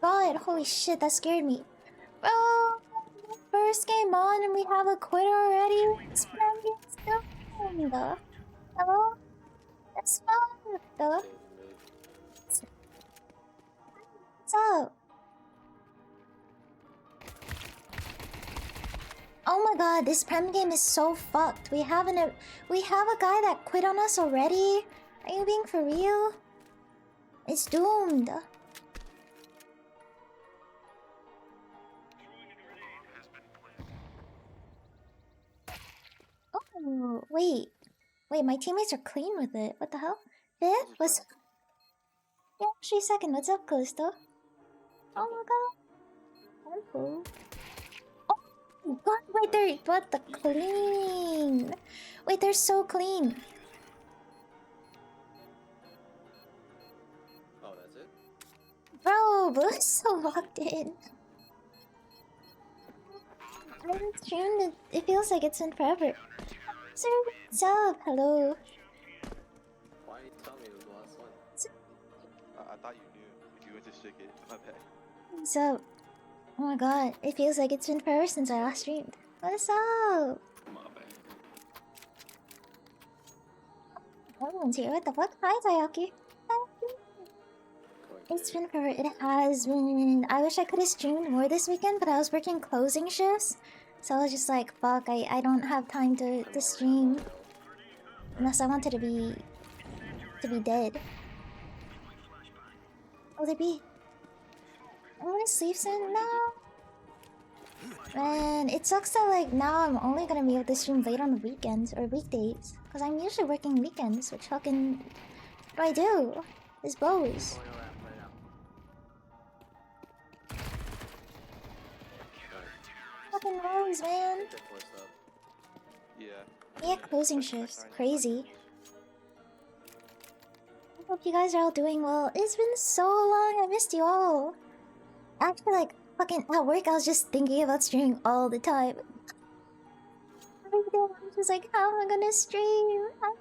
god, holy shit, that scared me. Bro, first game on and we have a quitter already? What's doing? Hello? That's fucked. What's up? Oh my god, this Prem game is so fucked. We have a guy that quit on us already? Are you being for real? It's doomed. Oh, wait. Wait, my teammates are clean with it. What the hell? Fifth? What's... Yeah, actually second. What's up, Callisto? Oh my god. Temple. Oh god, wait, they're... What the clean? Wait, they're so clean. Oh, that's it? Bro, Blue's so locked in. I haven't streamed it. It feels like it's been forever. Sir, what's up? Hello. Why didn't you tell me it was the last one? I thought you knew if you went to stick it. My bad. What's up? Oh my god, it feels like it's been forever since I last streamed. What's up? My bad. Everyone's here. What the fuck? Hi, Tayaki. It's been forever. It has been. I wish I could have streamed more this weekend, but I was working closing shifts. So I was just like, fuck, I don't have time to stream. Unless I wanted to be dead. Will there be? I'm gonna sleep soon now. Man, it sucks that like now I'm only gonna be able to stream late on the weekends or weekdays. Cause I'm usually working weekends, which fucking what do I do? This blows. Fucking blows, man. Yeah. Yeah, closing shifts. Crazy. I hope you guys are all doing well. It's been so long, I missed you all. Actually, like, fucking at work, I was just thinking about streaming all the time. Every day, I'm just like, how am I gonna stream? How?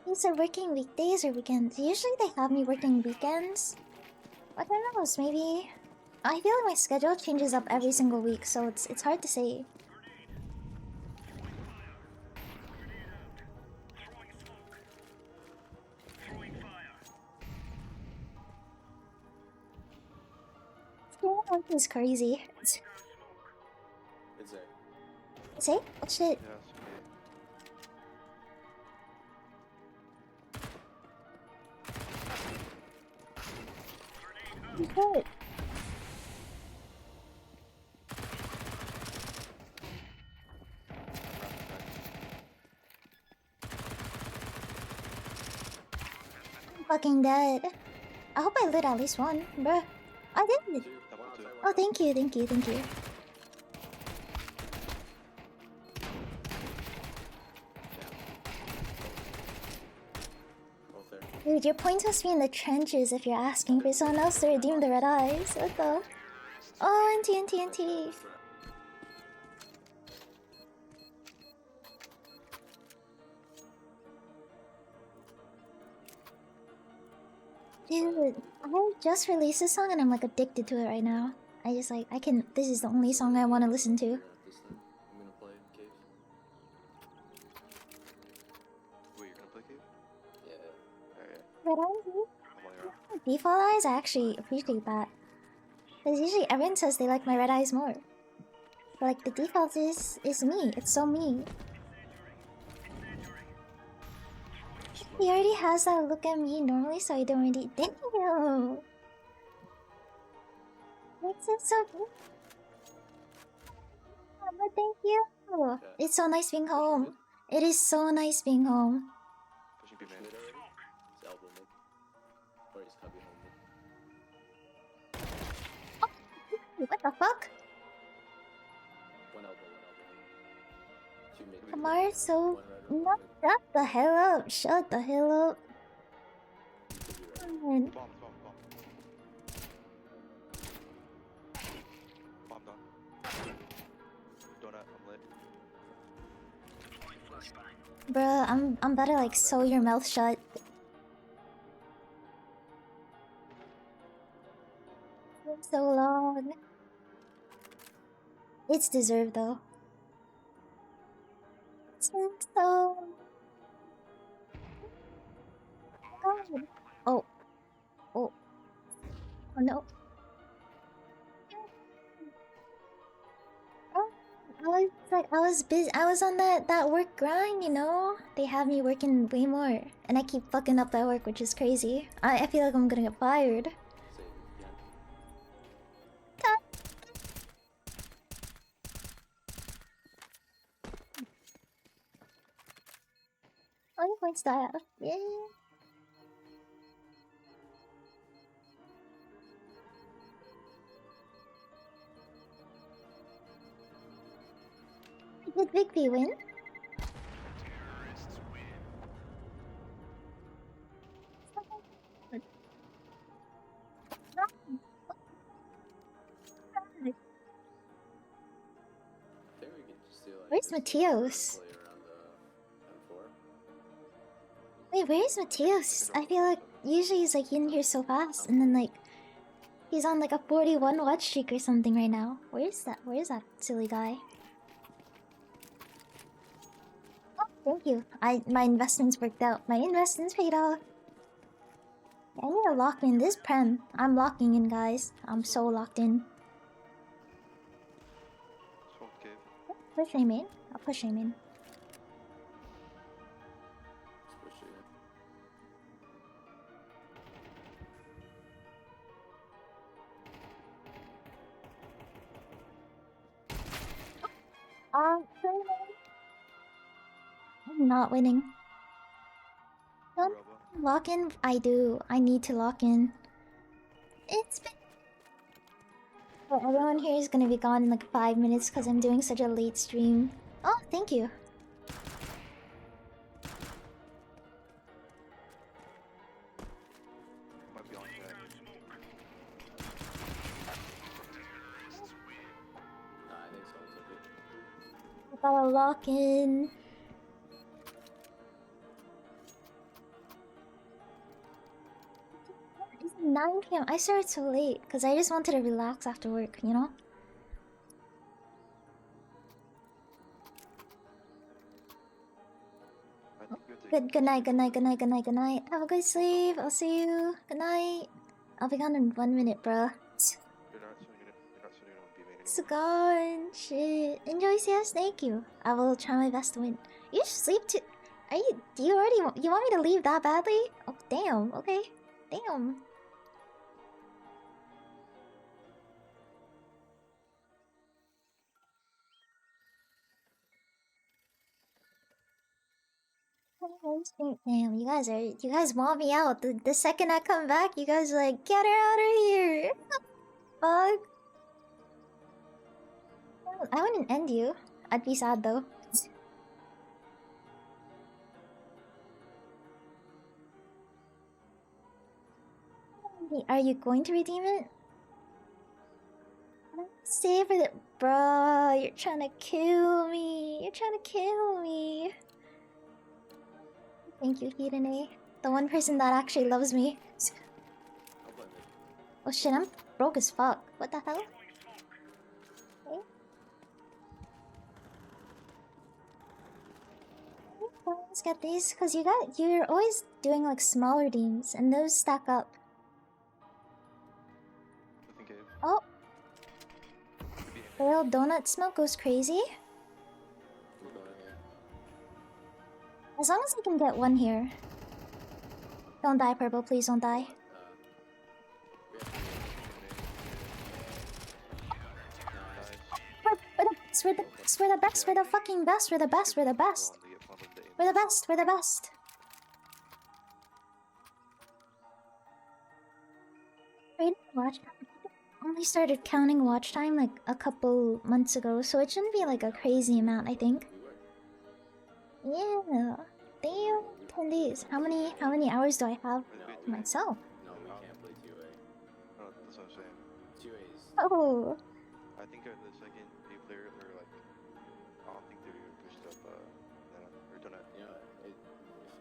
These are working weekdays or weekends? Usually they have me working weekends. But who knows, maybe... I feel like my schedule changes up every single week, so it's hard to say. It's crazy. It's there. Say? Oh shit. Good. I'm fucking dead. I hope I lit at least one, bruh. I did. Oh, thank you, thank you, thank you. Dude, your point must be in the trenches if you're asking for someone else to redeem the red eyes. What the? Oh, NT. Dude, I just released a song and I'm like addicted to it right now. I just like, this is the only song I want to listen to. I'm gonna play Cave. Wait, you're gonna play Cave? Yeah. Alright. Default eyes, I actually appreciate that. Because usually everyone says they like my red eyes more. But like the default is me. It's so me. He already has that look at me normally, so I don't really. Thank you. Makes it so good. But thank you. It's so nice being home. It is so nice being home. Pushing B man. It's elbow mid. Or he's cubby home mid. What the fuck? One elbow. Two mid. Kamar, so no, shut the hell up. Shut the hell up. Bomb down. Donut, I'm lit. Bruh, I'm about to like sew your mouth shut. so long. It's deserved though. It's been so God. Oh, oh, oh no. Oh, I was busy. I was on that work grind, you know. They have me working way more, and I keep fucking up that work, which is crazy. I feel like I'm gonna get fired. Say it again. How many points do I have? Yeah. Did Bigby win? I think we could just do like Where's this for Mateos? play around the M4. Wait, where's Mateos? I feel like usually he's like in here so fast, and then like he's on like a 41 watch streak or something right now. Where's that? Where's that silly guy? Oh, thank you. My investments worked out. My investments paid off. I need to lock in this prem. I'm locking in, guys. I'm so locked in. Smoke cave. Push him in. I'll push him in. Let's push it in. I'm not winning. Don't Robo. lock in. I do. I need to lock in. It's been. Oh, everyone here is gonna be gone in like 5 minutes because I'm doing such a late stream. Oh, thank you. Might be on chat. Nah, I think someone took it. I gotta lock in. It's 9 p.m. I started so late because I just wanted to relax after work, you know? I think you have to Good night, good night, good night, good night, good night. Have a good sleep. I'll see you. Good night. I'll be gone in 1 minute, bruh. You're not sitting on B main It's anymore. gone. Shit. Enjoy CS. Thank you. I will try my best to win. You should sleep too. Are you? Do you already? You want me to leave that badly? Oh damn. Okay. Damn. Damn. You guys want me out. The second I come back, you guys are like, get her out of here. Fuck. I wouldn't end you. I'd be sad though. Are you going to redeem it? Save for the. Bruh, you're trying to kill me. You're trying to kill me. Thank you, Hirane. The one person that actually loves me. I'll blame it. Oh shit, I'm broke as fuck. What the hell? Okay. Let's get these, because you're always doing like small redeems, and those stack up. Nothing cave. Oh, Could be in the little donut smoke goes crazy. We're going in here. As long as I can get one here. Don't die, Purple, please don't die. We have to nice. We're the best, we're the fucking best, we're the best, we're the best. Go on to get funneled to aim. We're the best, we're the best. Rated watch time. Only started counting watch time like a couple months ago, so it shouldn't be like a crazy amount, I think. we were. Yeah. Damn, 10 days. How many hours do I have Wait, to myself? No, we can't play 2A. No, that's what I'm saying. 2A is. Oh. I think the second A player, or like, I don't think they're pushed up, Nana, or Donut. You know,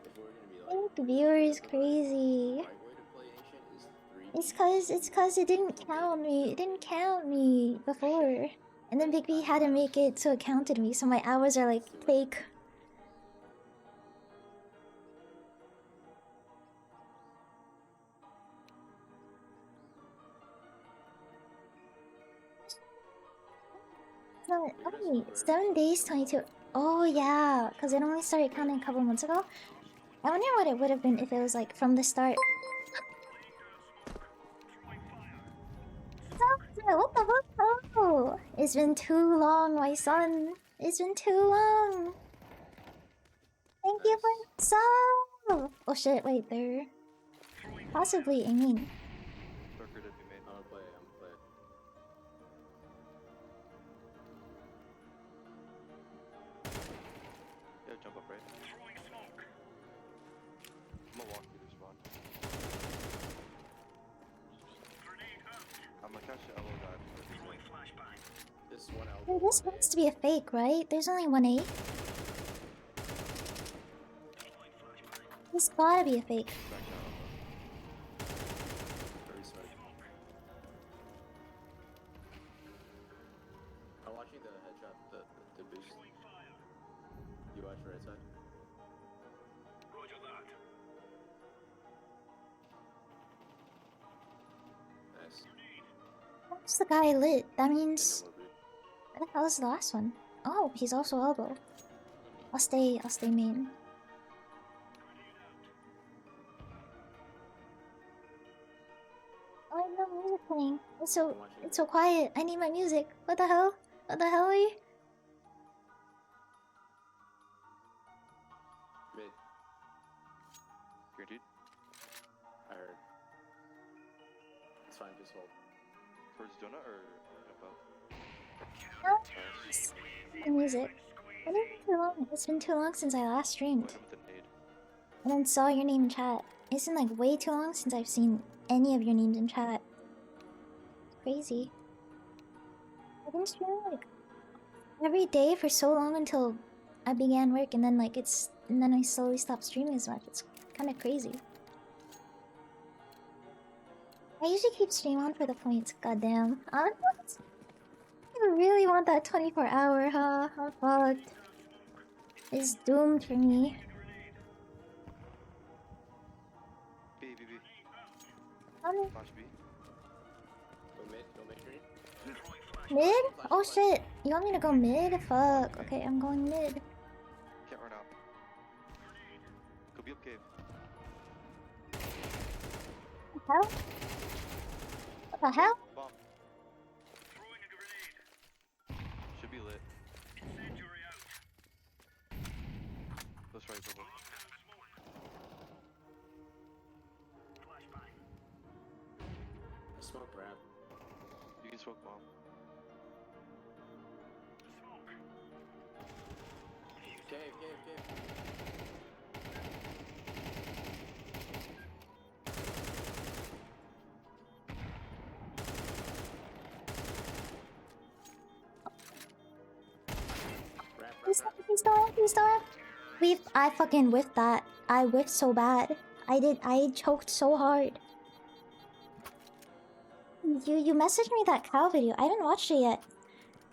if we're gonna be I like. think viewer is the crazy. right way to play Ancient is 3 It's cause it didn't count me. It didn't count me before. And then Big B had to make it so it counted me, so my hours are like fake. No, only 7 days, 22. Oh yeah, because it only started counting a couple months ago. I wonder what it would have been if it was like from the start. What the fuck? Oh, it's been too long, my son. It's been too long. Thank you for the sub. Oh shit! Wait, they're possibly aiming. Darker to be made. I'm gonna play. Yeah, jump up, right? I'm gonna walk through the spawn. I'm gonna catch the elbow dive. This one out. Hey, this has to be a fake, right? There's only one A. This gotta be a fake. Back down. Very smoke. I'm watching the headshot, the boost. You watch right side. Nice. That's the guy lit. That And means no more boot. what the hell is the last one? Oh, he's also elbow. I'll stay main. Oh, I have no music playing. It's so quiet. I need my music. What the hell? What the hell are you? Mid. Here, dude. I heard. It's fine. Just hold. Towards donut or jump out? No, Nice. the music. It has been too long. It's been too long since I last streamed. Hit him with a nade. And then saw your name in chat. It's been like way too long since I've seen any of your names in chat. Crazy. I've been streaming like every day for so long until I began work, and then I slowly stopped streaming as much. It's kind of crazy. I usually keep stream on for the points. Goddamn. You really want that 24-hour, huh? I'm fucked. It's doomed for me. B. I'm Flash B. Go mid. Go mid green. mid? Oh shit. You want me to go mid? Fuck. Okay, I'm going mid. Can't run out. Could be up cave. What the hell? What the hell? Bomb. Should be lit. Let's try purple. I smoke ramp. You can smoke bomb. Cave. Ramp. Please don't. I fucking whiffed that. I whiffed so bad. I choked so hard. You messaged me that cow video. I didn't watch it yet.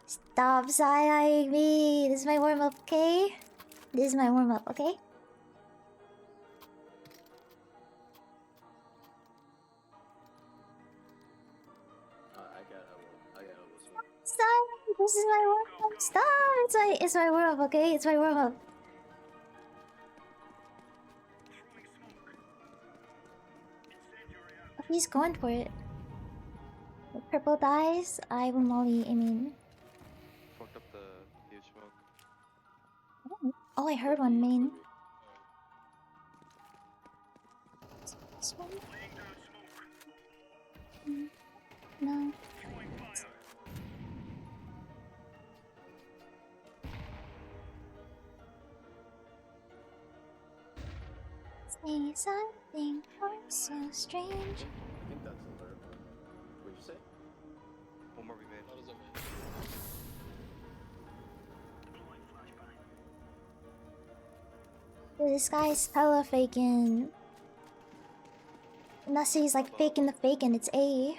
Stop side-eyeing me. This is my warm-up, okay? This is my warm-up, okay? I got elbow. Stop! This is my warm-up. Stop! It's my warm-up, okay? It's my warm-up. He's going for it. If purple dies, I will molly. I mean, Fucked up the huge smoke. oh, I heard one main. This one? No. Say something so strange. I think that's alert. What'd you say? One more we made. What does it mean? Dude, this guy's hella faking. Nasi's like faking the fake and it's A. Alright,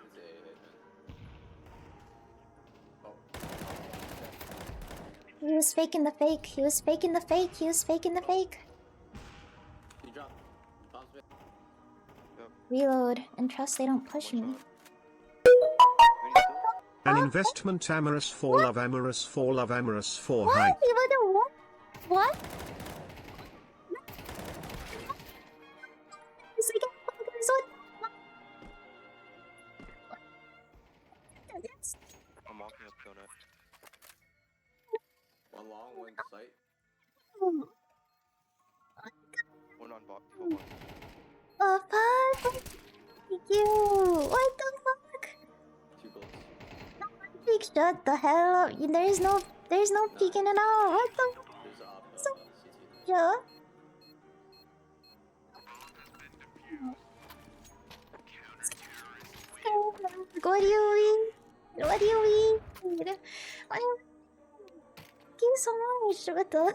it's A hit. Oh. He was faking the fake. He was faking the fake. He was faking the fake. He dropped. Bounce back. Reload and trust they don't push me. One shot. An investment Amorous for love Amorous for love Amorous for What? hype. What? What? It's like I'm walking up donut. One long, one sight. One on bot. Full one. Oh fuck! Thank you! What the fuck? 2 bullets. Like, shut the hell up! There's no peeking at all. What the? There's a So- CT. Yeah. What do you mean? What do you mean? What do you? Thank you so much. What the?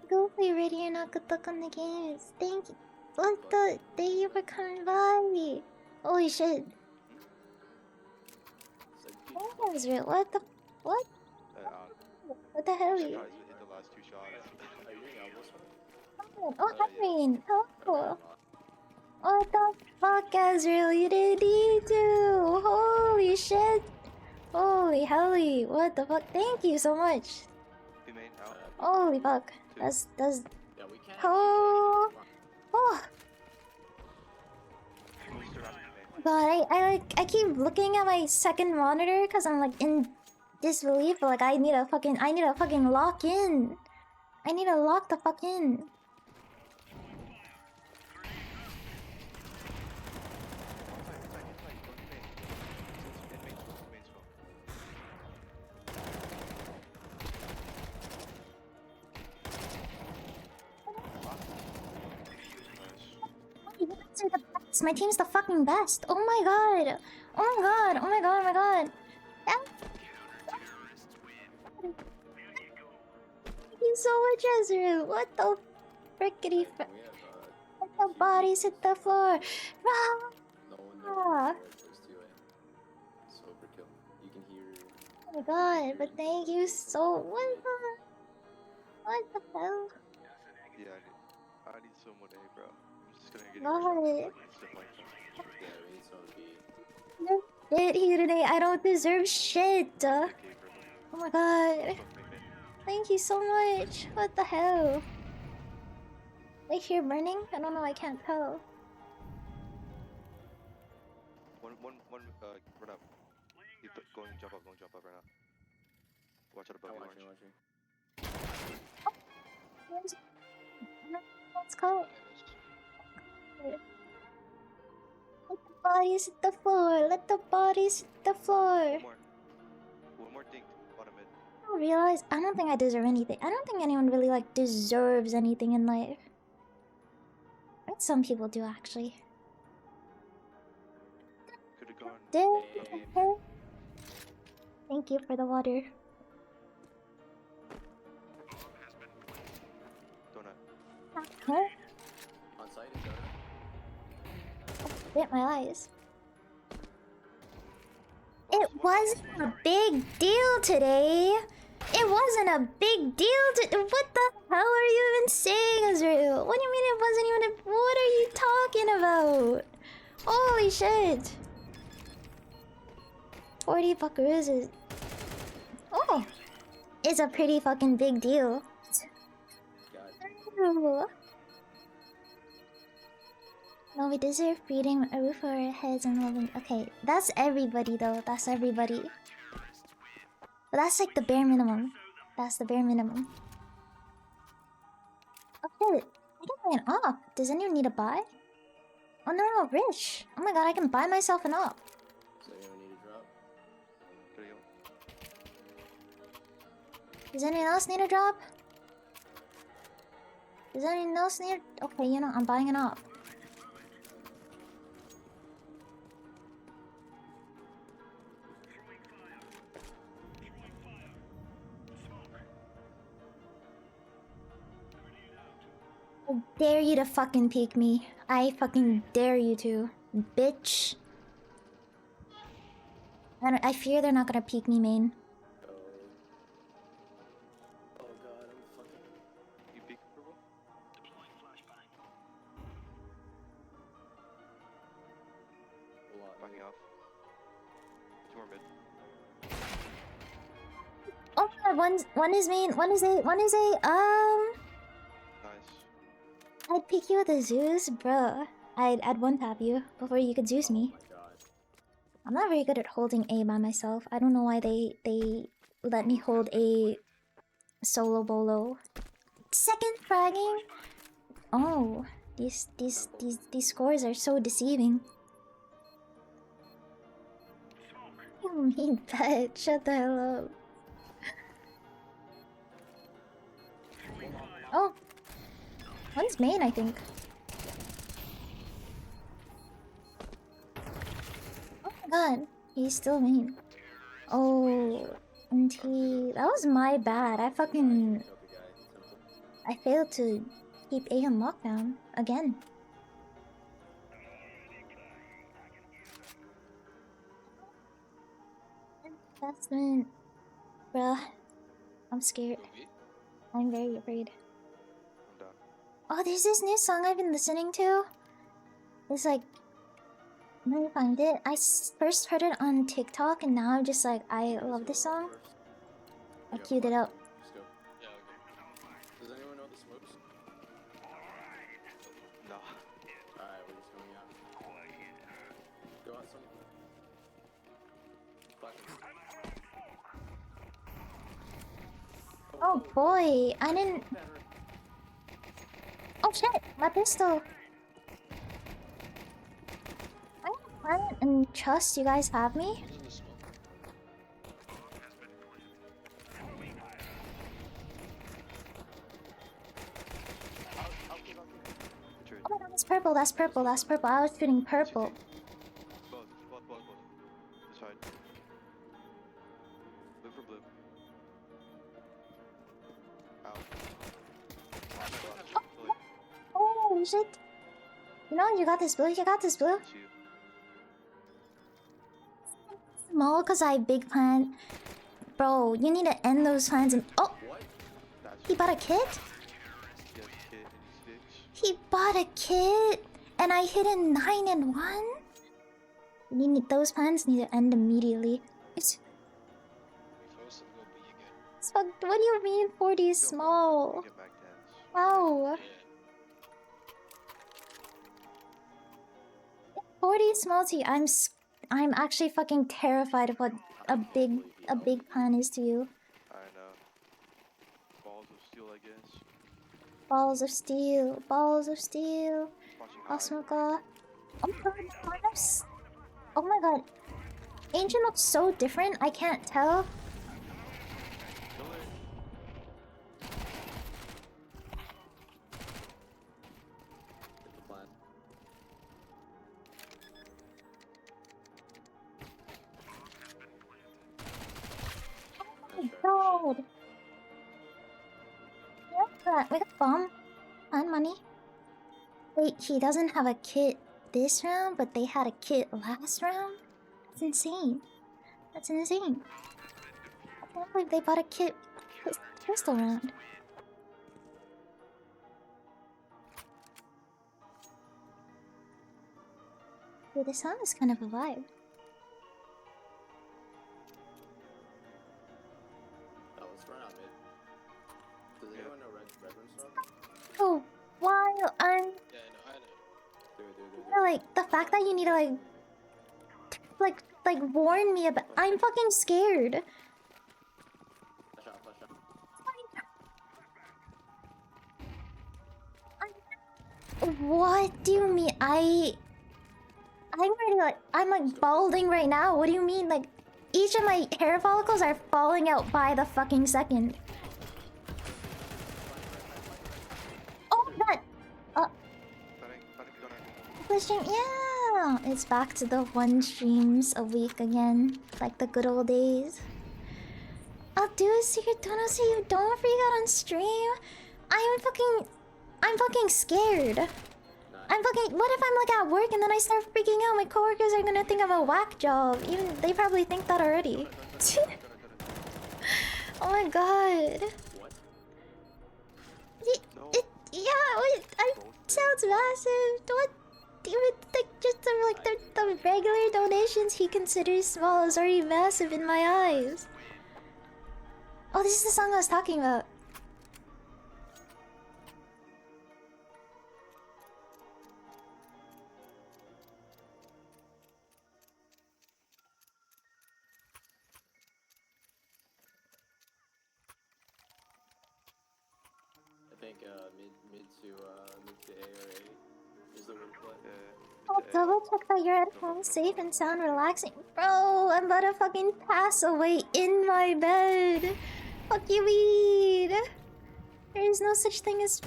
Go play Ready or Not. Good luck on the games. Thank you. What the? Thank you for coming by. Holy shit. That was real. What the? What? What the hell? Surprised we hit the last 2 shots. Are you doing elbows? Oh, I mean, oh. What the fuck, Azrael? You didn't need to. Holy shit. Holy helly. What the fuck? Thank you so much. B main out. Holy fuck. That's. Yeah, we can't. Oh. Oh. Moves to rapid B main. God, I keep looking at my second monitor because I'm like in disbelief. But like I need a fucking lock in. I need to lock the fuck in. You guys are the best. My team's the fucking best. Oh my god. Oh my god. Oh my god. Oh my god. Thank you so much, Ezra. What the frickety We have Let the bodies hit the floor. Rah! no one Ah. there's 2 A. So overkill. You can hear. Oh my god. But thank you so. What the hell? Yeah, I need someone A, bro. I'm just gonna get God. stuff like that. Yeah, we need someone B. No shit here today. I don't deserve shit. Oh my god. Thank you so much. What the hell? I hear burning? I don't know, I can't tell. One, run up. Keep going, jump up right now. Watch out above I'm you, watching, orange. Let's go. Let the bodies hit the floor. Let the bodies hit the floor. One more dink, bottom mid. I don't think I deserve anything. I don't think anyone really like deserves anything in life. But some people do actually. Could've gone. Did Thank you for the water. Donut. Huh? On site is donut. Bit my eyes. It wasn't a big deal today. It wasn't a big deal to. What the hell are you even saying, Azrael? What do you mean it wasn't even a. What are you talking about? Holy shit. 40 buckaroos is. Oh! It's a pretty fucking big deal. God. No, we deserve freedom, a roof over our heads, and loving. Okay, that's everybody though. That's everybody. But that's like the bare minimum. That's the bare minimum. Oh shit! I can buy an op. Does anyone need a buy? Oh no, no, rich. Oh my god, I can buy myself an op. So you don't need a drop? There you go. Does anyone else need a drop? Does anyone else need? Okay, you know, I'm buying an op. I dare you to fucking peek me. I fucking dare you to, bitch. I fear they're not gonna peek me, main. Oh. Oh god, I'm fucking. You peek purple? What? Backing off. Two more mid. Oh my god, one is main, one is A. Nice. I'd pick you with a Zeus, bruh. I'd one tap you before you could Zeus me. Oh my god. I'm not very good at holding A by myself. I don't know why they let me hold A solo bolo. Second fragging. Oh, these scores are so deceiving. You mean bet? Shut the hell up. Oh, one's main, I think. Oh my god, he's still main. Oh, and that was my bad. I fucking, Killed the guy. Simple. I failed to keep A on lockdown again. Investment, bruh. I'm scared. I'm very afraid. I'm done. Oh, there's this new song I've been listening to. It's like, let me find it. First heard it on TikTok, and now I'm just like, I love this song. I queued it up. Let's go. Yeah, okay. Does anyone know the smokes? No. Alright, we're just going out. Go out some. Oh boy, I didn't. Oh shit, my pistol. I plan and trust you guys have me. Who's in the smoke? Richard. Oh my god, that's purple, that's purple, that's purple. I was shooting purple. Both. This side. Blue for blue. Out. Oh shit. You know, you got this blue, you got this blue. It's you. Small cause I big plan. Bro, you need to end those plans and oh, What? That's he bought a kit? yes, kid and you sticks. He bought a kit and I hit a 9 and 1? You need those plans need to end immediately. It's We forced him to go B again. fuck, what do you mean 40 is You small? get back tens. Wow. Yeah. 40 is small to you. I'm actually fucking terrified of what a big plan is to you. I know. Balls of steel, I guess. Balls of steel, balls of steel. Watching high. Osmoka. Oh my god, Thanos. Oh my god. Ancient looks so different, I can't tell. Kill it. Hit the plan. Oh my god. We got bomb and money. Wait, he doesn't have a kit this round, but they had a kit last round? That's insane. That's insane. I can't believe they bought a kit pistol round. Dude, this song is kind of a vibe. Oh, let's run out mid. Does anyone know Red Room Smoke? Oh, while I'm Yeah, I know. like the fact that you need to like warn me about. I'm fucking scared. Flash out, flash out. What do you mean? I'm already I'm like balding right now. What do you mean? Like each of my hair follicles are falling out by the fucking second. Oh that the stream, yeah, it's back to the 1 streams a week again, like the good old days. I'll do a secret donut so you don't freak out on stream. I'm fucking I'm fucking scared. I'm fucking. What if I'm like at work and then I start freaking out? My coworkers are gonna think I'm a whack job. Even they probably think that already. Oh my god. What? No. Yeah, sounds massive. What? Even like just the regular donations he considers small is already massive in my eyes. Oh, this is the song I was talking about. I think mid to A or A is the win play. I'll double check that you're at home safe and sound relaxing. Bro, I'm about to fucking pass away in my bed. What do you mean? There is no such thing as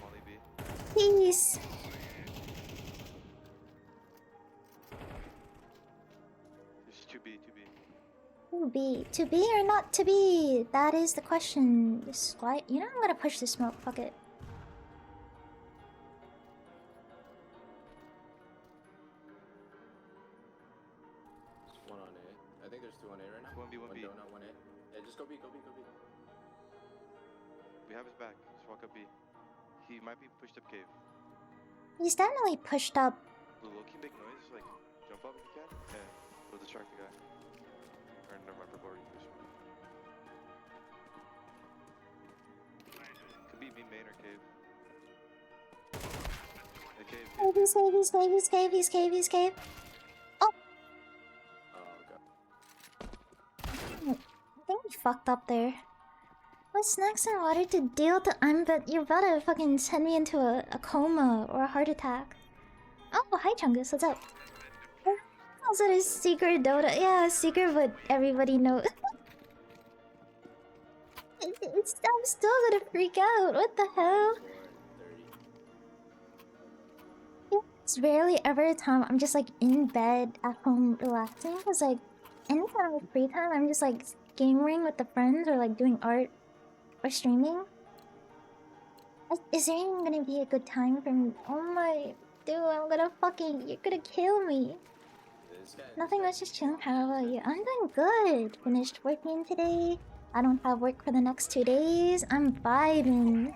Molly B. peace. It's 2B, 2B. To be or not to be? That is the question. This why you know I'm gonna push the smoke. Fuck it. Just one on A. I think there's 2 on A right now. 1B, 1B. One donut, 1 A. Yeah, just go B, go B, go B. We have his back. Just walk up B. He might be pushed up cave. He's definitely pushed up. Will Loki make noise? Like, jump up if you can? Yeah. We'll distract the guy. Or never mind, before you push him. Could be B main or cave. The cave. He's cave. Oh, Oh god. I think we fucked up there. What snacks and water to deal to but you're about to fucking send me into a coma or a heart attack. Oh, hi Chungus, what's up? Also there's secret Dota. Yeah, secret but everybody knows. I'm still gonna freak out. What the hell? 4 30. It's rarely ever a time I'm just like in bed at home relaxing. Cause like anytime I have free time, I'm just like gaming with the friends or like doing art or streaming. Is there even gonna be a good time for me? Oh my, dude, I'm gonna fucking, you're gonna kill me. This guy. Nothing much, just chilling. How about you? I'm doing good. Finished working today. I don't have work for the next 2 days. I'm vibing.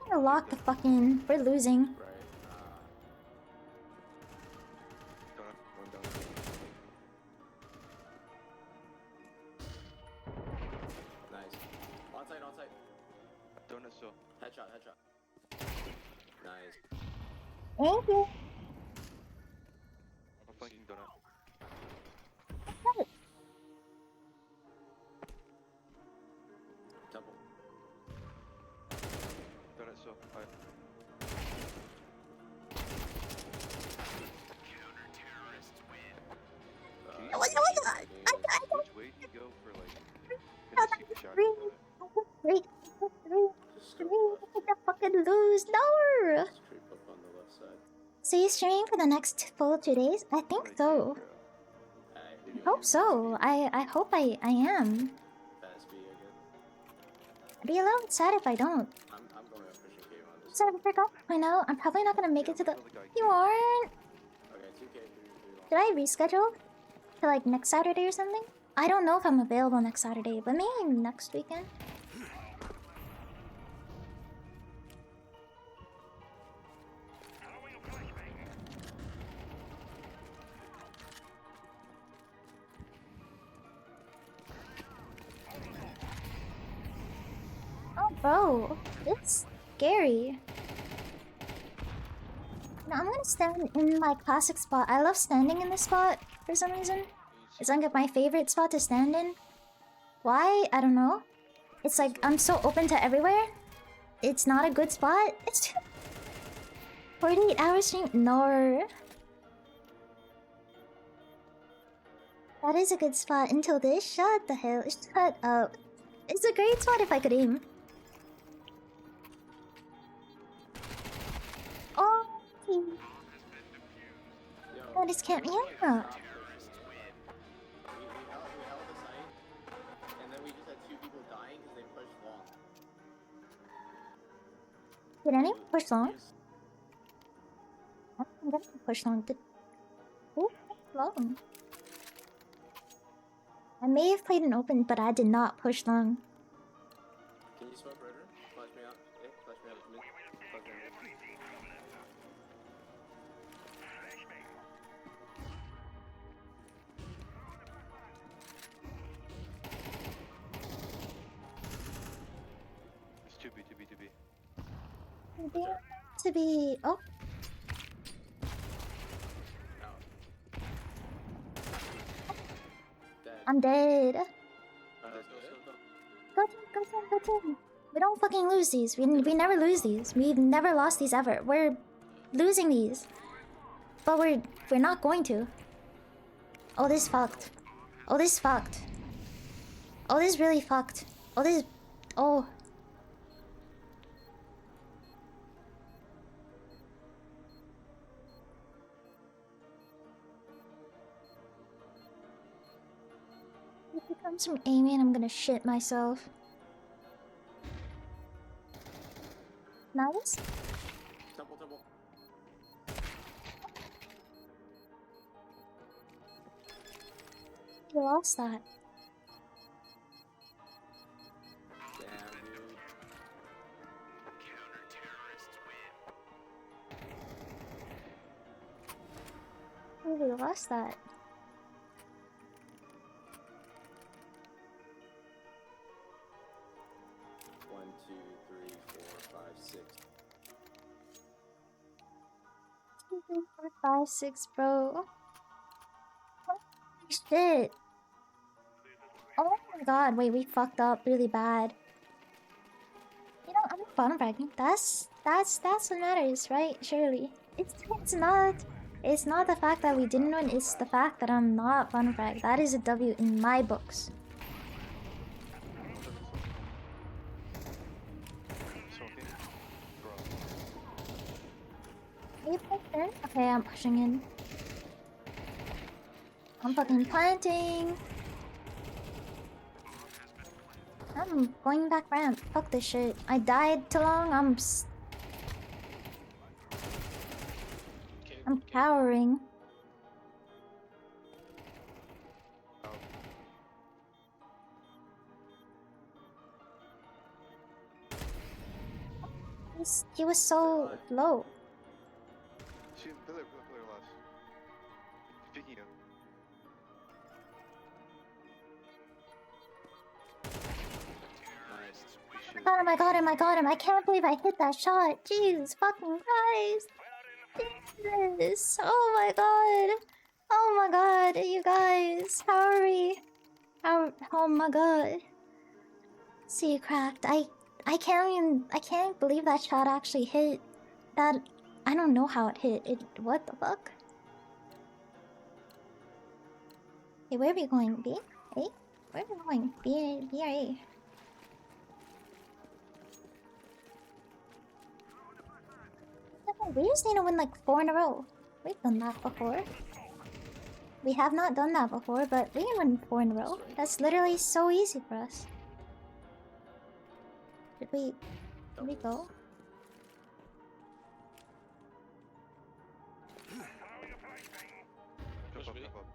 I'm gonna lock the fucking. We're losing. Right. Donut. One donut. Nice. Onside, onside. Donut still. Headshot, headshot. Nice. Thank you. I'm flanking donut. Temple. Donut still. Alright. What? Which way do you go for like finishing the shot? Three. Just go We're gonna fucking lose. No. Just creep up on the left side. So you're streaming for the next full 2 days? I think so. I hope so. I hope I am. Pass B again. I'd be a little bit sad if I don't. I'm going up pushing K on this. So I forgot. I know. I'm probably not gonna make it to the. You aren't. Okay, 2K, 3, 3, 1. Did I reschedule to like next Saturday or something? I don't know if I'm available next Saturday, but maybe next weekend. Oh, bro, it's scary. No, I'm gonna stand in my classic spot. I love standing in this spot for some reason. It's like my favorite spot to stand in. Why? I don't know. It's like I'm so open to everywhere. It's not a good spot. It's 48-hour stream. No. That is a good spot until this. Shut the hell. Shut up. It's a great spot if I could aim. Oh. Yo, Oh, this can't. Yeah. we held the site. push long? Yes. I'm gonna push long. Who pushed long? I may have played an open, but I did not push long. Can you smoke river? Flash me out. Yeah, flash me out. Mid. Flash me out. Mid. It's 2B, 2B, 2B. To be. Oh, Out. Dead. I'm dead. Alright, let's go. Go team, go team, go team. We don't fucking lose these. We never lose these. We've never lost these ever. We're losing these, but we're not going to. Oh, this fucked. Oh, this fucked. Oh, this really fucked. Oh, this. Oh. If it comes from Amy, and I'm gonna shit myself. Nice. Temple, temple. We lost that. Damn, dude. Oh, we lost that. One, two, three, four, five, six. 2, 3, 4, 5, 6, bro. Holy shit. Oh my god, wait, we fucked up really bad. You know, I'm not bottom bragging. That's what matters, right? Surely. It's not the fact that we didn't win, it's the fact that I'm not bottom brag. That is a W in my books. Smoking. Bro. Are you pushing? Okay, I'm pushing in. I'm fucking planting. I'm going back ramp. Fuck this shit. I died too long. Okay, I'm okay. cowering. Out. He was so low. Shoot, pillar last. Speaking of. Nice. Shit. Oh my god, oh my god, I can't believe I hit that shot. Jesus fucking Christ. Jesus. Oh my god. Oh my god, you guys. How are we? Oh my god. See, cracked. I can't believe that shot actually hit. That I don't know how it hit. What the fuck? Hey, where are we going? B? A? Where are we going? B or A? We just need to win like 4 in a row. We've done that before. We have not done that before, but we can win 4 in a row. That's literally so easy for us. Did we go? Push Jump up, B. jump up.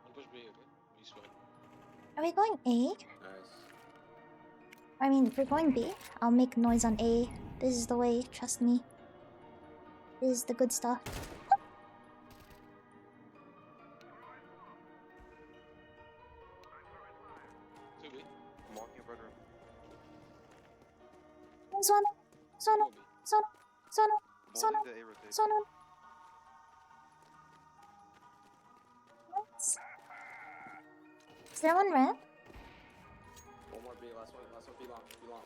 One push B, okay? He's fine. Are we going A? Nice. I mean, if we're going B, I'll make noise on A. This is the way, trust me. This is the good stuff. 2B. I'm walking up red room. Sono, sono, Go B. sono, sono, sono, Holding the A rotate. sono. Nice. Is there one ramp? One more B. Last one B long. B long.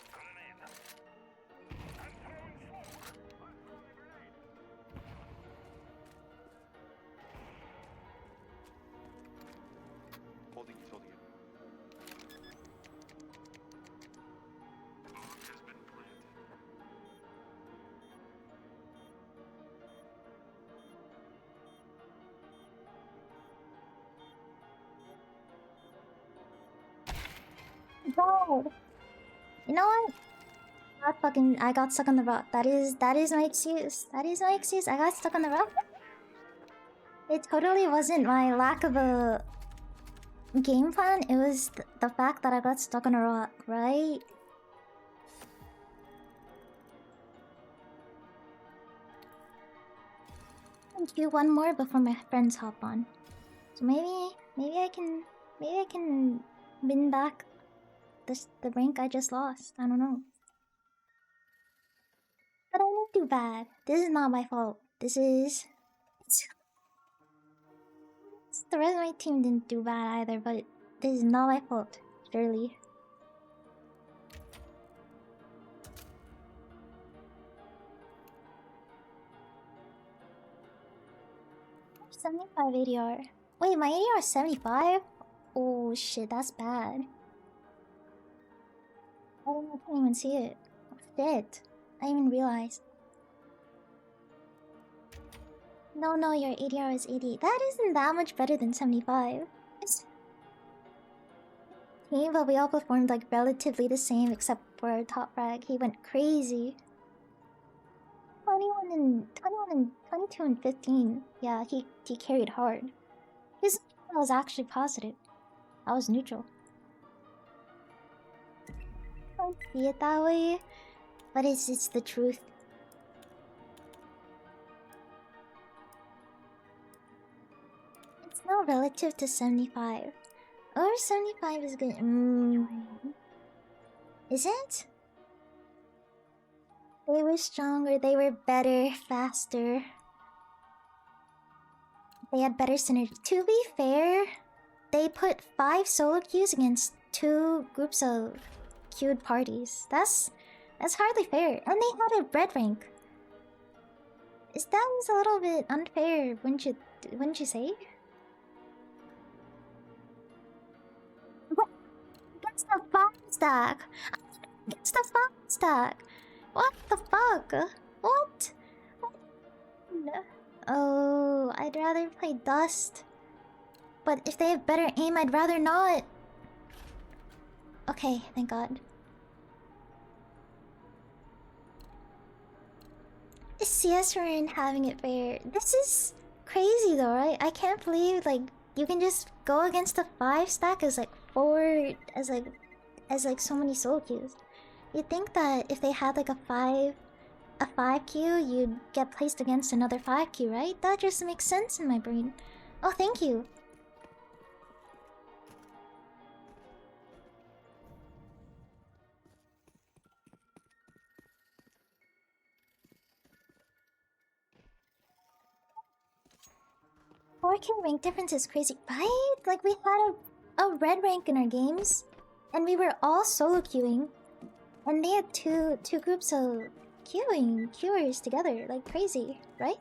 Holding it. God. You know what? I got stuck on the rock. That is my excuse. That is my excuse. I got stuck on the rock. It totally wasn't my lack of a game plan. It was the fact that I got stuck on a rock, right? I'll do one more before my friends hop on. So maybe I can win back the rank I just lost. I don't know. But I didn't do bad. This is not my fault. The rest of my team didn't do bad either, but this is not my fault, surely. $75 ADR. Wait, my ADR is 75? Oh shit, that's bad. I didn't even see it. Oh, shit. I didn't even realize. No, your ADR is 80. That isn't that much better than 75. Okay, but we all performed like relatively the same except for our top frag. He went crazy. 22 and 15. Yeah, he carried hard. His was actually positive. I was neutral. I don't see it that way, but it's the truth. It's not relative to 75. Or 75 is good. Is it? They were stronger, they were better, faster. They had better synergy. To be fair, they put 5 solo queues against 2 groups of queued parties. That's hardly fair. And they had a red rank. That was a little bit unfair, wouldn't you say? What? Against the 5 stack! Against the 5 stack! What the fuck? What? No. Oh, I'd rather play Dust. But if they have better aim, I'd rather not. Okay, thank God. CS weren't having it fair. This is crazy though, right? I can't believe like you can just go against the 5 stack as like 4 as so many solo queues. You'd think that if they had like a 5 queue, you'd get placed against another 5 queue, right? That just makes sense in my brain. Oh, thank you. Four K rank difference is crazy, right? Like we had a red rank in our games, and we were all solo queuing. And they had two groups of queuers together, like crazy, right?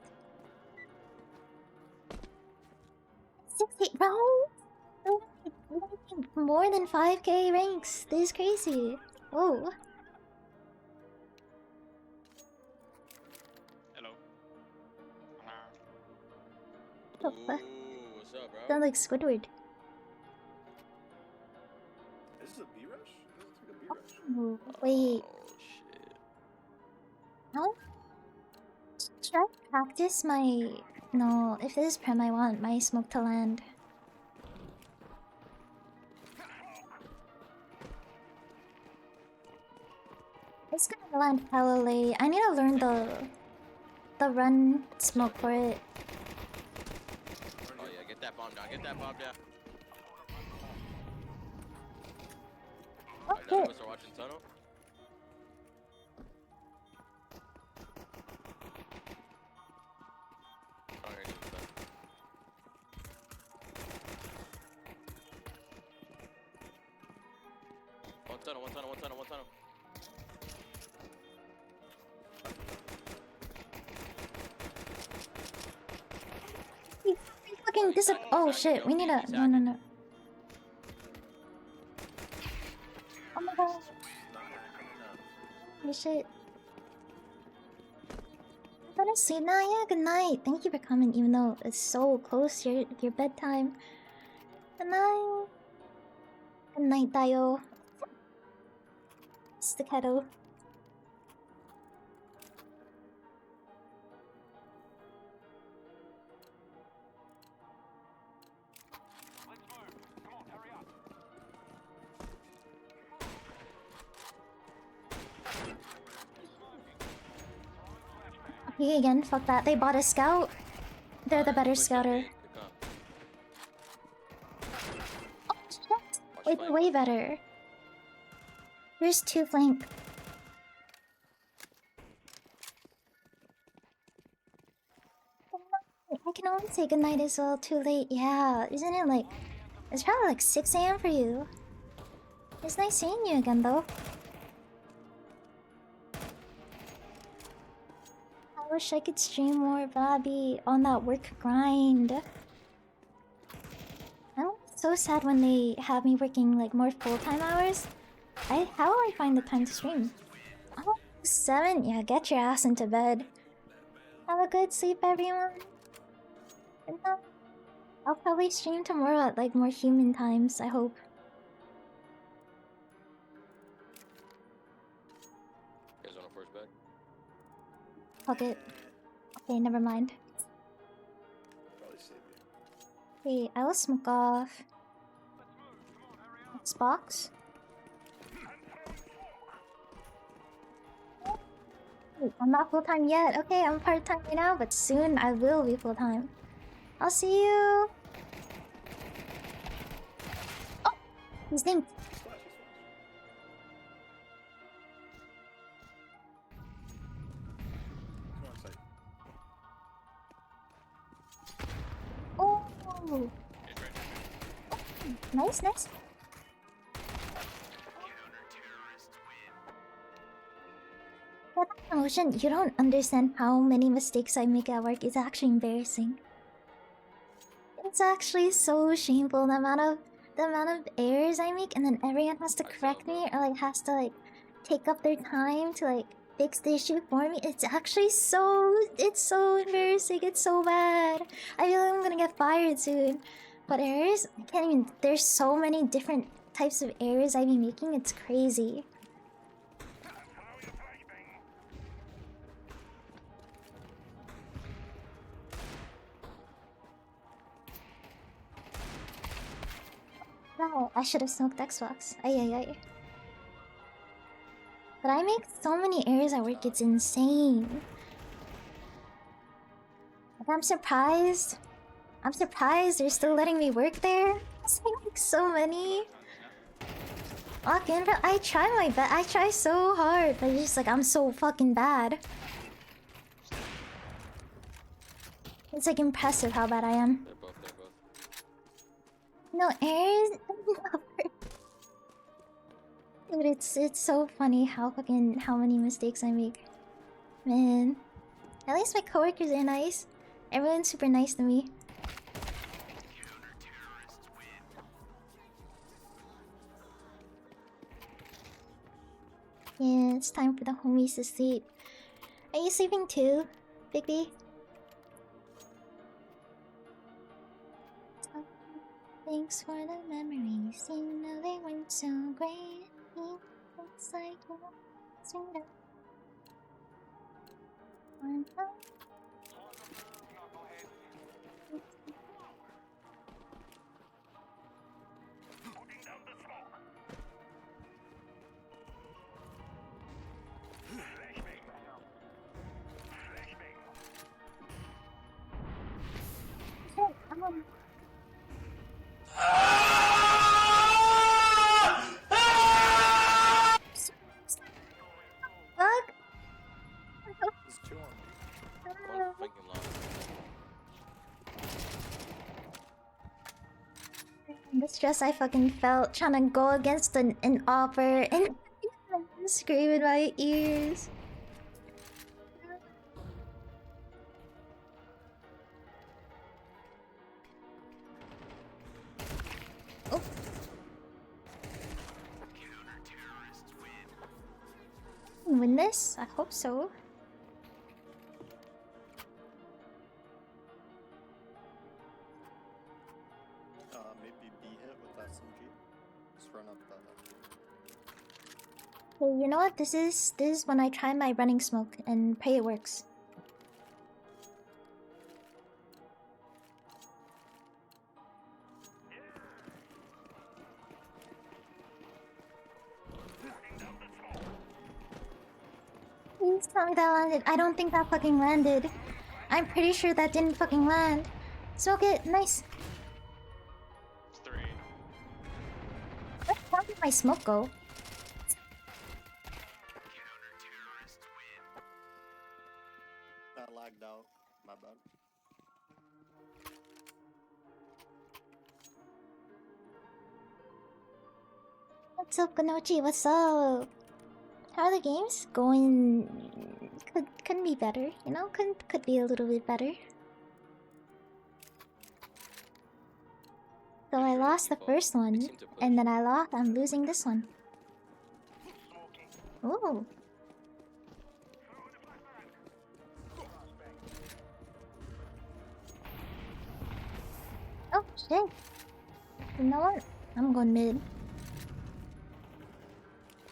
68 rounds? More than 5k ranks. This is crazy. Whoa. Hello. What the fuck? Ooh, what's up, bro? Sound like Squidward. Is this a B rush? This looks like a B rush. Oh, wait. Oh, shit. No? Should I practice my... No, if this is Prem, I want my smoke to land. It's gonna land hella late. I need to learn the run smoke for it. Oh, yeah, get that bomb down. Get that bomb down. Oh, Alright, none of shit. us are watching tunnel. Alright, it's done. One tunnel, one tunnel, one tunnel, one tunnel. He fucking oh shit, we need a... No. Oh my god. Holy shit. I'm gonna sleep now. Yeah, good night. Thank you for coming, even though it's so close to your bedtime. Good night. Good night, Dio. It's the kettle. He again, fuck that. They bought a scout. They're the better Push that scouter. B. Good call. Oh shit! Watch Wait, flank. way better. There's two flank. I can only say goodnight as well. Too late. Yeah, isn't it like... It's probably like 6 a.m. for you. It's nice seeing you again though. I wish I could stream more, but I'd be on that work grind. I'm so sad when they have me working like more full-time hours. How will I find the time to stream? Oh, 7? Yeah, get your ass into bed. Have a good sleep, everyone. Good night. I'll probably stream tomorrow at like more human times, I hope. You guys want a first bed? Fuck it. Okay, never mind. Probably save you. Wait, I will smoke off. Xbox? Wait, I'm not full-time yet. Okay, I'm part-time right now, but soon I will be full-time. I'll see you! Oh! He's named. Splash, come on, site. Oh! He's right. Nice, nice. That promotion, you don't understand how many mistakes I make at work. It's actually embarrassing. It's actually so shameful the amount of errors I make, and then everyone has to correct me or like has to like take up their time to like fix the issue for me. It's actually it's so embarrassing. It's so bad. I feel like I'm gonna get fired soon. But errors, I can't even. There's so many different types of errors I be making. It's crazy. No, I should have smoked Xbox. Ay ay ay. But I make so many errors at work, it's insane. Like, I'm surprised. I'm surprised they're still letting me work there. It's like so many. Walk in, but I try my best. I try so hard, but it's just like I'm so fucking bad. It's like impressive how bad I am. They're both. No errors. Dude, it's so funny how many mistakes I make. Man. At least my coworkers are nice. Everyone's super nice to me. Yeah, it's time for the homies to sleep. Are you sleeping too, Big B? Thanks for the memories, you know they weren't so great. It's like you sweeter. One time. Fuck! Just chill on me. Oh, fucking long. The stress I fucking felt trying to go against an offer and scream in my ears. Oh. Win this? I hope so. Maybe be hit with SMG. Just run up that. Hey, you know what? This is when I try my running smoke and pray it works. Please tell me that landed. I don't think that fucking landed. I'm pretty sure that didn't fucking land. Smoke it. Nice. It's 3. Where did my smoke go? That lagged out. My bad. What's up, Kanochi? What's up? How are the games going? Couldn't be better, you know? Could be a little bit better. So I lost the first one, and then I'm losing this one. Ooh. Oh shit. You know what? I'm going mid.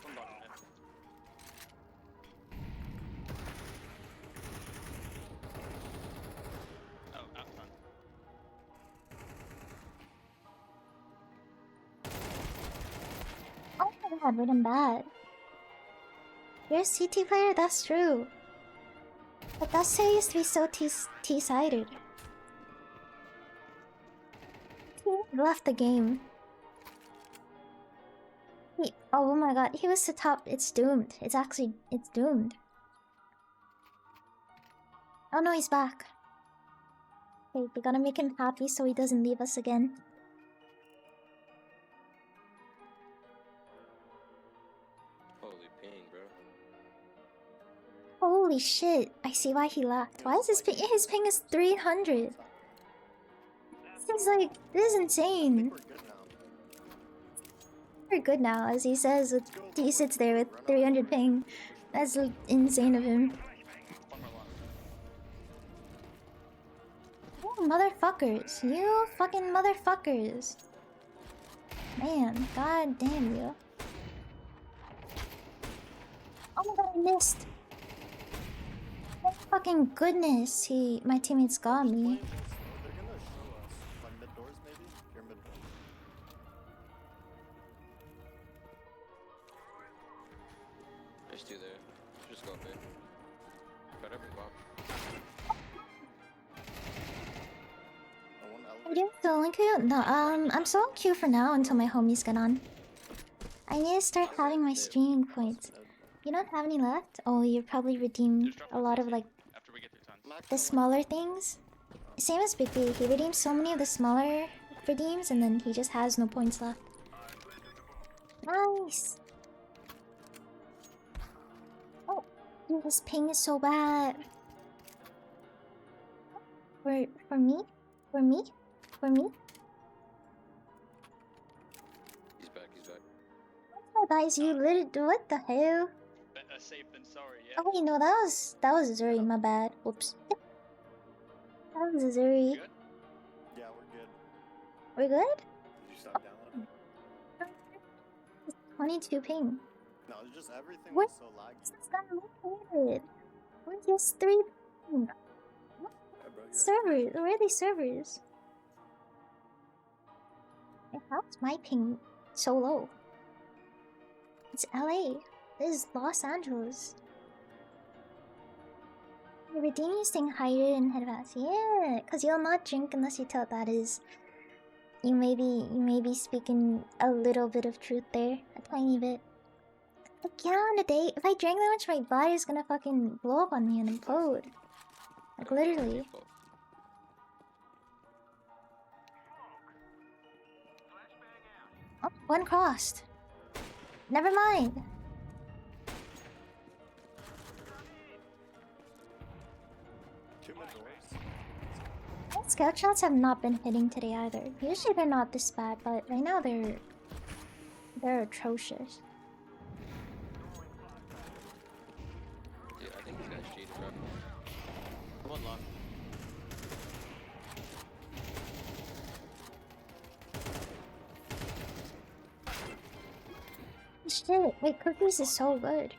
One bottom mid. Oh, out front. Oh my god, wait, I'm bad. You're a CT player? That's true. But that say used to be so T-sided. He left the game. Oh my god, he was the top. It's doomed. It's doomed. Oh no, he's back. Okay, we gotta make him happy so he doesn't leave us again. Holy ping, bro. Holy shit, I see why he left. Why is his ping? His ping is 300. This is like, this is insane. We're good now. We're good now, as he says. He sits there with 300 ping. That's insane of him. One more long. You motherfuckers. You fucking motherfuckers. Man, god damn you. Oh my god, I missed. Oh fucking goodness, my teammates got me. They're gonna show us. Like mid doors maybe? Your mid door. There's 2 there. Just go up it. Got every bomb. One Are elevator. you still in queue? No, I'm still in queue for now until my homies get on. I need to start having my streaming points. You don't have any left? Oh, you probably redeemed Just drop a lot of like after we get through tons. Max the smaller things. Same as Big B. He redeemed so many of the smaller redeems and then he just has no points left. Nice! Oh, dude, his ping is so bad. For me? For me? For me? He's back, he's back. Oh, guys, you literally what the hell? Better safe than sorry, yeah? Oh wait, no, that was Zuri, my bad. Whoops. That was Zuri. Good? Yeah, we're good. We're good? Did you stop down? 22 ping. No, it's just everything What? was so laggy. This is not located. We're just 3 ping. Yeah, bro, you're Servers. Where are these servers? Wait, how's my ping so low? It's LA. This is Los Angeles. You're redeeming staying hydrated and headphones. Yeah, because you'll not drink unless you tell that is. You may be speaking a little bit of truth there. A tiny bit. Like, yeah, on a date, if I drank that much, my body's gonna fucking blow up on me and implode. Like, literally. Oh, one crossed. Never mind. two mid doors. Scout shots have not been hitting today either. Usually they're not this bad, but right now they're atrocious. Yeah, I think this guy's cheating, bro. One long. Shit, wait, cookies is so good.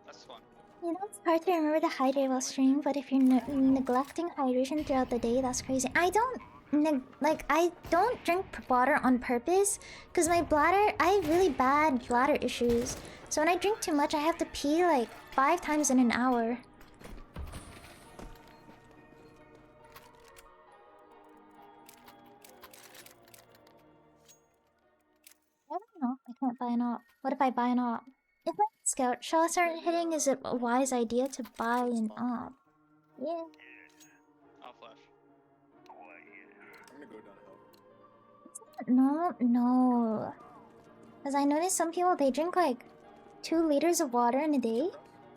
That's fun. You know, it's hard to remember to hydrate while streaming, but if you're neglecting hydration throughout the day, that's crazy. I don't I don't drink water on purpose because my bladder, I have really bad bladder issues. So when I drink too much, I have to pee like 5 times in an hour. I don't know. I can't buy an op. What if I buy an op? If my scout shots aren't hitting, is it a wise idea to buy an op? Yeah. I'll flash. I'm gonna go downhill. No. Because I noticed some people, they drink like 2 liters of water in a day.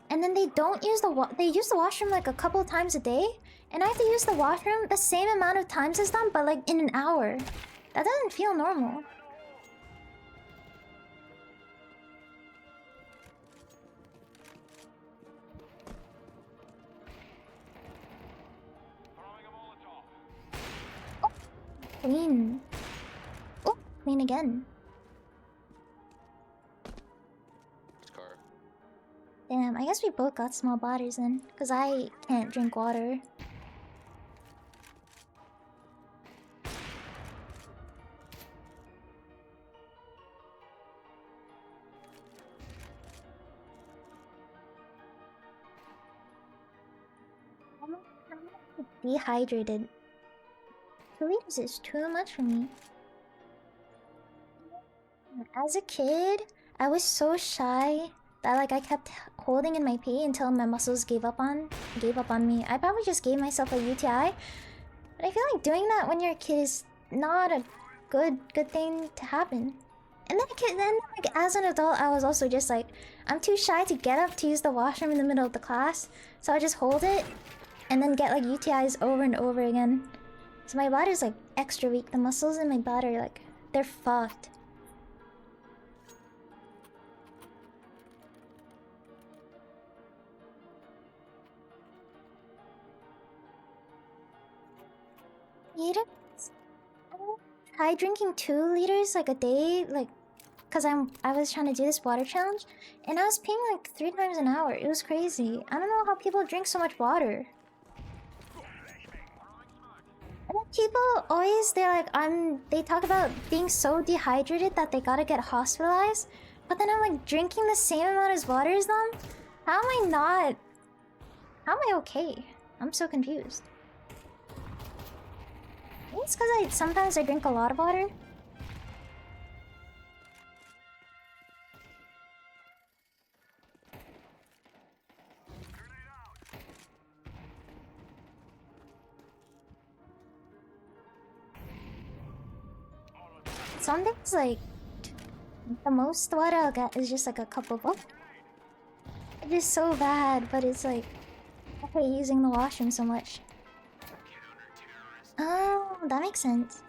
And then they don't use they use the washroom like a couple times a day. And I have to use the washroom the same amount of times as them, but like in an hour. That doesn't feel normal. Oh, clean. Oh, clean again. It's car. Damn, I guess we both got small bodies then, because I can't drink water. I'm dehydrated. 2 liters is too much for me. As a kid, I was so shy that like I kept holding in my pee until my muscles gave up on me. I probably just gave myself a UTI. But I feel like doing that when you're a kid is not a good thing to happen. And then like as an adult, I was also just like, I'm too shy to get up to use the washroom in the middle of the class, so I just hold it and then get like UTIs over and over again. So my body's like extra weak. The muscles in my body are like, they're fucked. Try drinking 2 liters like a day, like, cause I was trying to do this water challenge, and I was peeing like 3 times an hour. It was crazy. I don't know how people drink so much water. And then people always they talk about being so dehydrated that they gotta get hospitalized, but then I'm like drinking the same amount as water as them. How am I okay? I'm so confused. It's because sometimes I drink a lot of water. Some days, like, the most water I'll get is just like a cup of water. It is so bad, but it's like, I hate using the washroom so much. Oh, that makes sense.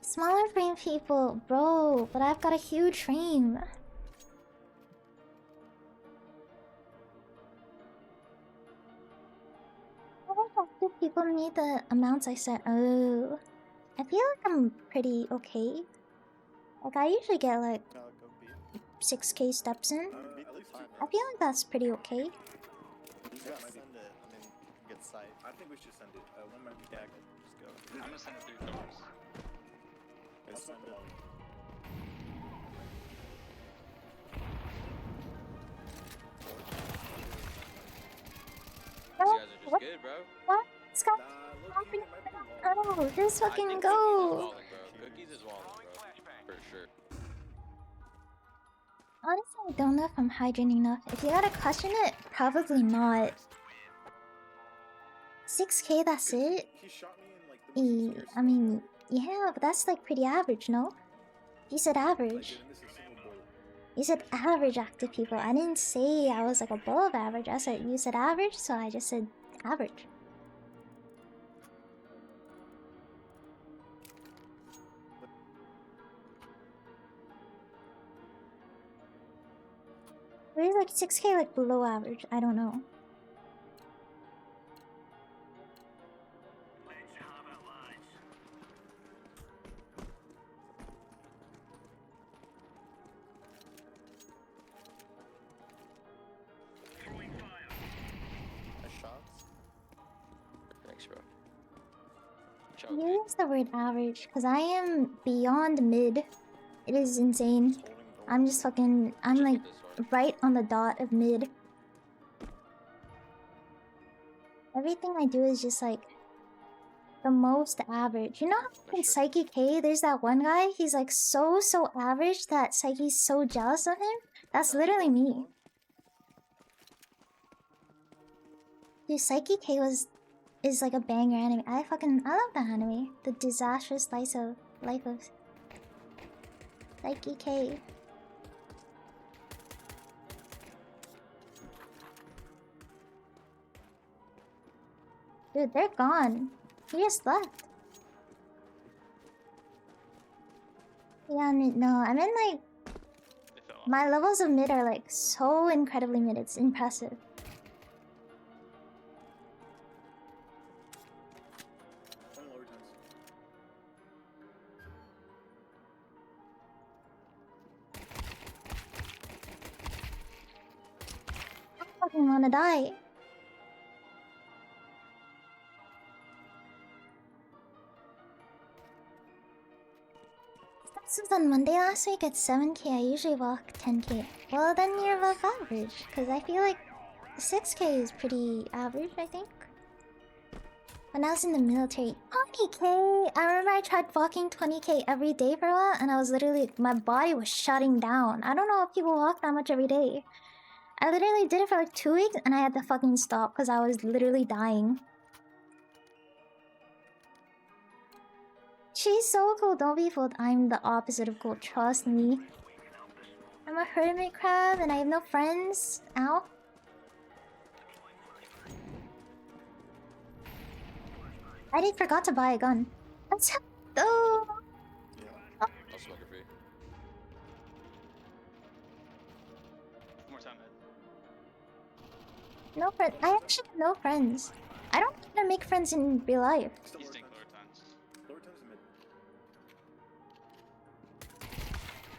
Smaller frame people, bro, but I've got a huge frame. I don't know if people need the amounts I set. Oh, I feel like I'm pretty okay. Like I usually get like Go B. 6k steps in. Beat the time, I feel like that's pretty okay. You gotta send it. I mean, get sight. I think we should send it. One man Yeah, just go. I'm gonna send it through doors. Go send it. These guys are just What? good, bro. What? Scott? low-key, it might be long. Oh, just I fucking think go! Cookies is walling, bro. For sure. Honestly, I don't know if I'm hydrating enough. If you gotta question it, probably not. 6k, that's it? He shot me in like the most scarce I mean, yeah, but that's like pretty average, no? You said I average. didn't miss a single bullet. You said average active people. I didn't say I was like above average. I said you said average, so I just said average. Maybe like 6k like below average. I don't know. Nice shots. Thanks, bro. You Choke. use the word average because I am beyond mid. It is insane. Holding I'm just fucking. I'm Just like this one. right on the dot of mid. Everything I do is just like the most average. You know how in Sure. Psyche K, there's that one guy, he's like so average that Psyche's so jealous of him? That's literally me. Dude, Psyche K is like a banger anime. I love that anime. The disastrous life of Psyche K. Dude, they're gone. He just left. Yeah, no, I mean like They fell off. my levels of mid are like so incredibly mid. It's impressive. One lower times. I fucking wanna die. This was on Monday last week at 7k. I usually walk 10k. Well, then you're above average. Because I feel like 6k is pretty average, I think. When I was in the military, 20k! I remember I tried walking 20k every day for a while, and I was literally, my body was shutting down. I don't know if people walk that much every day. I literally did it for like 2 weeks, and I had to fucking stop because I was literally dying. She's so cool, don't be fooled. I'm the opposite of cool, trust me. I'm a hermit crab and I have no friends. Ow. I did forgot to buy a gun. That's how. Oh. Yeah. I'll smoke it for you. One more time, Ed. No friends. I actually have no friends. I don't even make friends in real life. Still He's lower taking times. lower times. Lower times and mid.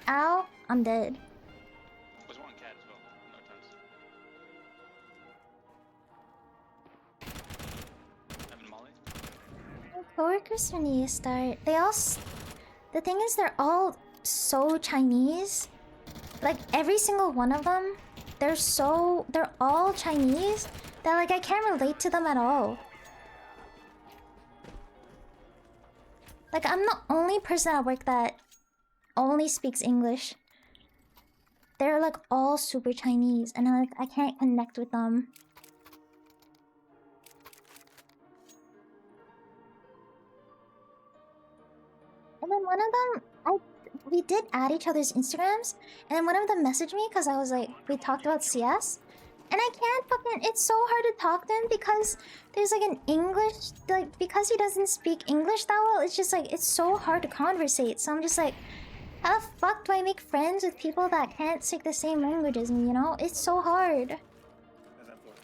Ow. I'm dead. There's one cat as well. Lower times. Evan Molly. My coworkers when you start, they all. The thing is, they're all so Chinese. Like every single one of them, they're all Chinese. That like I can't relate to them at all. Like I'm the only person at work that only speaks English. They're like all super Chinese, and I can't connect with them. And then one of them, we did add each other's Instagrams, and then one of them messaged me because I was like, we talked about CS, and I can't fucking. It's so hard to talk to him because there's like an English, like because he doesn't speak English that well. It's just like it's so hard to conversate. So I'm just like, how the fuck do I make friends with people that can't speak the same language as me? You know, it's so hard. As I'm floor.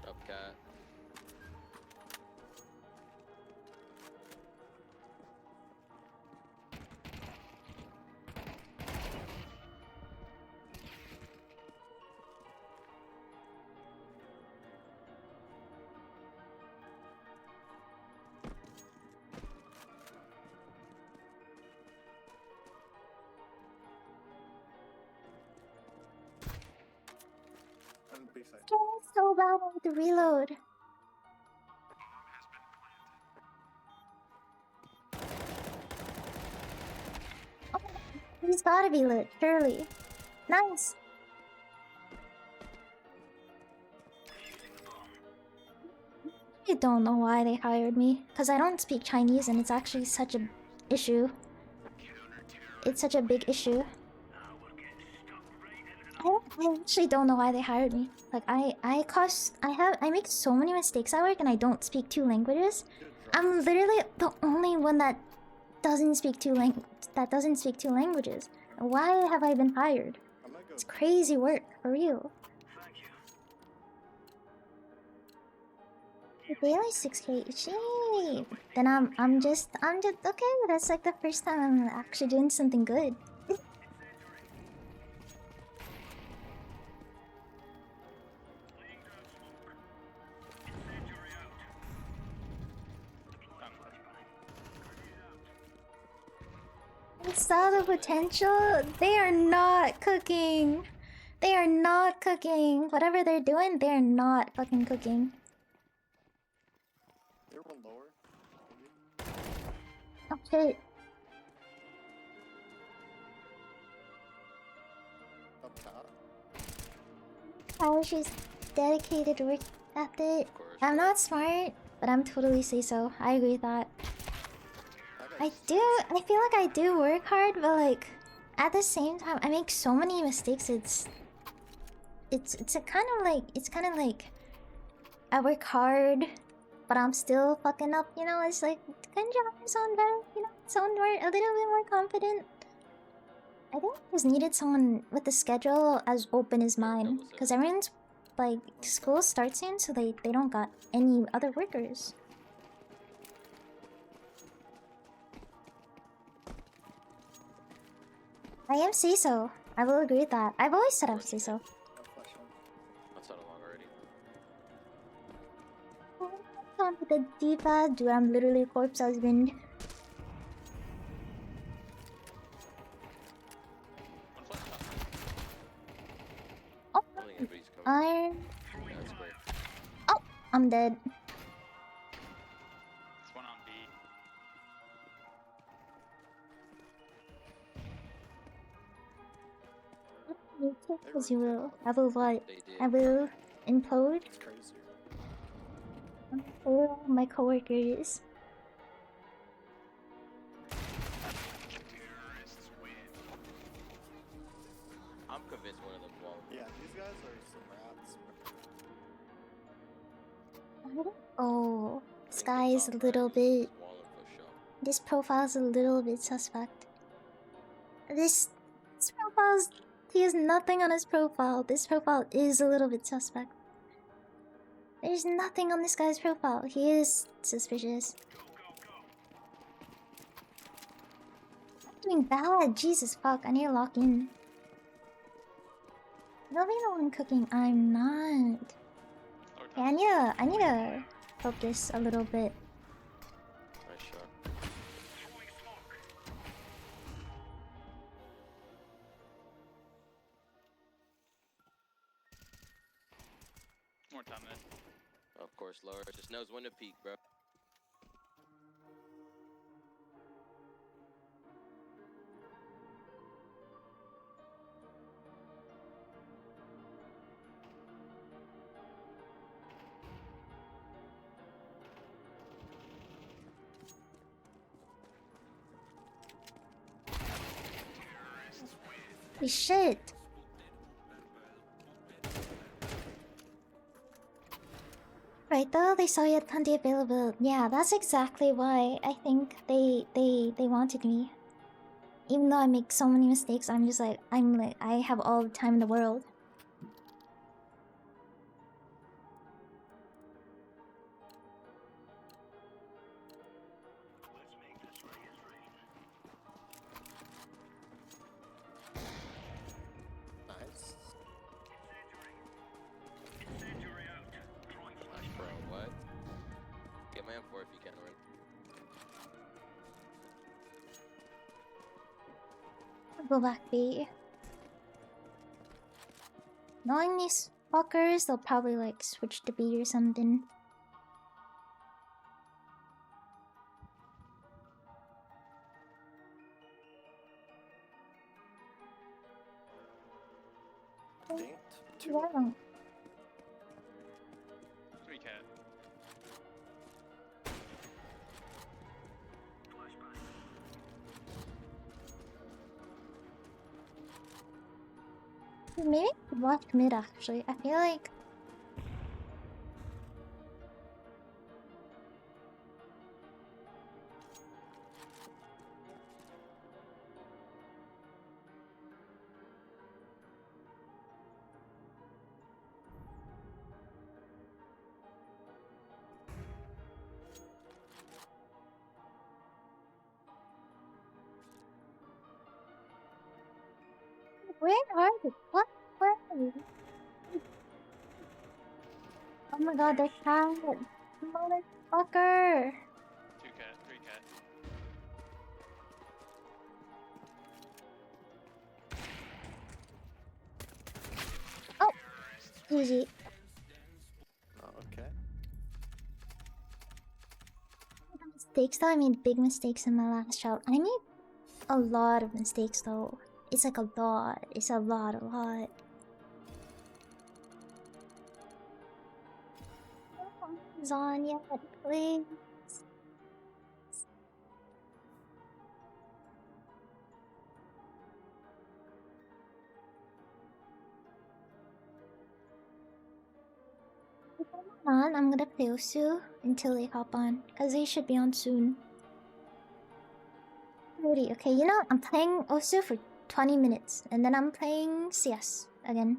Up cat. On the base side. It's so bad with the reload. Oh, he's gotta be lit, surely. Nice. I don't know why they hired me, because I don't speak Chinese and it's actually such a issue. It's such a big issue. I actually don't know why they hired me. Like I make so many mistakes at work and I don't speak 2 languages. I'm literally the only one that doesn't speak 2 languages. Why have I been hired? I might go. It's crazy work, for real. Daily 6k. Gee. Then I'm just okay. That's like the first time I'm actually doing something good. saw the potential. They are not cooking. They are not cooking. Whatever they're doing, they're not fucking cooking. They're one lower. Oh shit. Up top. How she's dedicated work ethic. Of course. I'm not smart, but I'm totally say so. I agree with that. I feel like I do work hard, but like at the same time I make so many mistakes. It's a kind of like I work hard, but I'm still fucking up, you know. It's like, couldn't you sound better, you know, sound more a little bit more confident. I think I just needed someone with a schedule as open as mine, because everyone's like school starts soon, so they don't got any other workers. I am CISO. I will agree with that. I've always said I'm CISO. No flash on. That's not along already. On with the diva, dude, I'm literally a corpse husband. One flash top. Oh, I don't think anybody's coming. iron. Yeah, that's great. Oh, I'm dead. There's one on B. You take as you will. I will what? They did. I will implode It's crazy. all my coworkers. I'm convinced one of them won't. Yeah, these guys are some rats. Oh, I this think guy the is a top little right is bit. Wallen for sure. This profile's a little bit suspect. This profile's. He has nothing on his profile. This profile is a little bit suspect. There's nothing on this guy's profile. He is suspicious. I'm doing bad. Jesus fuck. I need to lock in. You'll be the one cooking. I'm not. Lower top. Yeah, I need to focus a little bit. Nice shot. More time mid. Of course, lower. Just knows when to peek, bro. Holy shit. Right though, they saw you had plenty available. Yeah, that's exactly why I think they wanted me. Even though I make so many mistakes, I'm like I have all the time in the world. Nice. Nice, bro. What? Get my M4 if you can, Ren. I'll go back B. Knowing these fuckers, they'll probably like switch to B or something. Dinked. Two. Yeah. 3 cat. Maybe left mid actually. I feel like where are they? What? Where are they? Oh my god, they're cat. Motherfucker. 2 cat. 3 cat. GG. Oh, okay. Mistakes though, I made big mistakes in my last shot. I made a lot of mistakes though. It's like a lot. It's a lot. Zon, yeah, please. On, I'm gonna play Osu until they hop on, because they should be on soon. Rudy, okay, you know, I'm playing Osu for 20 minutes, and then I'm playing CS again.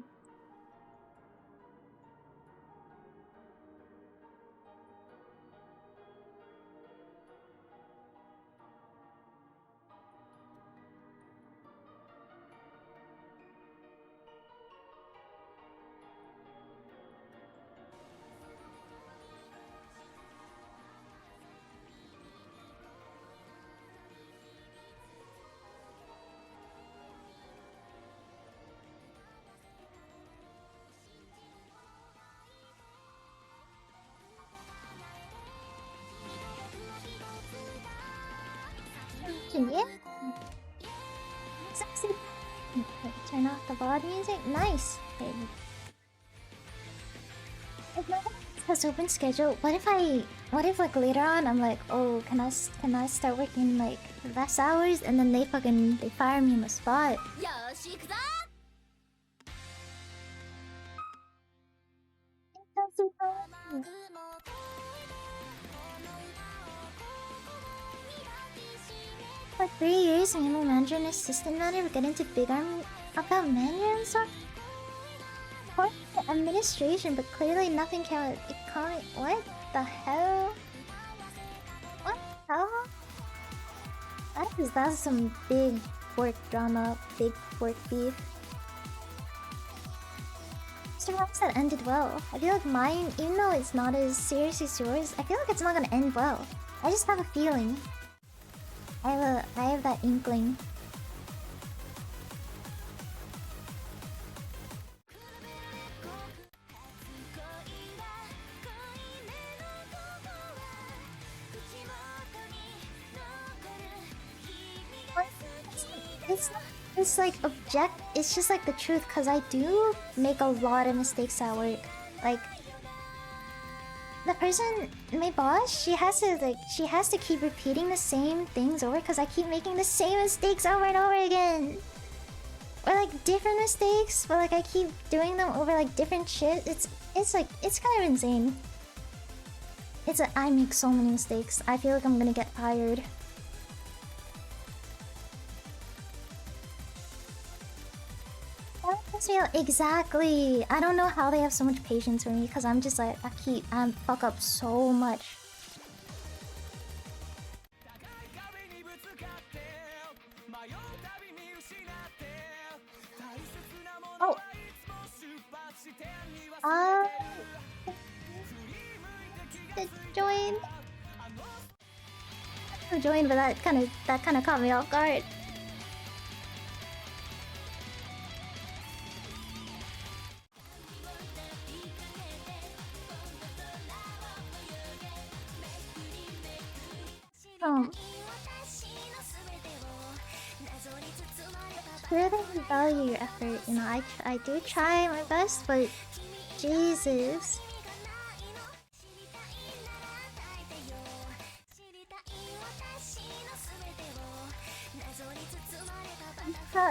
Yeah. Sexy. Okay, turn off the VOD music. Nice. Okay. If my has open schedule, what if like later on I'm like, oh, can I start working like less hours, and then they fire me on the spot. For 3 years, I'm a manager and assistant manager. We get into big army about manager and stuff. For administration, but clearly nothing can. What the hell? What the hell? That's some big work drama, big work beef. Perhaps that ended well. I feel like mine, even though it's not as serious as yours, I feel like it's not gonna end well. I just have a feeling. I have that inkling. It's like it's just like the truth, cause I do make a lot of mistakes at work. Like the person, my boss, she has to keep repeating the same things over, cause I keep making the same mistakes over and over again. Or like different mistakes, but like I keep doing them over like different shit. It's kind of insane. I make so many mistakes. I feel like I'm gonna get fired. Exactly. I don't know how they have so much patience for me, because I'm just like I fuck up so much. Oh. Join. Join, but that kind of caught me off guard. Clearly value your effort, you know. I do try my best, but Jesus.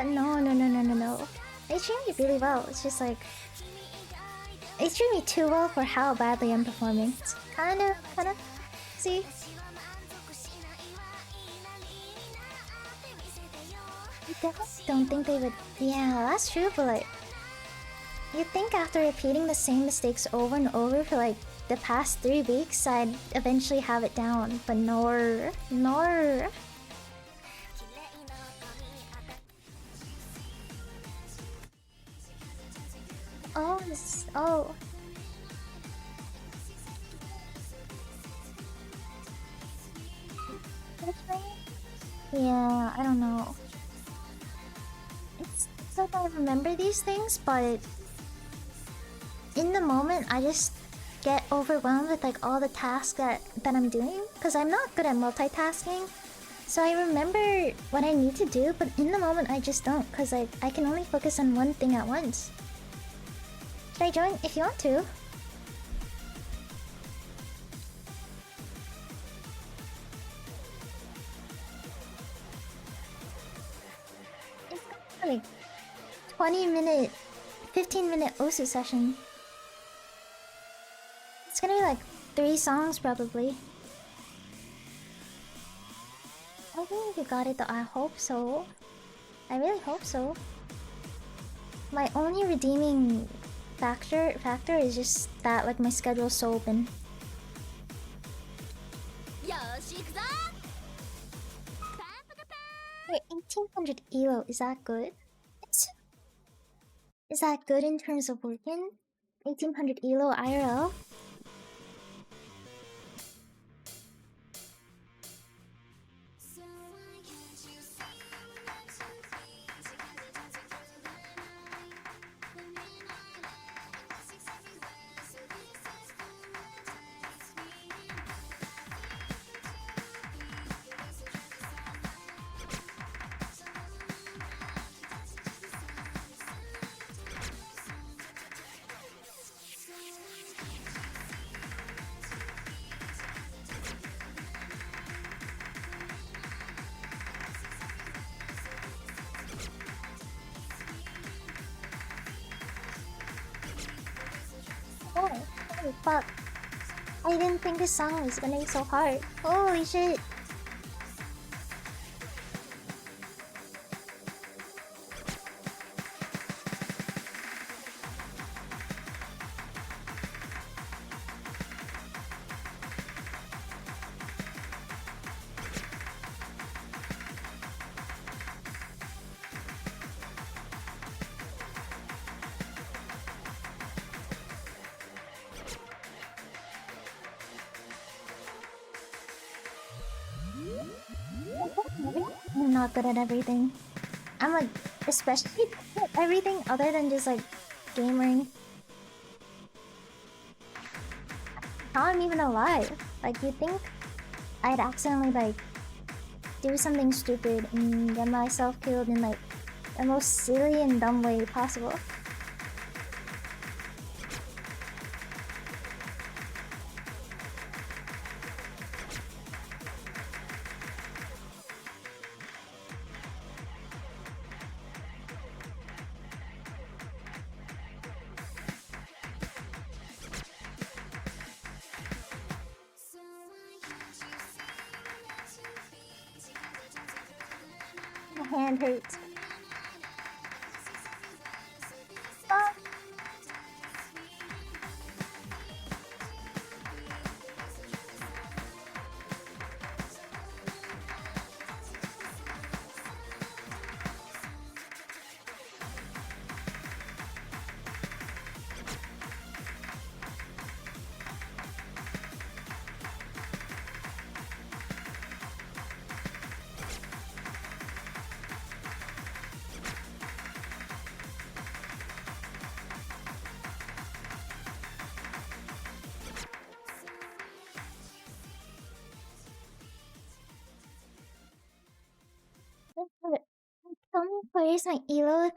No. They treat me really well. It's just like they treat me too well for how badly I'm performing. It's kind of see. I definitely don't think they would. Yeah, that's true, but like, you'd think after repeating the same mistakes over and over for like the past 3 weeks, I'd eventually have it down. But no. Oh. Yeah, I don't know. It's like I remember these things, but in the moment, I just get overwhelmed with like all the tasks that I'm doing because I'm not good at multitasking. So I remember what I need to do, but in the moment I just don't because I can only focus on one thing at once. Should I join if you want to? It's like 20-minute, 15-minute Osu session. It's gonna be like 3 songs probably. I think you got it though. I hope so. I really hope so. My only redeeming factor is just that like my schedule's so open. Wait, 1800 ELO, is that good? Is that good in terms of working? 1800 ELO IRL? Oh, fuck. I didn't think this song was gonna be so hard. Holy shit. I'm not good at everything. I'm like, especially at everything other than just like gaming. How I'm even alive? Like, you think I'd accidentally like do something stupid and get myself killed in like the most silly and dumb way possible? My hand hurts. Ah. Tell me where's my elo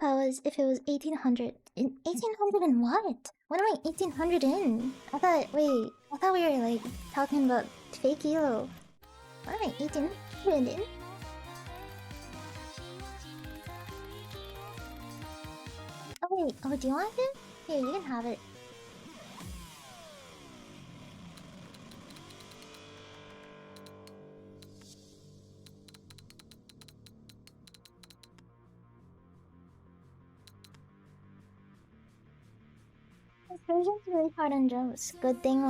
if it was 1800. In 1800 and what? What am I 1800 in? I thought we were like talking about fake elo. What am I 1800 in? Oh wait, oh do you want it? Here, you can have it. This version's really hard on jumps. Good thing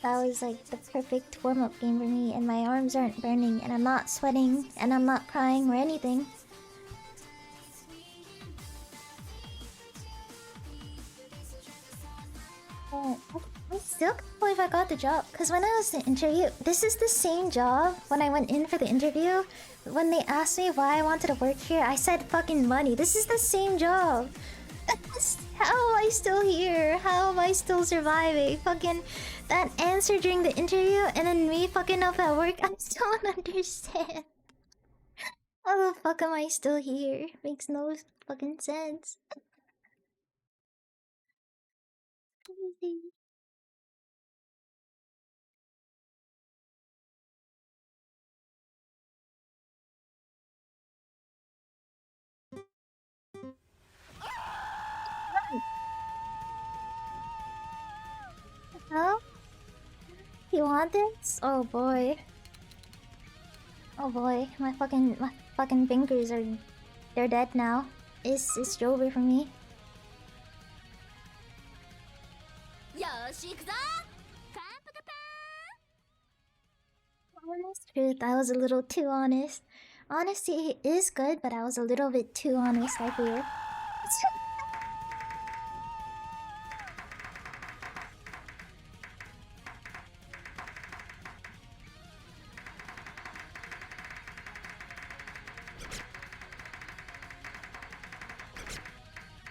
that was like the perfect warm-up game for me, and my arms aren't burning, and I'm not sweating, and I'm not crying or anything. I still can't believe I got the job, because when I was the interview, this is the same job when I went in for the interview. When they asked me why I wanted to work here, I said fucking money. This is the same job. How am I still here? How am I still surviving? Fucking that answer during the interview and then me fucking up at work. I still don't understand. How the fuck am I still here? Makes no fucking sense. Crazy. Huh? You want this? Oh boy. Oh boy, my fucking fingers are they're dead now. It's over for me. Honest truth, I was a little too honest. Honesty is good, but I was a little bit too honest, I feel.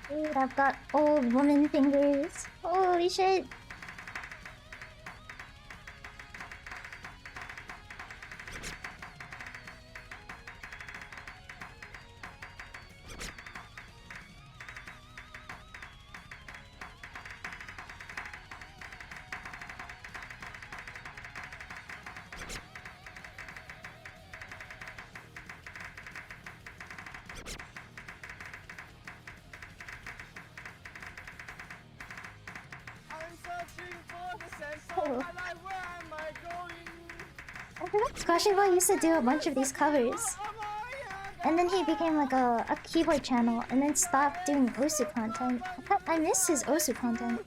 Dude, I've got old woman fingers. Holy shit. Oh. I forgot Squashy used to do a bunch of these covers. And then he became like a keyboard channel and then stopped doing Osu content. I miss his Osu content.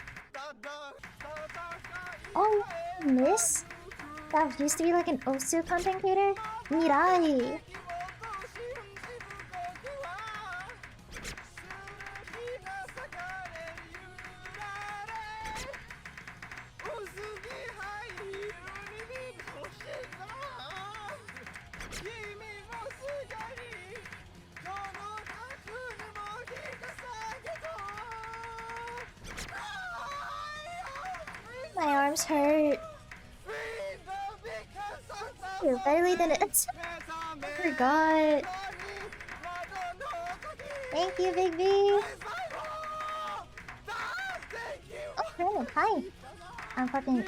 Oh, miss? That used to be like an Osu content creator? Mirai! My arms hurt. You barely did it. I forgot. Thank you, Big B. Oh, Brandon, hi. I'm fucking.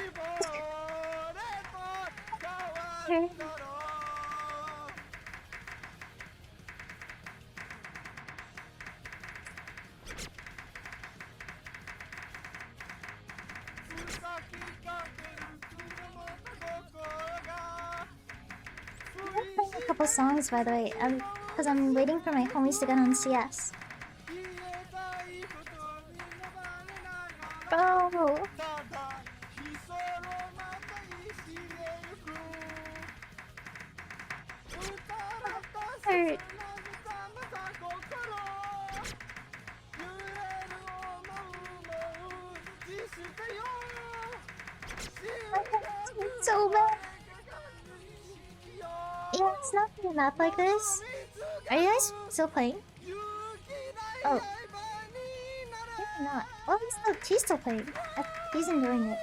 Here. A couple songs, by the way, because I'm waiting for my homies to get on CS. Bro! Hurt. It's so bad. Yeah, it's not a map like this. Are you guys still playing? Oh. Maybe not. Oh, he's still playing. He's enjoying it.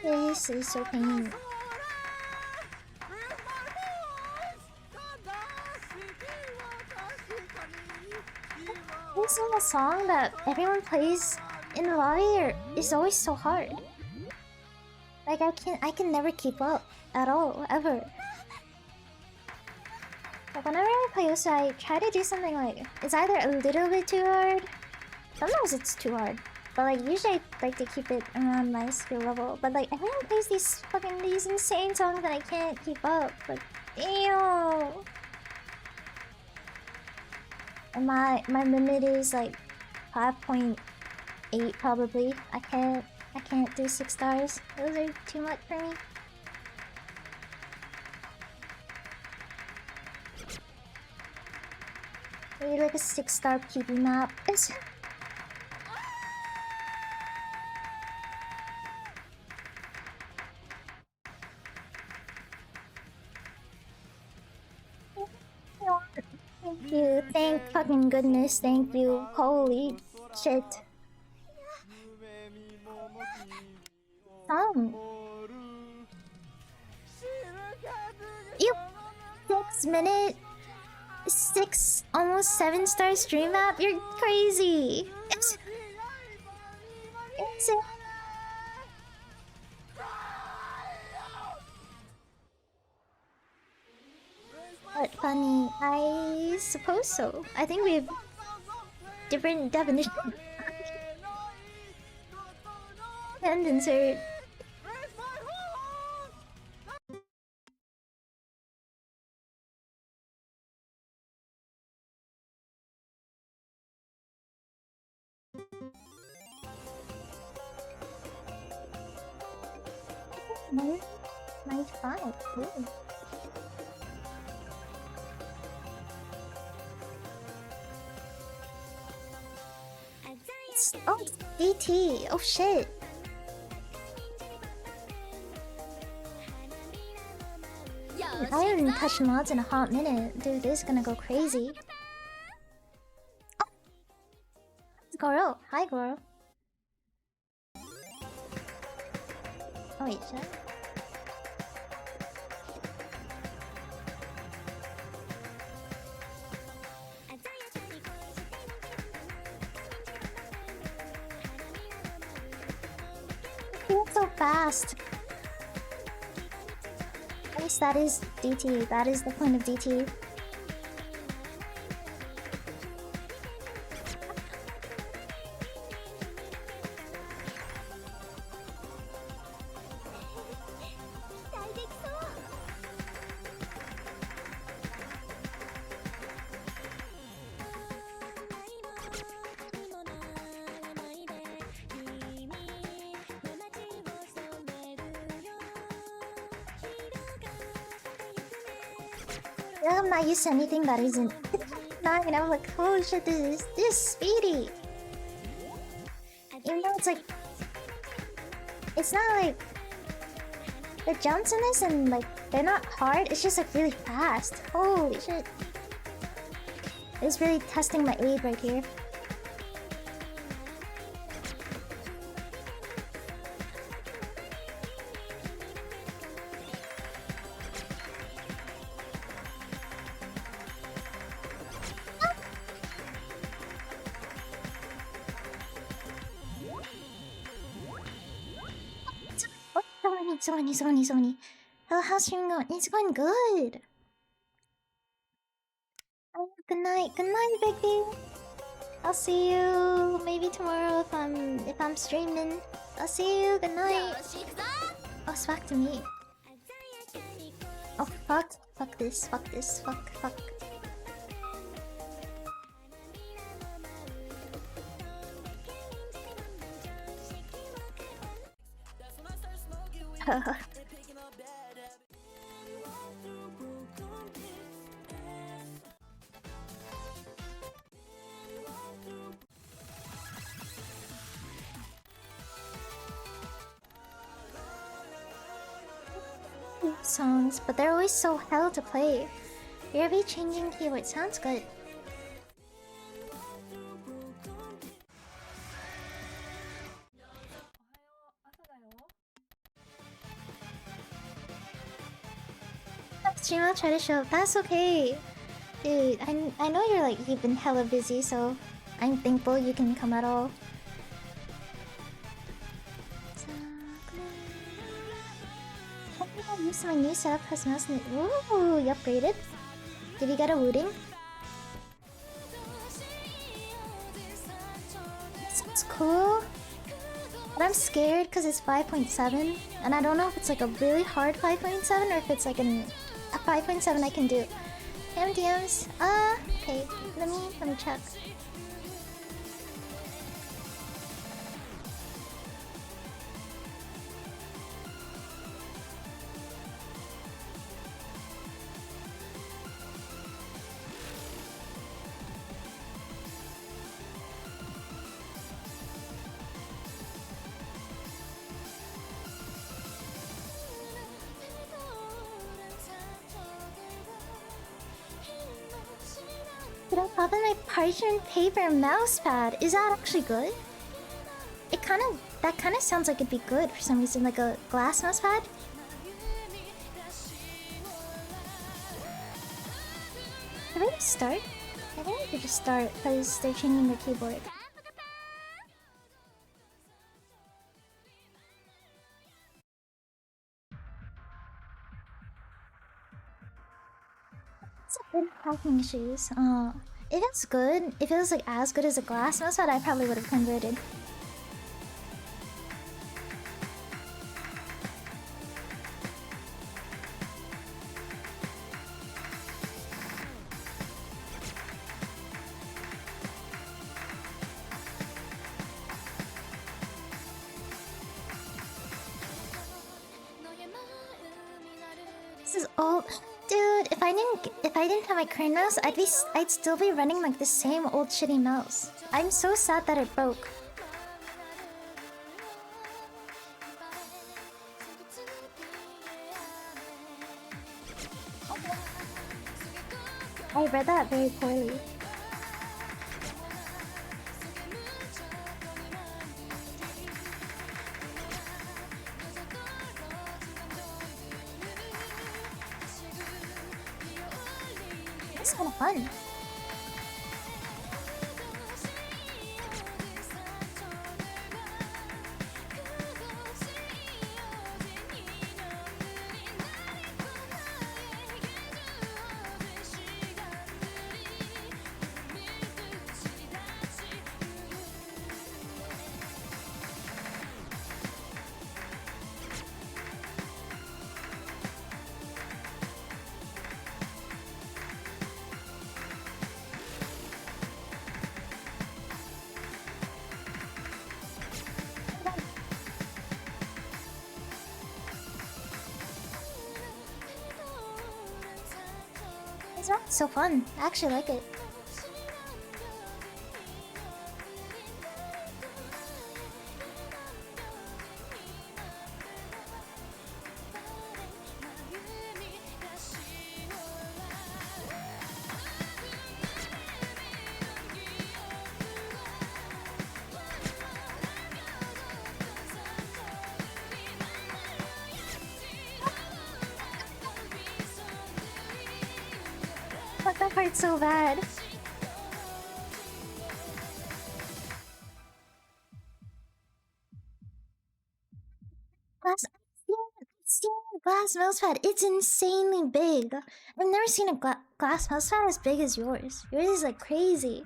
Yeah, he's still playing. This is a song that everyone plays in the lobby is always so hard. Like I can never keep up at all, ever. Like whenever I play Osu, I try to do something like it's either a little bit too hard. Sometimes it's too hard. But like usually I like to keep it around my skill level. But like everyone plays these insane songs that I can't keep up. Like damn. And my limit is like 5.8 probably. I can't do 6 stars. Those are too much for me. Maybe like a 6-star PB map. Thank fucking goodness, thank you. Holy shit. Song. You 6 minute 6 almost 7-star stream app? You're crazy. It's But funny, I suppose so. I think we have different definitions. And insert. No, 95. Ooh. Oh, it's DT. Oh shit. I haven't touched mods in a hot minute. Dude, this is gonna go crazy. Oh. It's Goro. Hi, Goro. Oh, wait, shit. It's so fast. Yes, that is DT. That is the point of DT. I'm not used to anything that isn't 9, and I'm like, holy shit, this is speedy. Even though it's like, it's not like the jumps in this and like they're not hard. It's just like really fast. Holy shit! It's really testing my aid right here. So many. Hello, how's streaming going? It's going good. Oh, good night, Vicky. I'll see you maybe tomorrow if I'm streaming. I'll see you. Good night. Oh, it's back to me. Oh fuck this. Fuck. Songs, but they're always so hell to play. You're be changing keywords. Sounds good. Stream, I'll try to show up. That's okay. Dude, I know you've been hella busy, so I'm thankful you can come at all. I used my new setup has mouse. Ooh, you upgraded? Did you get a looting? Sounds cool. But I'm scared because it's 5.7, and I don't know if it's like a really hard 5.7 or if it's like a 5.7 I can do. MDMs. Okay. Let me check. Pop in my parchment paper mouse pad. Is that actually good? That kind of sounds like it'd be good for some reason, like a glass mouse pad. Can we just start? I think we could just start because they're changing the keyboard. It's a good packing issues. If it's good, if it was like as good as a glass mouse pad, I probably would have converted. This is old, dude. If I didn't have my current mouse, I'd still be running like the same old shitty mouse. I'm so sad that it broke. I read that very poorly. It's kind of fun. It's not so fun. I actually like it. Fuck, that part's so bad. Glass, glass mousepad. It's insanely big. I've never seen a glass mousepad as big as yours. Yours is like crazy.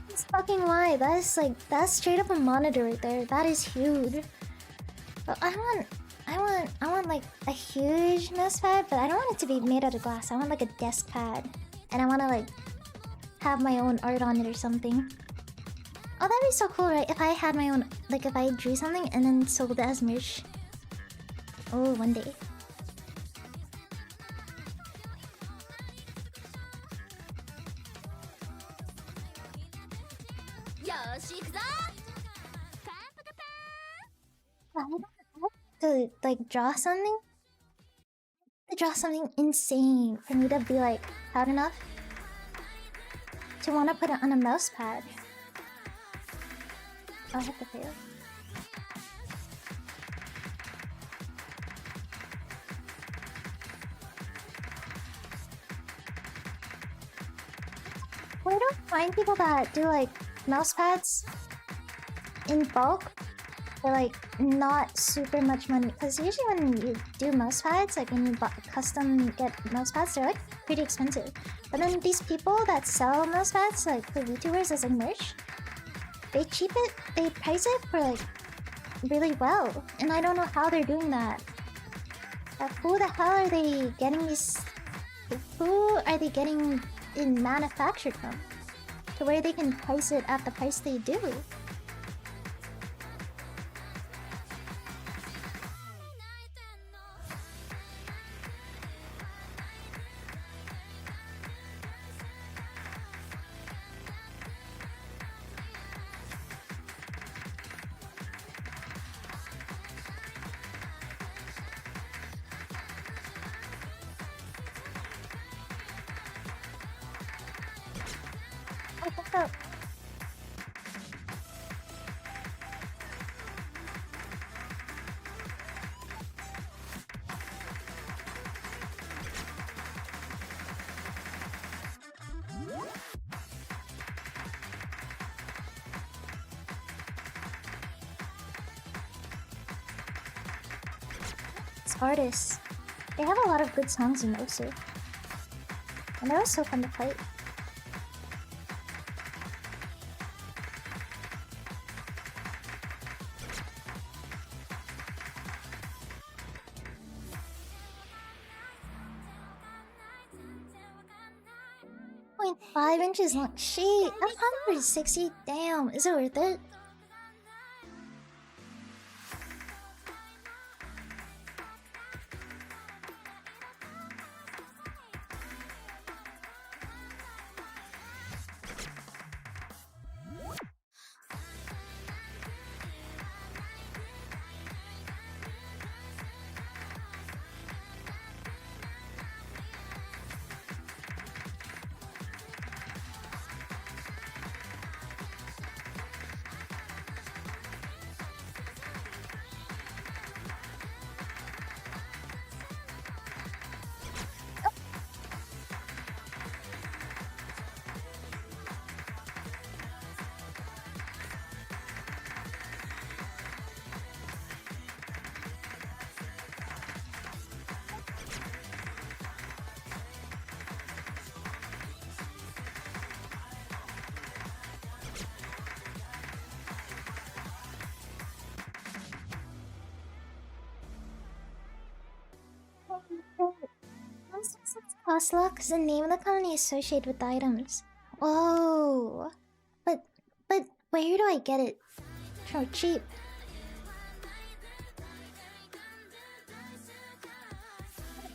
That's fucking why. That is like, that's straight up a monitor right there. That is huge. But I want like a huge mouse pad, but I don't want it to be made out of glass. I want like a desk pad, and I want to like have my own art on it or something. Oh, that'd be so cool, right? If I had my own, like if I drew something and then sold it as merch. Oh, one day. To like draw something, insane for me to be like proud enough to want to put it on a mouse pad. Oh, I have to fail. Where do I find people that do like mouse pads in bulk for like not super much money. Because usually when you do mouse pads, like when you custom get mouse pads, they're like pretty expensive. But then these people that sell mouse pads, like for VTubers as like merch, they price it for like really well. And I don't know how they're doing that. Who the hell are they getting these? Who are they getting it manufactured from? To where they can price it at the price they do. Oh, what's up? It's artists. They have a lot of good songs in Osu. And they're so fun to play. .5 inches long. Shit, 160. Damn, is it worth it? Oslock is the name of the colony associated with the items. Oh, but where do I get it? So cheap.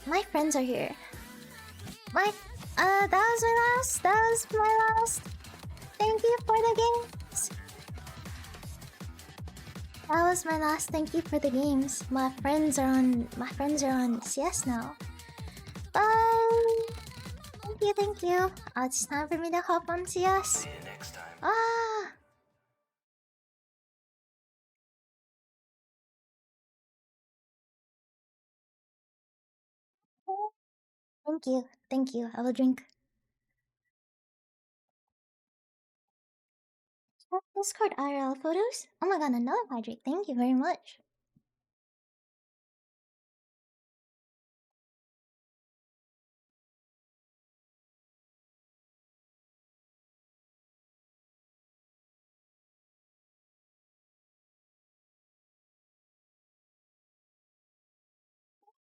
My friends are here. That was my last. That was my last. Thank you for the games. That was my last. Thank you for the games. My friends are on CS now. Bye. Thank you. It's time for me to hop on CS. See you next time. Ah. Thank you. I will drink. Discord IRL photos? Oh my god, another hydrate. Thank you very much.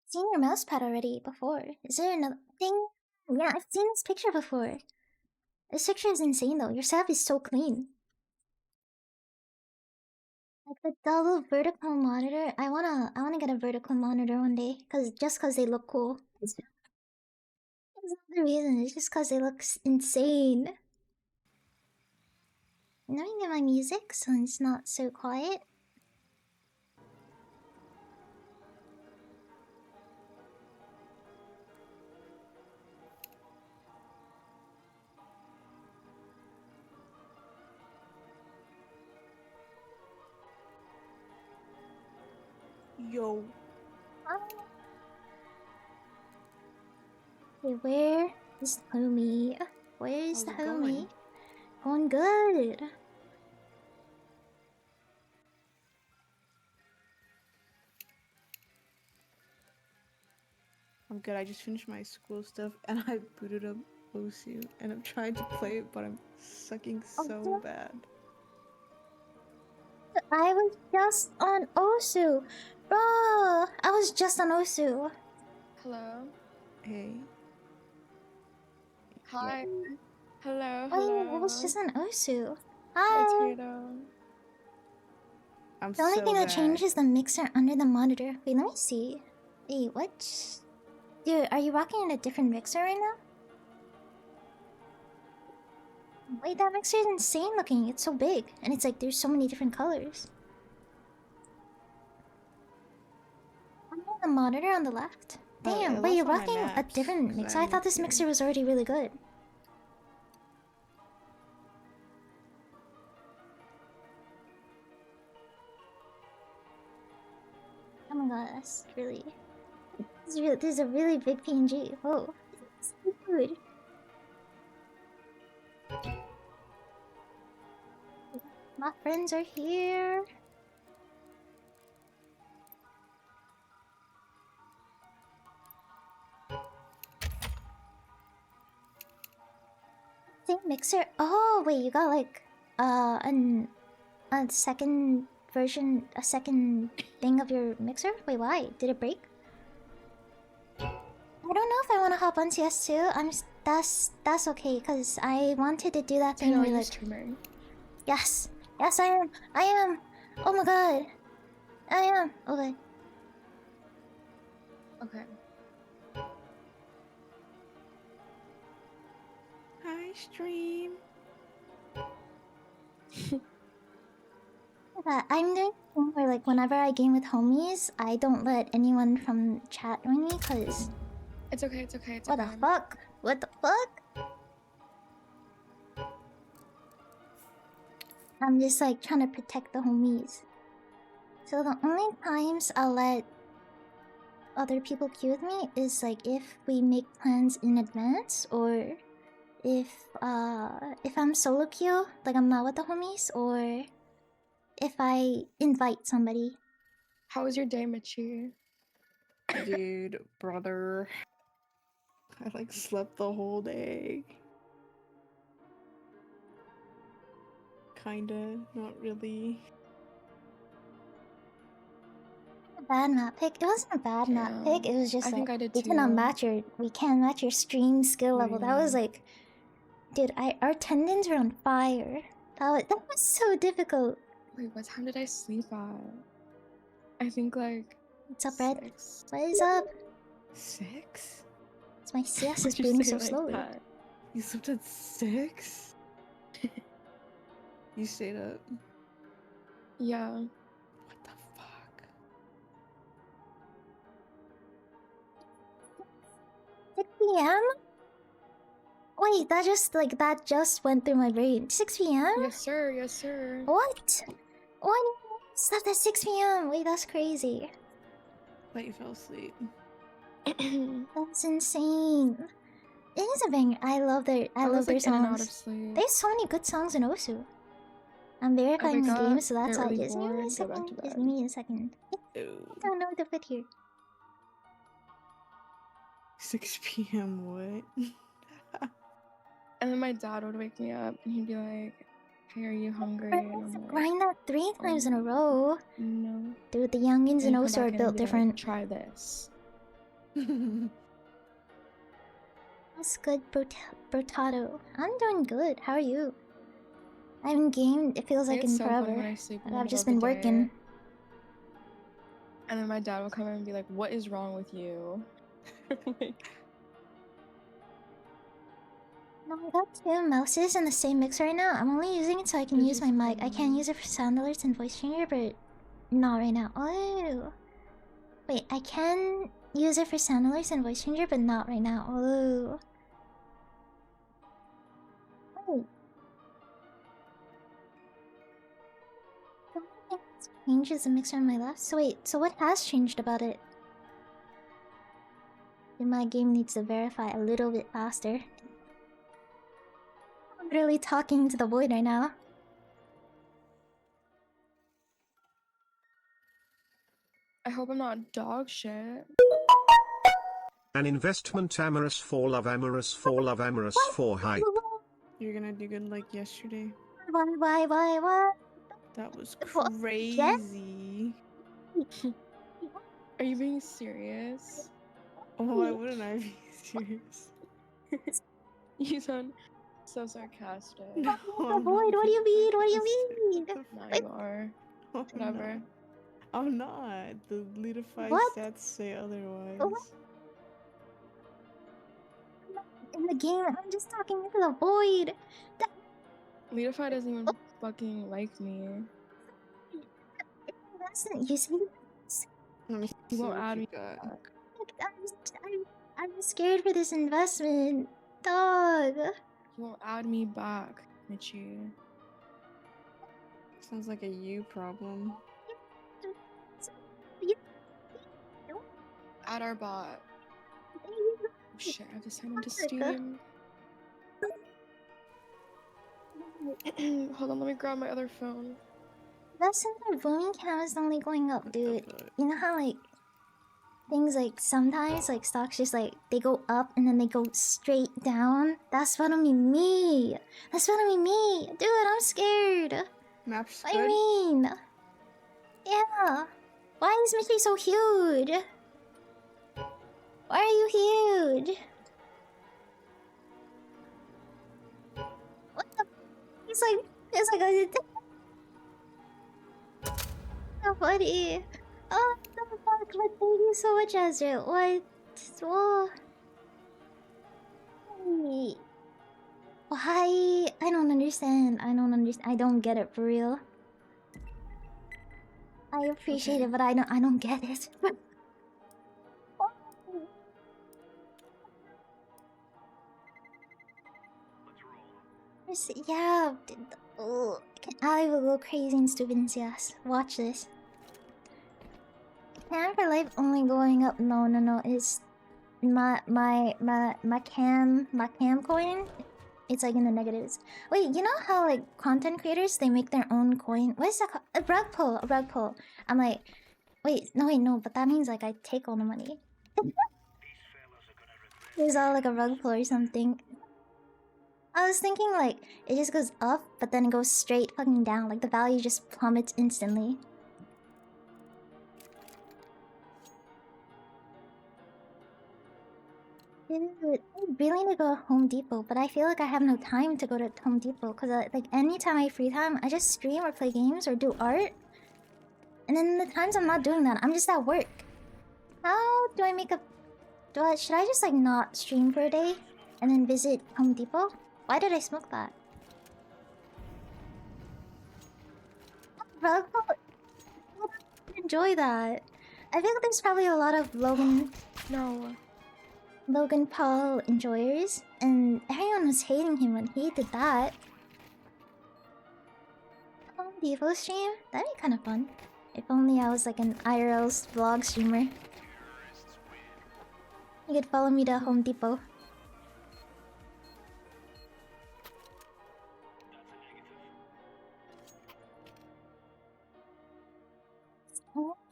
Seen your mouse pad already before. Is there another thing? Yeah, I've seen this picture before. This picture is insane though. Your setup is so clean. Like the double vertical monitor. I wanna get a vertical monitor one day, just cause they look cool. It's not the reason. It's just cause they look insane. I'm not get my music, so it's not so quiet. Yo. Okay, where is the homie? Where is How's the it homie? going? Going good. I'm good. I just finished my school stuff and I booted up Osu and I'm trying to play it, but I'm sucking so Osu? bad. I was just on Osu. Bro, I was just on Osu. Hello. Hey. Hi. Hello. Wait, I was Hello. just on Osu. Hi, Hi. Tato. I'm The only so thing that bad. changed is the mixer under the monitor. Wait, let me see. Wait, what? Dude, are you rocking in a different mixer right now? Wait, that mixer is insane looking. It's so big. And it's like there's so many different colors. Under the monitor on the left? Oh, Damn, it wait, you're lost on my rocking a maps, different 'cause mixer? I I thought moved this here. mixer was already really good. Oh my god, that's really... This is a really big PNG. Whoa. It's so good. My friends are here. Same mixer. Oh wait, you got like a second version, a second thing of your mixer. Wait, why? Did it break? I don't know if I want to hop on CS2. That's okay, cause I wanted to do that thing Tato, are where you like streaming? yes, yes I am. I am. Oh my god, I am. Okay. Okay. Hi, stream. I'm doing a thing where like whenever I game with homies, I don't let anyone from chat join me, cause It's okay. It's okay. It's what okay. the fuck? What the fuck? I'm just like trying to protect the homies. So the only times I'll let other people queue with me is like if we make plans in advance, or if I'm solo queue, like I'm not with the homies, or if I invite somebody. How was your day, Michi? Dude, brother. I like slept the whole day. Kinda, not really. Bad map pick. It wasn't a bad map pick. It was just I like think I did we cannot too. match your stream skill What do level. you That was mean? like, dude, our tendons were on fire. That was so difficult. Wait, what time did I sleep at? I think like. What's up, Red? 6. What is up? 6? It's my CS is Why'd you booting say so it like slowly. that? You slept at 6? You stayed up. Yeah. What the fuck? 6 p.m. Wait, that just went through my brain. 6 p.m. Yes, sir. Yes, sir. What? What? Slept at 6 p.m. Wait, that's crazy. But you fell asleep. That's insane. It is a banger. I love their was their like in and out of songs. sleep. There's so many good songs in Osu. I'm verifying wake my game, up, so that's get why. really Just give me a bored, go back second. to Just bed. give me a second. I Ew. don't know the fit here. 6 p.m. what? And then my dad would wake me up and he'd be like, "Hey, are you hungry?" Bro, And I'm like, grind that 3 times in a row. "No." Dude, the youngins in And he'd come Osu are back in and built be like, different. Try this. That's good, Brotato. I'm doing good. How are you? I haven't gamed, it feels like It's in so funny forever. when I sleep in the I've middle just of been the working. day. And then my dad will come in and be like, "What is wrong with you?" Like, No, I got 2 mouses in the same mixer right now. I'm only using it so I can This use is my mic. I funny. can't use it for sound alerts and voice changer, but not right now. Oh. Wait, I can use it for sound alerts and voice changer, but not right now. Oh. Oh. The only thing that's changed is the mixer on my left. So wait, so what has changed about it? Then my game needs to verify a little bit faster. I'm literally talking to the void right now. I hope I'm not dog shit. An investment Amorous for love Amorous for love Amorous for hype. You're gonna do good like yesterday. Why? That was What? crazy. Are you being serious? Oh, why wouldn't I be serious? You sound so sarcastic. No, I'm Void, not what do you being mean? What do you mean? sarcastic. Now you are. I'm Whatever. not. I'm not. The Leadify What? stats say otherwise. What? In the game, I'm just talking into the void. Leadify doesn't even fucking like me. You see? Let me He see won't what add you me got. back. I'm scared for this investment. Dog. He won't add me back, Mitchie. Sounds like a you problem. Add our bot. Oh shit, I have to sign into Steam. Hold on, let me grab my other phone. That's in their booming cam is only going up, dude. You know how like things like sometimes like stocks just like they go up and then they go straight down? That's what I mean. That's what I mean. Dude, I'm scared. Maps What do you mean? Yeah. Why is Mitchie so huge? Why are you huge? What the? It's like a. So funny. Oh, the fuck! But thank you so much, Ezra. What? Whoa. Wait. Why? I don't understand. I don't get it for real. I appreciate it, but I don't get it. Yeah. Ugh. I will go crazy and stupid and yes. Watch this. Cam for life only going up. No. It's my cam coin. It's like in the negatives. Wait, you know how like content creators they make their own coin? What is that called? A rug pull. I'm like, no, but that means like I take all the money. There's all like a rug pull or something. I was thinking like it just goes up, but then it goes straight fucking down. Like the value just plummets instantly. Dude, I really need to go to Home Depot, but I feel like I have no time to go to Home Depot because like anytime I have free time, I just stream or play games or do art. And then the times I'm not doing that, I'm just at work. How do I make a... should I just like not stream for a day and then visit Home Depot? Why did I smoke that? Rug pull? Enjoy that. I feel like there's probably a lot of Logan Paul enjoyers, and everyone was hating him when he did that. Home Depot stream? That'd be kind of fun. If only I was like an IRL vlog streamer. You could follow me to Home Depot.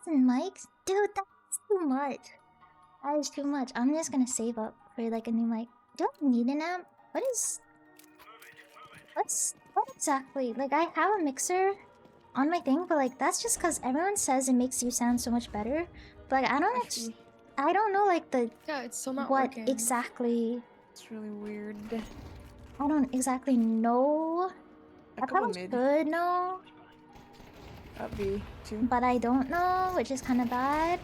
And mics? Dude, that's too much. That is too much. I'm just gonna save up for like a new mic. Do I need an amp? What exactly? Like I have a mixer on my thing, but like that's just because everyone says it makes you sound so much better. But like, I don't know like the it's still not what working. exactly. It's really weird. I don't exactly know. I probably should know. Up B too. But I don't know, which is kind of bad.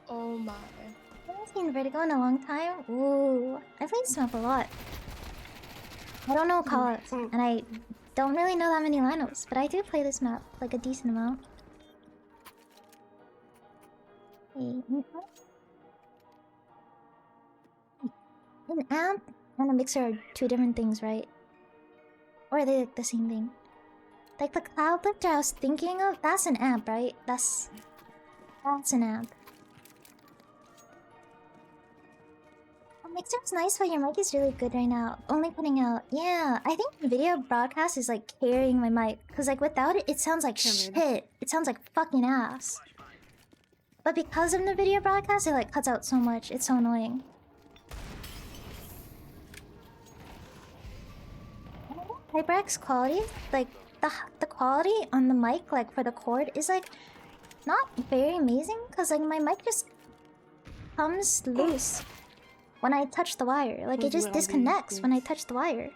Oh my. I haven't seen Vertigo in a long time. Ooh, I played Smurf a lot. I don't know call-ups, and I don't really know that many lineups, but I do play this map like a decent amount. An amp and a mixer are two different things, right? Or are they like the same thing? Like the cloud lifter I was thinking of, that's an amp, right? That's an amp. A mixer's nice, but your mic is really good right now. Only putting out, yeah. I think video broadcast is like carrying my mic, cause like without it, it sounds like shit. It sounds like fucking ass. But because of the video broadcast, it like cuts out so much. It's so annoying. HyperX quality, like the quality on the mic, like for the cord, is like not very amazing because like my mic just comes loose when I touch the wire. Like it just disconnects when I touch the wire.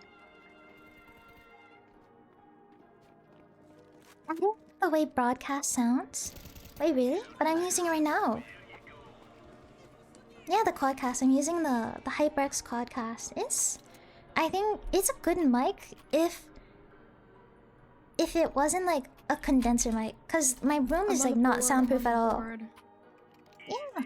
I think the way broadcast sounds. Wait, really? But I'm using it right now. Yeah, the quadcast. I'm using the HyperX quadcast. I think it's a good mic if it wasn't like a condenser mic, cause my room is like not soundproof at all. Yeah.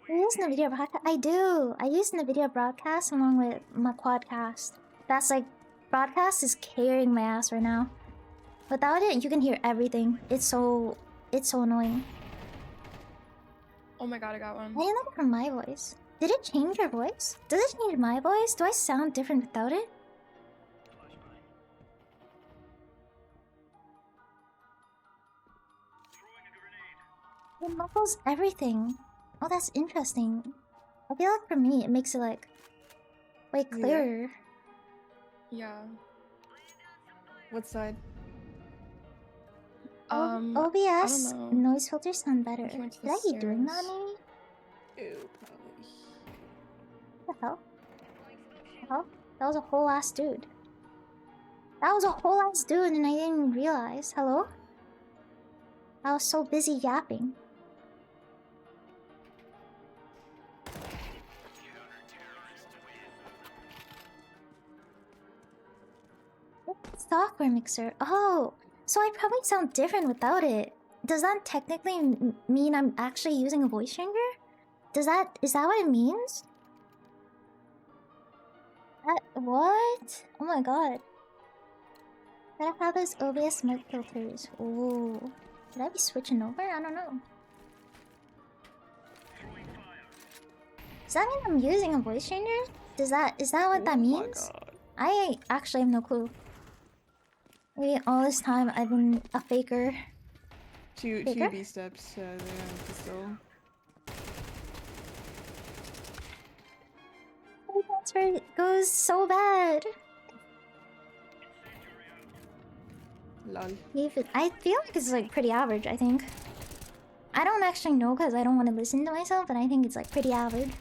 You use NVIDIA broadcast? I do. I use NVIDIA broadcast along with my quadcast. That's like broadcast is carrying my ass right now. Without it, you can hear everything. It's so annoying. Oh my god, I got one. I didn't like it from my voice. Did it change your voice? Does it change my voice? Do I sound different without it? It muffles everything. Oh, that's interesting. I feel like for me, it makes it like way clearer. Yeah. What side? OBS I don't know. noise filters sound better. If you went to Should the I be doing that stairs. maybe? Ew, probably. What the hell? The hell? That was a whole ass dude. That was a whole ass dude and I didn't realize. Hello? I was so busy yapping. Software mixer. Oh, so I probably sound different without it. Does that technically mean I'm actually using a voice changer? Is that what it means? What? Oh my god. Gotta have those OBS mic filters. Ooh. Should I be switching over? I don't know. Does that mean I'm using a voice changer? Is that what that means? God. I actually have no clue. Maybe all this time I've been a faker. Two Faker? B steps. They're on pistol. My transfer goes so bad. Lol. I feel like it's like pretty average, I think. I don't actually know because I don't want to listen to myself, but I think it's like pretty average.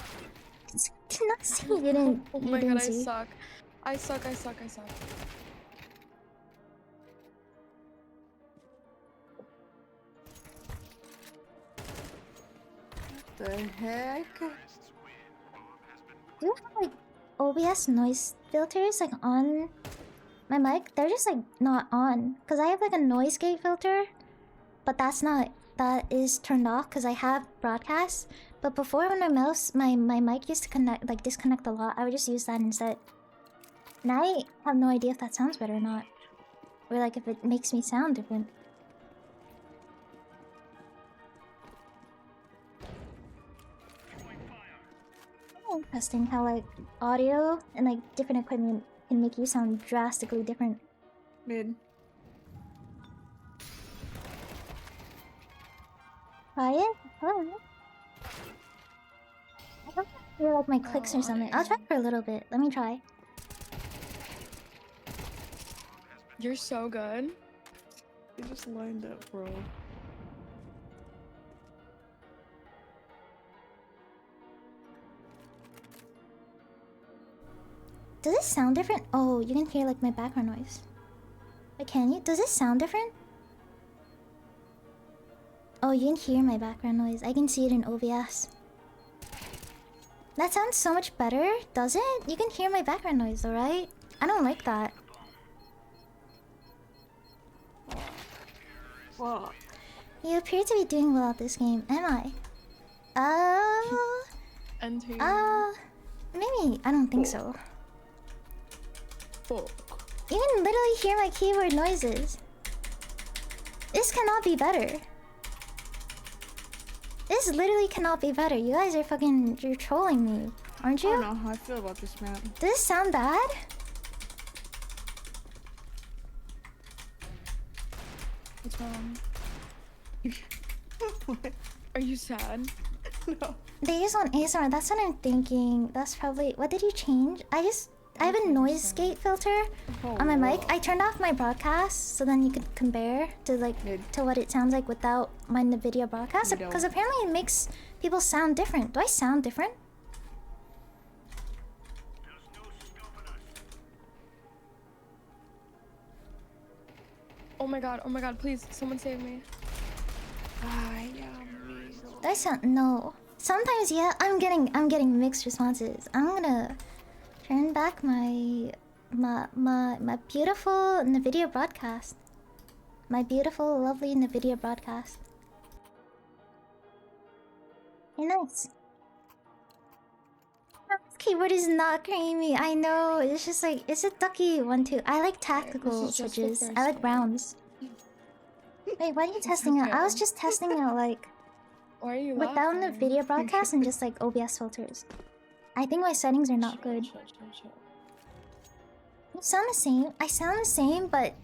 Did not see you didn't. Oh you my didn't god, I see. suck. I suck. The heck? Do you have like OBS noise filters like on my mic? They're just like not on because I have like a noise gate filter, but that is turned off because I have broadcast. But before when my mic used to disconnect a lot, I would just use that instead. And I have no idea if that sounds better or not, or like if it makes me sound different. Interesting how like audio and like different equipment can make you sound drastically different. Mid. Try it? Hello? I don't hear like my clicks or something. I'll try for a little bit. Let me try. You're so good. They just lined up, bro. Does it sound different? Oh, you can hear like my background noise. Wait, can you? Does it sound different? Oh, you can hear my background noise. I can see it in OBS. That sounds so much better, does it? You can hear my background noise, alright? I don't like that. Wow. You appear to be doing well at this game. Am I? And two. Maybe. I don't think so. Fuck. You can literally hear my keyboard noises. This cannot be better. This literally cannot be better. You guys are fucking... You're trolling me, aren't I you? don't know how I feel about this map. Does this sound bad? What's wrong? Are you sad? No. They just want ASMR. That's what I'm thinking. That's probably. What did you change? I have a noise gate filter on my mic. I turned off my broadcast so then you could compare to like to what it sounds like without my NVIDIA broadcast. You don't. Because apparently it makes people sound different. Do I sound different? Oh my god, please, someone save me. Do I sound no? Sometimes yeah. I'm getting mixed responses. I'm gonna turn back my beautiful NVIDIA broadcast. My beautiful, lovely NVIDIA broadcast. Hey, nice. This keyboard is not creamy. I know. It's just like it's a ducky one too. I like tactical is just the switches. first I like one. rounds. Wait, what are you testing out? I was okay. just testing out like Why are you without laughing? NVIDIA broadcast and just like OBS filters. I think my settings are not good. Shut. You sound the same. I sound the same, but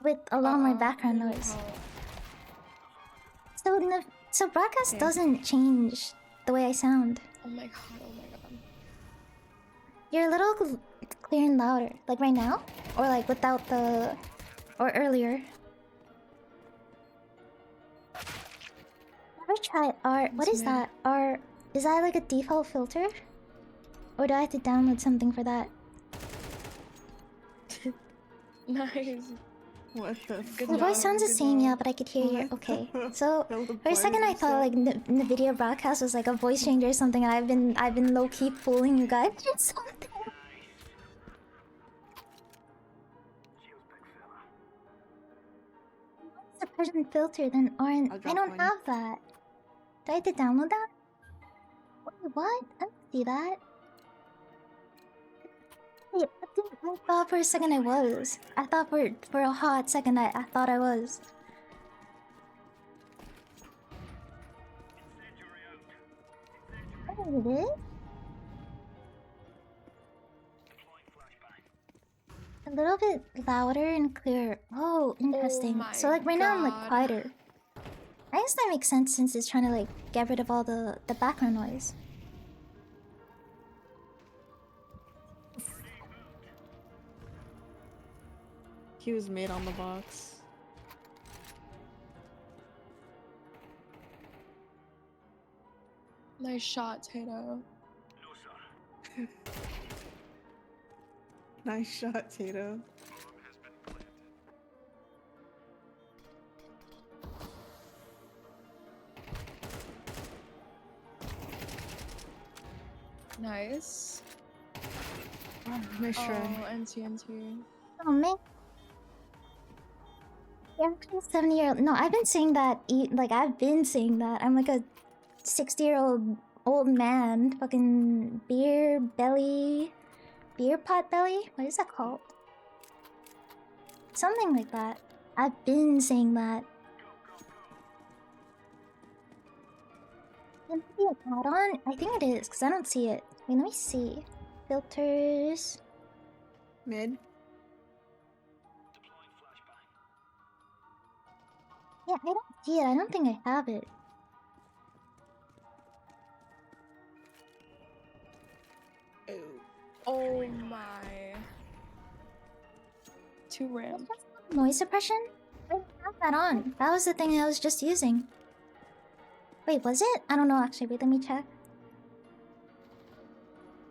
with a lot more background noise. So broadcast doesn't change the way I sound. Oh my god. You're a little clear and louder, like right now, or like without the, or earlier. Never tried art. What is that? Art? Is that like a default filter, or do I have to download something for that? Nice. What the Good The job, voice sounds the good same, job. yeah, but I could hear you. Okay, so Hell, the for a second I bars thought and like the video broadcast was like a voice changer or something, and I've been low key fooling you guys or something. Suppression filter, then orange. I'll I drop don't one. have that. Do I have to download that? Wait, what? I don't see that. Wait, I thought for a second I was. I thought for a hot second I thought I was. Oh, it is? A little bit louder and clearer. Oh, interesting. my So like right now I'm like God. quieter. I guess that makes sense since it's trying to like get rid of all the background noise. He was made on the box. Nice shot, Tato. Nice shot, Tato. Nice. Oh, nice try. Oh, NT. Oh man. You're actually a 70-year-old. No, I've been saying that. Like I've been saying that. I'm like a 60-year-old old man. Fucking beer belly, beer pot belly. What is that called? Something like that. I've been saying that. Can it be an add-on? I think it is because I don't see it. Wait, let me see. Filters. Mid. Yeah, I don't see it. I don't think I have it. Oh my. 2 ramp. Noise suppression? I didn't have that on. That was the thing I was just using. Wait, was it? I don't know actually. Wait, let me check.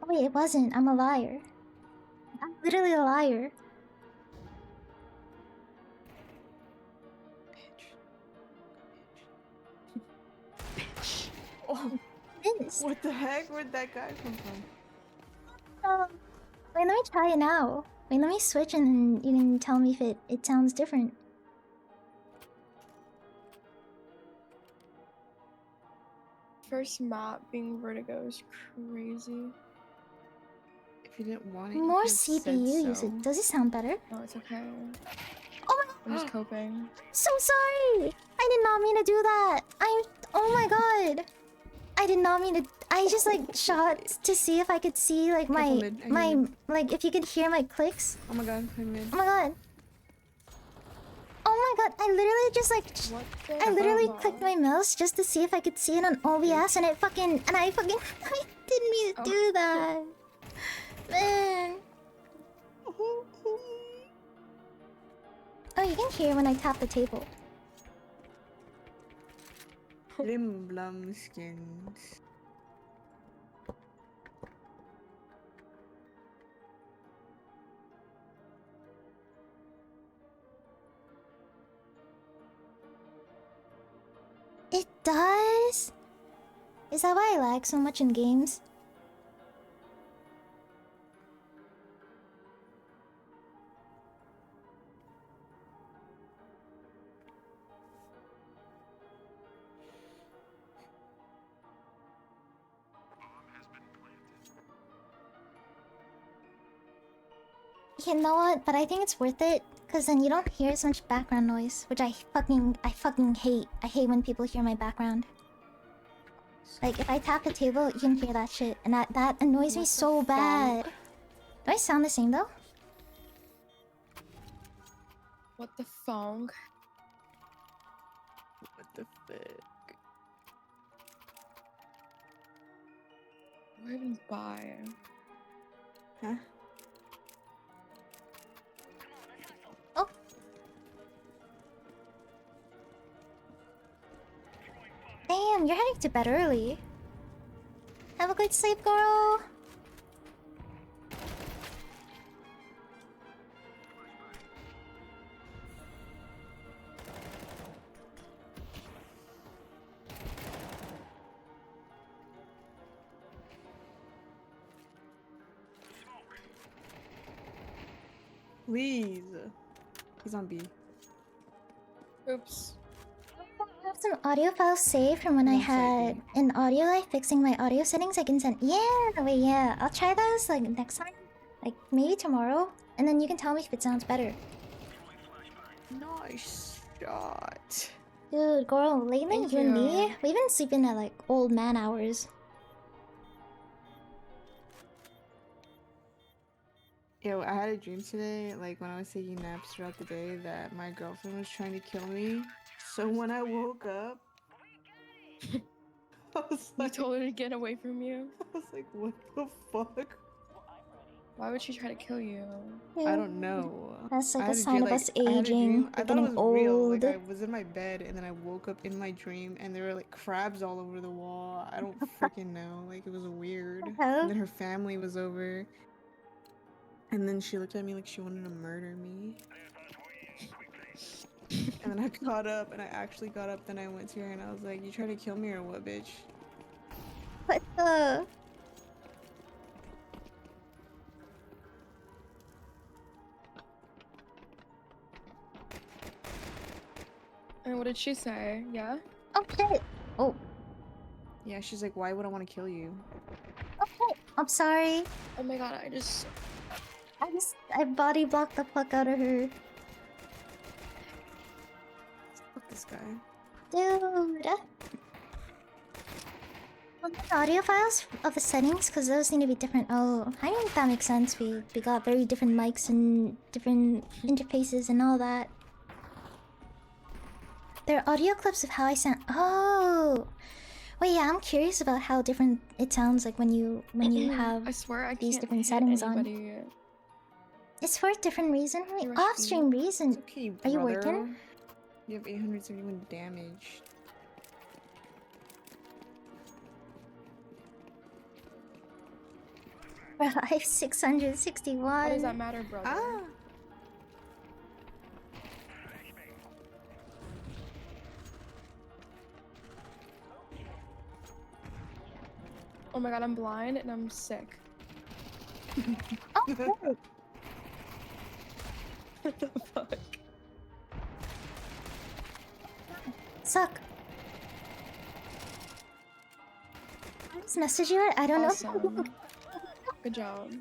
Oh wait, it wasn't. I'm a liar. I'm literally a liar. Oh, This. what the heck? Where'd that guy come from? Wait, let me try it now. Wait, let me switch and then you can tell me if it sounds different. First map being Vertigo is crazy. If you didn't want it, you More could've said CPU so. usage. Does it sound better? No, it's okay. Oh my I'm just coping. So sorry! I did not mean to do that! Oh my god! I did not mean to. I just like shot to see if I could see like Careful my. mid, I hear Like if you could hear my clicks. Oh my god, I'm mid. Oh my god! Oh my god, I literally just like What the I literally hell? clicked my mouse just to see if I could see it on OBS and I fucking I didn't mean to do that. Man. Oh, you can hear when I tap the table. Limblum skins. It does? Is that why I lag so much in games? You know what? But I think it's worth it, because then you don't hear so much background noise, which I fucking hate. I hate when people hear my background. Like, if I tap the table, you can hear that shit, and that annoys me What the so bad. fuck? Do I sound the same, though? What the fong? What the fuck? What even buy? Huh? Oh. Damn, you're heading to bed early. Have a good sleep, girl. Please. He's on B. Oops. I have some audio files saved from when I One had second. an audio life fixing my audio settings. I can send. Yeah, wait, yeah. I'll try those like next time, like maybe tomorrow, and then you can tell me if it sounds better. Nice shot. Dude, girl, lately Thank you and you. me, we've been sleeping at like old man hours. Yo, I had a dream today, like when I was taking naps throughout the day, that my girlfriend was trying to kill me. So when I woke up, I was You like, told her to get away from you? I was like, what the fuck? Why would she try to kill you? I don't know. That's like I a had sign dream- of us I had a aging. dream- We're I thought getting it was real. Like old. I was in my bed and then I woke up in my dream and there were like crabs all over the wall. I don't freaking know. Like it was weird. Huh? And then her family was over. And then she looked at me like she wanted to murder me. And then I got up and I actually got up. Then I went to her and I was like, "You trying to kill me or what, bitch?" What the? And what did she say? Yeah? Oh shit! Oh, Yeah, she's like, "Why would I want to kill you?" okay. I'm sorry. Oh my god, I body blocked the fuck out of her. Fuck this guy. Dude. Well, the audio files of the settings, because those need to be different. Oh, I think that makes sense. We got very different mics and different interfaces and all that. There are audio clips of how I sound. Oh, wait, yeah. I'm curious about how different it sounds like when you have. I swear I these can't different hit settings on. anybody. It's for a different reason. Wait, Rush off-stream reason. It's okay, Are you brother. working? You have 871 damage. Bro, I have 661. Why does that matter, brother? Ah! Oh my god, I'm blind and I'm sick. Oh, cool. What the fuck? Suck. I just message you. I don't know. Awesome. Good job.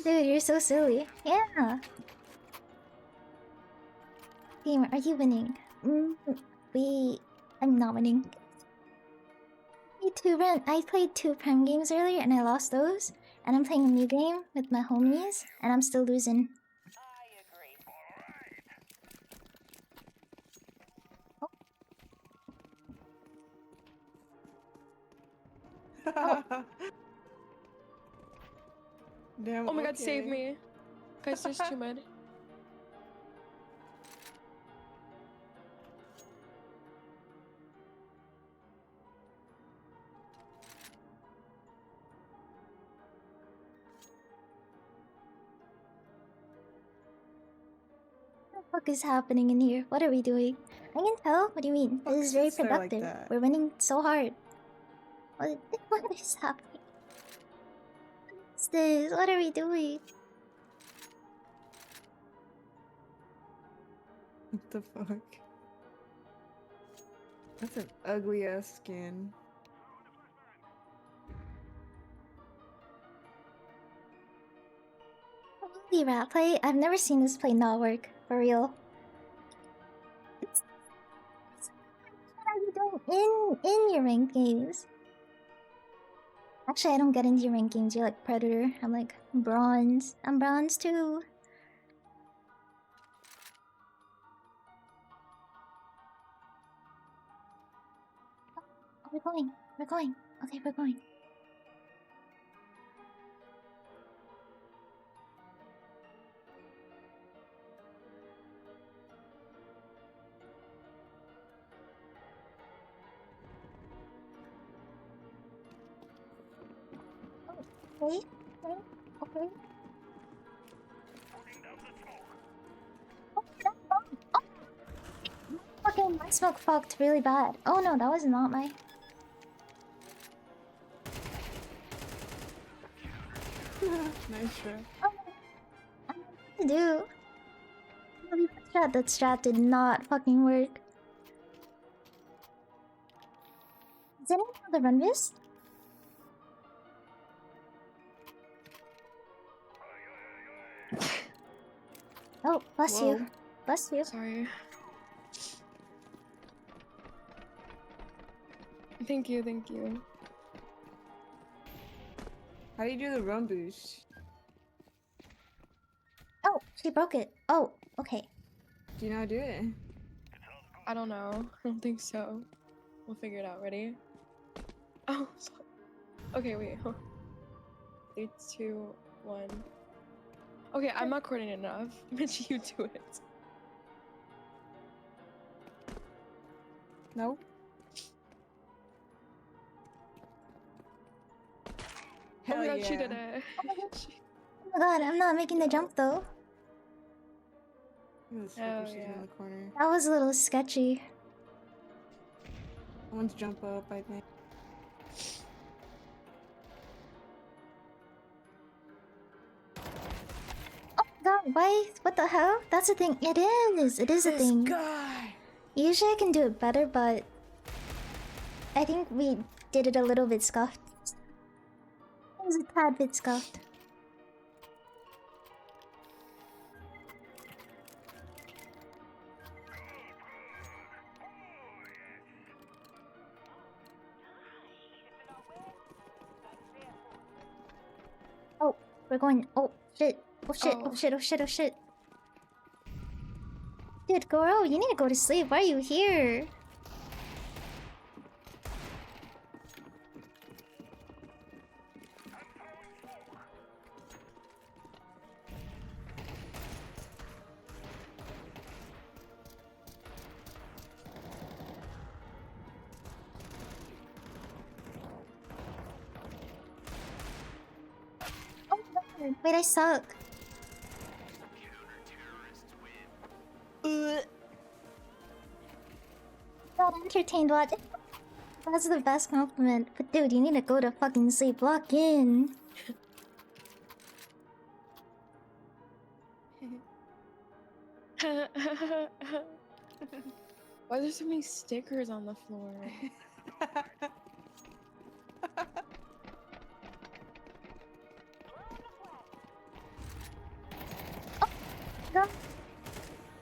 Dude, you're so silly. Yeah. Gamer, are you winning? I'm not winning. I played 2 Prime games earlier and I lost those. And I'm playing a new game with my homies and I'm still losing. Damn, Oh my god, save okay. me. Guys, there's two mid. What the fuck is happening in here? What are we doing? I can tell. What do you mean? Fuck This is very sits there like productive. that? We're winning so hard. What is happening? What's this? What are we doing? What the fuck? That's an ugly ass skin. Holy rat play? I've never seen this play not work. For real. What are you doing in your ranked games? Actually, I don't get into your ranked games. You're like Predator. I'm like bronze. I'm bronze too. Oh, we're going. We're going. Okay, we're going. Okay. Okay. Okay. Oh, that's wrong. Oh. Fucking my smoke fucked really bad. Oh no, that was not my. Nice try. Oh, I don't know what to do. Really bad strat. That strat did not fucking work. Does anyone know the run this? Oh, bless Whoa. you. Bless you. Sorry. Thank you, thank you. How do you do the run boost? Oh, she broke it. Oh, okay. Do you know how to do it? I don't know. I don't think so. We'll figure it out. Ready? Oh, sorry. Okay, wait. 3, 2, 1. Okay, I'm not coordinated enough. Mitch, you do it. No. Hell Oh my god, yeah. she did it. Oh my god, I'm not making the jump though. Look at this Hell fucker sitting yeah. in the corner. That was a little sketchy. I want to jump up, I think. Oh my god, why? What the hell? That's a thing. It is. It is a thing. Guy. Usually I can do it better, but I think we did it a little bit scuffed. It was a tad bit scuffed. Oh, we're going. Oh shit. Oh shit. Oh Oh. shit. Oh shit. Oh shit. Dude, Goro, you need to go to sleep. Why are you here? Oh my god. Wait, I suck. Not entertained watch. That's the best compliment. But dude, you need to go to fucking sleep. Lock in. Why are there so many stickers on the floor? No.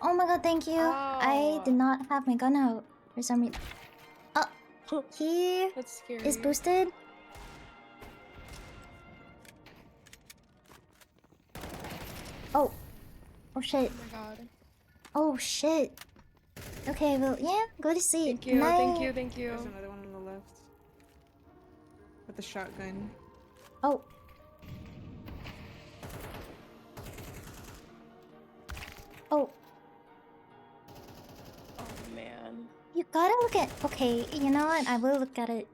Oh my god, thank you. I Ow. did not have my gun out for some reason. Oh, he That's scary. is boosted. Oh. Oh shit. Oh my god. Oh shit. Okay, well, yeah, go to sleep. Thank you, thank Night. you, thank you. There's another one on the left. with the shotgun. Oh. Oh, Oh man. you gotta look at. Okay, you know what? I will look at it.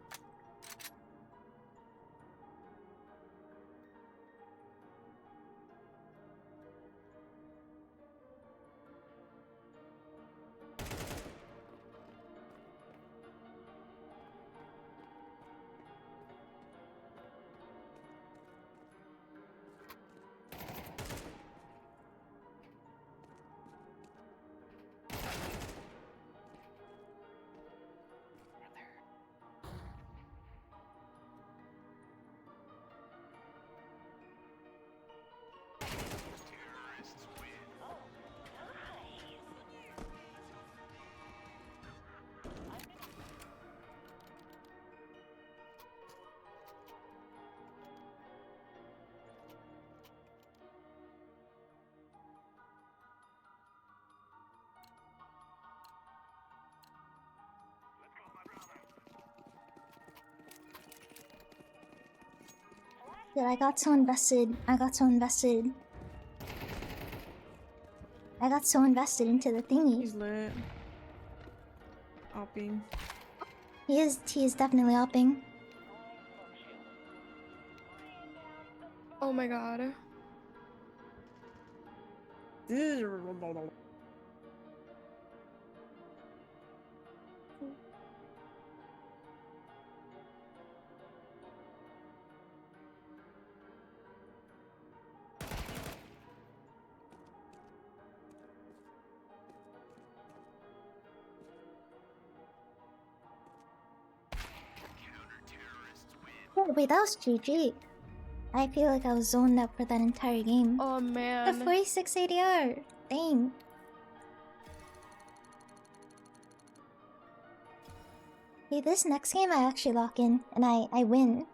Dude, I got so invested. I got so invested. I got so invested into the thingy. He's lit. Opping. He is definitely upping. Oh my god. Oh, wait, that was GG. I feel like I was zoned out for that entire game. Oh The man. 46 ADR. Dang. Hey, this next game I actually lock in and I win.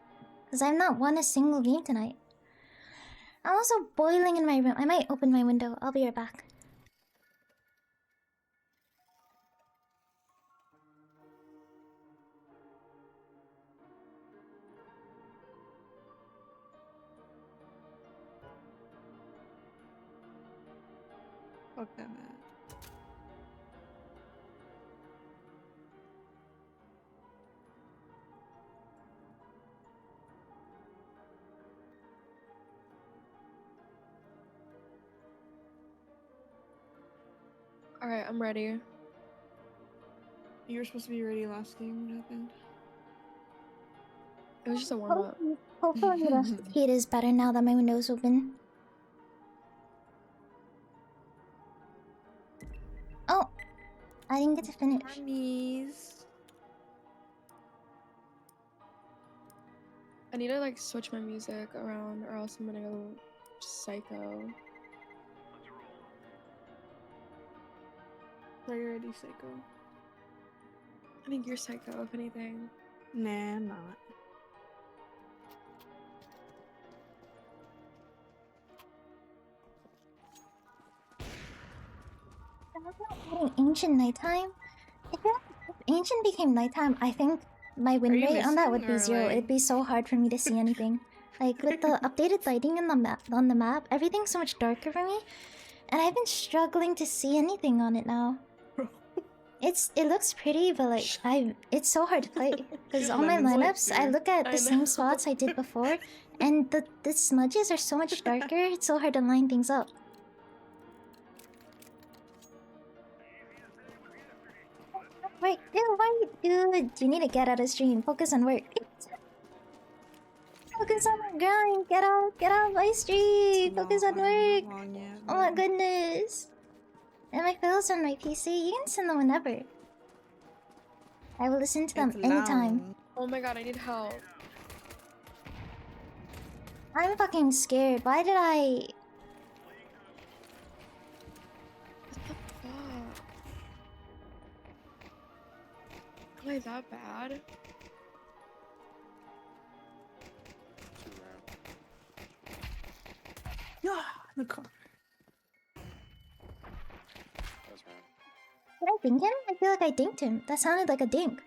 Because I've not won a single game tonight. I'm also boiling in my room. I might open my window. I'll be right back. Fuck that man. Alright, I'm ready. You were supposed to be ready last game. What happened? It was just a warm up. Hopefully the heat is better now that my window's open. Oh! I didn't get to finish. Armies. I need to like switch my music around or else I'm gonna go psycho. Are you ready, Psycho? I think you're psycho, if anything. Nah, I'm not. Getting Ancient nighttime? If Ancient became nighttime, I think my win you rate on that missing would be or, 0. like- It'd be so hard for me to see anything. Like with the updated lighting in the map, everything's so much darker for me, and I've been struggling to see anything on it now. It looks pretty, but like it's so hard to play because all my Lemon's like lineups I you. look at I the same know. spots I did before, and the smudges are so much darker. It's so hard to line things up. Wait, dude, you need to get out of stream. Focus on work. Focus on the grind. Get out my stream. Focus on work. Oh my goodness. And my files on my PC, you can send them whenever. I will listen to them anytime. Oh my god, I need help. I'm fucking scared. Why did I... What the fuck? Am I that bad? Yeah, the car. That's right. Did I dink him? I feel like I dinked him. That sounded like a dink.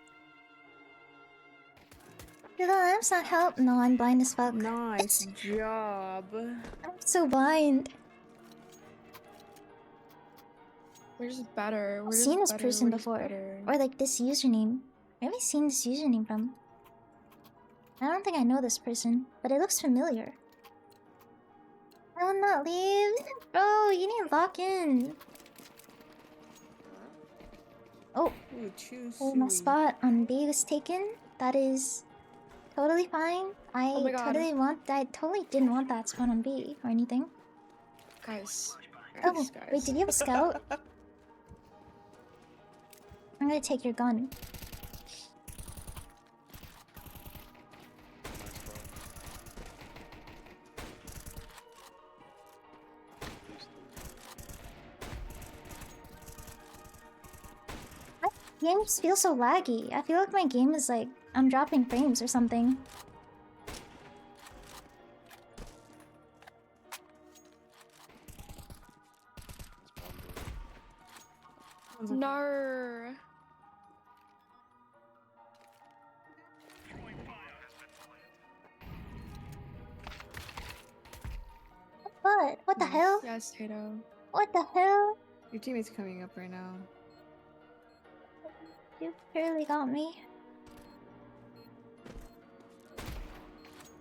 Do the lamps not help? No, I'm blind as fuck. Nice job. I'm so blind. We're just better. We're I've just seen this better, person we're just before. better. Or like this username. Where have I seen this username from? I don't think I know this person, but it looks familiar. I will not leave. Bro, you need to lock in. Oh, Ooh, too my sweet. spot on B was taken. That is totally fine. Oh my God. I totally didn't want that spot on B or anything. Guys. Oh, Guys, wait, did you have a scout? I'm gonna take your gun. My games feel so laggy. I feel like my game is like I'm dropping frames or something. No. What? What the Nice. hell? Yes, Tato. What the hell? Your teammate's coming up right now. You barely got me.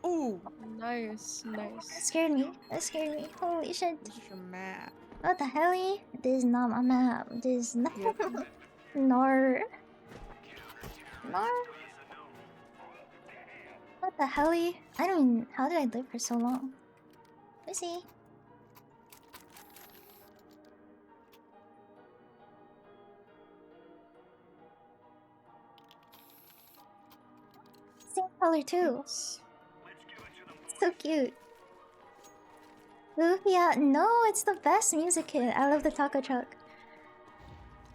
Ooh, Nice, That nice. scared me. That scared me. Holy shit. this is your map. What the hell? This is not my map. This is not. Yep. Nor. Nor. What the hell? I don't even. How did I live for so long? Let's see. Same color too. Thanks. So cute. Lufia, no, it's the best music kit. I love the taco truck.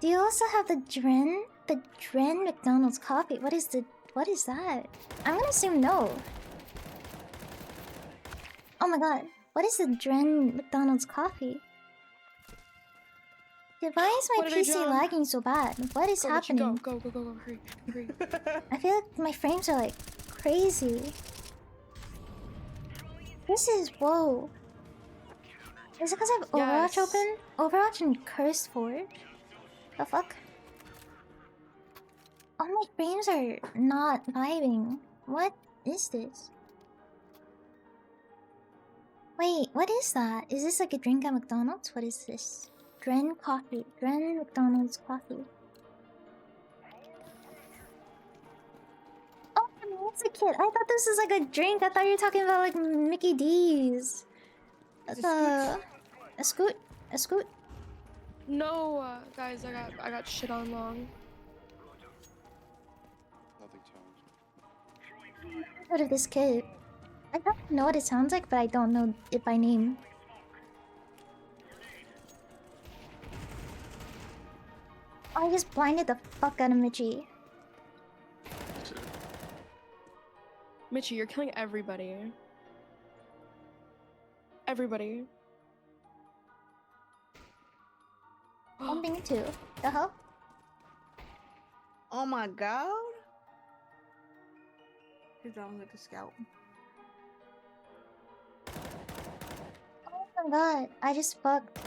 Do you also have the Dren? The Dren McDonald's coffee? What is that? I'm gonna assume no. Oh my god. What is the Dren McDonald's coffee? Dude, why is my What did I PC drop? lagging so bad? What is Go, Richie, happening? go, hurry, hurry. I feel like my frames are like crazy. This is whoa. Is it because I have Overwatch Yes. open? Overwatch and Cursed Forge? The fuck? All my frames are not vibing. What is this? Wait, what is that? Is this like a drink at McDonald's? What is this? Dren coffee. Dren McDonald's coffee. Oh, it's a kid. I thought this was like a drink. I thought you were talking about like Mickey D's. It's a A scoot? A scoot? No, guys, I got shit on long. Nothing challenging. Heard of this kid? I don't know what it sounds like, but I don't know it by name. Oh, I just blinded the fuck out of Mitchie. Mitchie, you're killing everybody. Everybody. One thing too. The hell? Oh my god. He's on like a scout. Oh my god, I just fucked.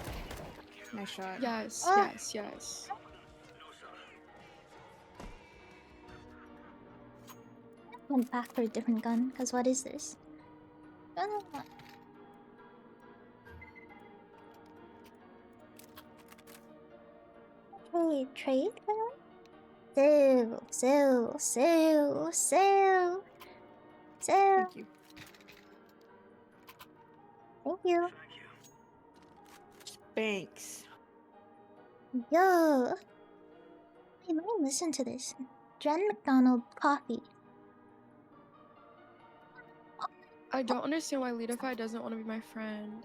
Nice shot. Yes, Ah. yes. Went back for a different gun, because what is this? Trade? Sale, sale, sale, sale, sale. Thank you. Thank you. Thanks. Yo. Hey, let me listen to this. Dren McDonald coffee. I don't understand why Lidify doesn't want to be my friend.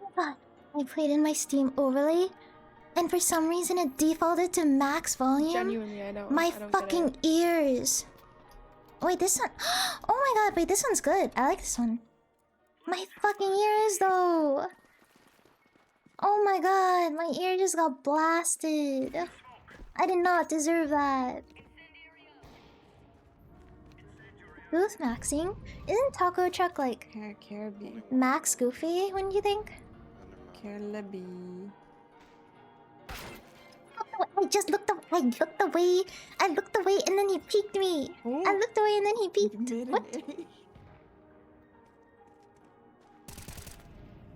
Oh my god. I played in my Steam overlay, and for some reason it defaulted to max volume. Genuinely, I know. My I don't get fucking it. ears. Wait, this one. Oh my god, wait, this one's good. I like this one. My fucking ears, though. Oh my god, my ear just got blasted. I did not deserve that. Who's maxing? Isn't Taco Truck like Caribbean. max goofy, wouldn't you think? Caribbean. I just looked away. I looked away. I looked away and then he peeked me. I looked away and then he peeked. What?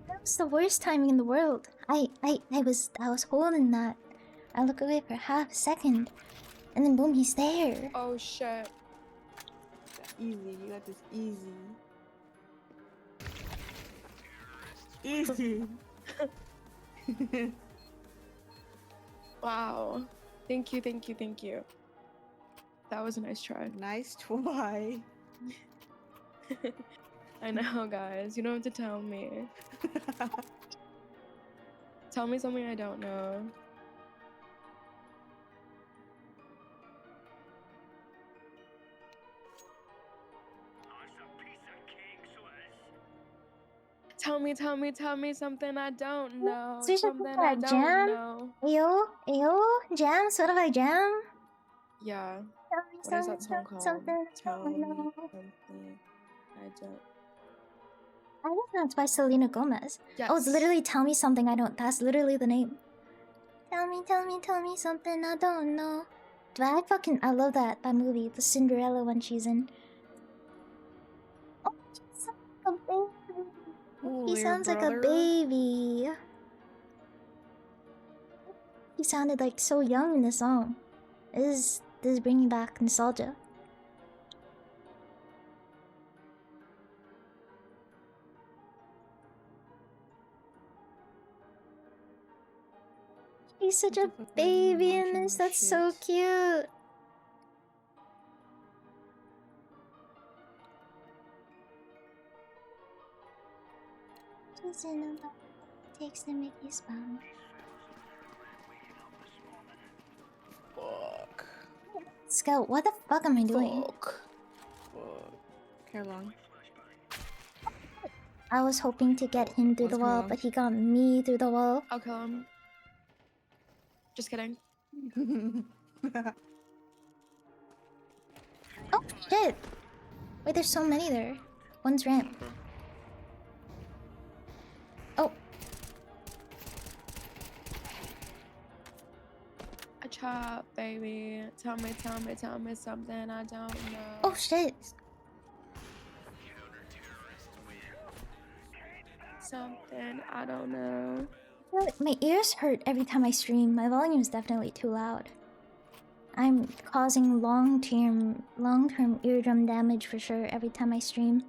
That was the worst timing in the world. I was holding that. I look away for half a second, and then boom, he's there. Oh shit. Easy, you got this easy. Easy. Wow. Thank you, thank you, thank you. That was a nice try. Nice try. I know, guys. You don't have to tell me. Tell me something I don't know. Tell me something I don't know. So you should Something put I that don't jam. know. Ayo, jam, sort of a jam. Yeah. Tell me What is that song called? something I Tell don't me know. something I don't. I guess that's by Selena Gomez. Yes. Oh, it's literally Tell Me Something I Don't. That's literally the name. Tell me something I don't know. But I love that movie, the Cinderella one she's in. Oh, he sounds like a baby. He sounded like so young in the song. This is bringing back nostalgia. He's such a baby in this. That's so cute. Just in about takes to make you smile. Fuck. Scout, what the fuck am I doing? Fuck. Care long. I was hoping to get him through the What's wall, going on? but he got me through the wall. I'll kill him. Just kidding. Oh shit! Wait, there's so many there. One's ramp. Oh, A chop, baby. Tell me something I don't know. oh shit! Something I don't know. My ears hurt every time I stream. My volume is definitely too loud. I'm causing long-term eardrum damage for sure every time I stream.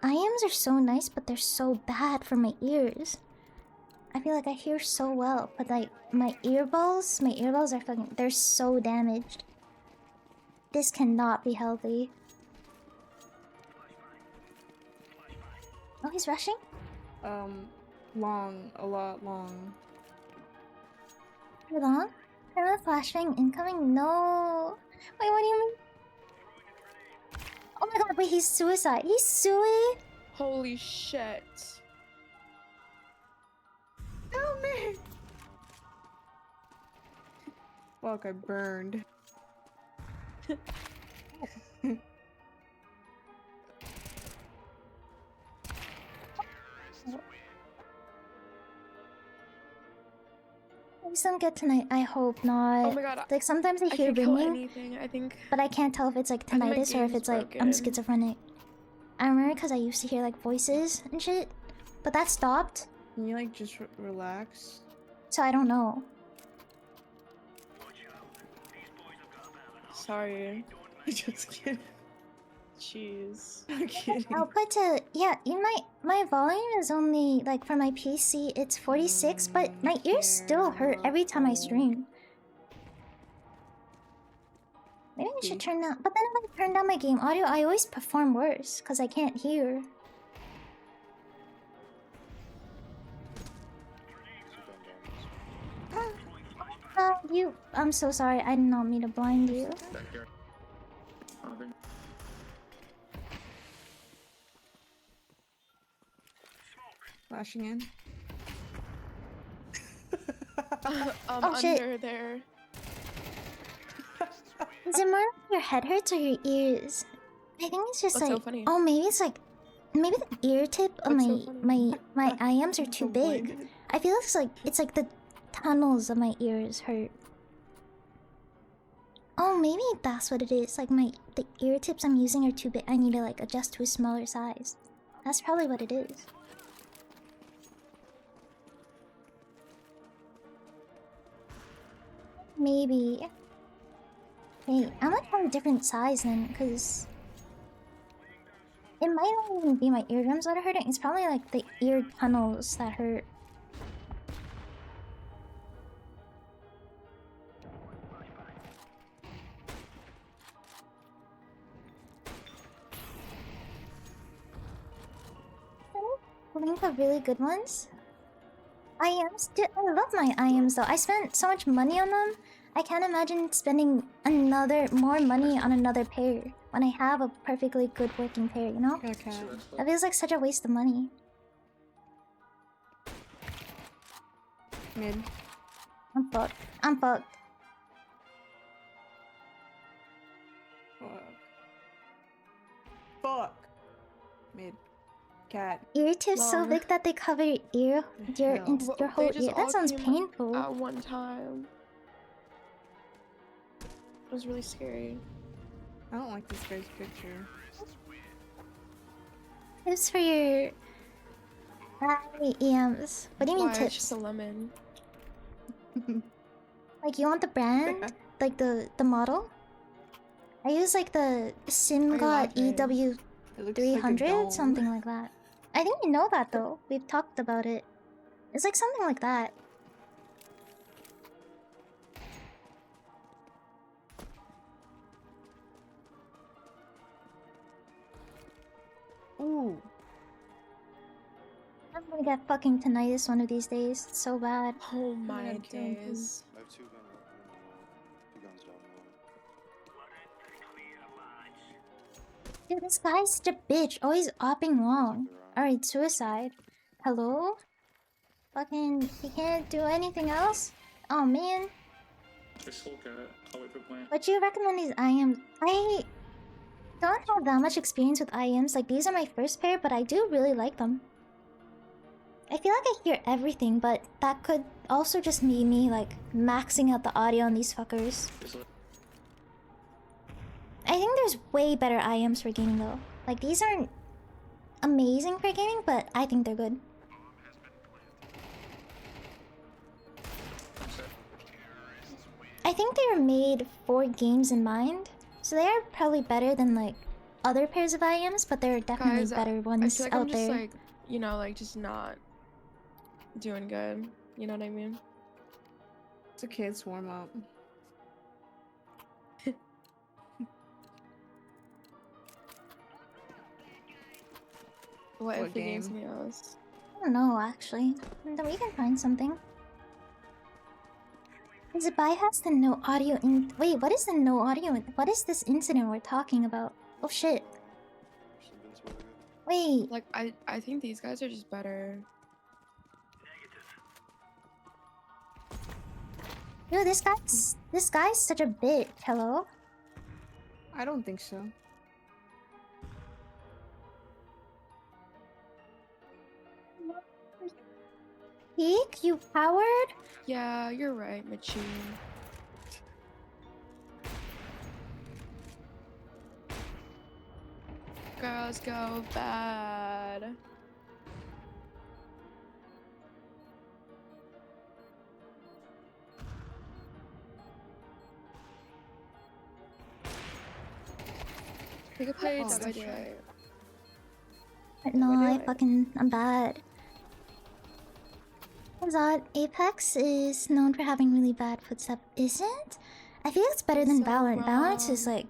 IMs are so nice, but they're so bad for my ears. I feel like I hear so well, but like my earballs are they're so damaged. This cannot be healthy. Oh, he's rushing? Long, a lot long. Hold on. Turn on flashbang incoming? No. Wait, what do you mean? Oh my god, wait, he's suicide. He's suey? Holy shit. Help me! Fuck, I burned. Please don't get tonight. I hope not. Oh my god. Like sometimes I I hear can kill ringing, anything. I think. but I can't tell if it's like I think my tinnitus or if game's it's like I'm broken. schizophrenic. I remember because I used to hear like voices and shit, but that stopped, Can you like just relax? so I don't know. Sorry. Just kidding. Jeez. I'm kidding. I'll put to yeah. In my volume is only like for my PC it's 46, but my ears still hurt every time I stream. Maybe I should turn down. But then if I turn down my game audio, I always perform worse because I can't hear. I'm so sorry. I did not mean to blind you. Back here. Flashing in. Oh, shit. Under there. Is it more like your head hurts or your ears? I think it's just What's so like funny? oh maybe it's like maybe the ear tip of What's my so funny? IMs are too big. I feel it's like the tunnels of my ears hurt. Oh, maybe that's what it is. Like the ear tips I'm using are too big. I need to like adjust to a smaller size. That's probably what it is. Maybe. Hey, I'm gonna try a different size then, because it might not even be my eardrums that are hurting. It's probably like the ear tunnels that hurt. Think of really good ones. IMs? Dude, I love my IMs though. I spent so much money on them. I can't imagine spending more money on another pair when I have a perfectly good working pair, you know? Okay. That feels like such a waste of money. Mid. I'm fucked. I'm fucked. Fuck. Mid. Cat. Ear tips so Long. big that they cover your ear, your hell? your whole They just ear. all That sounds came painful. At one time. It was really scary. I don't like this guy's picture. Tips for your EMs. What do you mean Why? It's tips? just a lemon. Like you want the brand? Like the model? I use like the Simgot laughing? EW It looks 300, like a something like that. I think you know that though. We've talked about it. It's like something like that. Ooh. I'm gonna get fucking tinnitus one of these days. It's so bad. Oh my God, Karen, days. I have two guns up and two guns down low. Dude, this guy's such a bitch. Always opping wrong. Alright, suicide. Hello? Fucking, he can't do anything else? Oh man. Just look at it. I'll wait for plan. What you recommend these IMs? I don't have that much experience with IMs. Like, these are my first pair, but I do really like them. I feel like I hear everything, but that could also just be me, like, maxing out the audio on these fuckers. I think there's way better IMs for gaming, though. Like, these aren't amazing for gaming, but I think they're good. I think they were made for games in mind, so they are probably better than, like, other pairs of IMs, but there are definitely Guys, better I ones feel like out I'm just there. like, you know, like just not doing good. You know what I mean? It's a kid's warm up. What What if the game's game? something else? I don't know, actually. Then we can find something. Is it bypass the no audio in? Wait, what is the no audio? What is this incident we're talking about? Oh shit! Wait, Like I think these guys are just better. dude, this guy's such a bitch. Hello? I don't think so. Peek, you powered? Yeah, you're right, Machine. Girls go bad. We could play Oh, Dead by that's Daylight. No, We're I doing- fucking I'm bad. Turns out Apex is known for having really bad footstep. Isn't? I feel it's better than So Valorant. Valorant is wrong. like,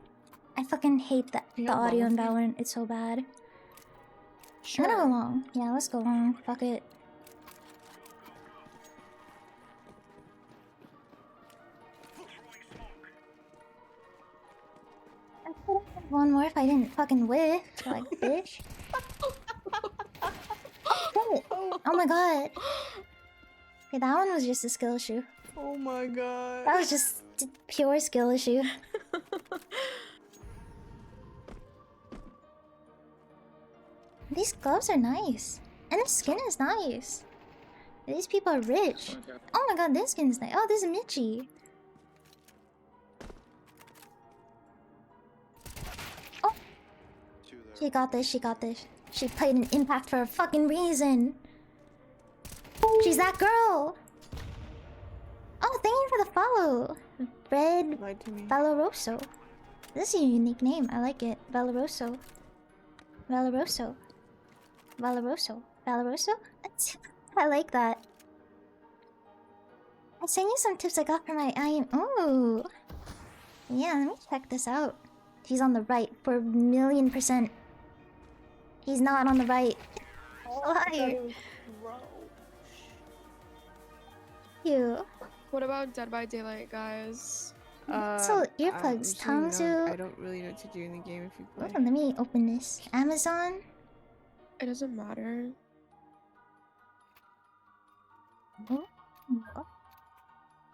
I fucking hate that You the know audio in both? Valorant. It's so bad. I'm Sure. gonna go long. Yeah, let's go long. Fuck it. I could have one more if I didn't fucking whiff. Like, bitch. Shit. Oh my god. Okay, that one was just a skill issue. Oh my god. That was just pure skill issue. These gloves are nice. And the skin is nice. These people are rich. Oh my god, this skin is nice. Oh, this is Michi. Oh, Two there. she got this, she got this. She played an impact for a fucking reason. She's that girl. Oh, thank you for the follow. Red Lied to me. Valoroso. This is a unique name. I like it. Valoroso. Valoroso. Valoroso. Valoroso? I like that. I sent you some tips I got from my Ooh. Yeah, let me check this out. He's on the right for 1,000,000%. He's not on the right. Liar. You. What about Dead by Daylight, guys? So, earplugs, I Tangzu. don't really know what to do in the game if you play. Oh, let me open this. Amazon. It doesn't matter.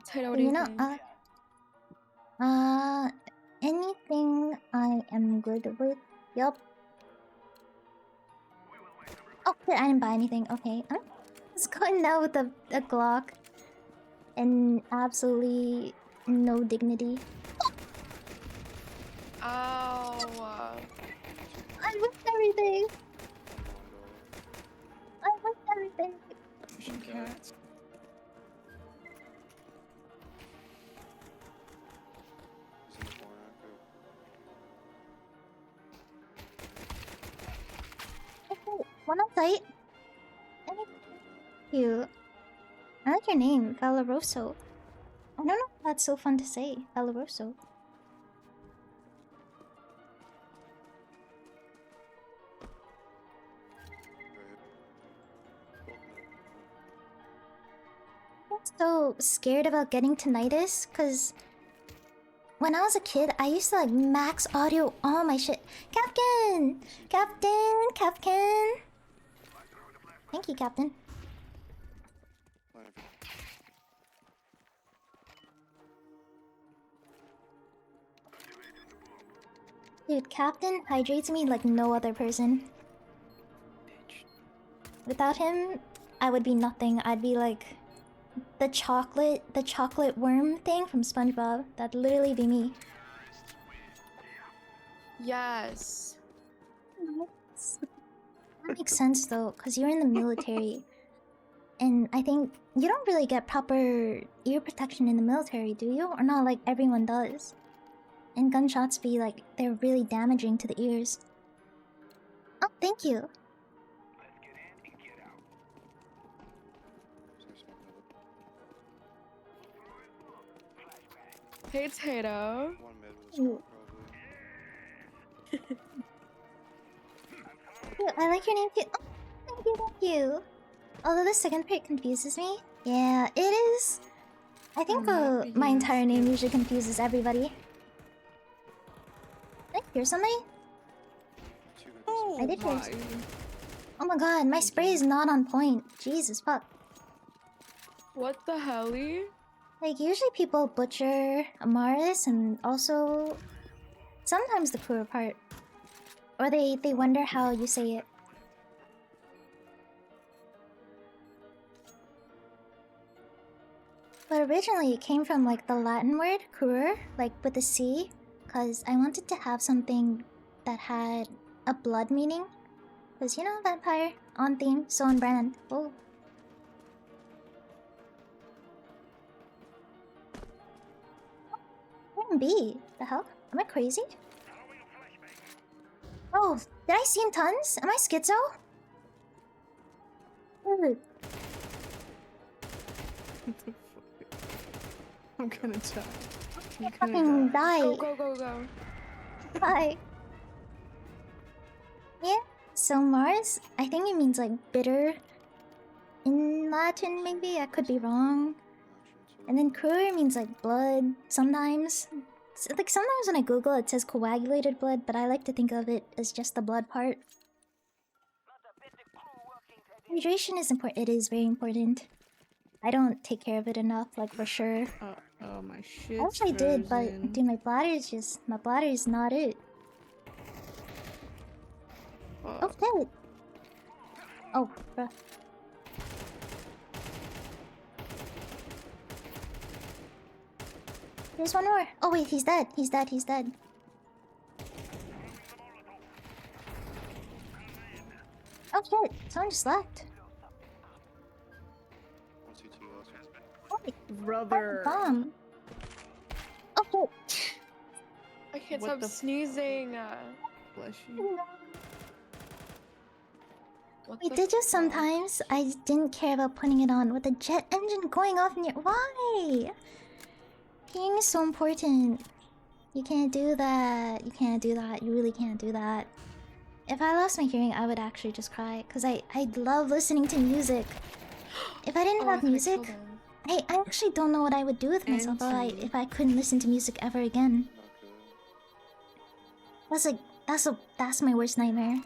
Tato, what do you think? Anything I am good with. Yup. Oh, shit, I didn't buy anything. Okay. I'm just going now with a Glock. And absolutely no dignity. Ow. I whipped everything. I whipped everything. Cats. He's in the corner. Okay. Okay, one on site. Thank you. I like your name, Valoroso. I don't know if that's so fun to say, Valoroso. I'm so scared about getting tinnitus, cause when I was a kid, I used to like max audio all my shit. Captain! Captain! Captain! Thank you, Captain. Dude, Captain hydrates me like no other person. Without him, I would be nothing. I'd be like the chocolate worm thing from SpongeBob. That'd literally be me. Yes. That makes sense though, because you're in the military. And I think you don't really get proper ear protection in the military, do you? Or not like everyone does. And gunshots be like, they're really damaging to the ears. Oh, thank you. Hey, Tato. One mid with a scope, probably. I like your name too. Oh, thank you, thank you. Although the second part confuses me. Yeah, it is. I think my entire name usually confuses everybody. Did I hear somebody? I did hear. Oh my god, my spray is not on point. Jesus fuck. What the helly? Like, usually people butcher Amaris and also sometimes the Kura part. Or they wonder how you say it. But originally it came from like the Latin word, Kur, like with a C. Because I wanted to have something that had a blood meaning. Because, you know, vampire, on theme, so on brand. Oh. B. The hell? Am I crazy? Oh, did I see him tons? Am I schizo? Dude. I'm gonna die. I'm Fucking die. Go. Bye. Yeah, so Mars, I think it means like bitter in Latin, maybe. I could be wrong. And then Kur means like blood sometimes. Like sometimes when I Google it says coagulated blood, but I like to think of it as just the blood part. Hydration is important. It is very important. I don't take care of it enough, like for sure. Oh my shit. I wish I did, but dude, my bladder is not it. Oh shit! Oh, bruh. There's one more. Oh wait, he's dead. He's dead. He's dead. Oh shit! Someone just left. 1 CT last one. Oh wait, Brother. bomb. Oh shit! I can't What stop the sneezing. Bless you. What Wait, the did you fuck? sometimes? I didn't care about putting it on with the jet engine going off in your. Why? Hearing is so important. You can't do that. You can't do that. You really can't do that. If I lost my hearing, I would actually just cry. Because I love listening to music. If I didn't Oh, I have thought I music, killed him. I actually don't know what I would do with myself Auntie. if I couldn't listen to music ever again. Not good. That's my worst nightmare.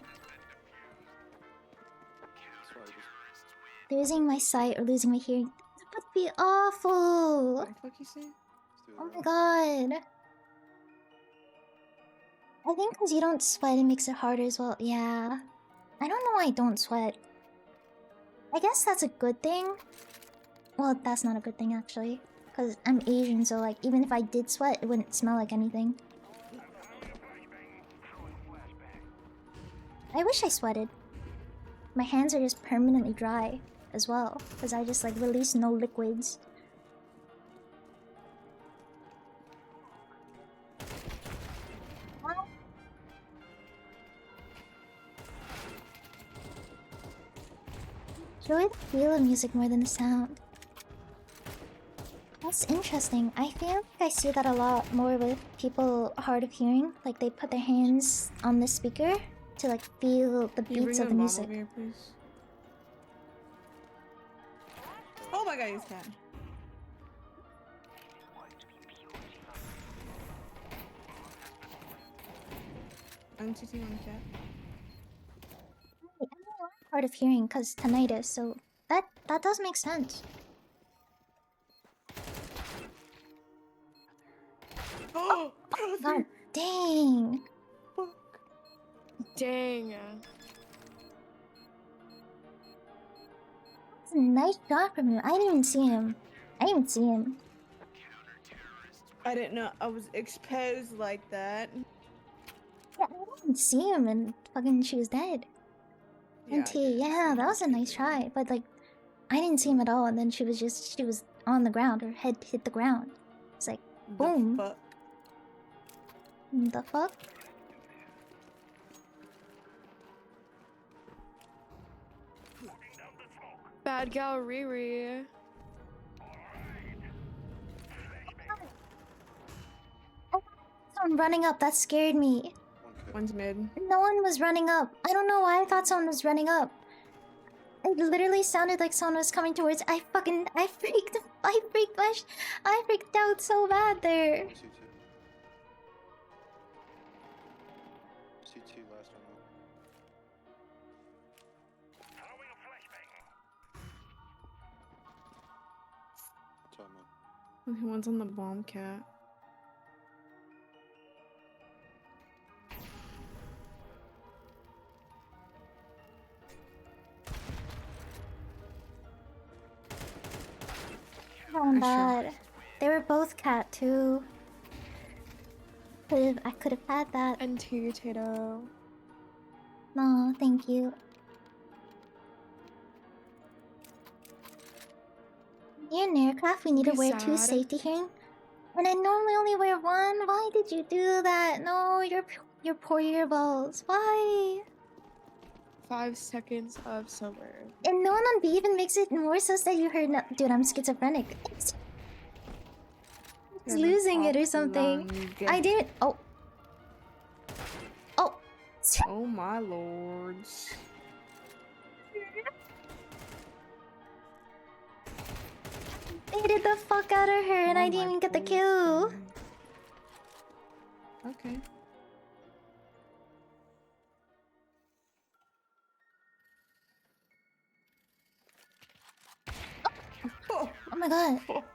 That's why I just Losing my sight or losing my hearing. That would be awful. What the fuck you say? do Oh my that. god. I think because you don't sweat, it makes it harder as well. Yeah. I don't know why I don't sweat. I guess that's a good thing. Well, that's not a good thing actually. Because I'm Asian, so like, even if I did sweat, it wouldn't smell like anything. I wish I sweated. My hands are just permanently dry as well. Because I just like release no liquids. Enjoy the feel of music more than the sound. That's interesting. I feel like I see that a lot more with people hard of hearing. Like they put their hands on the speaker to like feel the Can you beats bring of the bomb music. over here, please? Oh my god, he's cat. I'm CT on cat. I'm hard of hearing because tinnitus, so that does make sense. Oh, God dang! Dang. That's a nice shot from him. I didn't even see him. I didn't even see him. I didn't know I was exposed like that. Yeah, I didn't see him, and fucking she was dead. Yeah, I NT, did. yeah, that was a nice try, but like, I didn't see him at all, and then she was on the ground. Her head hit the ground. It's like, boom. The fuck? The fuck? Bad gal Riri. Someone running up, that scared me. One's mid. No one was running up. I don't know why I thought someone was running up. It literally sounded like someone was coming towards. I freaked out so bad there. C2. C2 last one. Top mid. Okay, one's on the bomb cat. Oh, bad. They were both cat too. I could have had that. NT Tato. No, thank you. Near an aircraft, we need to Be wear 2 sad. safety hearing. When I normally only wear 1, why did you do that? No, your poor earballs. Why? 5 seconds of summer. And no one on B even makes it more so that you heard. No, dude, I'm schizophrenic. He's losing it or something. I didn't. Oh. Oh. Oh my lords. They did the fuck out of her, and I didn't even get the kill. Okay. Oh my god. Fucking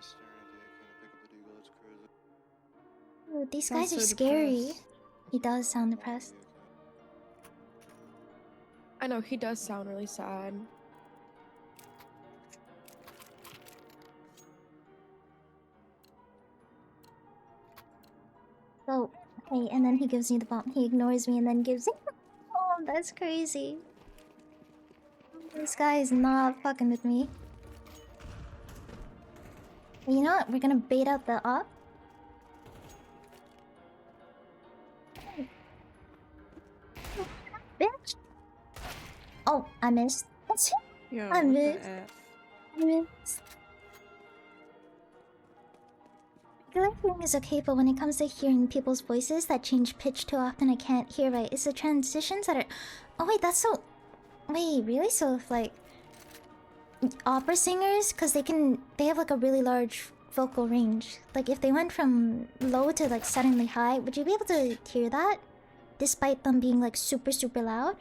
staring at the AK to pick up the deagle, that's crazy. Dude, these Sounds guys are so scary. depressed. He does sound depressed. I know he does sound really sad. So, hey, and then he gives me the bomb. He ignores me and then gives it. Oh, that's crazy. This guy is not fucking with me. You know what? We're gonna bait out the op. Bitch. Oh, I missed. Yo, I what the missed. F? I missed. Good hearing is okay, but when it comes to hearing people's voices that change pitch too often, I can't hear right. It's the transitions that are. Oh wait, that's so. Wait, really? So if like opera singers, because they have like a really large vocal range. Like if they went from low to like suddenly high, would you be able to hear that, despite them being like super loud?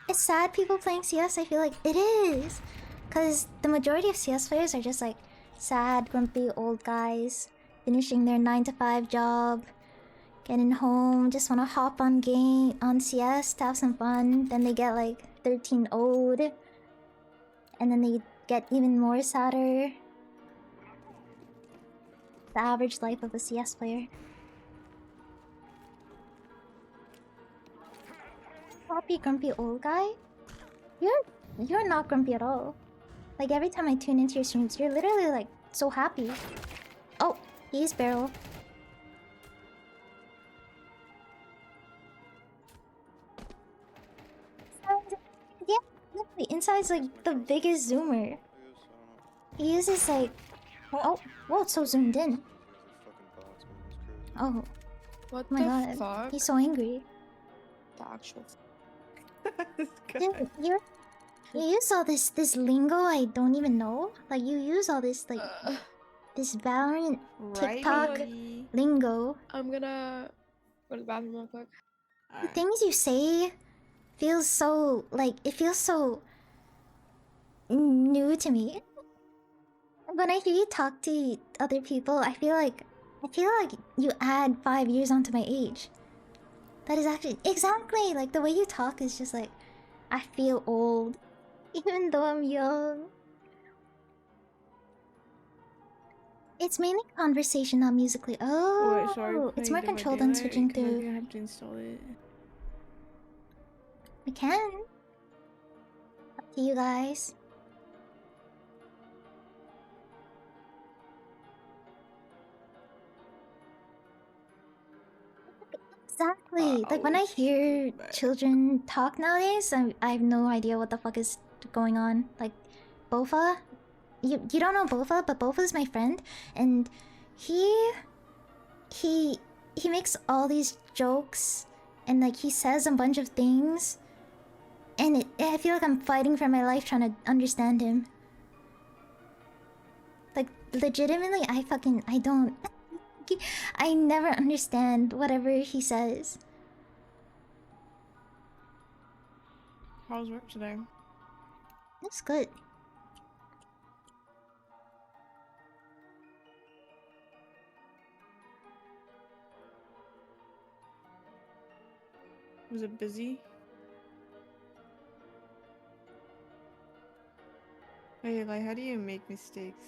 It's sad people playing CS. I feel like it is, because the majority of CS players are just like sad, grumpy old guys finishing their 9 to 5 job, getting home, just wanna hop on CS to have some fun. Then they get like 13 old, and then they get even more sadder. The average life of a CS player. Happy grumpy old guy? You're not grumpy at all. Like every time I tune into your streams, you're literally like so happy. Oh, he's barrel. Yeah, literally, Inside's like the biggest zoomer. He uses like whoa, it's so zoomed in. Oh What my the god, fuck? he's so angry. The actual. This guy. Dude, you use all this lingo I don't even know. Like you use all this like this Valorant TikTok Righty. lingo. I'm gonna go to the bathroom real quick. The Alright. things you say feels so like it feels so new to me. When I hear you talk to other people, I feel like you add 5 years onto my age. That is actually exactly like the way you talk is just like I feel old, even though I'm young. It's mainly conversation, not musically. Oh, Wait, sorry. it's more controlled than switching I through. have to install it. We can. Up to you guys. Exactly. Like when I hear children talk nowadays, I have no idea what the fuck is going on. Like Bofa, you don't know Bofa, but Bofa's my friend, and he makes all these jokes, and like he says a bunch of things, and I feel like I'm fighting for my life trying to understand him. Like legitimately, I don't. I never understand whatever he says. How's work today? That's good. Was it busy? Wait, like, how do you make mistakes?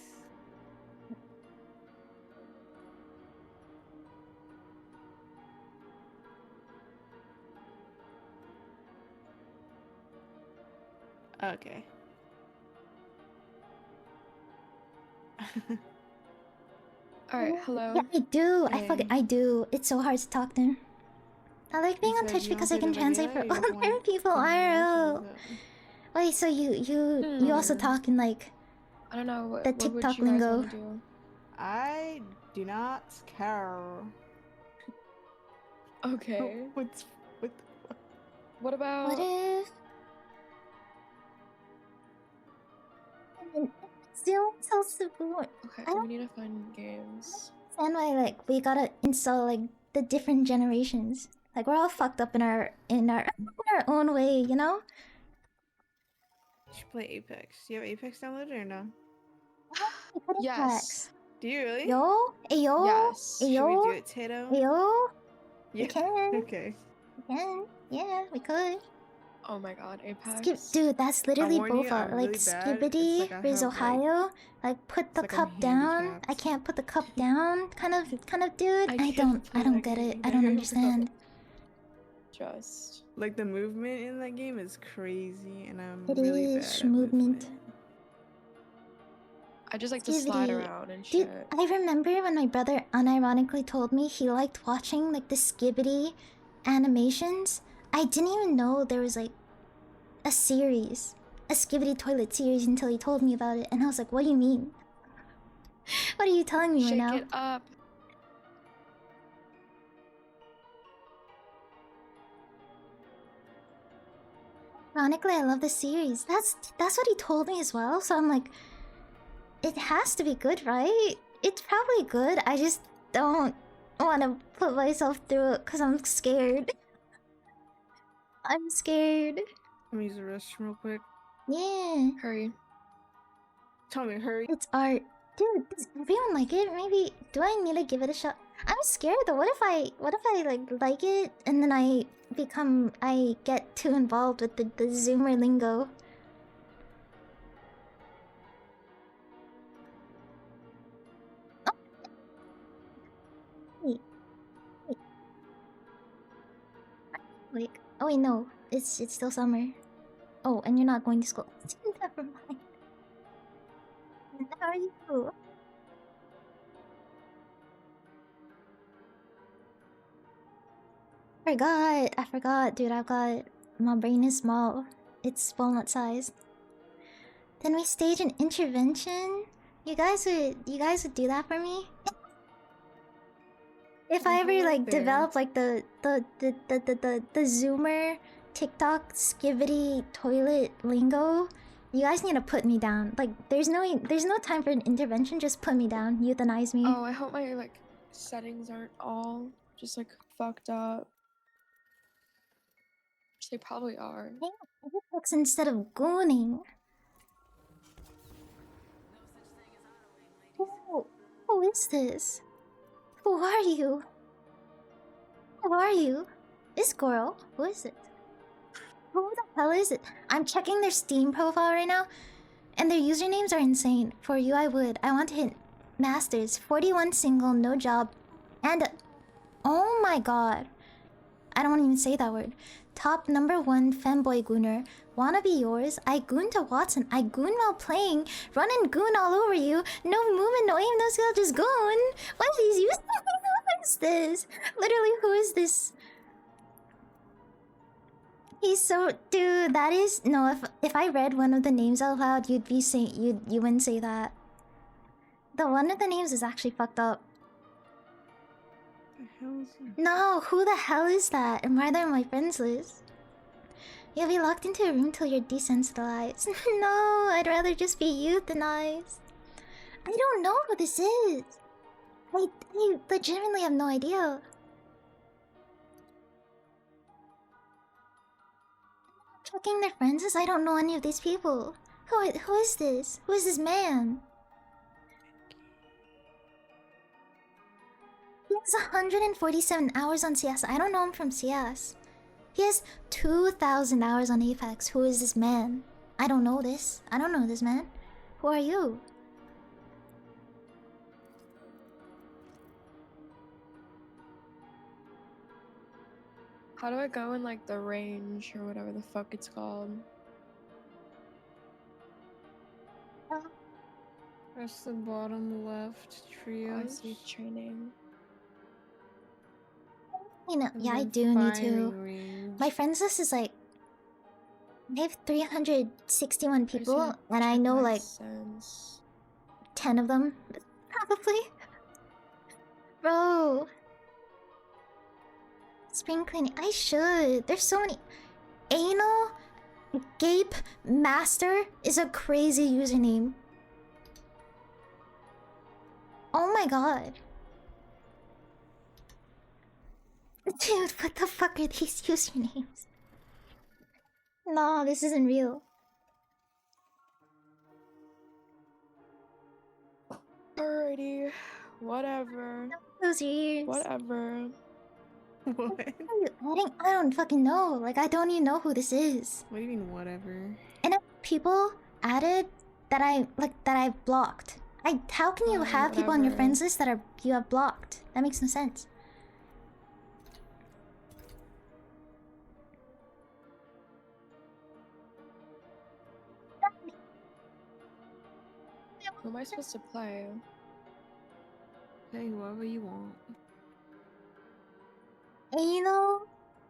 Okay. Alright, hello. Yeah, I do. Hey. I do. It's so hard to talk to him. I like being on said Twitch you because don't I can play the translate for regular, you don't other want people something else, IRL. or is Wait, so you also talk in like I don't know what, the what would TikTok you guys lingo? wanna do? I do not care. Okay. What's what? What about? What if? Still tells the board. Okay, I don't we need to find games. understand why like we gotta install like the different generations. Like we're all fucked up in our own way, you know? You should play Apex. Do you have Apex downloaded or no? What is Yes. Do you really? Yo, ayo, Yes. Should we do ayo, it, Tato? ayo. Yeah. You can. Okay. You can. Yeah, we could. Oh my god, Apex. Skip, dude, that's literally warn you, boba. I'm Like really bad. It's Skibbity, like I Riz have, like- Ohio. Like put the like I'm cup down. I handicapped. can't put the cup down. Kind of dude. I I can't don't play get that it. game I don't either. understand. Just. Like the movement in that game is crazy, and I'm It really is bad at movement. I just like to slide Skibbity. around and Dude, shit. I remember when my brother unironically told me he liked watching like the Skibbity animations. I didn't even know there was like a series, a Skibbity toilet series until he told me about it, and I was like, "What do you mean? What are you telling me right Shake now?" it up. Ironically, I love the series. That's what he told me as well. So I'm like, it has to be good, right? It's probably good. I just don't want to put myself through it because I'm scared. I'm scared. Let me use the restroom real quick. Yeah, Hurry. Tommy, hurry. it's art. Dude, does everyone like it? Maybe, do I need to give it a shot? I'm scared though. What if I like it and then I get too involved with the Zoomer lingo? Wait. Like, oh wait, no, it's still summer. Oh, and you're not going to school. Never mind. How are you? I forgot, dude. My brain is small. It's walnut sized. Then we stage an intervention. You guys would do that for me? If I Oh, ever hello like there. develop like the Zoomer TikTok skibbity toilet lingo, you guys need to put me down. Like there's no time for an intervention, just put me down. Euthanize me. Oh, I hope my like settings aren't all just like fucked up. Which they probably are. Hey, Apex instead of gooning. Who is this? Who are you? Who are you? This girl? Who is it? Who the hell is it? I'm checking their Steam profile right now, and their usernames are insane. For you, I would. I want to hit Masters. 41 single, no job, and oh my god. I don't want to even say that word. Top #1 femboy gooner. Wanna be yours? I goon to Watson. I goon while playing. Run and goon all over you. No movement, no aim, no skill, just goon. What is you? Who is this? Literally, who is this? He's so dude. That is no. If I read one of the names out loud, you'd be saying you wouldn't say that. The one of the names is actually fucked up. What the hell is it? No, who the hell is that? And why are they on my friends list? You'll be locked into a room till you're desensitized. No, I'd rather just be euthanized. I don't know who this is. I legitimately have no idea. Checking their friends list, I don't know any of these people. Who is this? Who is this man? He has 147 hours on CS. I don't know him from CS. He has 2,000 hours on Apex. Who is this man? I don't know this. I don't know this man. Who are you? How do I go in like the range or whatever the fuck it's called? Press the bottom left Oh, I trios. see training. You know, and yeah, I then do need to. firing range. My friends list is like, I have 361 I just people, wanna and I check know my like sense. 10 of them, probably. Bro, spring cleaning. I should. There's so many. Anal Gape Master is a crazy username. Oh my god. Dude, what the fuck are these usernames? No, this isn't real. Alrighty, whatever. Close your ears. Whatever. What? I don't fucking know. Like, I don't even know who this is. What do you mean, whatever? And people added that I blocked. How can you have people on your Whatever. friends list that you have blocked? That makes no sense. Who am I supposed to play? Say whoever you want. Anal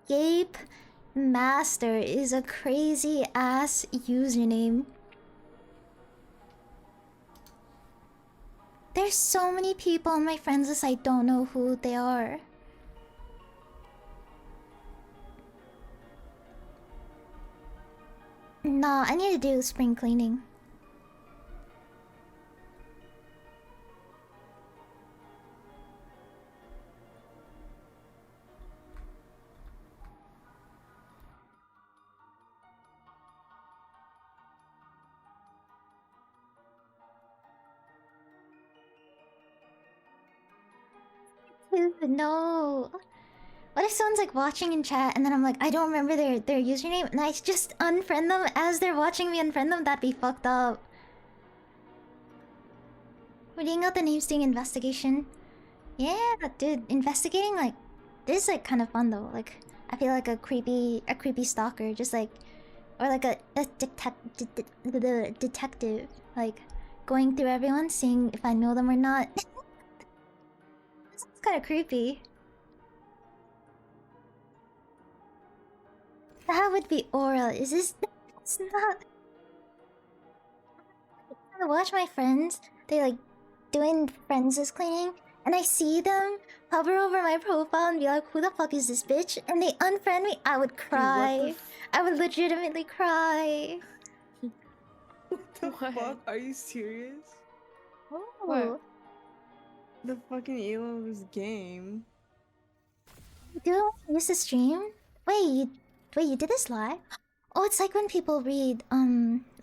Gape Master is a crazy ass username. There's so many people on my friends list I don't know who they are. Nah, I need to do spring cleaning. Dude, no. What if someone's like watching in chat and then I'm like, I don't remember their username and I just unfriend them as they're watching me unfriend them? That'd be fucked up. Reading out the names doing investigation. Yeah, dude, investigating like this is like kind of fun though. Like I feel like a creepy stalker, just like or like a detective, like going through everyone, seeing if I know them or not. This is kind of creepy. That would be Aura. Is this? It's not. I watch my friends. They like doing friends' cleaning, and I see them hover over my profile and be like, "Who the fuck is this bitch?" And they unfriend me. I would cry. I would legitimately cry. What the What? fuck? Are you serious? Oh, The fucking elo of this game. you do use the stream? Wait, you did this live? Oh, it's like when people read unban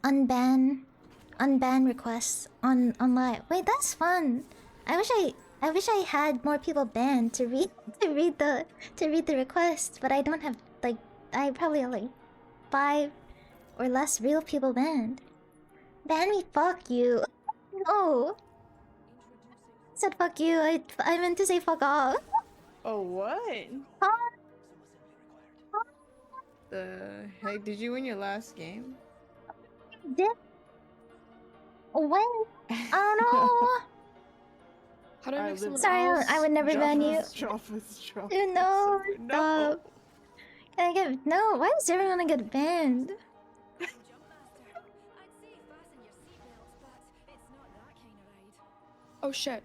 requests on live. Wait, that's fun. I wish I had more people banned to read the requests, but I don't have like I probably have like 5 or less real people banned. Ban me, fuck you. No. I said fuck you. I meant to say fuck off. Oh, what? Huh? The heck? Did you win your last game? Did when? I don't know. How do I Alright, make someone Sorry, else? I would never ban you. Drop Dude, no, No. stop. Can I get no? Why does everyone get banned? Oh shit.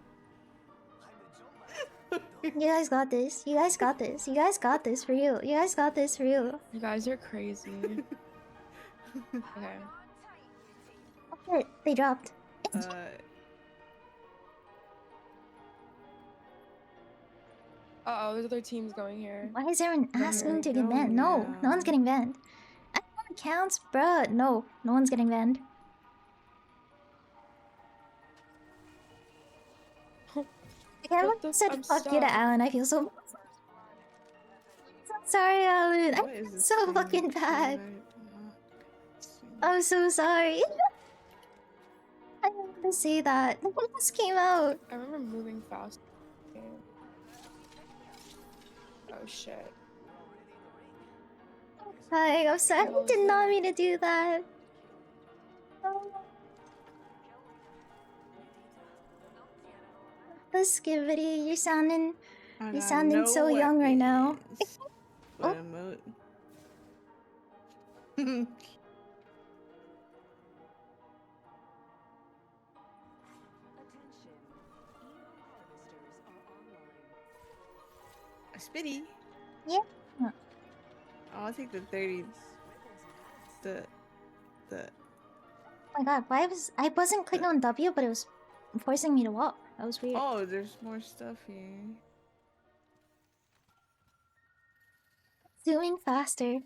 You guys got this. You guys got this. You guys got this for real. You guys got this for real. You guys are crazy. Okay. Oh, they dropped. Uh-oh, there's other teams going here. Why is everyone asking to get go banned? No, no one's now. getting banned. Everyone counts, bruh. No, no one's getting banned. Like, everyone said I'm fuck you to stuck. Alan. I feel so sorry, Alan. What I'm is this so thing fucking that bad. I'm not seeing? I'm so sorry. I didn't want to say that. It just came out. I remember moving fast. Oh shit. Hi, I'm sorry. I did not mean to do that. The Skivity, you're sounding I you're got sounding no so young right now. weapons. Oh. But emote. A spitty. Yeah. Oh, I'll take the 30s. The Oh my god, I wasn't clicking on W, but it was forcing me to walk. That was weird. oh, there's more stuff here. Zooming faster.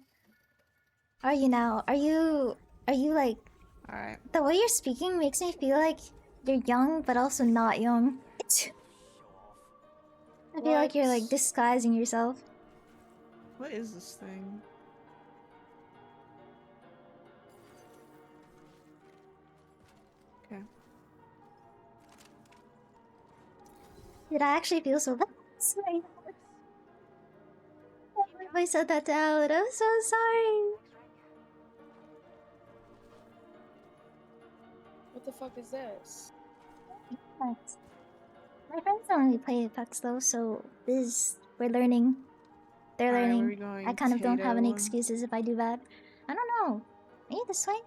Are you now? Are you like All right. the way you're speaking makes me feel like you're young but also not young. I feel like you're like What? disguising yourself. What is this thing? Okay. Did I actually feel so bad? Sorry. If I said that out, I'm so sorry. What the fuck is this? Apex. My friends don't really play Apex though, so we're learning. They're Alright, where learning. we going? I kind of don't have any Tato? excuses if I do bad. I don't know. Maybe this way?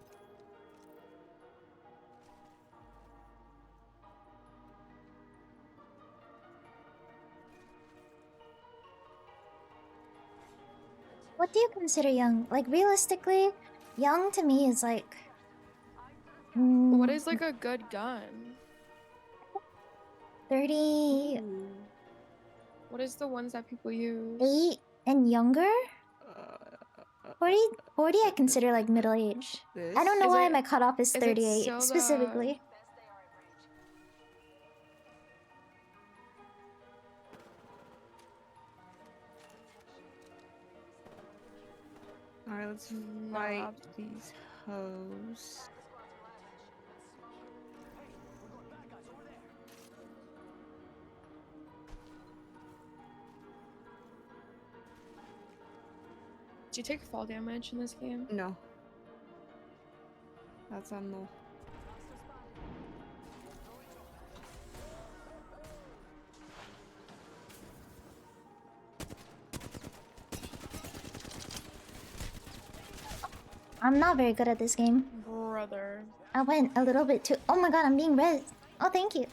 What do you consider young? Like, realistically, young to me is like... What is like a good gun? 38 Ooh. What is the ones that people use? and younger? Uh, 40 I consider like middle age. this? I don't know Is why it- my cutoff is is it 38 still the- specifically. Alright, let's Nah. fight these hoes. Do you take fall damage in this game? No. That's on the. I'm not very good at this game. Brother. I went a little bit too. Oh my god, I'm being res. Oh, thank you.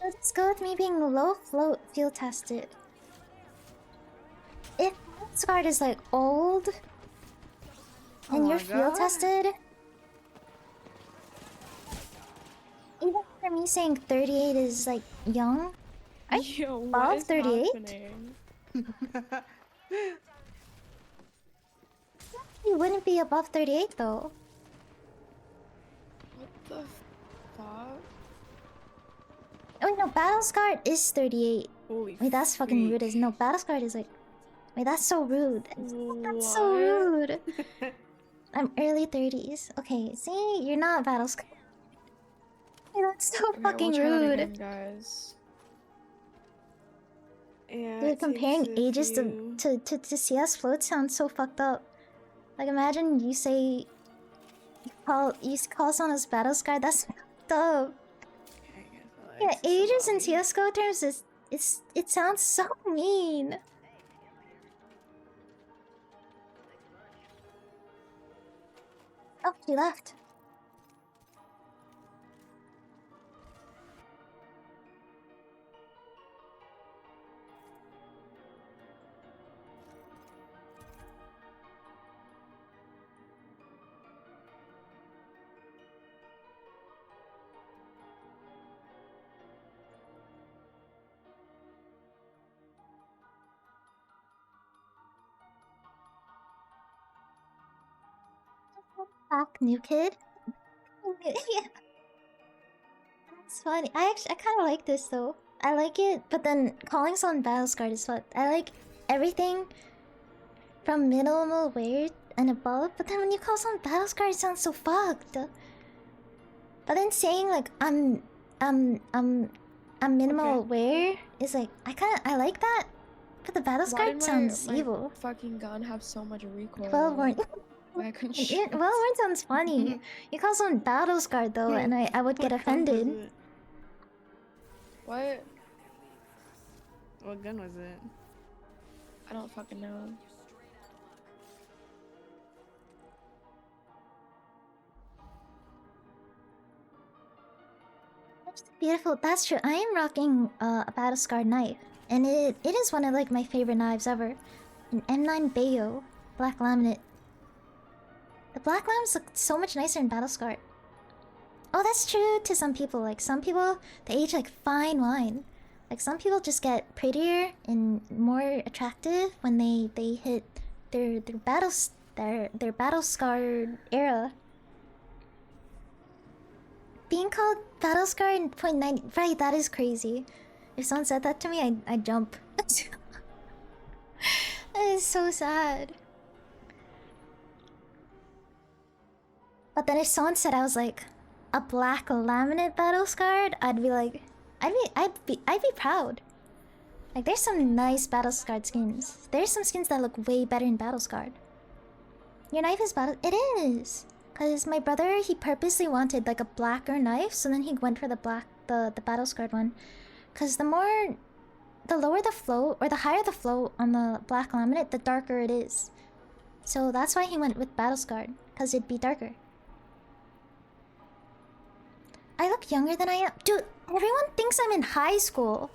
Let's go with me being low float field tested. If this card is like old Oh and my you're field God. tested, even for me saying 38 is like young, I Yo, above what is 38? happening? you wouldn't be above 38 though. What the fuck? Oh wait, no, Battle Scar is 38. Holy. Wait, that's fucking rude. freak. As no, Battle Scar is like. Wait, that's so rude. That's so What? rude. I'm early 30s. Okay, see, you're not Battle Scar. Wait, that's so Okay, fucking we'll try that rude. again, guys. Yeah, Dude, it comparing takes a ages few. to CS float sounds so fucked up. Like, imagine you say you call someone as Battle Scar. That's fucked up. Okay, I guess I Yeah, like ages in Sasaki. CS:GO terms it sounds so mean. Oh, she left. Back, new kid. Yeah. That's funny. I kind of like this though. I like it, but then calling someone Battle Scarred is what I like everything from minimal wear and above. But then when you call someone Battle Scarred, it sounds so fucked. But then saying like I'm minimal wear is like I like that. But the Battle Why Scarred did sounds my evil. fucking gun have so much recoil? Well, weren't. Why I couldn't Yeah, shoot? well, it sounds funny. You call someone Battle Scarred though, and I would get What gun was offended. it? What? What gun was it? I don't fucking know. Beautiful. That's true. I am rocking a Battle Scarred knife, and it is one of like my favorite knives ever. An M9 Bayo black laminate. The black lamps look so much nicer in Battle Scarred. Oh, that's true to some people. Like some people, they age like fine wine. Like some people just get prettier and more attractive when they hit their battle scarred era. Being called Battle Scar in .9, right? That is crazy. If someone said that to me, I'd jump. It's so sad. But then if someone said I was like a black laminate battle scarred, I'd be like, I'd be proud. Like there's some nice battle scarred skins. There's some skins that look way better in battle scarred. Your knife is battle. It is. Cause my brother, he purposely wanted like a blacker knife, so then he went for the black, the battle scarred one. Cause the lower the flow, or the higher the flow on the black laminate, the darker it is. So that's why he went with battle scarred, cause it'd be darker. I look younger than I am. Dude, everyone thinks I'm in high school.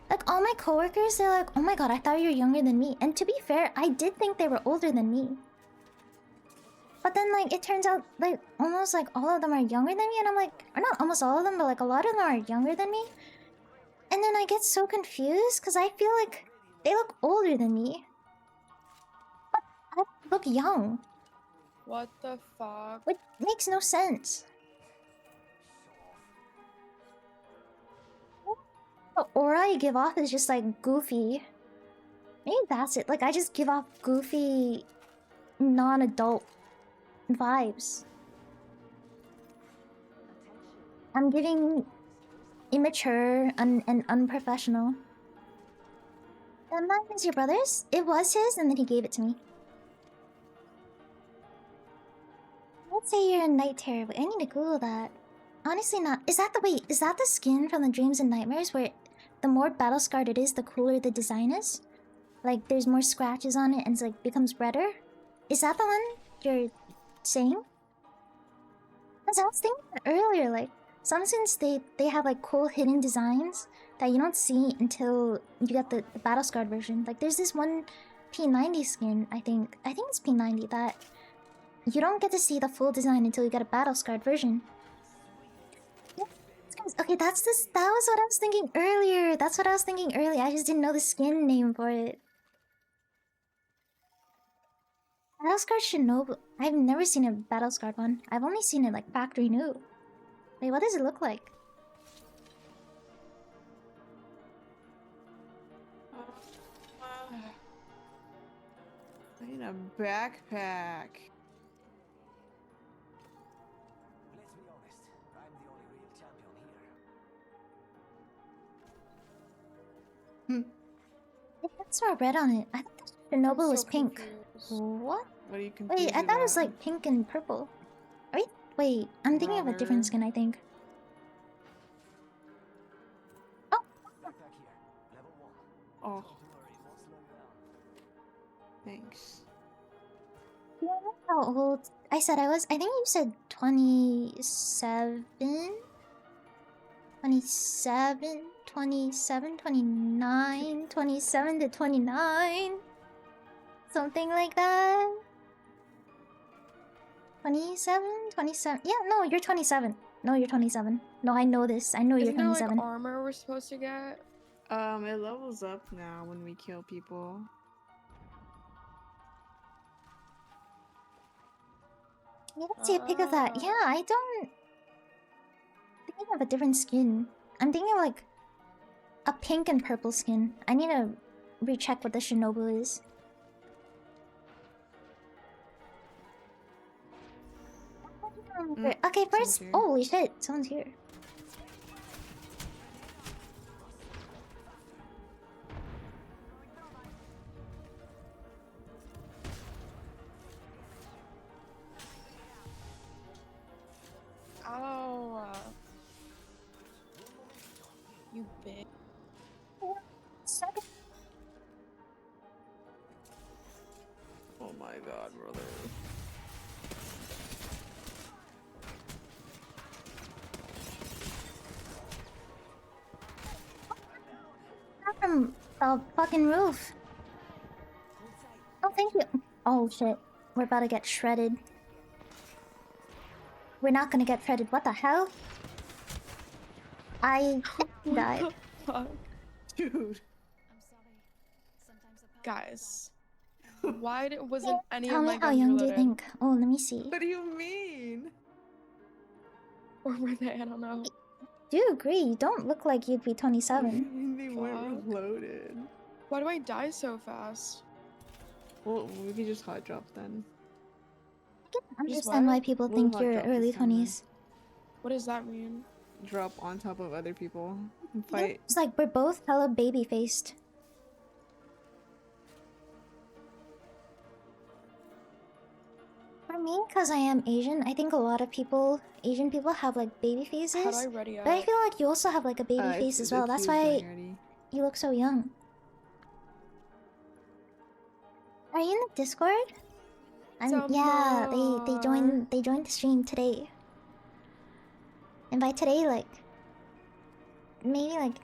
Like, all my coworkers, they're like, oh my god, I thought you were younger than me. And to be fair, I did think they were older than me. But then, like, it turns out, like, almost, like, all of them are younger than me. And I'm like, or not almost all of them, but, like, a lot of them are younger than me. And then I get so confused, because I feel like they look older than me. But I look young. What the fuck? Which makes no sense. The aura I give off is just like goofy. Maybe that's it. Like I just give off goofy, non-adult vibes. I'm giving immature and unprofessional. That man is your brother's? It was his, and then he gave it to me. Let's say you're a night terror. Wait, I need to Google that. Honestly, not. Is that the skin from the Dreams and Nightmares where the more battle scarred it is, the cooler the design is? Like, there's more scratches on it and it's like becomes redder? Is that the one you're saying? Because I was thinking earlier, like, some skins, they have like cool hidden designs that you don't see until you get the battle scarred version. Like, there's this one P90 skin, I think it's P90, that you don't get to see the full design until you get a battle scarred version. Okay, that was what I was thinking earlier. That's what I was thinking earlier. I just didn't know the skin name for it. Battle Scarred Shinobu. I've never seen a Battle Scarred one. I've only seen it like factory new. Wait, what does it look like? I need a backpack. It has more red on it. I thought the Shinobu was pink. Confused. What? What are you confused Wait, I thought it was about? like pink and purple. Wait, I'm thinking of a different skin, I think. Oh! Oh. Thanks. You know how old I said I was? I think you said 27? 27, 27, 29, 27 to 29? Something like that? 27? 27? Yeah, no, you're 27. No, you're 27. No, I know this. I know you're Isn't there 27. like armor we're supposed to get? It levels up now when we kill people. Yeah, let's see a pic of that. Yeah, I don't... I'm thinking of a different skin. I'm thinking of like a pink and purple skin. I need to recheck what the Shinobu is. Okay, first... here. Holy shit, someone's here. Ow. You bitch. Second. Oh my god, brother. From the fucking roof. Oh, thank you. Oh shit, we're about to get shredded. We're not gonna get shredded. What the hell? I died. Fuck. Dude. Guys. Why wasn't any Tell of me my how guns young do you reloaded? think? Oh, let me see. What do you mean? Or were they? I don't know. Do you agree? You don't look like you'd be What do you 27. mean they weren't Fuck. reloaded? Why do I die so fast? Well, we could just hot drop then. I can Just understand what? why people We'll think hot you're drop early this time then. 20s. What does that mean? Drop on top of other people and Yeah, fight. it's like we're both hella baby faced. For me, because I am Asian, I think a lot of people, Asian people, have like baby faces. How do I ready up? But I feel like you also have like a baby It's- face as the well. That's queue's why going already. you look so young. Are you in the Discord? Yeah, they joined the stream today. And by today, like maybe like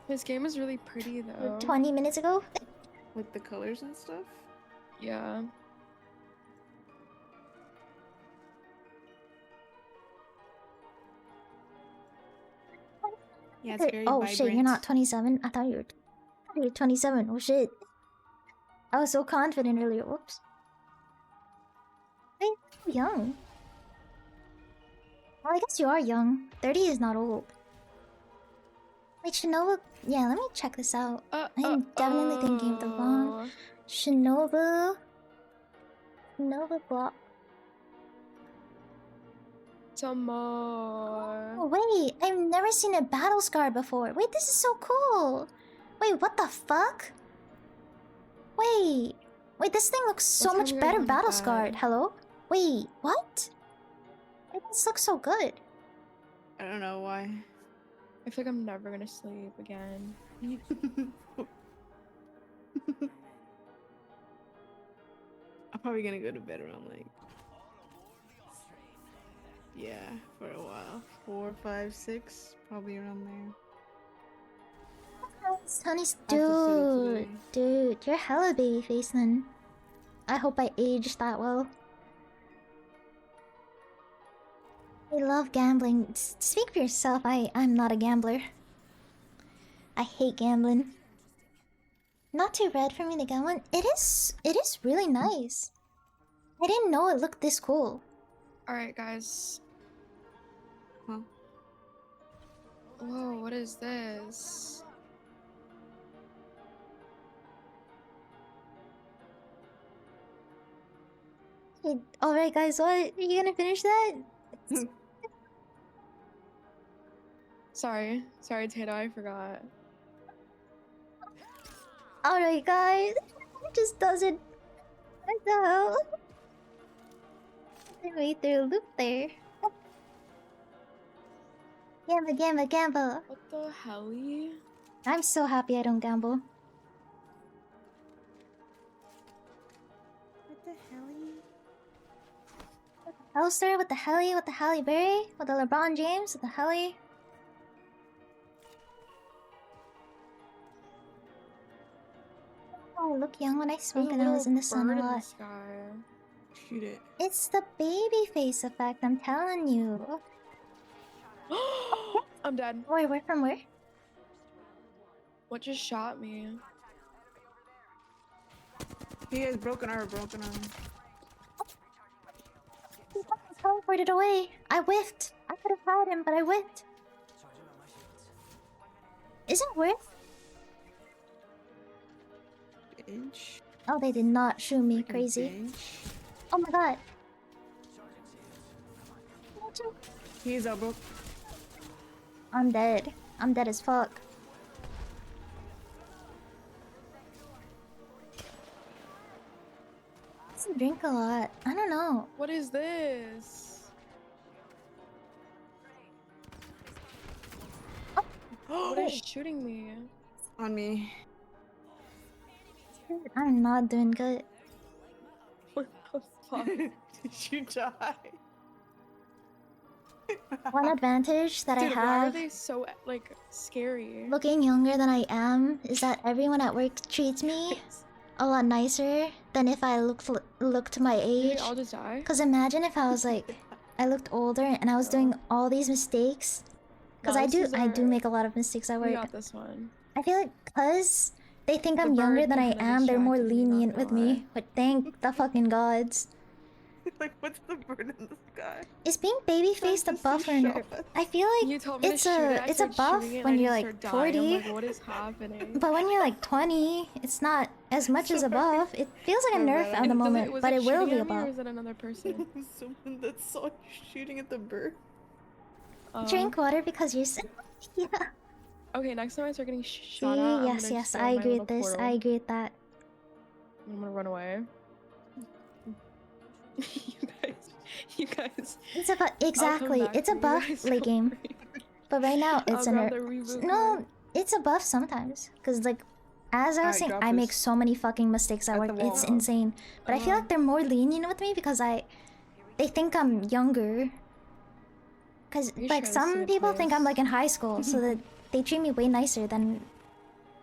His game is really pretty though. 20 minutes ago. With the colors and stuff? Yeah. Yeah, it's very Oh vibrant. shit, you're not 27. I thought you were 27. Oh shit. I was so confident earlier. Whoops. Hey, you're young. Well, I guess you are young. 30 is not old. Wait, Shinobu. Yeah, let me check this out. I'm definitely thinking of the wrong Shinobu. Shinobu block. Some more. Oh, wait, I've never seen a battle scar before. Wait, this is so cool. Wait, what the fuck? Wait, this thing looks so What's much coming better out of battle that? scarred. Hello? Wait, what? Wait, this looks so good. I don't know why. I feel like I'm never gonna sleep again. I'm probably gonna go to bed around like. Yeah, for a while. 4, 5, 6, probably around there. Honey's I have to study today. dude, you're hella baby face then. I hope I aged that well. I love gambling. Speak for yourself. I'm not a gambler. I hate gambling. Not too red for me to get one. It is really nice. I didn't know it looked this cool. Alright, guys. Huh? Whoa, what is this? Alright guys, what? Are you gonna finish that? Sorry, Tato, I forgot. Alright guys. It just doesn't. What the hell? I made through a loop there. Gamble. What the helly? I'm so happy I don't gamble. What the helly? Holster with the Helly, with the Halle Berry, with the LeBron James, with the Helly. Oh, I look young when I smoke and I was in the sun a lot. Shoot it. It's the baby face effect, I'm telling you. I'm dead. Wait, where from where? What just shot me? He has broken arm. He fucking teleported away. I whiffed. I could have had him, but I whiffed. Isn't whiff? Bench. Oh, they did not shoot me. Crazy. Bench. Oh my god. He's elbow. I'm dead. I'm dead as fuck. I drink a lot. I don't know. What is this? What is shooting me? On me. I'm not doing good. What the fuck? Did you die? One advantage that Dude, I why are have, they so like scary? looking younger than I am, is that everyone at work treats me a lot nicer than if I looked my Did they age. all just die? Cause imagine if I was like, I looked older and I was doing all these mistakes. Cause No, I this is do our- make a lot of mistakes at We work. got this one. I feel like cause they think The I'm younger bird than I kinda am, they're more distracted me, not lenient gonna with me. lie. But thank the fucking gods. like, what's the bird in the sky? Is being baby-faced a Just buff see or no? shots. I feel like You told me it's to shoot it. a I it's a started buff shooting it, when and I you're just like started dying. 40. I'm like, what is happening? But when you're like 20, it's not as much as a buff. It feels like a No, nerf but at the Was moment, was but it will shooting be a at me, or buff. is it another person? Someone that saw you shooting at the bird. Drink water because you're sick. Yeah. Okay, next time I start getting See, shot at, I'm yes, gonna yes, just go I in my agree little with this. portal. I agree with that. I'm gonna run away. you guys. It's a buff. I'll come Exactly. back It's a for you buff guys, late don't game. worry. But right now, it's I'll a grab nerf. the reboot No, card. it's a buff sometimes. Because, like, as I was Alright, saying, drop I make this. so many fucking mistakes at At work. the It's wall. insane. But I feel like they're more lenient with me because they think I'm younger. Because, You like, trying to see some the people think I'm, place? like, in high school. So that they treat me way nicer than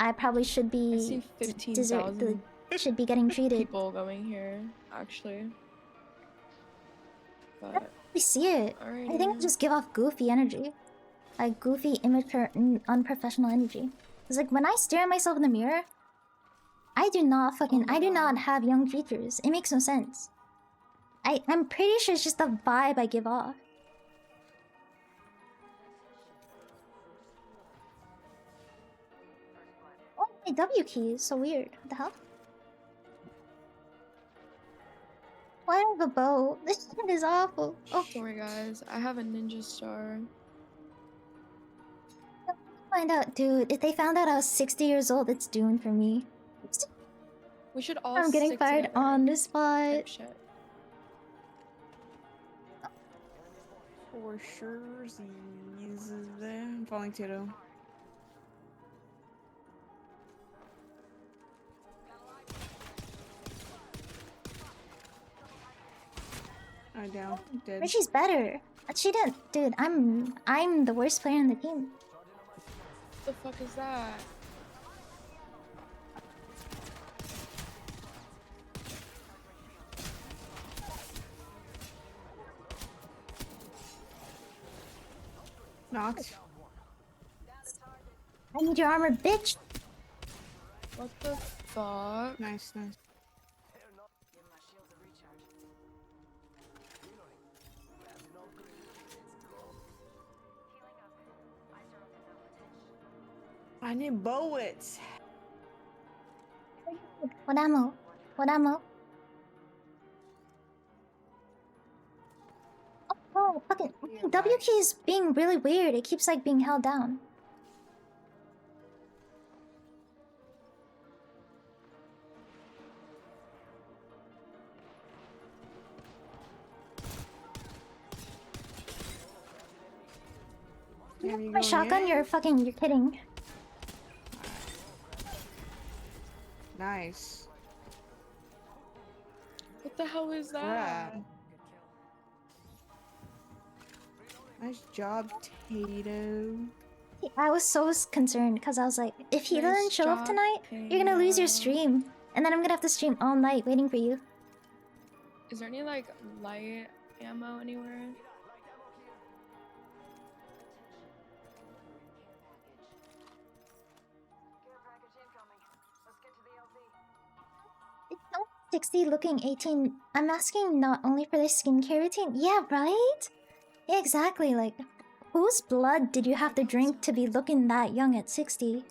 I probably should I be. see Deserve, 15,000 should be getting treated. people going here, actually. But We see it. I think I alrighty. just give off goofy energy. Like goofy, immature, unprofessional energy. It's like when I stare at myself in the mirror, I do not have young features. It makes no sense. I'm pretty sure it's just the vibe I give off. Oh, my W key is so weird. What the hell? Why do I have a bow? This shit is awful. Oh, Sorry guys, I have a ninja star. find out, dude. If they found out I was 60 years old, it's doomed for me. We should all I'm getting stick fired together on the spot. type shit. For sure, he's there. I'm falling Tito. Alright, down. Dead. Richie's better. She didn't, dude. I'm the worst player in the team. What the fuck is that? Knocked. I need your armor, bitch. What the fuck? Nice, nice. I need bullets. What ammo? What ammo? Oh, fucking W key is being really weird. It keeps like being held down. Damn, you My going shotgun? in? You're kidding. Nice. What the hell is that? Crap. Nice job, Tato. I was so concerned because I was like, if he Nice doesn't show up job, tonight, you're gonna lose your Tato. stream. And then I'm gonna have to stream all night waiting for you. Is there any like light ammo anywhere? It's not 60 looking 18. I'm asking not only for their skincare routine. Yeah, right? Yeah, exactly. Like, whose blood did you have to drink to be looking that young at 60?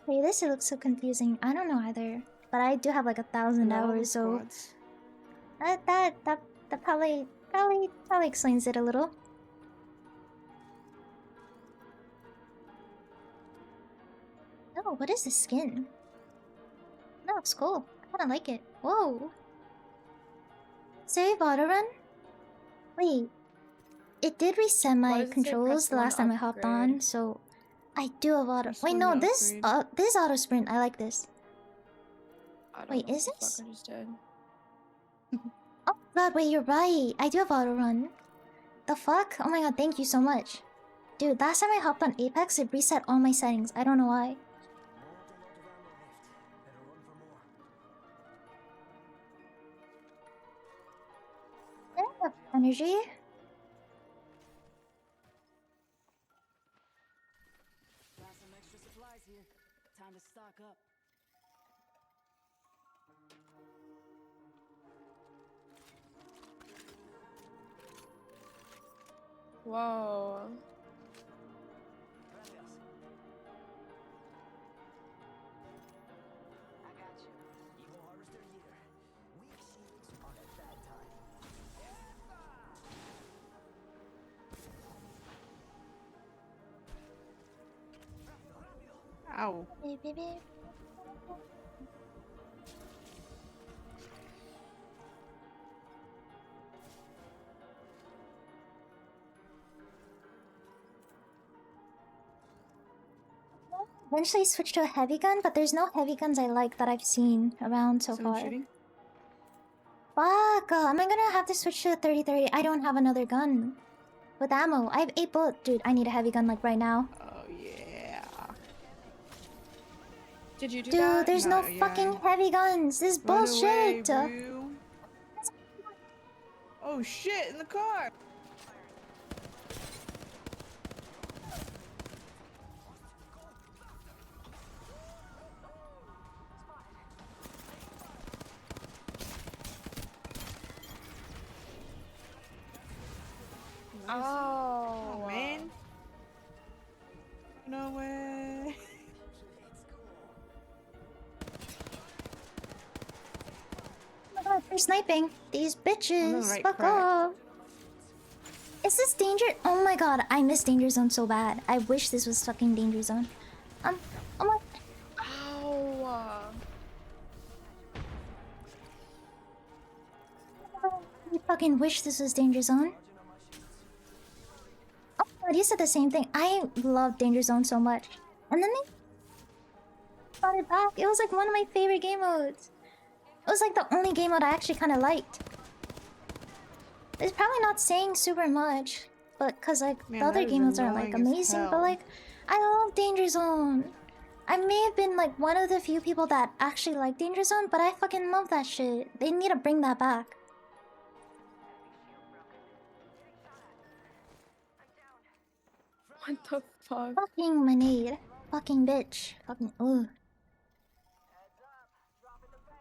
Wait, this looks so confusing. I don't know either. But I do have like 1,000 hours, so Squads. that probably explains it a little. Oh, what is this skin? No, it's cool. I kinda like it. Whoa. Save auto run? Wait. It did reset Why my does it say controls press the one last time I hopped on, upgrade? so I do have auto. Press Wait, one no, to this upgrade. this auto sprint. I like this. I don't Wait, know is what the this? fuck I just did. Oh god, wait, you're right. I do have auto run. The fuck? Oh my god, thank you so much. Dude, last time I hopped on Apex, it reset all my settings. I don't know why. I don't have energy. Got some extra supplies here. Time to stock up. Whoa. I got you. Evo Harvester here. Weak shields on a bad time. Ow. Baby. Eventually switch to a heavy gun, but there's no heavy guns I like that I've seen around so Someone far. shooting? Fuck! Am I gonna have to switch to a 30-30? I don't have another gun. With ammo. I have 8 bullets. Dude, I need a heavy gun like right now. Oh yeah. Did you do Dude, that? there's no yeah. fucking heavy guns. This is Run away, bullshit. Ryu. Oh shit! In the car. Oh, Oh man. No way. Oh my god, they're sniping. These bitches. right Fuck crack. off. Is this danger? Oh my god, I miss Danger Zone so bad. I wish this was fucking Danger Zone. Oh my. Ow. I fucking wish this was Danger Zone. Oh my god, you said the same thing. I love Danger Zone so much. And then they brought it back. It was like one of my favorite game modes. It was like the only game mode I actually kind of liked. It's probably not saying super much, but cause like Man, the other that is game modes are like annoying as amazing, but hell. like I love Danger Zone. I may have been like one of the few people that actually like Danger Zone, but I fucking love that shit. They need to bring that back. What the fuck? Fucking Manade. Fucking bitch. Fucking ugh.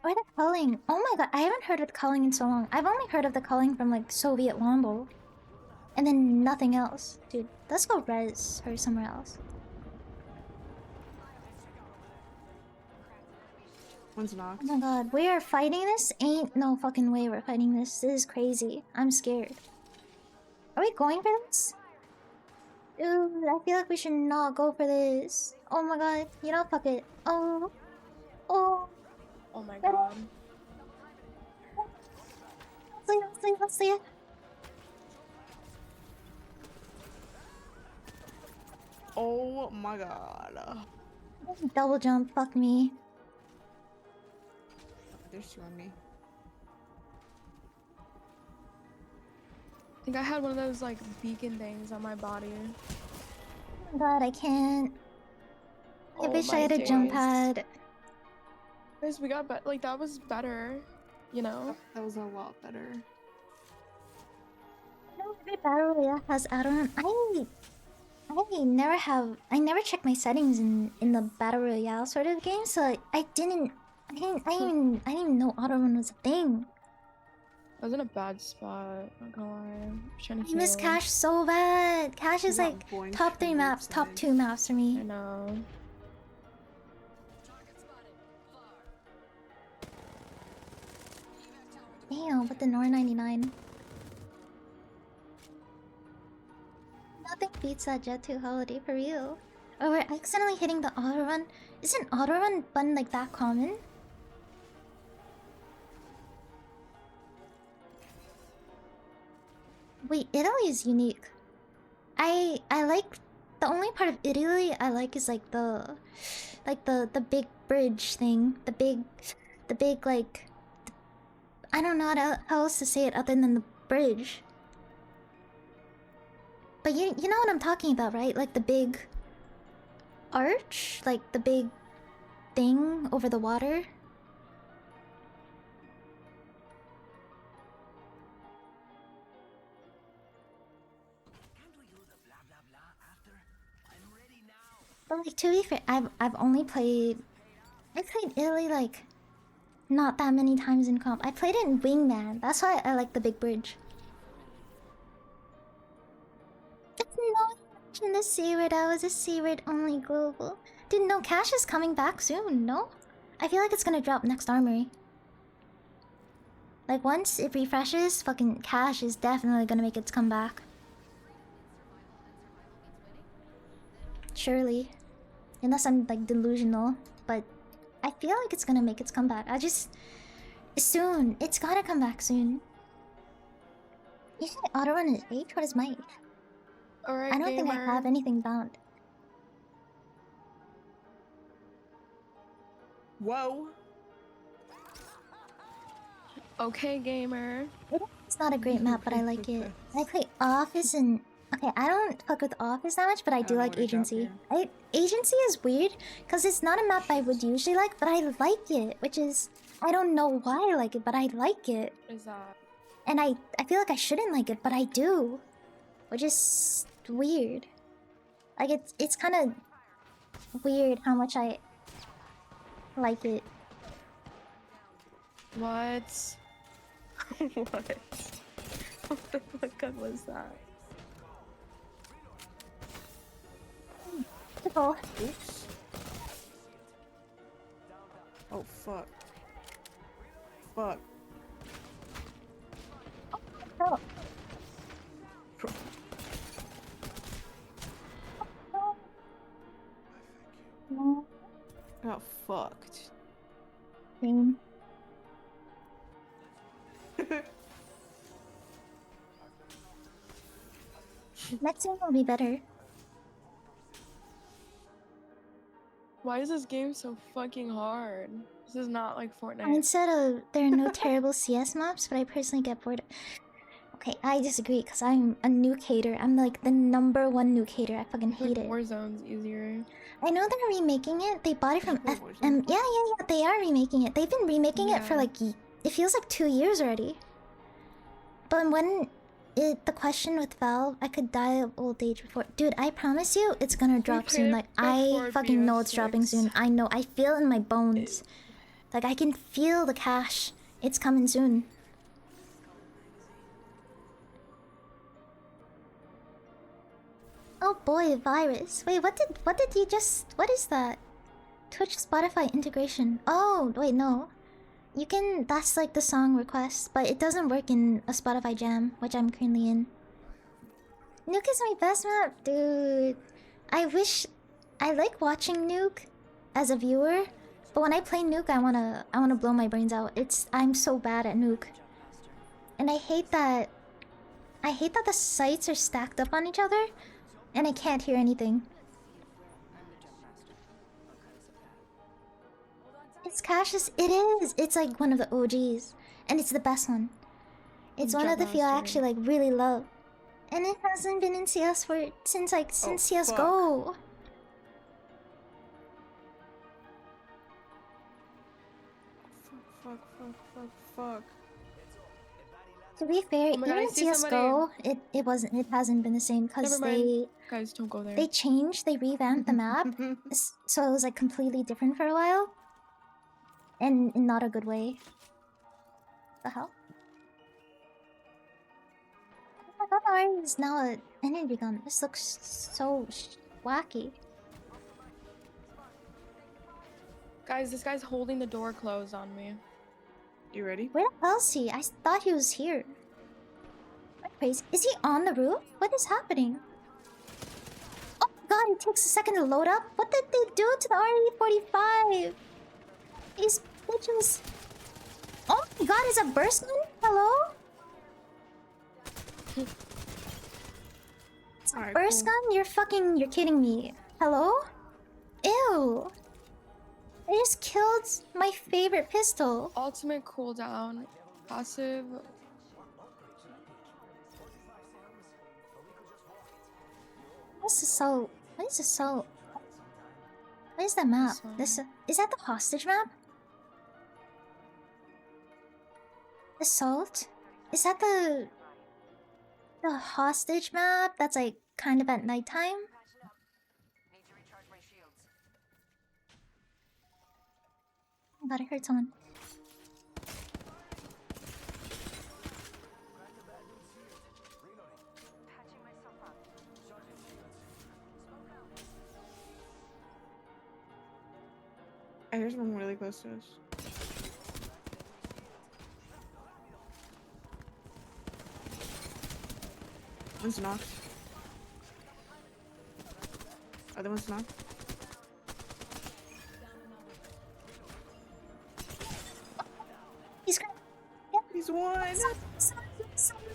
Or the culling. Oh my god, I haven't heard of the culling in so long. I've only heard of the culling from like Soviet Longbow. And then nothing else. Dude, let's go res or somewhere else. One's knocked. Oh my god, we are fighting this? Ain't no fucking way we're fighting this. This is crazy. I'm scared. Are we going for this? Dude, I feel like we should not go for this. Oh my god, you know, fuck it. Oh. Oh. Oh my god. Let's see it. Oh my god. Double jump, fuck me. There's two on me. I think I had one of those like beacon things on my body. Oh my god, I can't. I Oh wish I my had a jump days. pad. Guys, we got like that was better, you know? That was a lot better. No, every battle royale has add-on. I never check my settings in the battle royale sort of game, so I didn't even know auto run was a thing. I was in a bad spot, not gonna lie. I'm trying to I miss heal. Cash so bad. Cash is got like boinked top 3 from maps, top outside. 2 maps for I me. know. Damn, with the Nor 99. Nothing beats that Jet 2 holiday for real. Or we're accidentally hitting the auto run. Isn't auto run button like that common? Wait, Italy is unique. I like the only part of Italy I like is like the big bridge thing. The big like I don't know how else to say it other than the bridge. But you know what I'm talking about, right? Like the big arch, like the big thing over the water. But like to be fair, I've only played Italy like not that many times in comp. I played it in Wingman. That's why I like the big bridge. In the C-word, I was a C-word only global. Dude, no, Cash is coming back soon, no? I feel like it's gonna drop next armory. Like, once it refreshes, fucking Cash is definitely gonna make its comeback. Surely. Unless I'm, like, delusional. But I feel like it's gonna make its comeback. Soon. It's gotta come back soon. You should auto-run his age? What is my age? Alright, I don't think I have anything bound. Whoa. Okay, gamer. It's not a great map, but I like it. I play Office and... Okay, I don't fuck with Office that much, but I do like Agency. Agency is weird, because it's not a map I would usually like, but I like it, which is... I don't know why I like it, but I like it. What is that? And I feel like I shouldn't like it, but I do. Which is weird. Like, it's kind of weird how much I like it. What? What? What the fuck was that? Oh. Oops. Oh, fuck. Fuck. Oh. No. Got fucked. Thing. Next one will be better. Why is this game so fucking hard? This is not like Fortnite. Instead of there are no terrible CS maps, but I personally get bored. Okay, I disagree because I'm a nuke hater. I'm like the #1 nuke hater. I fucking hate it. Warzone's easier. I know they're remaking it. They bought it from play FM. Yeah, they are remaking it. They've been remaking it for Yeah. like it feels like 2 years already. But when the question with Valve, I could die of old age before. Dude, I promise you, it's gonna drop soon. Like I before fucking know it's BO6. dropping soon. I know. I feel it in my bones. Like I can feel the cash. It's coming soon. Oh boy, virus. Wait, what did you just... What is that? Twitch Spotify integration. Oh, wait, no. You can... That's like the song request, but it doesn't work in a Spotify jam, which I'm currently in. Nuke is my best map, dude. I wish... I like watching Nuke as a viewer, but when I play Nuke, I wanna blow my brains out. I'm so bad at Nuke. And I hate that the sites are stacked up on each other. And I can't hear anything. It's Cassius. It is. It's like one of the OGs. And it's the best one. It's one of the few I actually like really love. And it hasn't been in CS since CSGO. Fuck. To be fair, Oh my God, even I in see CSGO, it hasn't been the same because Never mind. Guys, don't go there. they revamped the map, so it was like completely different for a while, and in not a good way. The hell? Oh my god, Ari is now an energy gun. This looks so wacky. Guys, this guy's holding the door closed on me. You ready? Where the hell is he? I thought he was here. What crazy? Is he on the roof? What is happening? Oh my god, it takes a second to load up. What did they do to the RE45? These bitches. Oh my god, is a burst gun? Hello? It's a burst gun? You're kidding me. Hello? Ew. I just killed my favorite pistol. Ultimate cooldown. Passive. What is the map? This one. Is that the hostage map? Assault? Is that the hostage map that's like kind of at nighttime? Oh god, I heard someone. I hear someone really close to us. One's knocked. Other one's knocked. He's great. He's one.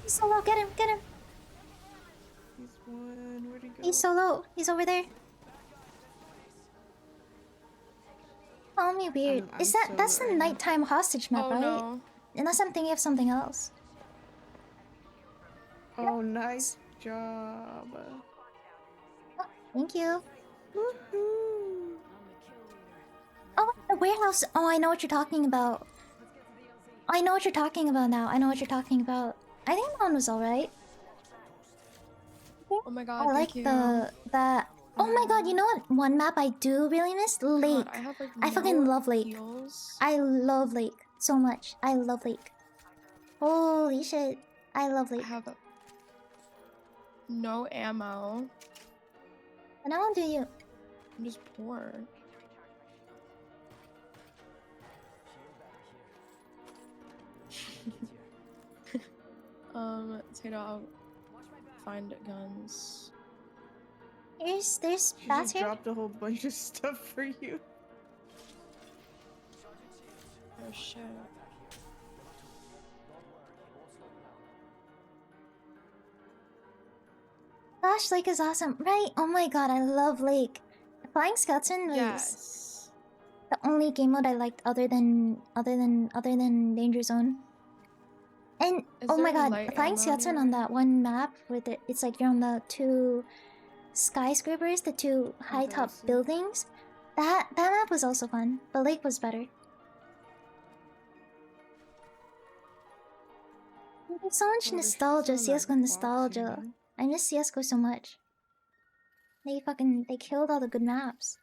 Solo, get him, get him. He's one. Where'd he go? He's solo. He's over there. Call me weird. I'm Is that that's the solo right now. nighttime hostage map, Oh right? no. Unless I'm thinking of something else. Oh, nice job. Thank you. Woohoo. Oh, the warehouse. Oh, I know what you're talking about. I know what you're talking about now. I know what you're talking about. I think that one was alright. Oh my god, I like thank you. the. Oh my god, you know what? One map I do really miss? Lake. God, I have like I fucking no love Lake. heals. I love Lake so much. I love Lake. Holy shit. I love I Lake. have no ammo. And I won't do you. I'm just poor. Tato, I'll find guns. There's She bats just here. dropped a whole bunch of stuff for you. Oh shit. Gosh, Lake is awesome. Right? Oh my god, I love Lake. Flying Skeleton was Yes. the only game mode I liked other than Danger Zone. And Is oh my there god, light Flying ammo Skeleton here? on that one map with it's like you're on the two skyscrapers, the two high top see. buildings. That map was also fun, but Lake was better. There's so much Oh, there's nostalgia, some, like, CS:GO boxing nostalgia. now. I miss CS:GO so much. They killed all the good maps.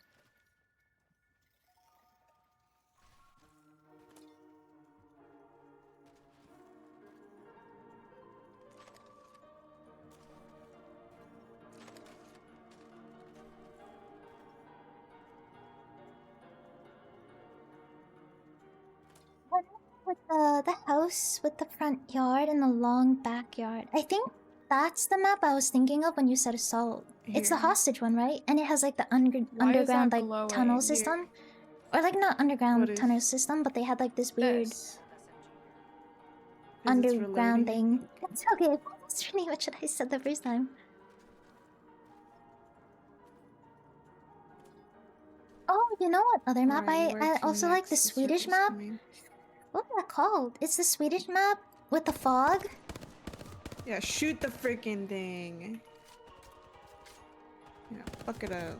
What with the house with the front yard and the long backyard? I think that's the map I was thinking of when you said assault. It's the Here. hostage one, right? And it has like the Why is underground that like tunnel glowing? system, or like not underground What is- tunnel system, but they had like this weird This. 'Cause it's underground reloading. thing. It's okay. That's really what I said the first time. Oh, you know what other map Alright, where I to also like the next? The Swedish circle's map. coming. What's that called? It's the Swedish map with the fog. Yeah, shoot the freaking thing. Yeah, fuck it up.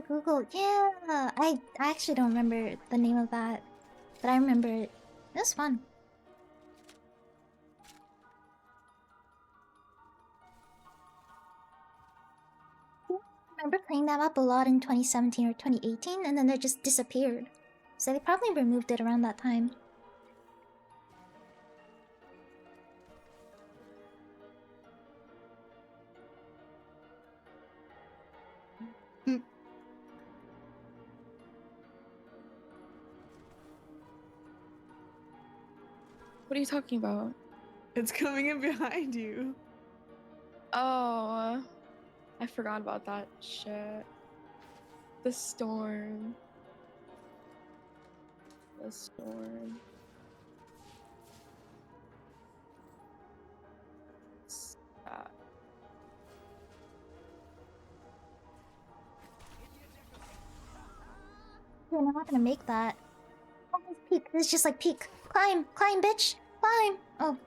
Google. Yeah, I actually don't remember the name of that, but I remember it. It was fun. I remember playing that map a lot in 2017 or 2018, and then it just disappeared. So they probably removed it around that time. What are you talking about? It's coming in behind you. Oh, I forgot about that shit. The storm. The storm. Stop. Dude, I'm not gonna make that. Oh, it's peek. It's just like peek. Climb, climb, bitch, climb. Oh,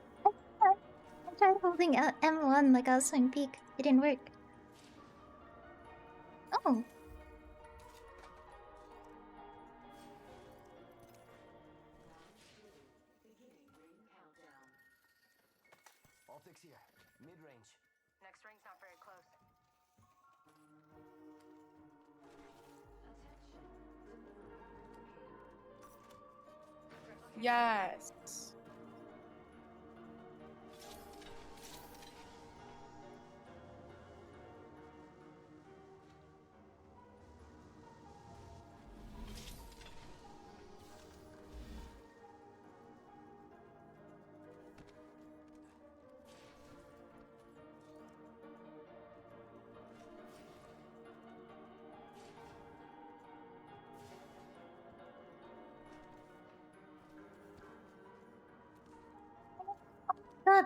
I tried holding M1 like I was saying peek. It didn't work. Oh. Optics here. Mid-range. Next ring's not very close. Yes.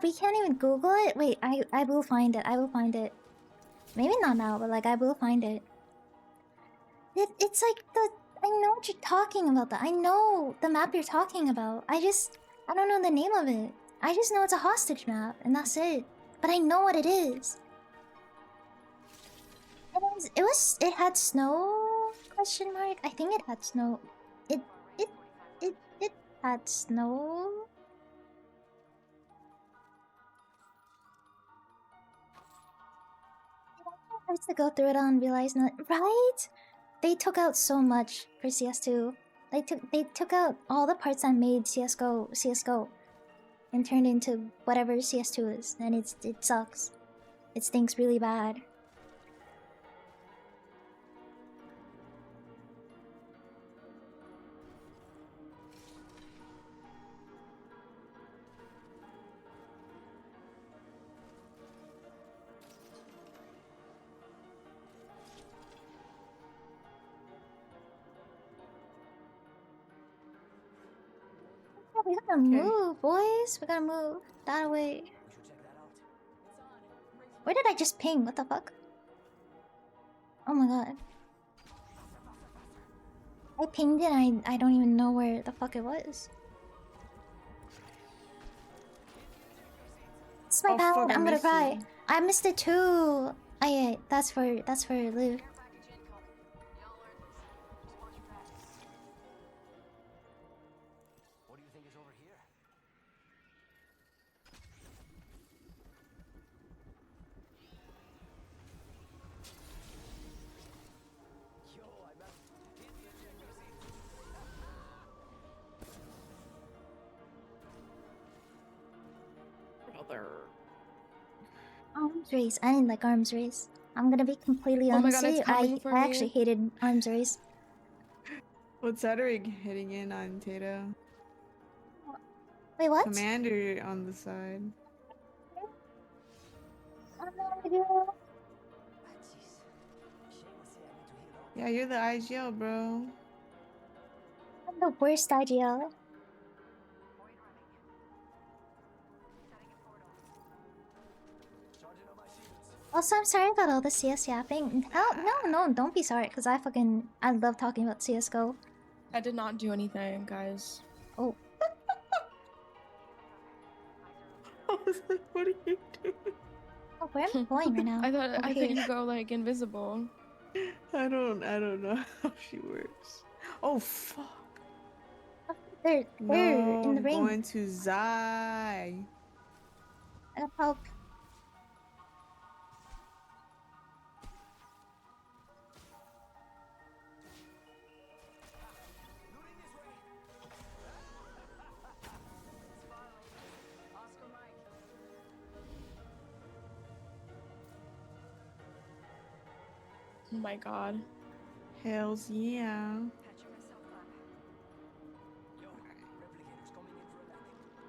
we can't even Google it? Wait, I will find it. I will find it. Maybe not now, but like I will find it. It's like the I know what you're talking about. I know the map you're talking about. I don't know the name of it. I just know it's a hostage map, and that's it. But I know what it is. It had snow? Question mark. I think it had snow. It had snow. I have to go through it all and realize not right. They took out so much for CS2. They took out all the parts that made CS:GO, and turned into whatever CS2 is, and it sucks. It stinks really bad. We gotta move, boys. We gotta move that way. Where did I just ping? What the fuck? Oh my god. I pinged it and I don't even know where the fuck it was. It's my bad. fuck, I I'm gonna missed cry. it. I missed it too. Oh yeah, that's for Lou. What do you think is over here? Yo, I'm at Brother. Arms race. I didn't like arms race. I'm gonna be completely Oh my honest God, with it's you. coming for I me. actually hated arms race. What's Cedric hitting in on Tato? Wait, what? Commander on the side. Yeah, you're the IGL, bro. I'm the worst IGL. Also, I'm sorry about all the CS yapping. No, don't be sorry, because I love talking about CSGO. I did not do anything, guys. Oh. I was like, what are you doing? Oh, where am I going right now? I thought Over here. you go like invisible. I don't know how she works. Oh fuck. They're No, in the I'm ring. going to Zai. I gotta help. Oh my god. Hells yeah.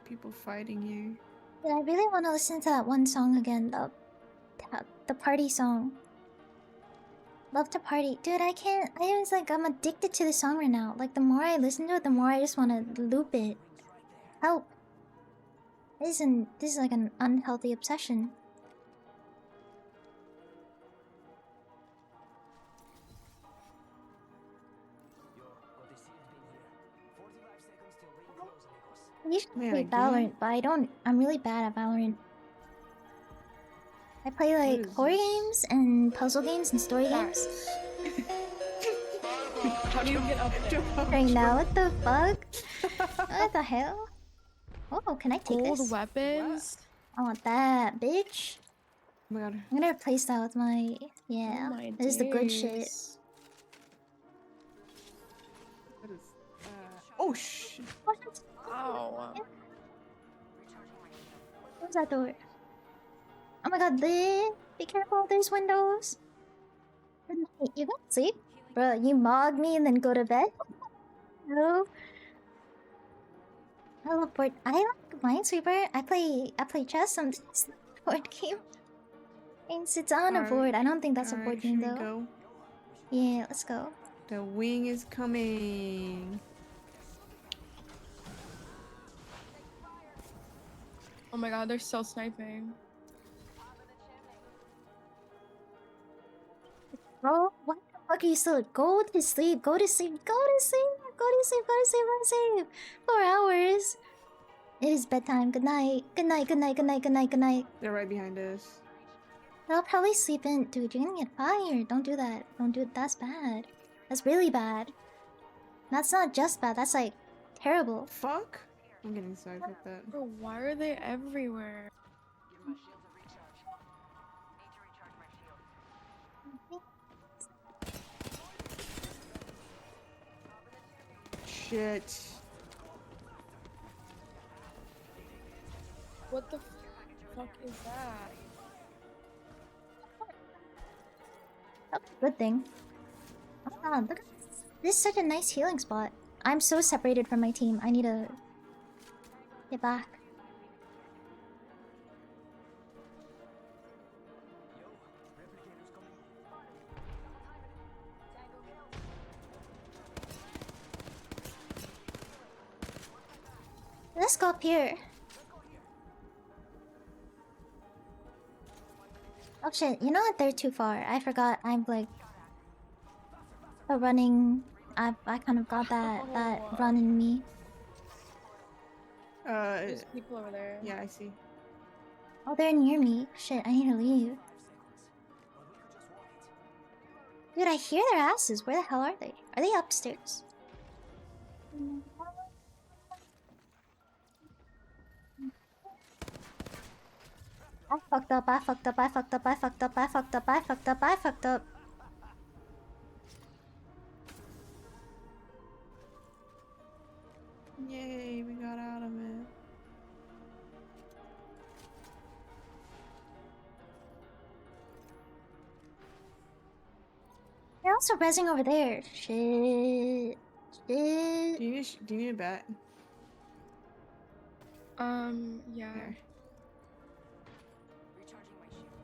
People fighting here. Yeah, I really want to listen to that one song again, the party song. Love to party. Dude, I can't. I was like, I'm addicted to the song right now. Like, the more I listen to it, the more I just want to loop it. Help. This is like an unhealthy obsession. I usually Man, play again? Valorant, but I'm really bad at Valorant. I play like is horror this? games and puzzle games and story games. How do you get up there? Right now, what the fuck? What the hell? Oh, can I take Gold this? weapons? I want that, bitch. Oh my god. I'm gonna replace that with my... Yeah, Oh my this is the good shit. days. What is oh shit. Ow. Close that door. Oh my god, Lynn! Be careful, there's windows! Good night. You gonna sleep? Bro, you mog me and then go to bed? No. I love board. I like Minesweeper. I play chess sometimes. Board game. It's on a Alright. board. I don't think that's a Alright, board game should we though. go? Yeah, let's go. The wing is coming. Oh my my god, they're still sniping. Bro, what the fuck are you still? Go to sleep. Go to sleep. Go to sleep. Go to sleep. Go to sleep. Go to sleep. 4 hours. It is bedtime. Good night. Good night. Good night. Good night. Good night. Good night. They're right behind us. I'll probably sleep in. Dude, you're gonna get fired. Don't do that. Don't do it. That's bad. That's really bad. That's not just bad. That's like terrible. Fuck. I'm getting side with that. Bro, why are they everywhere? Give my shields a recharge. Need to recharge my shields. Shit. What the fuck is that? That's a good thing. Oh, look at this. This is such a nice healing spot. I'm so separated from my team. I need to get back. Yo, replicator's coming. Let's go up here. Oh shit, you know what? They're too far. I forgot I'm like a running. I kind of got that run in me. There's people over there. Yeah, I see. Oh, they're near me. Shit, I need to leave. Dude, I hear their asses. Where the hell are they? Are they upstairs? I fucked up, I fucked up, I fucked up, I fucked up, I fucked up, I fucked up, I fucked up. Yay, we got out of it. They're also rezzing over there. Shit. Shit. Do you need a bat? Yeah. There. Recharging my shields.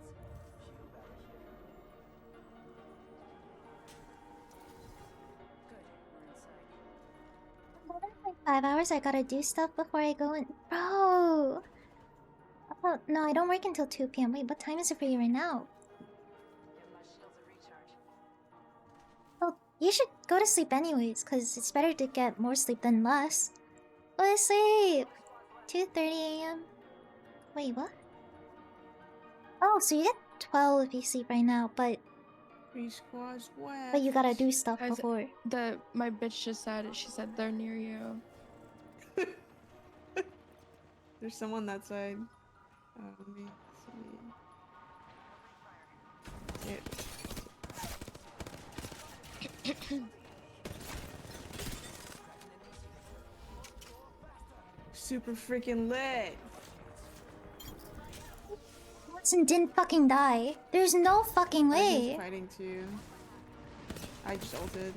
Shield battery here. Good, we're inside. Like 5 hours, I gotta do stuff before I go in. Bro! Oh, no, I don't work until 2 p.m. Wait, what time is it for you right now? Give my shields a recharge. Well, you should go to sleep anyways, because it's better to get more sleep than less. Go to sleep! 2:30 a.m. Wait, what? Oh, so you get 12 if you sleep right now, but 3 squads left. you gotta do stuff Guys, before. My bitch just said it. She said they're near you. There's someone that side. Let me see. Super freaking lit. Watson didn't fucking die. There's no fucking I'm way. just fighting too. I just ulted.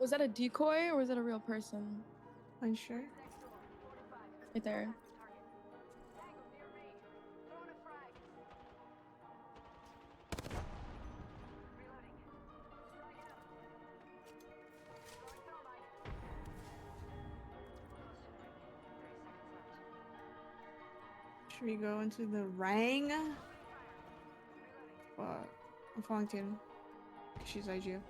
Was that a decoy or was that a real person? Unsure. Right there. Should we go into the Rang? Fuck. I'm following Tatum. She's IGO.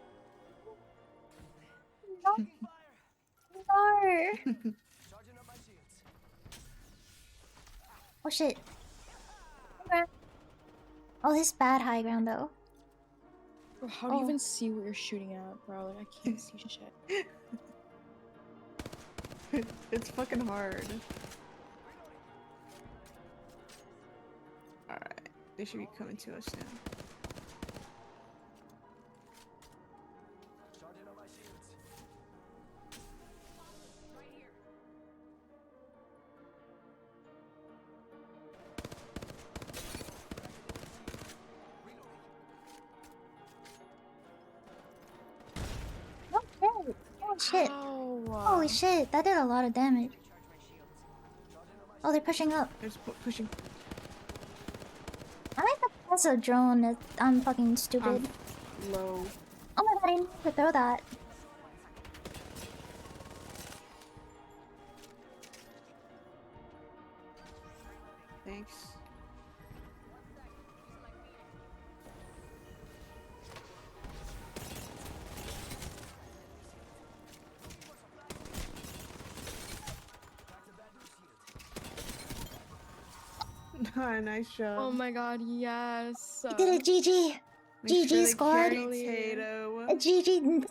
No. Charging up my shields. Oh shit. Okay. Oh, this is bad high ground though. Bro, how do you Oh. even see what you're shooting at, bro? Like, I can't see shit. It's fucking hard. Alright. They should be coming to us now. Charging up my shields. Oh shit. Oh shit. Ow. Holy shit, that did a lot of damage. Recharge my shields. Oh, they're pushing up. There's pushing. I like the also drone. I'm fucking stupid. Low. Oh my god, I didn't mean to throw that. Thanks. Nice job. Oh my god, yes. You did it, GG. Thanks for GG the squad. carry, Tato. GG.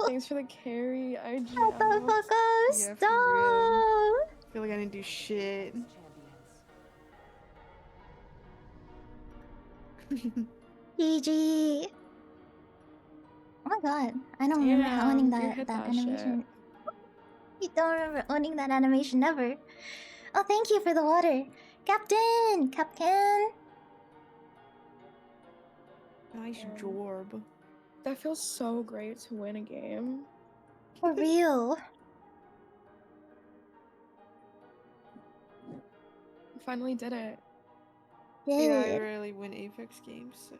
Thanks for the carry, IG. Shut the fuck up. Yeah, for Stop. I feel like I didn't do shit. GG. Oh my god. I don't remember owning Damn, you that hit that animation. You don't remember owning that animation ever. Oh, thank you for the water. Captain! Captain! Nice job. That feels so great to win a game. For real. Finally did it. Yeah, I Yeah. rarely win Apex games, so.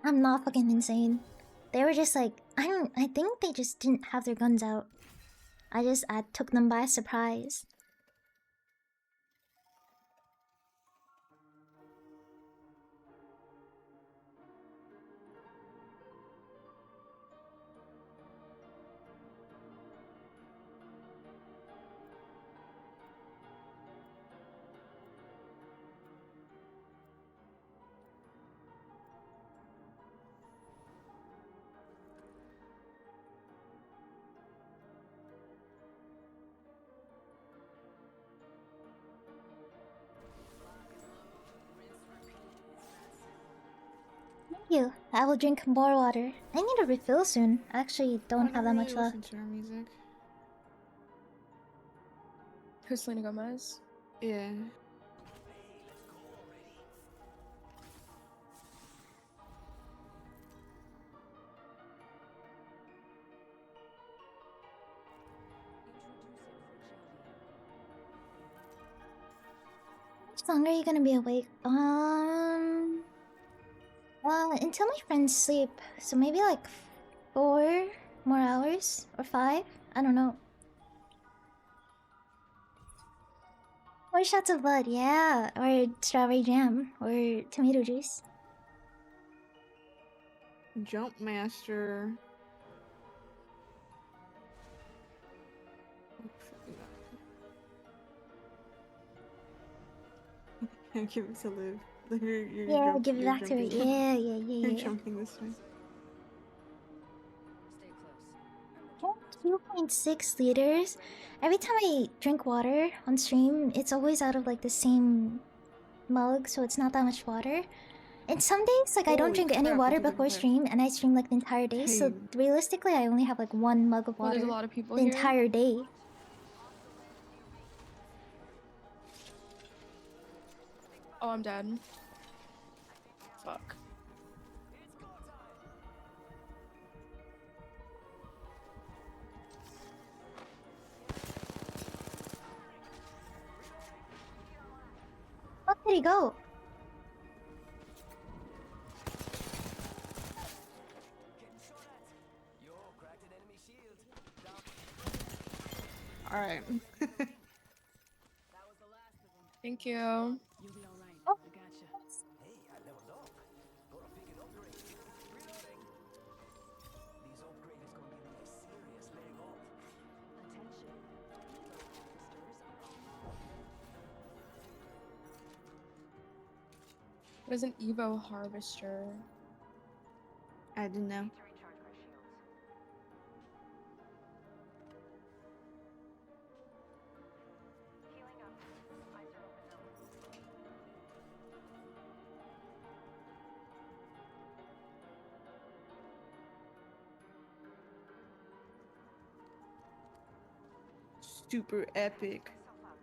I'm not fucking insane. They were just like, I think they just didn't have their guns out. I took them by surprise. Thank you. I will drink more water. I need a refill soon. I actually don't have that much left. Listen to our music. Who's Selena Gomez? Yeah. How much longer are you gonna be awake? Until my friends sleep. So maybe like 4 more hours? Or 5? I don't know. Or shots of blood, yeah. Or strawberry jam. Or tomato juice. Jump Master. Give it to Liv. Yeah, give it back to her. Yeah. You're jumping this way. 2.6 liters. Every time I drink water on stream, it's always out of like the same mug, so it's not that much water. And some days, like I don't Holy drink any crap, water look at the before guy. stream, and I stream like the entire day. So Dang. realistically, I only have like 1 mug of Oh, water there's a lot of people the here. entire day. Oh, I'm dead. Fuck. Where did he go? Alright. Thank you. Oh. Hey, I leveled up. Gotta pick it upgrade. Reloading. These upgrade is gonna give me a serious leg up. Attention. What is an Evo harvester? I didn't know. To recharge my shields. Healing up. Eyes are open now. Super epic. Myself up.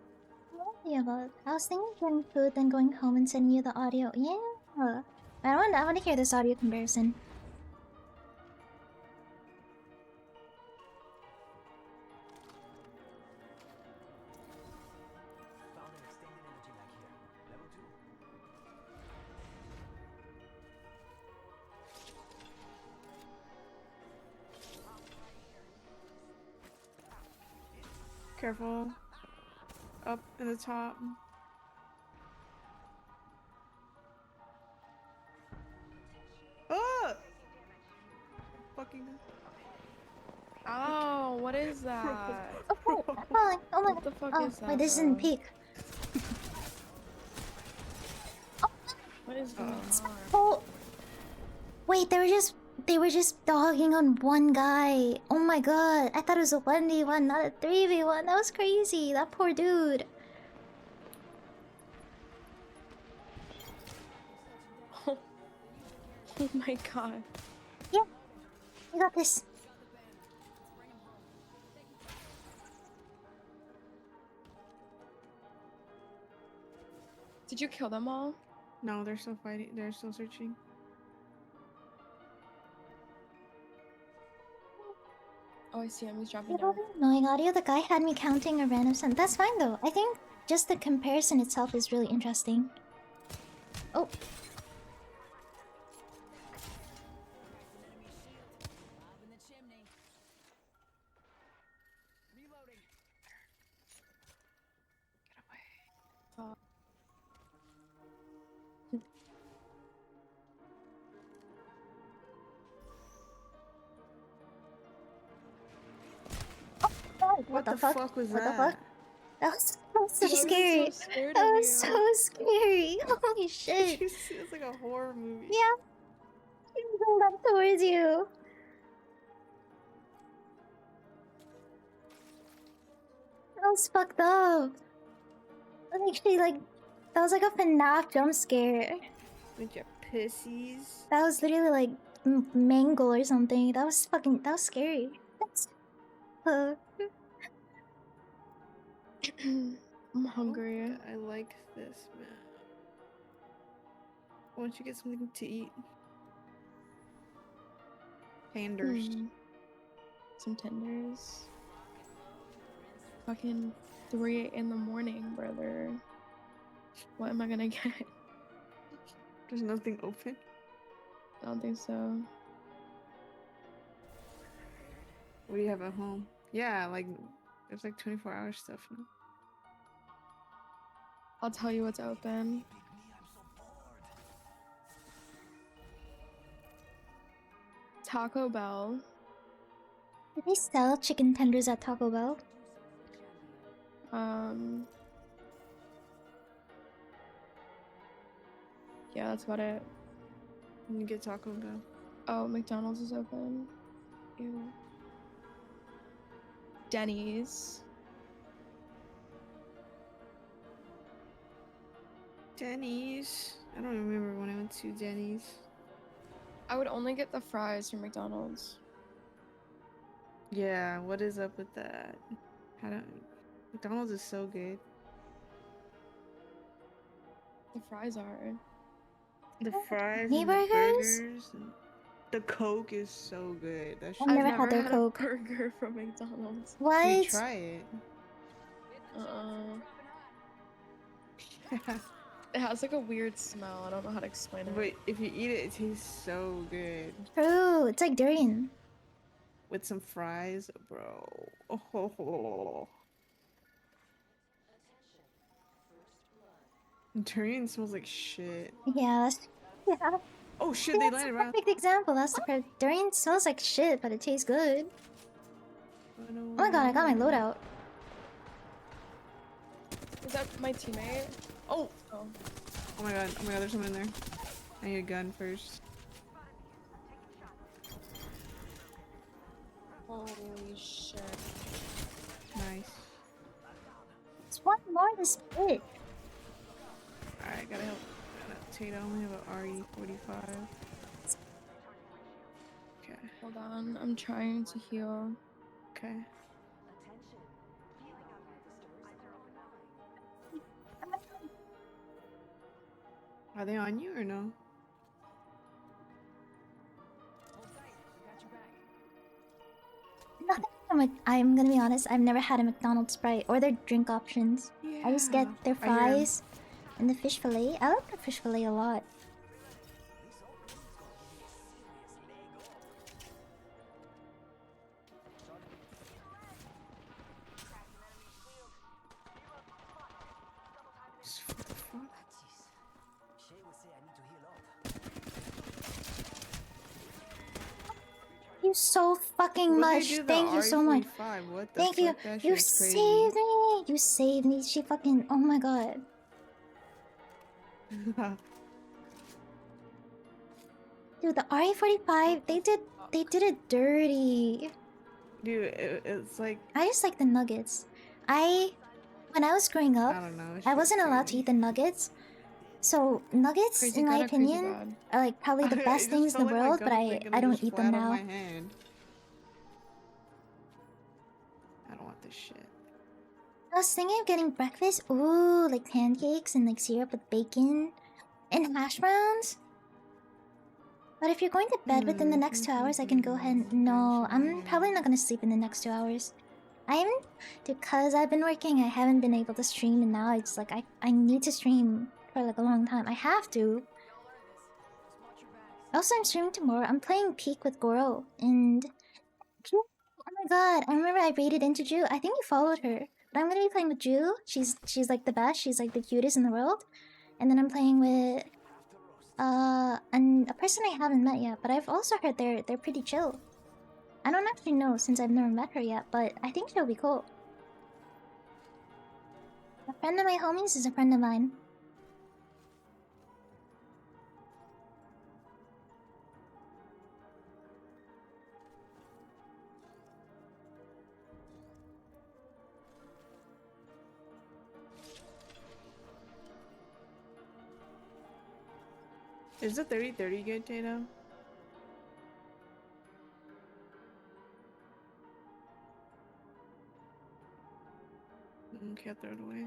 Yeah, but I was thinking of getting food, then going home and sending you the audio. Yeah. I want to hear this audio comparison. Found an extended energy mag here. Level 2. Careful. Up in the top. Oh! Fucking. Ow, what is that? Oh, I'm falling. Oh my What the fuck Oh, is that? wait, this isn't bro? peak. What is going on? Oh, wait, they were just dogging on one guy. Oh my god, I thought it was a 1v1, not a 3v1. That was crazy. That poor dude. Oh my god. Yeah, we got this. Did you kill them all? No, they're still fighting. They're still searching. Oh, I see him. He's dropping You down. know, annoying audio. The guy had me counting a random sum. That's fine though. I think just the comparison itself is really interesting. Oh. What the fuck? was What that? the fuck? That was so I was scary. so scared That of was you. so scary. Holy shit. It's like a horror movie. Yeah. He's going back towards you. That was fucked up. That was actually like, that was like a FNAF jump scare. Bunch of pussies. That was literally like mangle or something. That was scary. That's, I'm hungry. I like this, man. Why don't you get something to eat? Tenders. Some tenders. Fucking 3 in the morning, brother. What am I gonna get? There's nothing open. I don't think so. What do you have at home? Yeah, like there's like 24-hour stuff now. I'll tell you what's open. Taco Bell. do they sell chicken tenders at Taco Bell? Yeah, that's about it. You get Taco Bell. Oh, McDonald's is open. Ew. Denny's. Denny's. I don't remember when I went to Denny's. I would only get the fries from McDonald's. Yeah, what is up with that? I don't. McDonald's is so good. The fries are. The fries Meat and the burgers? burgers and the Coke is so good. That shit. I've never had their a Coke. burger from McDonald's. What? You try it. It has like a weird smell. I don't know how to explain it. But if you eat it, it tastes so good. True. It's like durian. With some fries, bro. Oh. Durian smells like shit. Yeah, yeah. Oh shit, they That's landed a around. perfect example. That's the perfect. Durian smells like shit, but it tastes good. Oh my god, I got my loadout. Is that my teammate? Oh! Oh. Oh my god, there's someone in there. I need a gun first. Holy shit. Nice. There's one more to spit. Alright, gotta help. Tate, I only have an RE45. Okay. Hold on. I'm trying to heal. Okay. Are they on you or no? Nothing. I'm gonna be honest. I've never had a McDonald's Sprite or their drink options. I just get their Are you- fries and the fish fillet. I like the fish fillet a lot. You so fucking What'd they much. do to the Thank you so much. RE45? What the Thank you. fuck? That You shit's crazy. saved me. You saved me. She fucking. Oh my god. Dude, the RE45. They did it dirty. Dude, it's like I just like the nuggets. When I was growing up, I don't know. I wasn't allowed to eat the nuggets. So nuggets, Crazy in my good or crazy opinion, bad? are like probably the It best just things in felt the like my world, but gums, like, I gonna don't just eat them flat on now. my hand. I don't want this shit. I was thinking of getting breakfast. Ooh, like pancakes and like syrup with bacon and hash browns. But if you're going to bed within the next 2 hours, I can go ahead and... No, I'm probably not gonna sleep in the next 2 hours. Because I've been working, I haven't been able to stream, and now it's like I need to stream for like a long time. I have to. Also, I'm streaming tomorrow. I'm playing Peak with Goro, and... Oh my god, I remember I raided into Ju. I think you followed her. But I'm gonna be playing with Ju. She's like the best. She's like the cutest in the world. And then I'm playing with and a person I haven't met yet, but I've also heard they're pretty chill. I don't actually know since I've never met her yet, but I think she'll be cool. A friend of my homies is a friend of mine. Is the 30-30 good, Tato? Okay, I'll throw it away.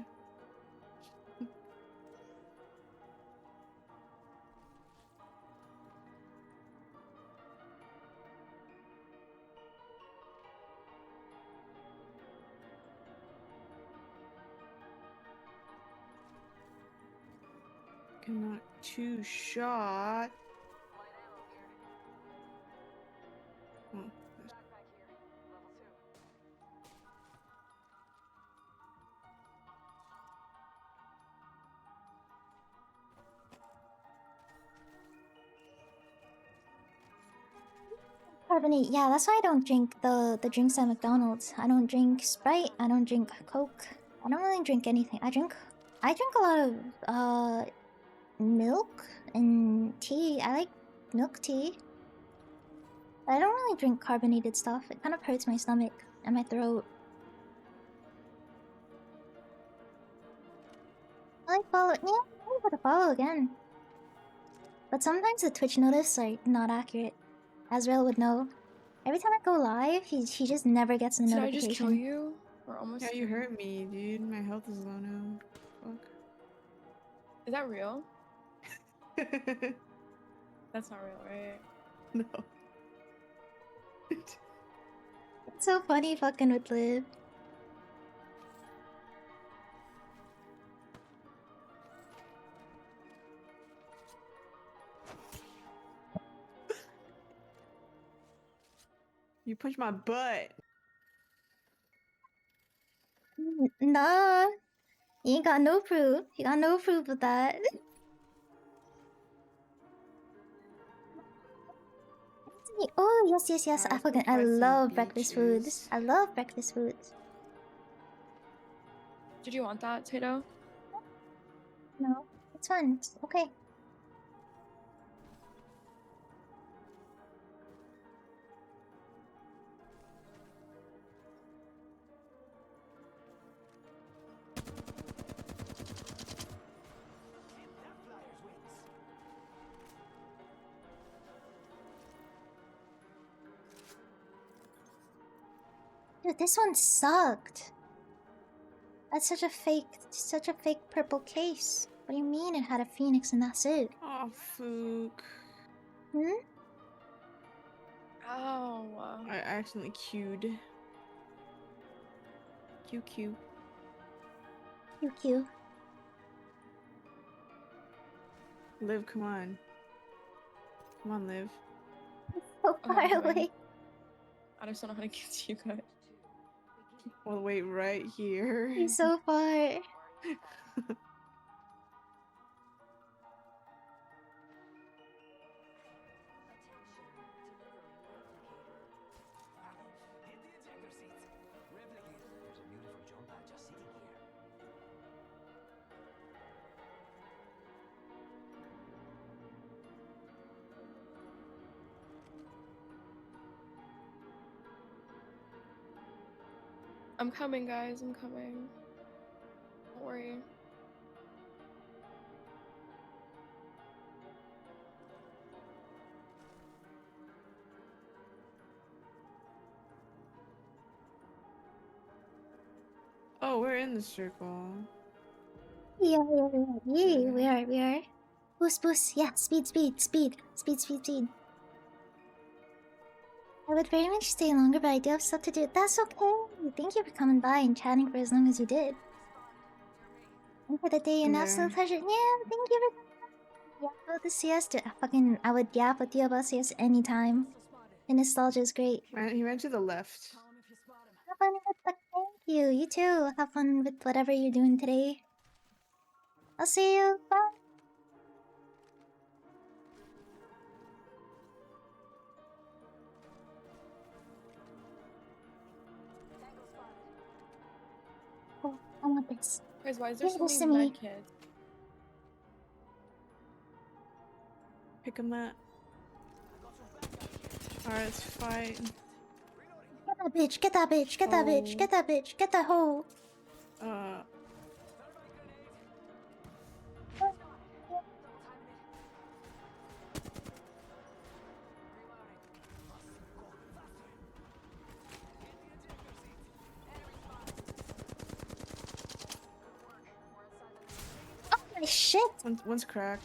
Cannot two shot. Oh, Carbonate, yeah, that's why I don't drink the drinks at McDonald's. I don't drink Sprite, I don't drink Coke. I don't really drink anything. I drink a lot of milk and tea. I like milk tea. I don't really drink carbonated stuff. It kind of hurts my stomach and my throat. I like follow. Yeah, I'm gonna follow again. But sometimes the Twitch notice are not accurate. Azrael would know. Every time I go live, he just never gets the Did I notification. just kill you? Or almost? yeah, you hurt me, dude. My health is low now. Fuck. Is that real? That's not real, right? No. It's so funny fucking with Liv. You punched my butt. Nah. You ain't got no proof. You got no proof of that. Oh, yes, yes, yes. I fucking I love breakfast foods. I love breakfast foods. Did you want that, Tato? No, it's fun. It's okay. Dude, this one sucked. That's such a fake purple case. What do you mean it had a phoenix and that's it? Oh, Fook. Hmm? Ow. I accidentally queued. QQ. QQ. Liv, come on. Come on, Liv. So I'm far coming. away. I just don't know how to get to you guys. Well, wait right here. He's so far. Hit the ejector seats. Replicator, there's a beautiful jump pad just sitting here. I'm coming, guys. I'm coming. Don't worry. Oh, we're in the circle. Yeah, we are. Boost, boost. Yeah, speed. I would very much stay longer, but I do have stuff to do. That's okay. Thank you for coming by and chatting for as long as you did. And for the day, an Yeah. absolute pleasure. Yeah, thank you for yap about the siesta. I would yap with you about siesta anytime. And nostalgia is great. He ran to the left. Have fun with the thank you. You too. Have fun with whatever you're doing today. I'll see you. Bye. Oh, I want this. Guys, why is there Give so this to many me. med kits? Pick him up. Alright, let's fight. Get that bitch. Get that bitch. Get that bitch. Oh. Get that bitch. Get that hoe. Oh my shit. One's cracked.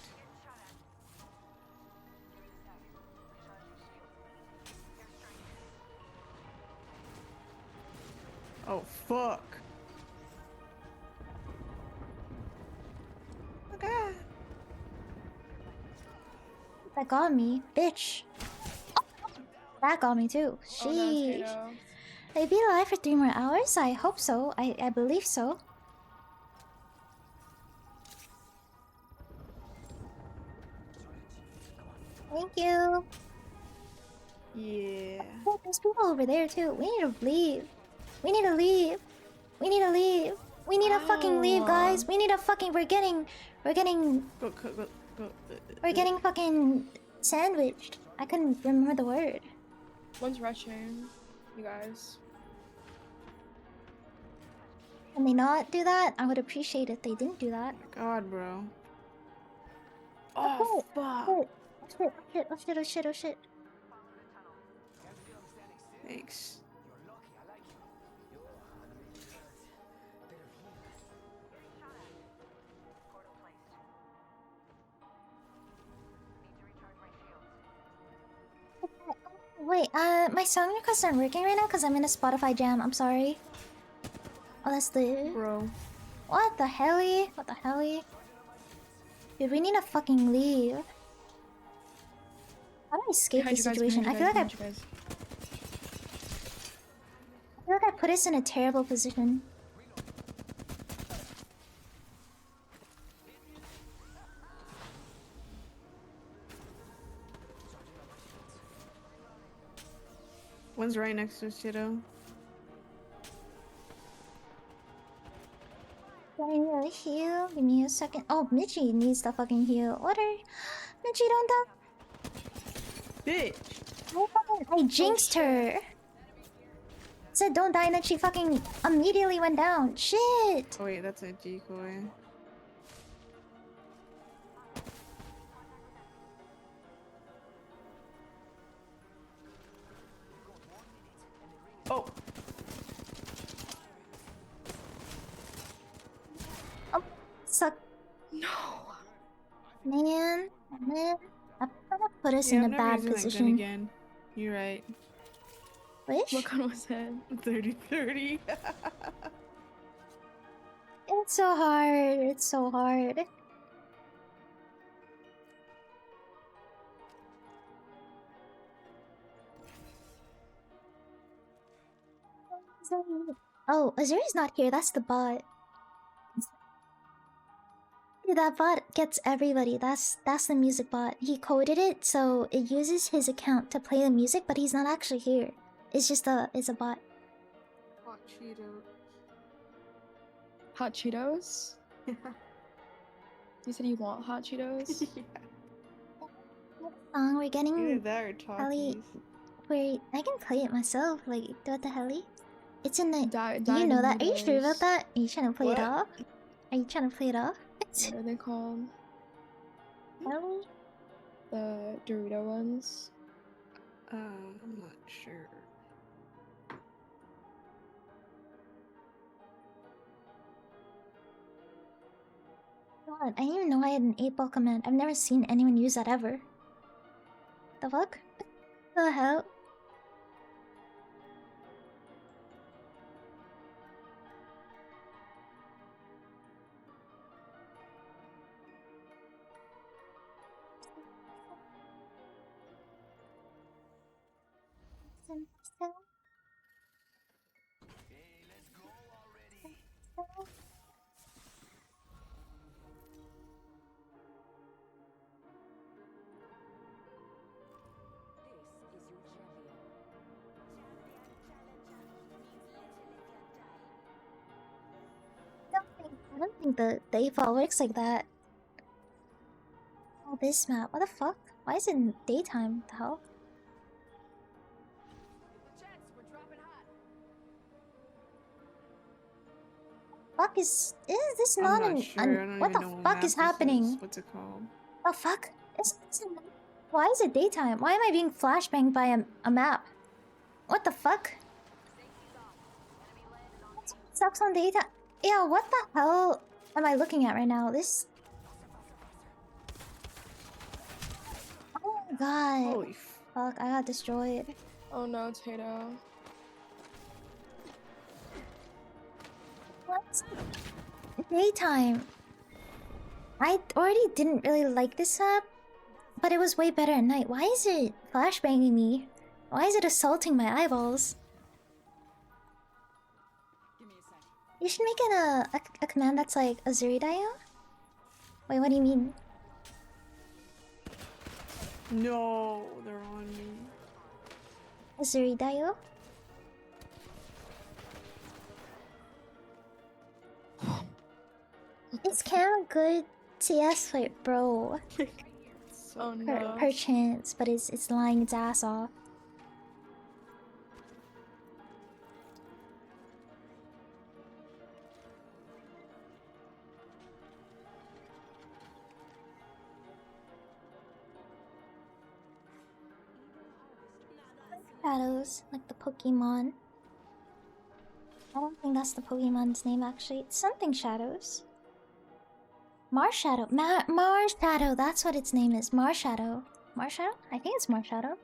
Oh, fuck. Okay. That got me, bitch. Oh, that got me too. Oh no, Sheesh. Tato. They'd be alive for 3 more hours? I hope so. I believe so. Thank you. Yeah. Oh, there's people over there too. We need to leave. We need to leave. We need to leave. We need to fucking leave, guys. We need to fucking. We're getting Go. we're getting fucking sandwiched. I couldn't remember the word. One's rushing. You guys. Can they not do that? I would appreciate if they didn't do that. God, bro. Oh, fuck. Oh shit! Oh shit! Oh shit! Oh shit! Thanks. You're lucky, I like you. You're an amazing bit of healer. Portal placed. Need to recharge my shields. Wait, my song requests aren't working right now because I'm in a Spotify jam. I'm sorry. Oh, that's the. Bro. What the helly? What the helly? Dude, we need to fucking leave. How do I escape Behind this you guys, situation? behind I you feel guys, like behind you guys. I put us in a terrible position. One's right next to us, Tito. Do I need a heal? Give me a second. Oh, Mitchie needs the fucking heal. What are... Mitchie, don't die. Bitch! I jinxed her. Said don't die and then she fucking immediately went down. Shit! Oh wait, that's a decoy. Oh! Suck. No! Man, I'm gonna put us Yeah, in I'm a never bad using that gun position. again. You're right. Wish? What gun was that? 30-30. It's so hard. It's so hard. Oh, Azuri's not here. That's the bot. That bot gets everybody. That's the music bot. He coded it so it uses his account to play the music, but he's not actually here. It's just it's a bot. Hot Cheeto. Hot Cheetos? You said you want hot Cheetos? Song we're Either getting. that or Ellie, Takis. wait, I can play it myself. Like, what the hell? It's in the. Di- Do you know that? Are you sure about Dynamitos. that? Are you trying to play it What? off? Are you trying to play it off? What are they called? Ellie? The Dorito ones? I'm not sure. God, I didn't even know I had an 8-ball command. I've never seen anyone use that ever. The fuck? The hell? I don't think the default works like that. Oh, this map. What the fuck? Why is it in daytime? What the hell? Fuck is this I'm not not an sure. I don't what even the know what fuck map is this happening? What's it called? The fuck? Why is it daytime? Why am I being flashbanged by a map? What the fuck? Sucks on daytime. Yeah, what the hell am I looking at right now? This. Oh my god. Holy Fuck, I got destroyed. Oh no, Tato. What? Daytime. I already didn't really like this map, but it was way better at night. Why is it flashbanging me? Why is it assaulting my eyeballs? You should make it a command that's like Azuri Dayo? Wait, what do you mean? No, they're on me. Azuri Dayo? It's kind of good CS fight, bro. Oh no. Per chance, but it's lying its ass off. Shadows, like the Pokemon. I don't think that's the Pokemon's name actually. It's something Shadows. Marshadow. Marshadow, that's what its name is. Marshadow. Marshadow? I think it's Marshadow.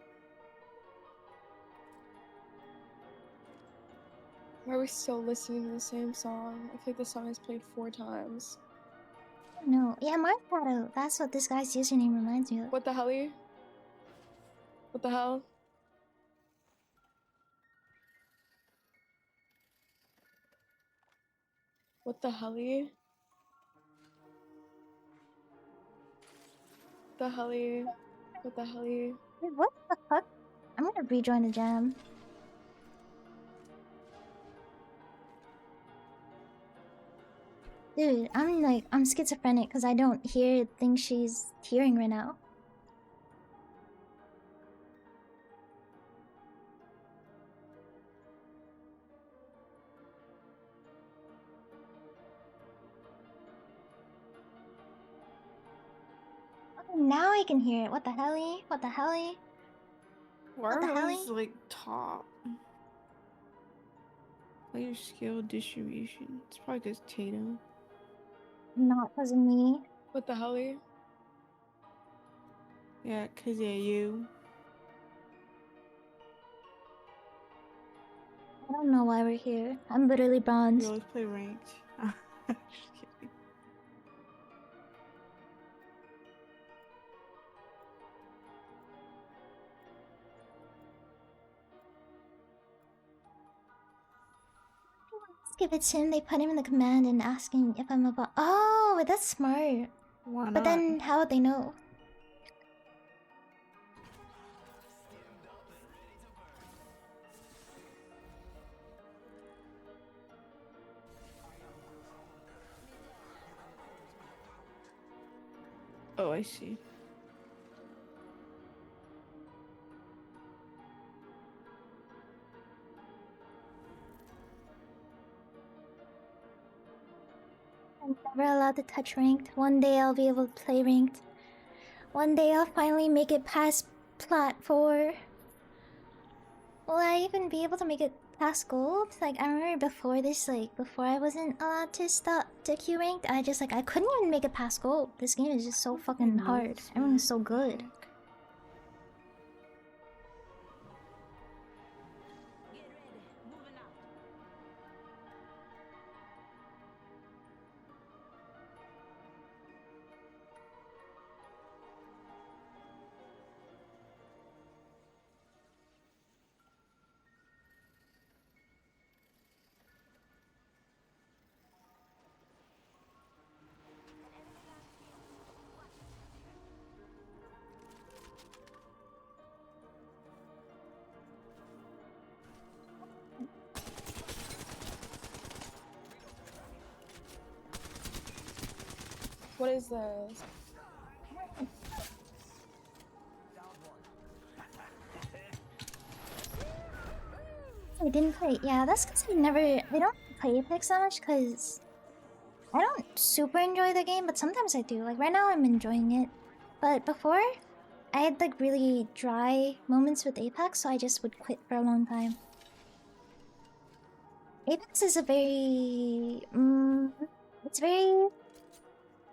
Why are we still listening to the same song? I think the song is played 4 times. No, yeah, Marshadow. That's what this guy's username reminds me of. What the hell? What the hell? What the helly? The helly? What the helly? Wait, what the fuck? I'm gonna rejoin the jam. Dude, I'm schizophrenic because I don't hear things she's hearing right now. Oh, now I can hear it. What the helly? What the helly? Why What the are helly? those like top? Player skill distribution. It's probably because Tatum. Not because of me. What the helly? Yeah, cause yeah, you. I don't know why we're here. I'm literally You bronze. always play ranked. Just kidding. Let's give it to him. They put him in the command and asking if I'm about. Oh, that's smart. Why not? But then how would they know? Oh, I see. I'm never allowed to touch ranked. One day I'll be able to play ranked. One day I'll finally make it past plat 4. Will I even be able to make it past gold? Like, I remember before this, like, before I wasn't allowed to stop to queue ranked, I just, like, I couldn't even make it past gold. This game is just so fucking hard. Everyone's so good. What is this? I didn't play. Yeah, that's because I never. They don't play Apex that much because I don't super enjoy the game, but sometimes I do. Like right now, I'm enjoying it. But before, I had like really dry moments with Apex, so I just would quit for a long time. Apex is a very. It's very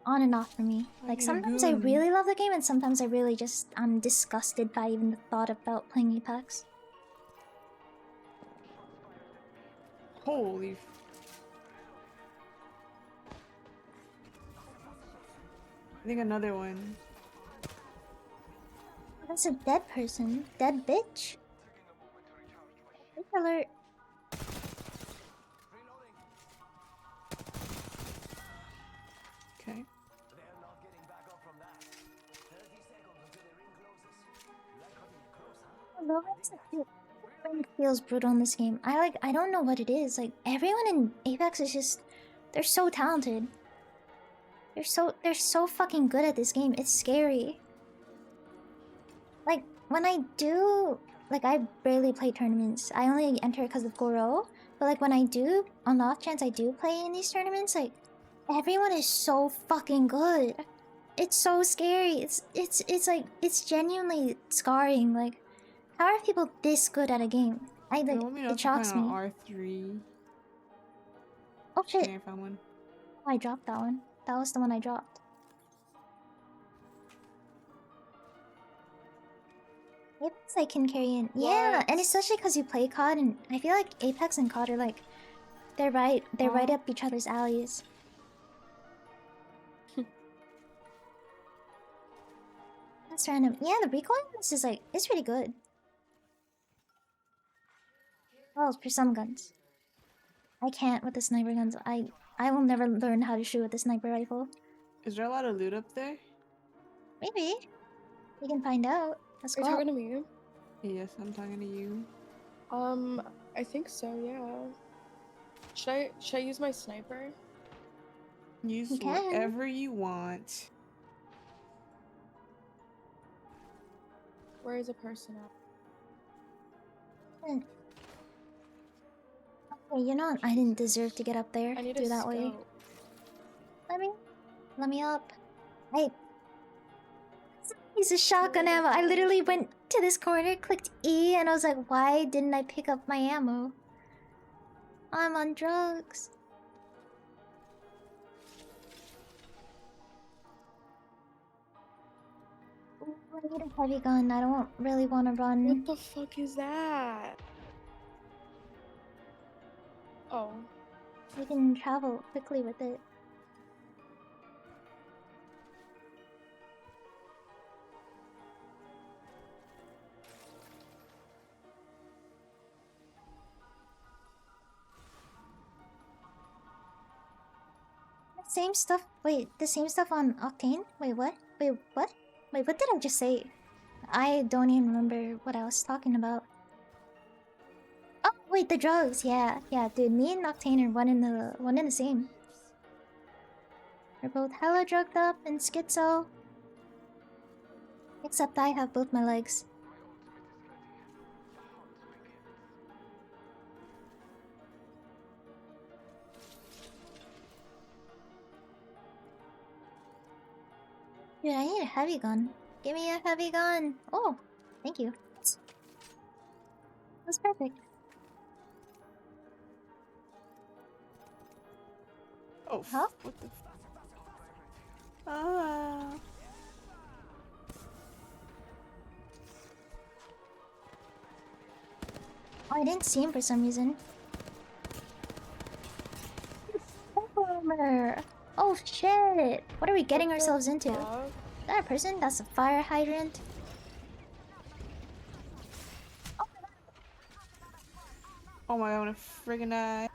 on and off for me. Like need a sometimes I goon. really love the game, and sometimes I really just I'm disgusted by even the thought about playing Apex. Holy. I think another one. That's a dead person. Dead bitch. Bitch alert. Okay. They're not getting back up from that. 30 seconds until the ring closes. You like cutting it close, huh? Although it feels brutal in this game. I don't know what it is. Like everyone in Apex is just they're so talented. They're so fucking good at this game. It's scary. Like when I do like I barely play tournaments. I only enter because of Goro. But like when I do, on the off chance I do play in these tournaments, like everyone is so fucking good. It's so scary. It's like it's genuinely scarring. Like how are people this good at a game? It shocks me. R3. Oh shit! Okay, I found one. I dropped that one. That was the one I dropped. Apex I can carry in. Yeah, and especially because you play COD, and I feel like Apex and COD are like they're right up each other's alleys. That's random. Yeah, the recoil on this is like it's pretty good. Well, for some guns. I can't with the sniper guns. I will never learn how to shoot with the sniper rifle. Is there a lot of loot up there? Maybe. We can find out. Let's Are go. you talking to me? Yes, I'm talking to you. I think so, yeah. Should I use my sniper? Use You can. whatever you want. Where is a person at? Okay, you know I didn't deserve to get up there. I need Do a that way. scope. Let me up. Hey. He's a shotgun ammo. I literally went to this corner, clicked E, and I was like, why didn't I pick up my ammo? I'm on drugs. I need a heavy gun. I don't really want to run. What the fuck is that? Oh. You can travel quickly with it. Same stuff. Wait, the same stuff on Octane? Wait, what? Wait, what? Wait, what did I just say? I don't even remember what I was talking about. Oh, wait, the drugs. Yeah, yeah, dude. Me and Octane are one in the same. We're both hella drugged up and schizo. Except I have both my legs. Dude, I need a heavy gun. Give me a heavy gun. Oh, thank you. That's perfect. Oh, Huh? what the? Ah. Oh, I didn't see him for some reason. Boomer. Oh shit! What are we getting ourselves into? Is that a person? That's a fire hydrant. Oh my god, what a friggin' eye.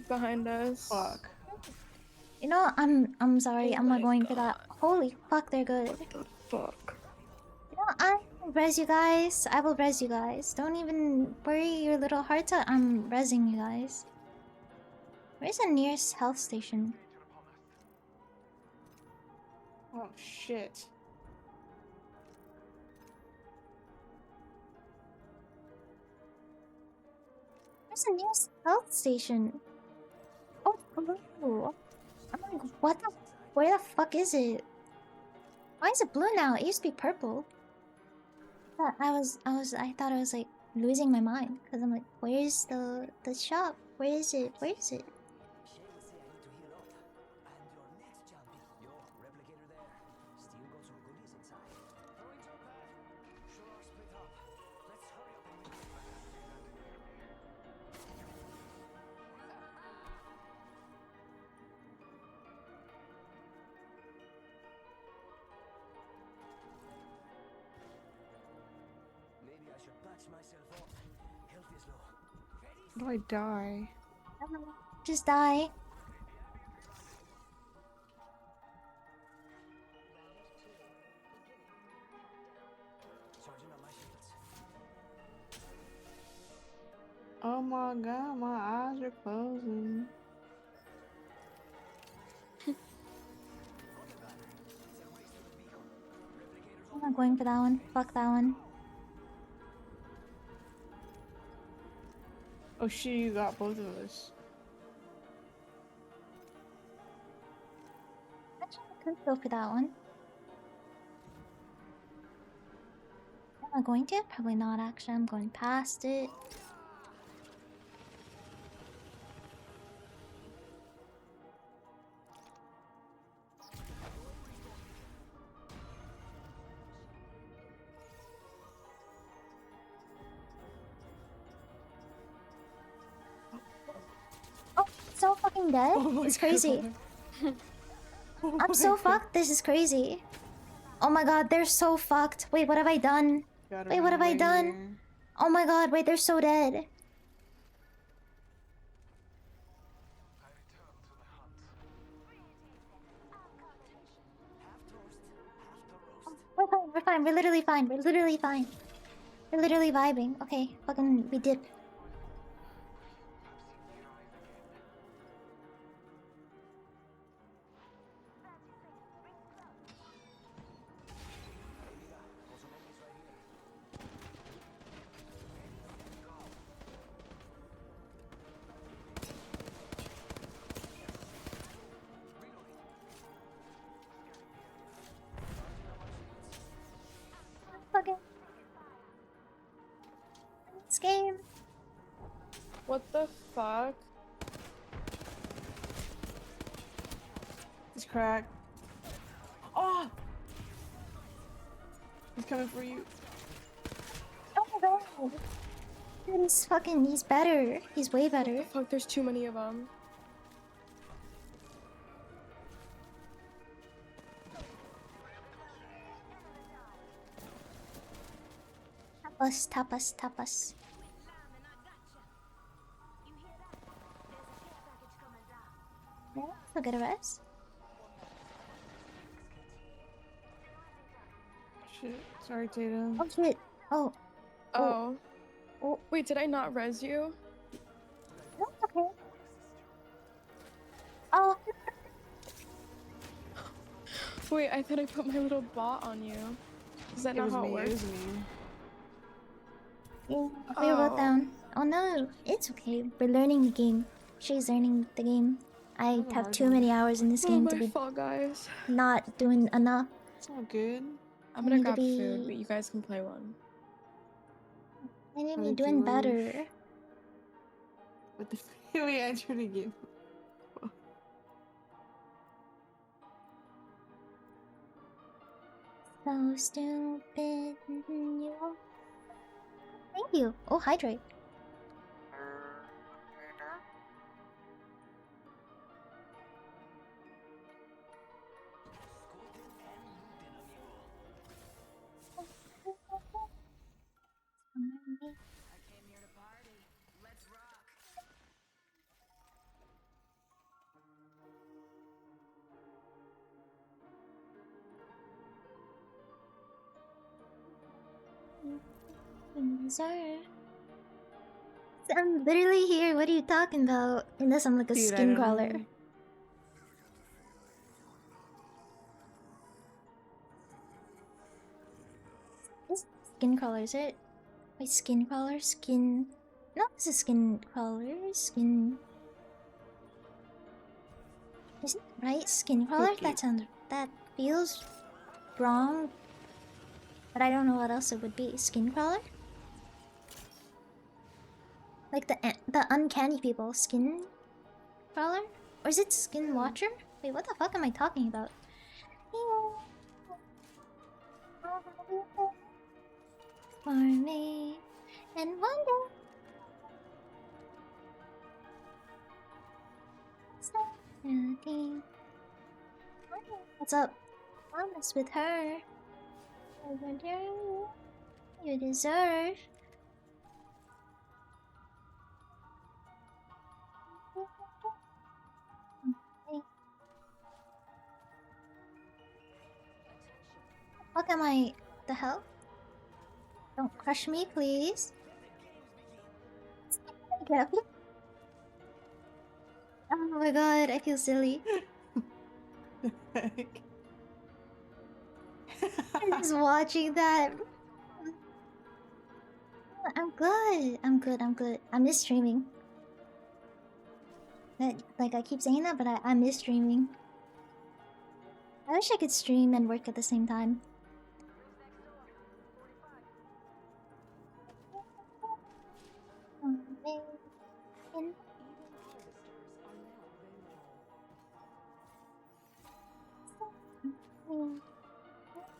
Behind us. Fuck. You know, I'm sorry. Oh I'm not my going for that. Holy fuck, they're good. What the fuck? You know, I will res you guys. I will res you guys. Don't even worry your little hearts out. I'm resing you guys. Where's the nearest health station? Oh shit. Where's the nearest health station? Oh, blue. I'm like, what the? Where the fuck is it? Why is it blue now? It used to be purple. I thought I was like losing my mind because I'm like, where's the shop? Where is it? Where is it? Maybe I should patch myself up. Health is low. How do I die? I don't know. Just die. Charging on my shields. Oh my god, my eyes are closing. I'm not going for that one. Fuck that one. Oh shit, you got both of us. Actually, I could go for that one. Am I going to? Probably not, actually. I'm going past it. Oh, so fucking dead? Oh my It's crazy. God. Oh I'm my so God. fucked. This is crazy. Oh my god, they're so fucked. Wait, what have I done? Gotta Wait, what run have I away done? here. Oh my god, wait, they're so dead. We're fine, we're fine, we're literally fine, we're literally fine. We're literally vibing. Okay, fucking, we dip. Fucking. This game. What the fuck? It's cracked. Oh! He's coming for you. Oh my god. Dude, he's better. He's way better. Fuck, there's too many of them. Tapas, tapas. Yeah, so get a rest. Shit. Sorry, Tatum. Oh shit. Oh. Oh. Oh. Wait, did I not res you? That's okay. Oh. Wait, I thought I put my little bot on you. Is that It not was how it me. It works? was me. Yeah, we wrote down. Oh no, it's okay. We're learning the game. She's learning the game. I Oh, have too hard many hours in this Oh, game my to be fault, guys. not doing enough. It's all good. I'm I gonna need to grab food, be- but you guys can play one. I need to be Other doing viewers. better. What the f- we entered a game. So stupid. You. Thank you. Oh, hydrate. I came here to party. Let's rock. Sir. I'm literally here. What are you talking about? Unless I'm like a Dude, I skin don't crawler. know. Is skin crawler, is it? Wait, skin crawler? Skin. No, this is skin crawler. Skin. Is it right? Skin crawler? Okay. That sounds. That feels wrong. But I don't know what else it would be. Skin crawler? Like the uncanny people. Skin crawler? Or is it skin watcher? Wait, what the fuck am I talking about? For me and wonder. What's up? Promise with her. You deserve. Fuck am I? The hell? Don't crush me, please. Get up here. Oh my god, I feel silly. Heck. I'm just watching that. I'm good. I'm good. I'm good. I miss streaming. Like I keep saying that, but I miss streaming. I wish I could stream and work at the same time.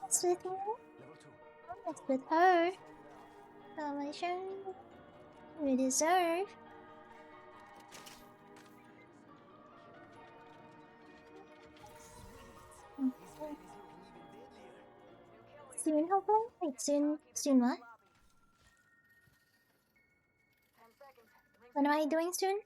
What's with you? What's with her? How I show you deserve. Soon, hopefully? Wait, soon what? 10 seconds. Ring What am I doing soon?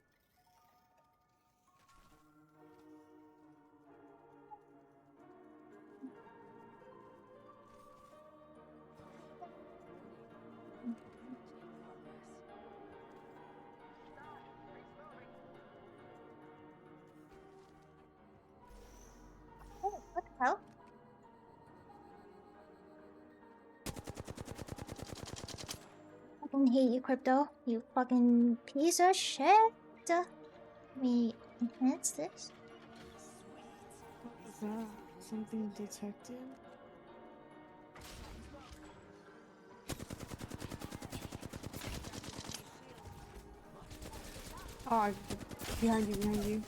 Oh, what the hell? Fucking hate you, Crypto. You fucking piece of shit. We enhance this? Is that something detected? Oh, behind you, behind you.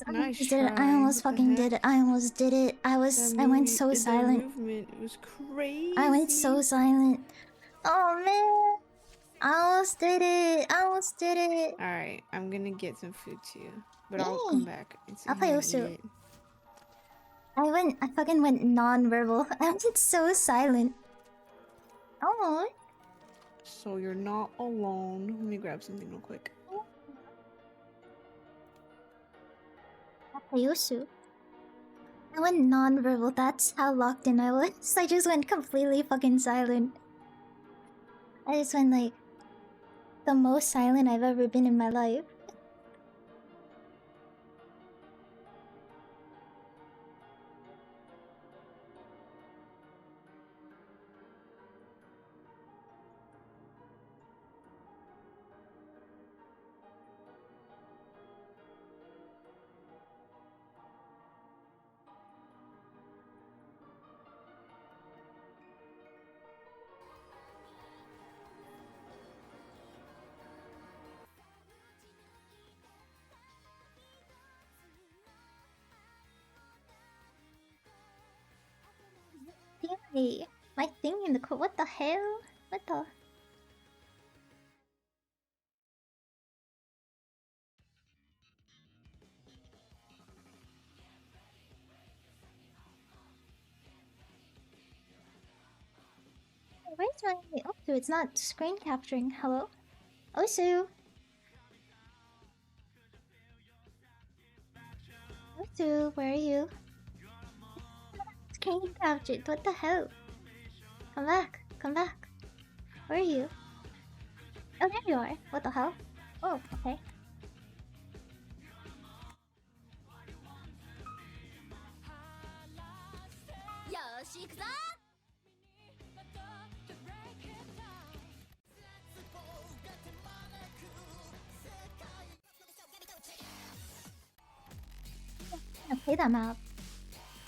Nice did it. I try. almost What the fucking heck? did it. I almost did it. I went so silent. Movement, it was crazy. I went so silent. Oh man. I almost did it. I almost did it. Alright, I'm gonna get some food too. But I'll Yay. come back and say I'll play hi and Osu. eat it. I fucking went non-verbal. I went so silent. Oh. So you're not alone. Let me grab something real quick. I'll play Osu. I went non-verbal. That's how locked in I was. I just went completely fucking silent. I just went like the most silent I've ever been in my life. Hey, my thing in the co- what the hell? What the? Where's my Osu? It's not screen capturing. Hello? Osu? Osu, where are you? Screen captured. What the hell? Come back. Come back. Where are you? Oh, there you are. What the hell? Oh, okay. I play that map.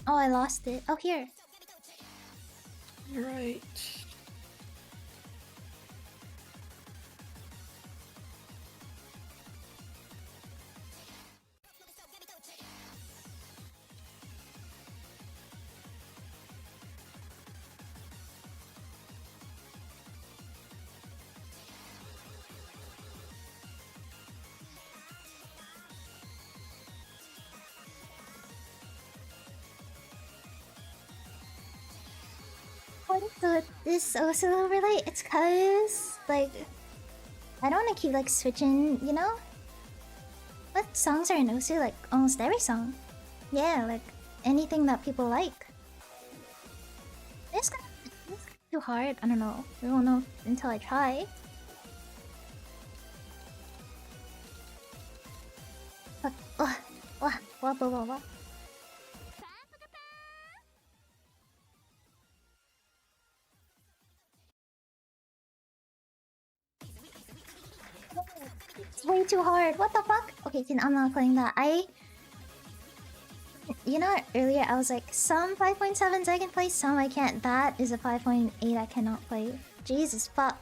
Oh, I lost it. Oh, here. Right. What is this also overlay? It's cause like I don't want to keep like switching, you know? What songs are in Osu? Like almost every song. Yeah, like anything that people like. It's kind of too hard. I don't know. We won't know until I try. Wah. It's way too hard. What the fuck? Okay, I'm not playing that. You know, earlier I was like, some 5.7s I can play, some I can't. That is a 5.8 I cannot play. Jesus fuck.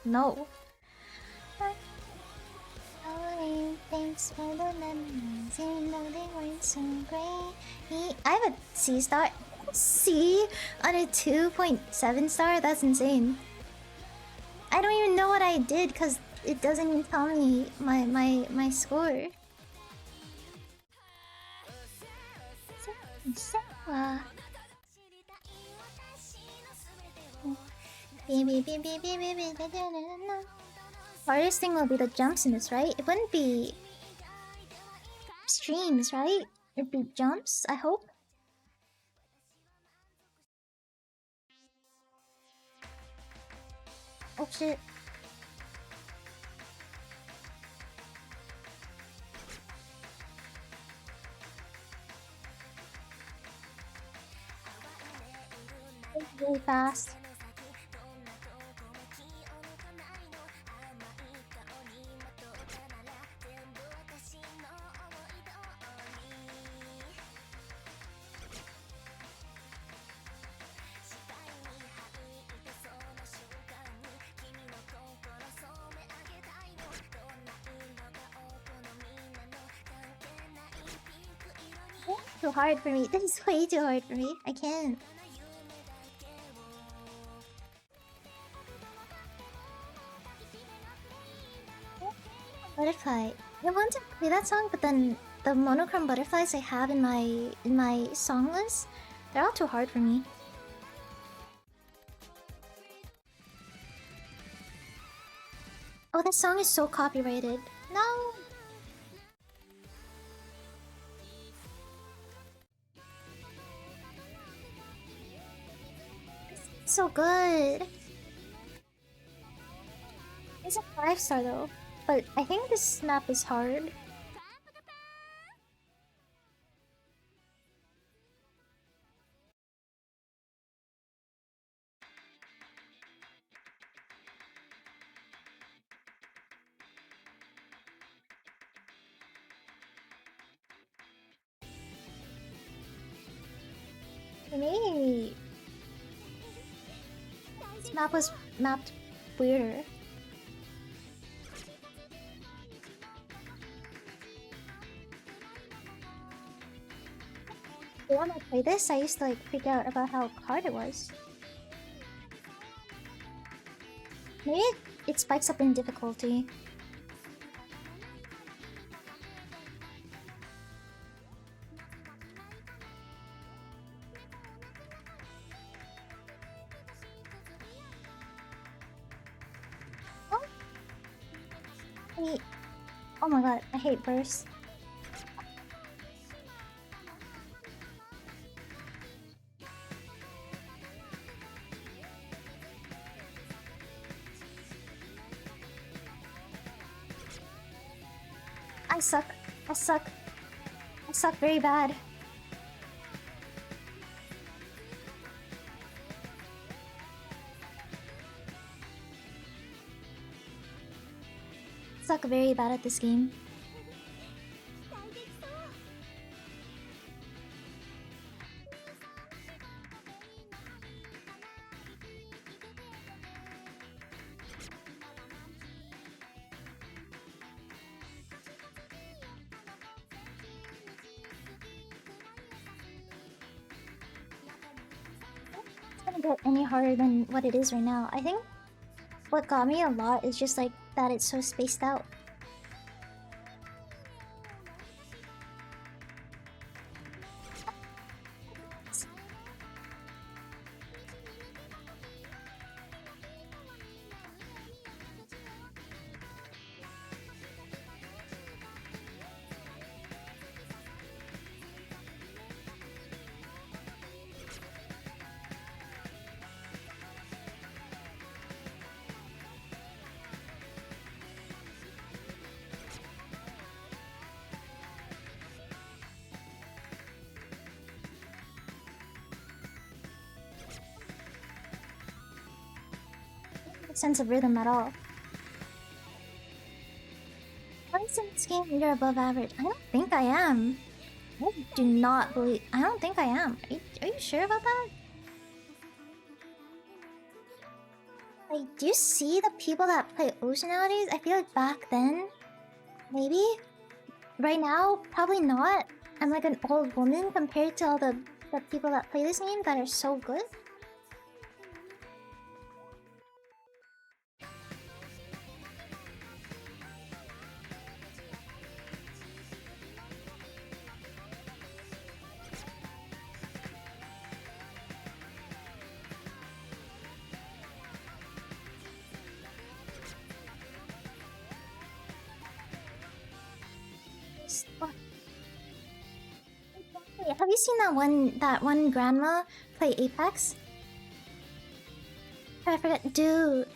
No. Thanks for the memories, even though they weren't so great. I have a C star. C on a 2.7 star? That's insane. I don't even know what I did because it doesn't even tell me my score. Hardest thing will be the jumps in this, right? It wouldn't be streams, right? It'd be jumps, I hope. Oh shit. Really fast. Too hard for me. This is way too hard for me. I can't. Butterfly. I want to play that song, but then the monochrome butterflies I have in my song list, they're all too hard for me. Oh, this song is so copyrighted. No. So good. It's a 5-star though, but I think this map is hard. Maybe this map was mapped weirder. When I play this, I used to like freak out about how hard it was. Maybe it spikes up in difficulty. Oh. Wait. Oh my god, I hate burst. I suck. I suck. I suck very bad. I suck very bad at this game. Get any harder than what it is right now. I think what got me a lot is just like that it's so spaced out. Sense of rhythm at all. Once in this game, you're above average. I don't think I am. I do not believe. I don't think I am. Are you sure about that? Like, do you see the people that play Osu nowadays? I feel like back then, maybe. Right now, probably not. I'm like an old woman compared to all the people that play this game that are so good. Have you seen that one grandma play Apex? I forgot, dude.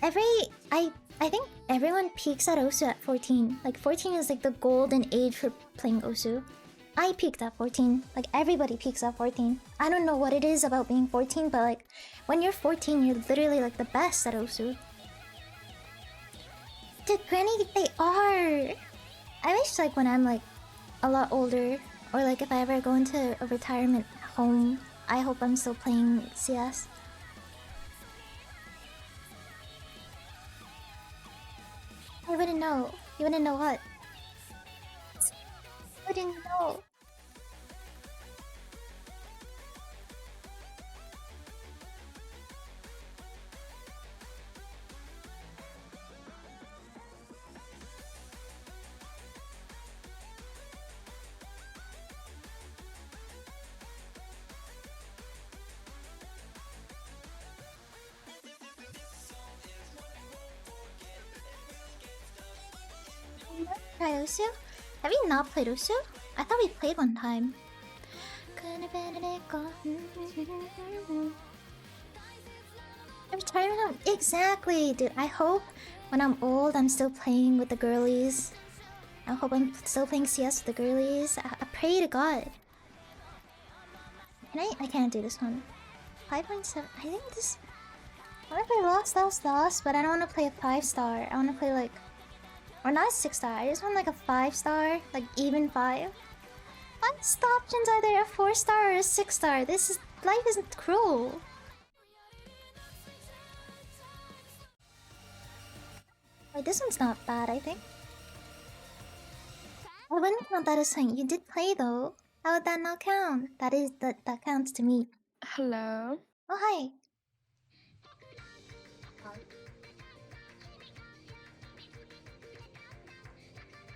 I think everyone peaks at Osu at 14. Like 14 is like the golden age for playing Osu. I peaked at 14. Like everybody peaks at 14. I don't know what it is about being 14, but like when you're 14, you're literally like the best at Osu. Dude, Granny, they are. I wish like when I'm like a lot older, or like if I ever go into a retirement home, I hope I'm still playing CS. I wouldn't know. You wouldn't know what? I wouldn't know. Try Usu? Have you not played Usu? I thought we played one time. Retirement? Exactly, dude. I hope when I'm old, I'm still playing with the girlies. I hope I'm still playing CS with the girlies. I pray to God. Can I can't do this one. 5.7. I think this. What if I lost? That was lost, but I don't want to play a 5-star. I want to play like. Or not a 6-star. I just want like a 5-star. Like even 5. What's the options are there? A 4-star or a 6-star? This is. Life isn't cruel. Wait, this one's not bad, I think. I wouldn't count that as saying you did play though. How would that not count? That counts to me. Hello. Oh hi.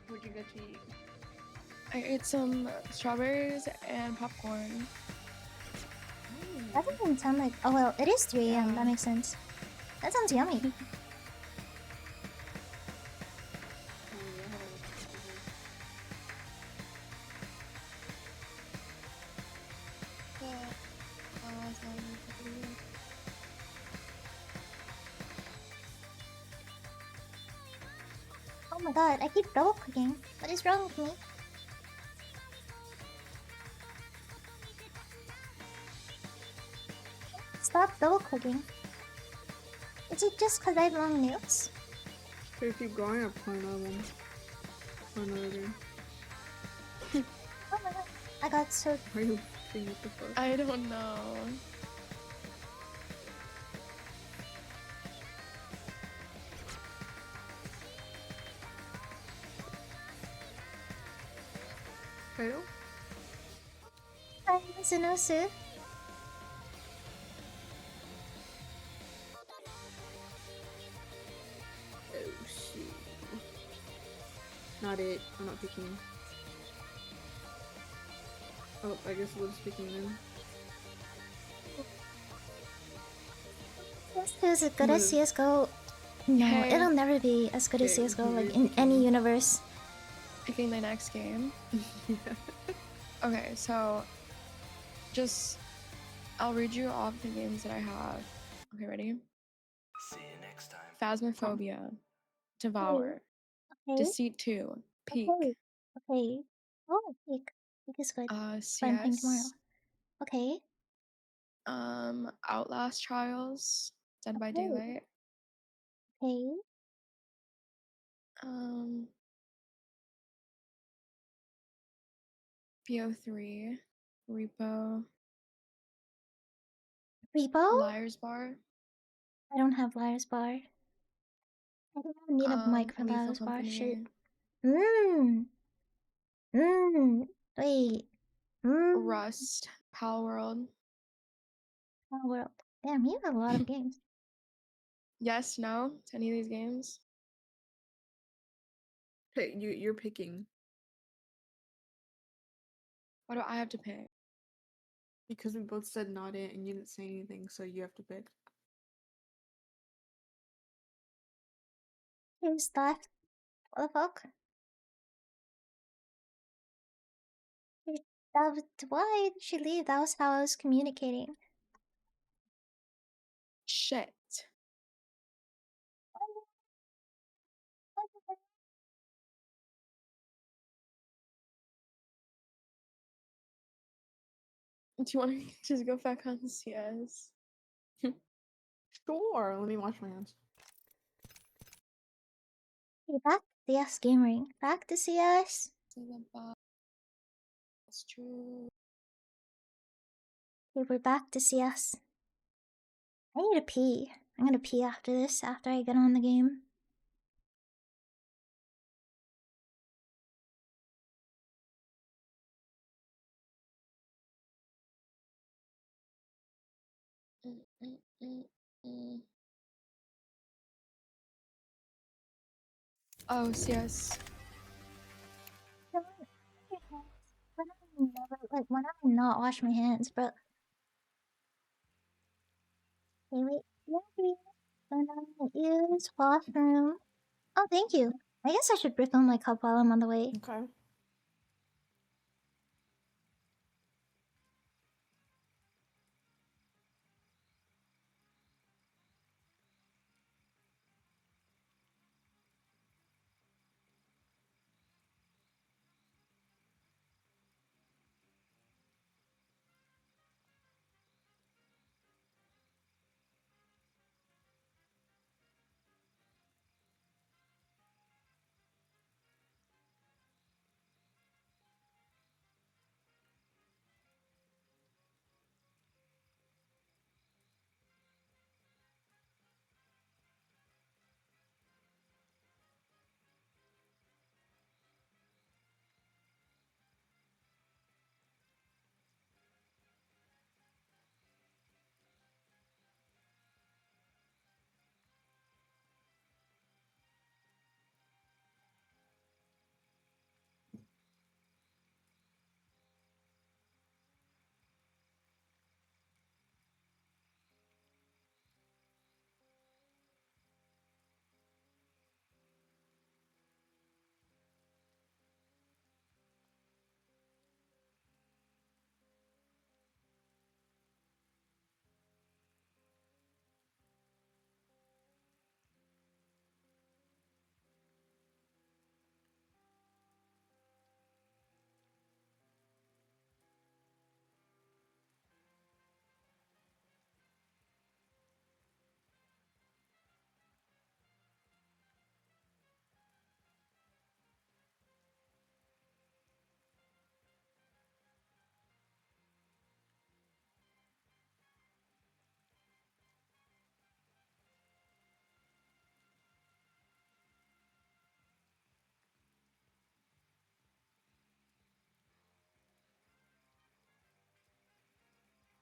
What'd you get to eat? I ate some strawberries and popcorn. That doesn't sound like. Oh well, it is 3 AM. That makes sense. That sounds yummy. Oh my god, I keep double clicking. What is wrong with me? Stop double clicking. Is it just because I have long nails? So if keep going, or play another one. Or another game. Oh my god, I got so. Are you seeing what the fuck? I don't know. Fail? Hi, Zunosu. Oh shoot. Not it. I'm not picking. Oh, I guess Liv's picking then. CSGO is as good as CSGO. No, Hey. it'll never be as good as Okay, CSGO, like okay, in okay. any universe. Picking the next game. Yeah. Okay, so just I'll read you off the games that I have. Okay, ready? See you next time. Phasmophobia, Devour, Okay. Deceit 2, Peak, Okay. Okay. Oh, Peak. Peak is good. That's what I'm playing tomorrow. CS, Okay. Outlast Trials, Dead by Okay. Daylight, Okay. BO3, Repo, Repo? Liar's Bar, I don't have Liar's Bar. I think I need a mic for Lethal Liar's Bar. Shit. Company, Wait. Rust, Pal World. Oh, world. Damn, you have a lot of games. Yes, no to any of these games? Hey, you're picking. What do I have to pick? Because we both said not it and you didn't say anything, so you have to pick. Who's left? What the fuck? Why did she leave? That was how I was communicating. Shit. Do you want to just go back on CS? Sure, let me wash my hands. Hey, back to CS Game Ring. Back to CS. That's true. Okay, we're back to CS. I need to pee. I'm gonna pee after this, after I get on the game. Oh, CS. When I not wash my hands, bro. Hey, wait. When I use washroom. Oh, thank you. I guess I should refill my cup while I'm on the way. Okay.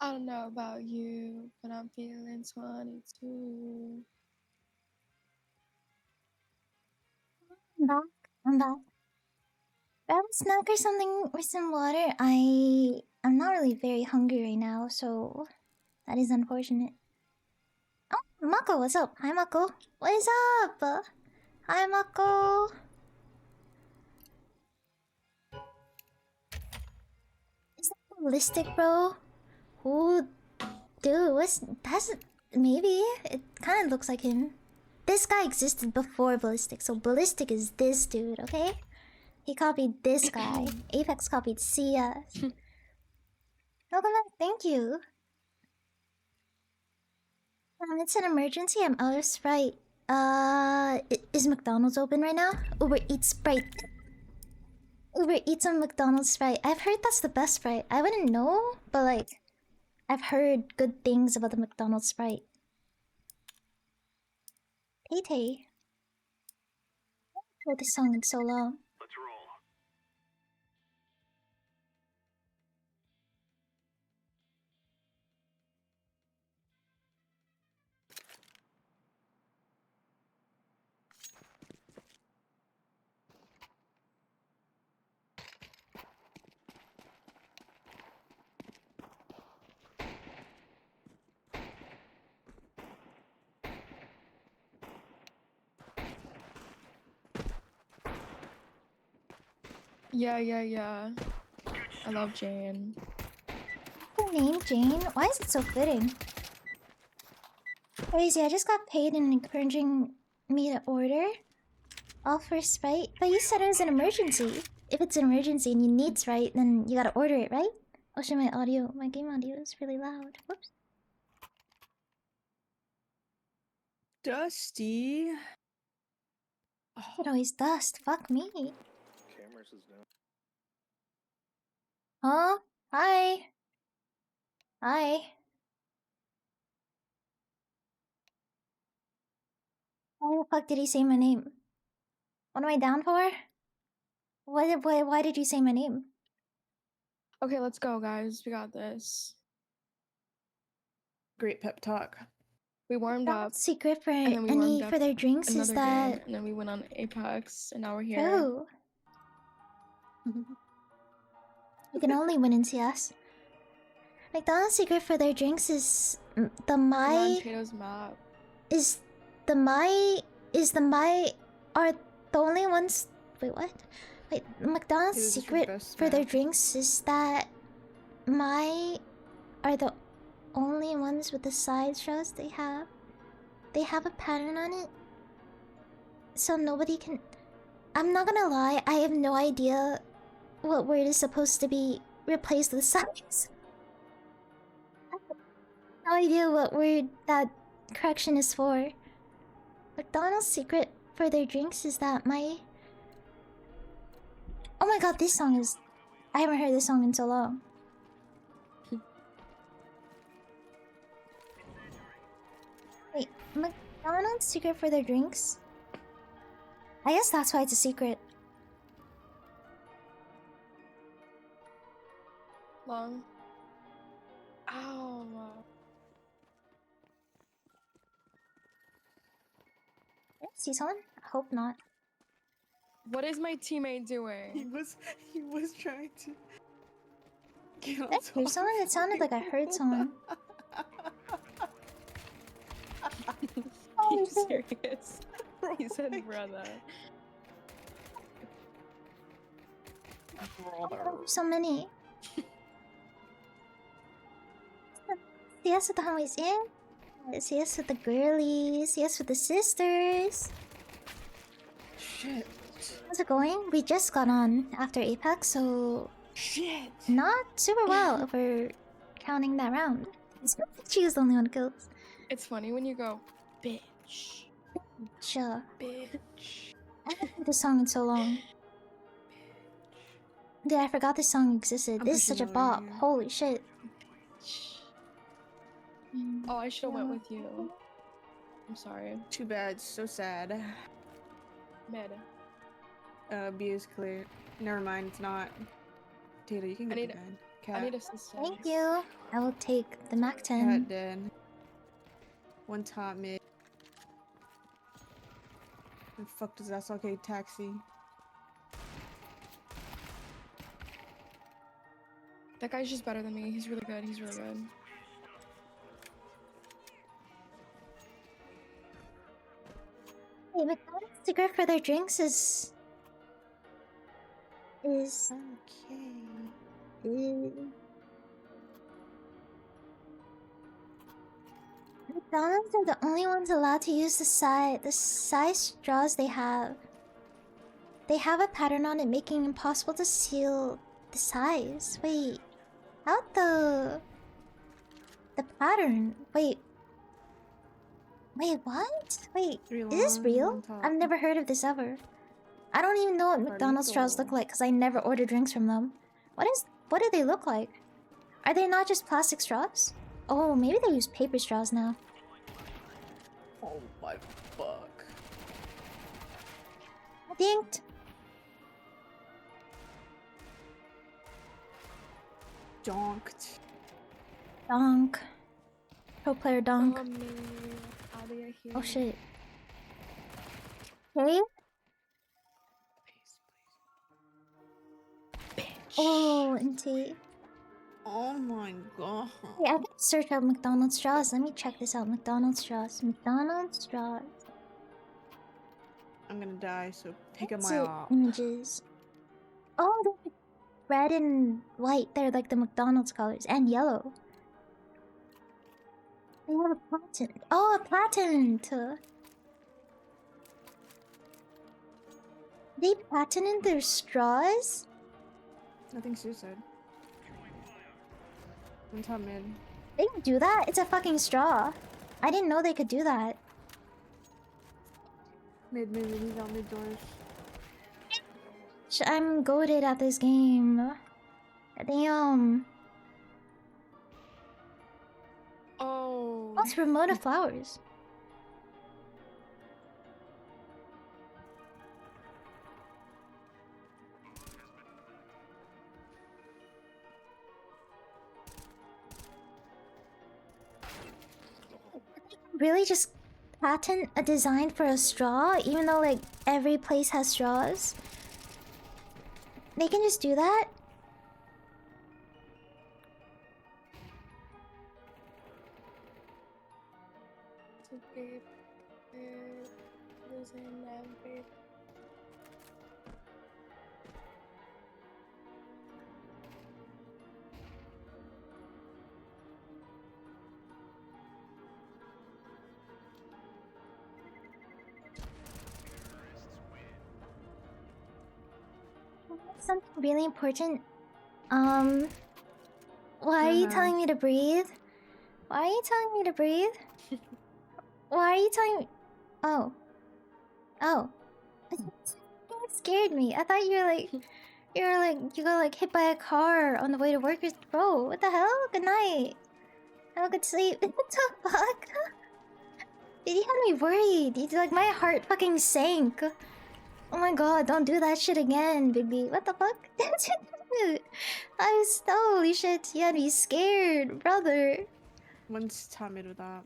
I don't know about you, but I'm feeling 22. I'm back. I'm back. Grab a snack or something with some water. I'm not really very hungry right now, so that is unfortunate. Oh, Mako, what's up? Hi, Mako. What is up? Hi, Mako. Is that ballistic, bro? Who, dude? That's maybe it kind of looks like him. This guy existed before Ballistic, so Ballistic is this dude, okay? He copied this guy. Apex copied CS. Welcome back, thank you. It's an emergency. I'm out of Sprite. Is McDonald's open right now? Uber Eats Sprite. Uber Eats on McDonald's Sprite. I've heard that's the best Sprite. I wouldn't know, but like, I've heard good things about the McDonald's Sprite. Tay-Tay. I haven't heard this song in so long. Let's roll. Yeah. I love Jane. Your name, Jane? Why is it so fitting? Crazy, I just got paid and encouraging me to order. All for Sprite? But you said it was an emergency. If it's an emergency and you need Sprite, then you gotta order it, right? Oh shit, my game audio is really loud. Whoops. Dusty. It always dust. Fuck me. Cameras is down. Huh? Hi. Hi. Why the fuck did he say my name? What am I down for? Why did you say my name? Okay, let's go, guys. We got this. Great pep talk. We warmed up. Secret for and then we any warmed up for their drinks is another that game, and then we went on Apex, and now we're here. true? You can only win in CS. McDonald's secret for their drinks is the We're on my Tato's map. is the my are the only ones. Wait, what? Wait, McDonald's It was your secret best for their map. drinks is that my are the only ones with the side straws they have. They have a pattern on it, so nobody can. I'm not gonna lie, I have no idea what word is supposed to be replaced with size. I have no idea what word that correction is for. McDonald's secret for their drinks is that my. Oh my god, this song is. I haven't heard this song in so long. Wait, McDonald's secret for their drinks? I guess that's why it's a secret. Long. Ow. Did I see someone? I hope not. What is my teammate doing? He was trying to get on Did I hear someone? It sounded like I heard someone. Are you serious? He said brother. So many. CS with the homies in. CS with the girlies. CS with the sisters. Shit. How's it going? We just got on after Apex, so Shit. not super well if we're counting that round. She was the only one who kills. It's funny when you go, bitch. Sure. Bitch. I haven't heard this song in so long. Dude, I forgot this song existed. I'm This is such a pushing over bop. here. Holy shit. Oh, I should have went with you. I'm sorry. Too bad. So sad. Mid. B is clear. Never mind. It's not. Tato, you can I get need- the gun. I Cat. need assistance. Thank you. I will take the Mac 10. Cat dead. One top mid. The fuck does that okay? Taxi. That guy's just better than me. He's really good. He's really good. Hey, McDonald's secret for their drinks is Okay. McDonald's are the only ones allowed to use the size straws they have. They have a pattern on it making it impossible to seal the size. Wait, how the pattern? Wait, what? Wait, is this real? I've never heard of this ever. I don't even know what McDonald's straws look like because I never order drinks from them. What do they look like? Are they not just plastic straws? Oh, maybe they use paper straws now. Oh my fuck. Dinked. Donked. Donk. Pro player donk. Alia here. Oh shit. Hey? Oh, NT. Oh my god. Hey, I can search up McDonald's straws. Let me check this out. McDonald's straws. McDonald's straws. I'm gonna die, so pick up Let's my see op. images. Oh, they're red and white. They're like the McDonald's colors. And yellow. They have a patent. Oh, a patent! They patented their straws? Nothing suicide. One top mid. They can do that? It's a fucking straw. I didn't know they could do that. Mid, he's on mid doors. I'm goated at this game. Damn. Oh. What's Ramona Flowers? Really just patent a design for a straw, even though like every place has straws? They can just do that? something really important. Why are you telling me to breathe? Why are you telling me to breathe? Why are you telling me? Oh. Oh. That scared me. I thought you got like hit by a car on the way to work. Bro, what the hell? Good night. Have a good sleep. What the fuck? Dude, you had me worried. It's like my heart fucking sank. Oh my god, don't do that shit again, Bigby. What the fuck? I was holy shit, you had me scared, brother. Once taught me to that.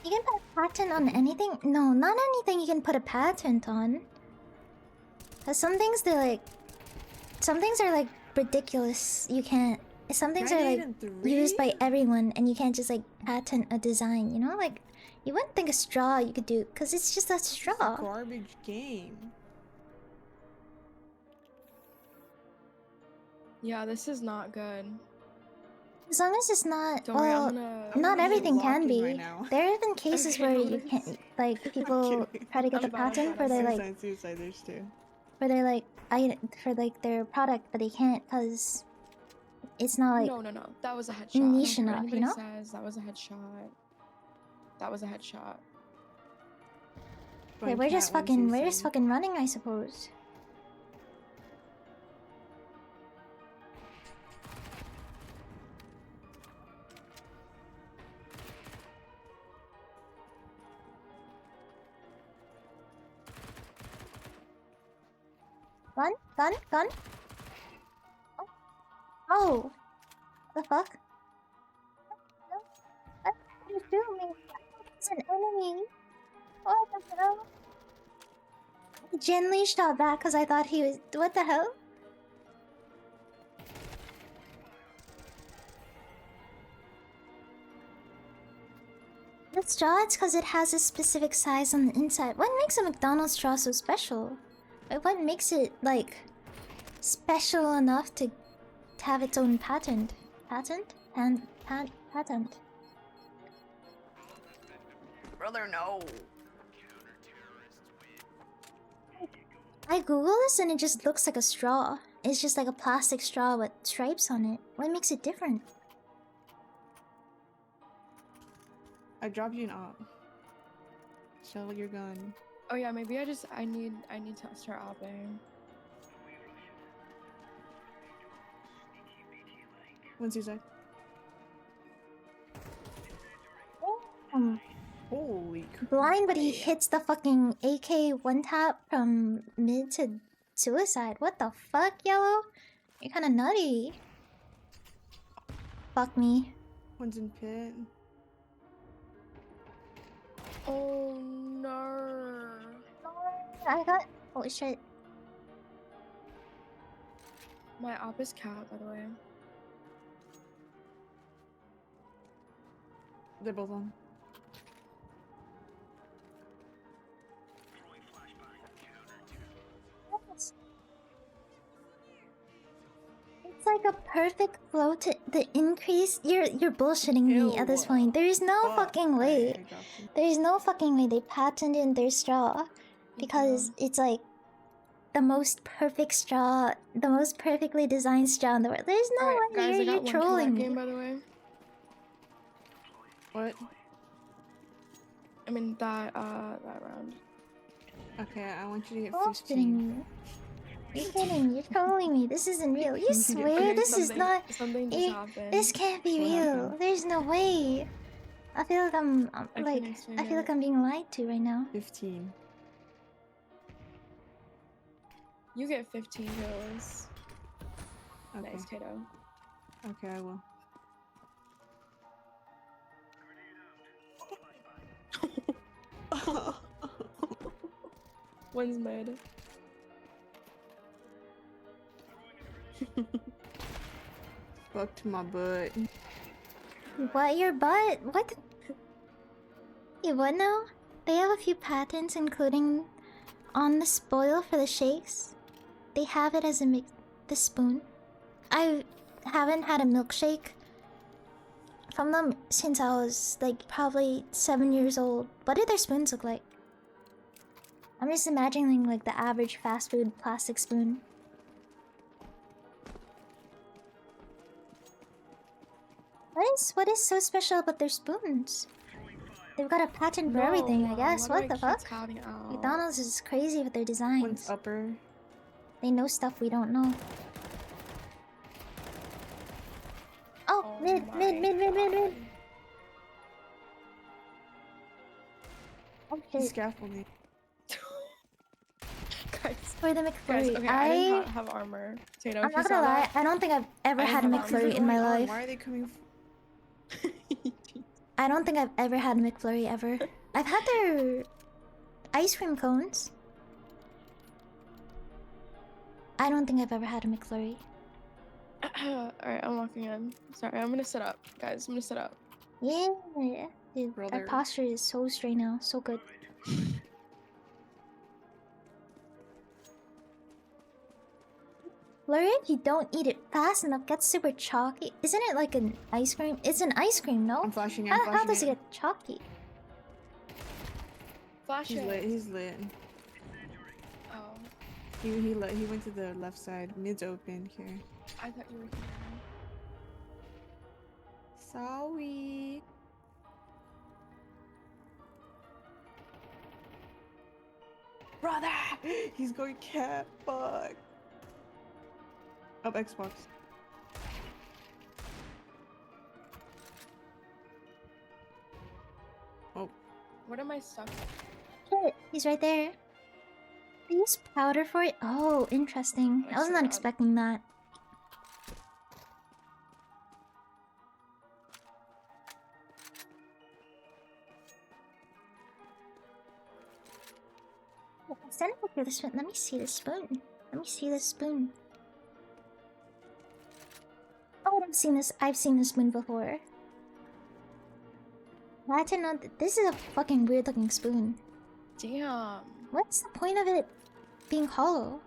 You can put a patent on anything? No, not anything you can put a patent on. Cause some things they're like... Some things are like ridiculous. You can't... Some things are like used by everyone and you can't just like patent a design, you know? Like, you wouldn't think a straw you could do, cause it's just a straw. Garbage game. Yeah, this is not good. As long as it's not... Don't worry, well, I'm not gonna everything can walking be. right now. There have been cases Okay, where no you worries. can't... Like, people try to get the patent for their like... Suicide, there's two. For their like... For like their product, but they can't cause... It's not like... No. That was a headshot. I don't niche care what enough, you anybody know? says, that was a headshot. That was a headshot. Okay, we're just fucking running, I suppose. Gun. Oh. The fuck? No. What did you do me? It's an enemy. What the hell? I gently shot back because I thought he was... What the hell? The straw, it's because it has a specific size on the inside. What makes a McDonald's straw so special? Like, what makes it, like, special enough to have its own patent? Patent? Patent. Brother, no. I Google this and it just looks like a straw. It's just like a plastic straw with stripes on it. What makes it different? I dropped you an op. Show your gun. Oh yeah, maybe I need to start opping. One suicide. Holy crap. Blind, but he hits the fucking AK one tap from mid to suicide. What the fuck, Yellow? You're kinda nutty. Fuck me. One's in pit. Oh no. I got... Holy shit. My op is cat, by the way. They're both on. It's like a perfect flow to the increase. You're bullshitting me at this point. There is no fucking way. There is no fucking way they patented their straw because it's like the most perfect straw, the most perfectly designed straw in the world. There's no Alright, way. guys, I You're got one kill trolling that me. game, by the way. What? I mean that round. Okay, I want you to get Bullshitting 15. me. You're kidding. You're trolling me. This isn't real. You swear Okay, this is not. Something just happened. This can't be What real. happened? There's no way. I feel like I'm I like can't explain I feel it. like I'm being lied to right now. 15. You get 15 kills. Okay. Nice, Kato. Okay, I will. One's mid. Fuck to my butt. What, your butt? What? You what now? They have a few patents, including on the spoil for the shakes. They have it as a the spoon. I haven't had a milkshake from them since I was like probably 7 years old. What do their spoons look like? I'm just imagining like the average fast food plastic spoon. What is so special about their spoons? They've got a patent for everything, I guess. What the fuck? McDonald's is crazy with their One's designs. upper. They know stuff we don't know. Oh, mid. Oh He's shit. scaffolding. Guys, For the guys, McFlurry, okay, I did not have armor. Tato, I'm if you not saw gonna lie, that, I don't think I've ever I had a have armor. McFlurry in my life. Why are they coming? I don't think I've ever had a McFlurry ever. I've had their ice cream cones. I don't think I've ever had a McFlurry. Alright, I'm walking in. Sorry, I'm gonna sit up, guys. I'm gonna sit up. Yeah, dude, our Brother. posture is so straight now, so good. Flurry, if you don't eat it fast enough, gets super chalky. Isn't it like an ice cream? It's an ice cream, no? I'm flashing. How does it get chalky? Flash He's it. lit. He's lit. Oh, He lit. He went to the left side. Mid's open here. I thought you were here. Sorry. Brother! He's going cat. Fuck. Up Xbox. Oh. What am I stuck? Shit, he's right there. They use powder for it? Oh, interesting. I was not expecting that. Stand up for the spoon. Let me see the spoon. Let me see the spoon. Oh, I've seen this. I've seen this spoon before. I didn't know that this is a fucking weird looking spoon. Damn. What's the point of it being hollow?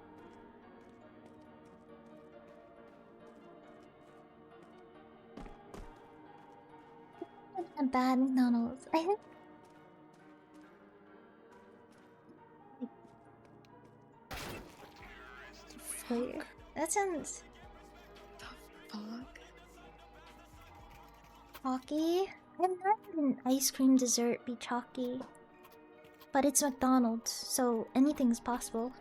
A bad McDonald's. I think. Wait, that sounds Fuck. chalky. I've never had an ice cream dessert be chalky. But it's McDonald's, so anything's possible.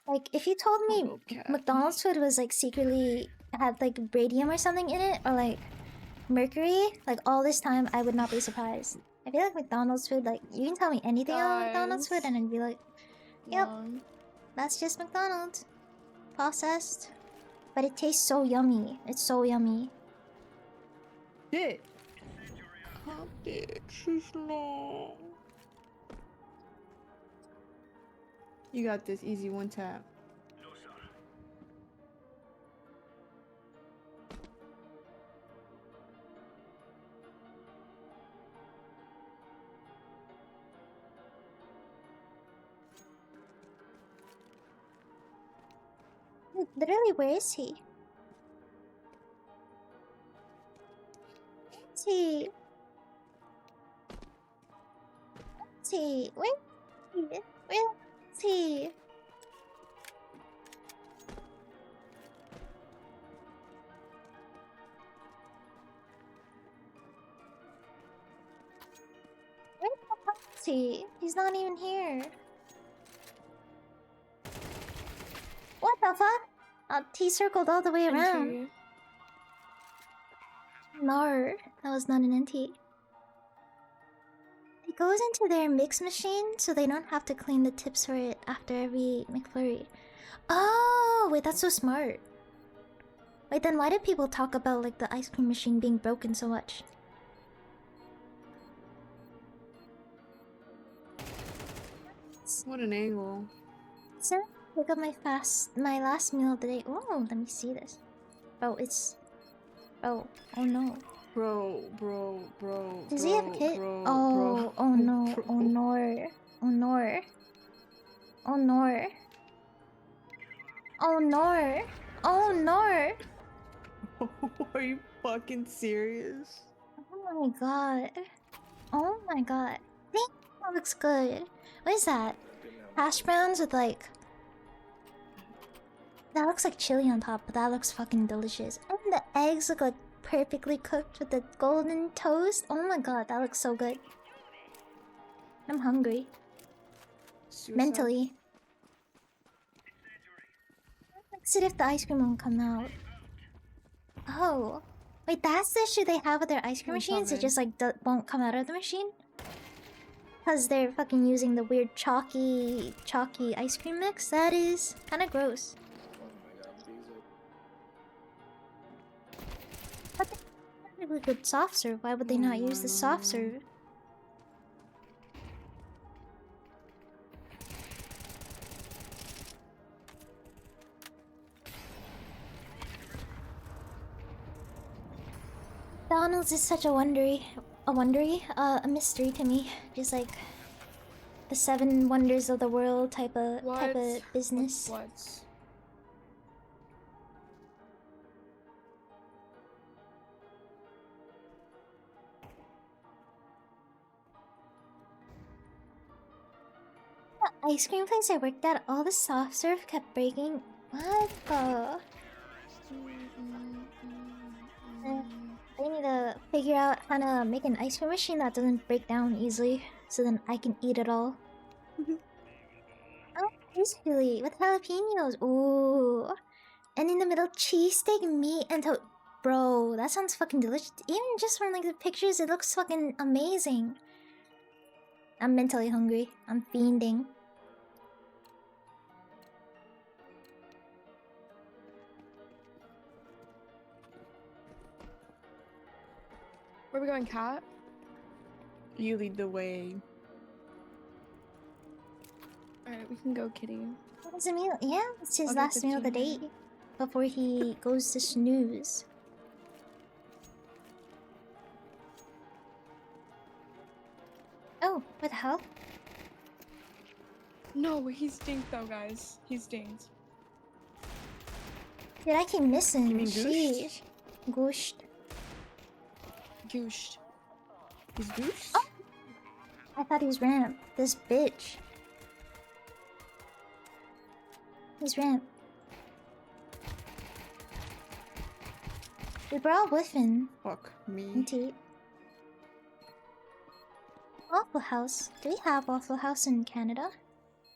Like, if you told me McDonald's food was like secretly had like radium or something in it, or like mercury, like all this time, I would not be surprised. I feel like McDonald's food, like, you can tell me anything about McDonald's food and I'd be like, yep, that's just McDonald's. Processed. But it tastes so yummy. It's so yummy. Shit. How big? She's long. You got this. Easy one tap. Literally, where is he? Where is he? Where is he? Where is he? Where is he? Where the fuck is he? He's not even here. What the fuck? He circled all the way around. No, that was not an NT. It goes into their mix machine so they don't have to clean the tips for it after every McFlurry. Oh, wait, that's so smart. Wait, then why did people talk about like the ice cream machine being broken so much? What an angle. So, look at my last meal of the day. Oh, let me see this. Oh, it's... Oh no. Bro. Does he have a kid? Bro, Oh, oh no, bro. oh no, oh no, oh no, oh no, oh no. Are you fucking serious? Oh my god. Oh my god. Think that looks good. What is that? Hash browns with like... That looks like chili on top, but that looks fucking delicious. And the eggs look like perfectly cooked with the golden toast. Oh my god, that looks so good. I'm hungry. Suicide. Mentally. Let's see if the ice cream won't come out. Oh. Wait, that's the issue they have with their ice cream I'm machines? It coming. just like won't come out of the machine? Because they're fucking using the weird chalky ice cream mix? That is kind of gross. Oh my god, these are... But they have a really good soft serve. Why would they not use the soft serve? McDonald's is such a mystery to me. Just like the 7 wonders of the world type of business. What? The ice cream place I worked at, all the soft serve kept breaking. What the? I need to figure out how to make an ice cream machine that doesn't break down easily, so then I can eat it all. Oh, cheese chili with jalapenos. Ooh, and in the middle, cheese steak, meat, and toast. Bro, that sounds fucking delicious. Even just from like the pictures, it looks fucking amazing. I'm mentally hungry. I'm fiending. Where are we going, Cat? You lead the way. Alright, we can go, Kitty. What is the meal? Yeah, it's his Okay, last meal of the 15 day before he goes to snooze. Oh, what the hell? No, he stinked though, guys. He stinked. Dude, I keep missing. You mean Sheesh. Gooshed. Gooshed. He's goose? Oh! I thought he was ramp. This bitch. He's ramp. We were all whiffing. Fuck me. Indeed. Waffle House. Do we have Waffle House in Canada?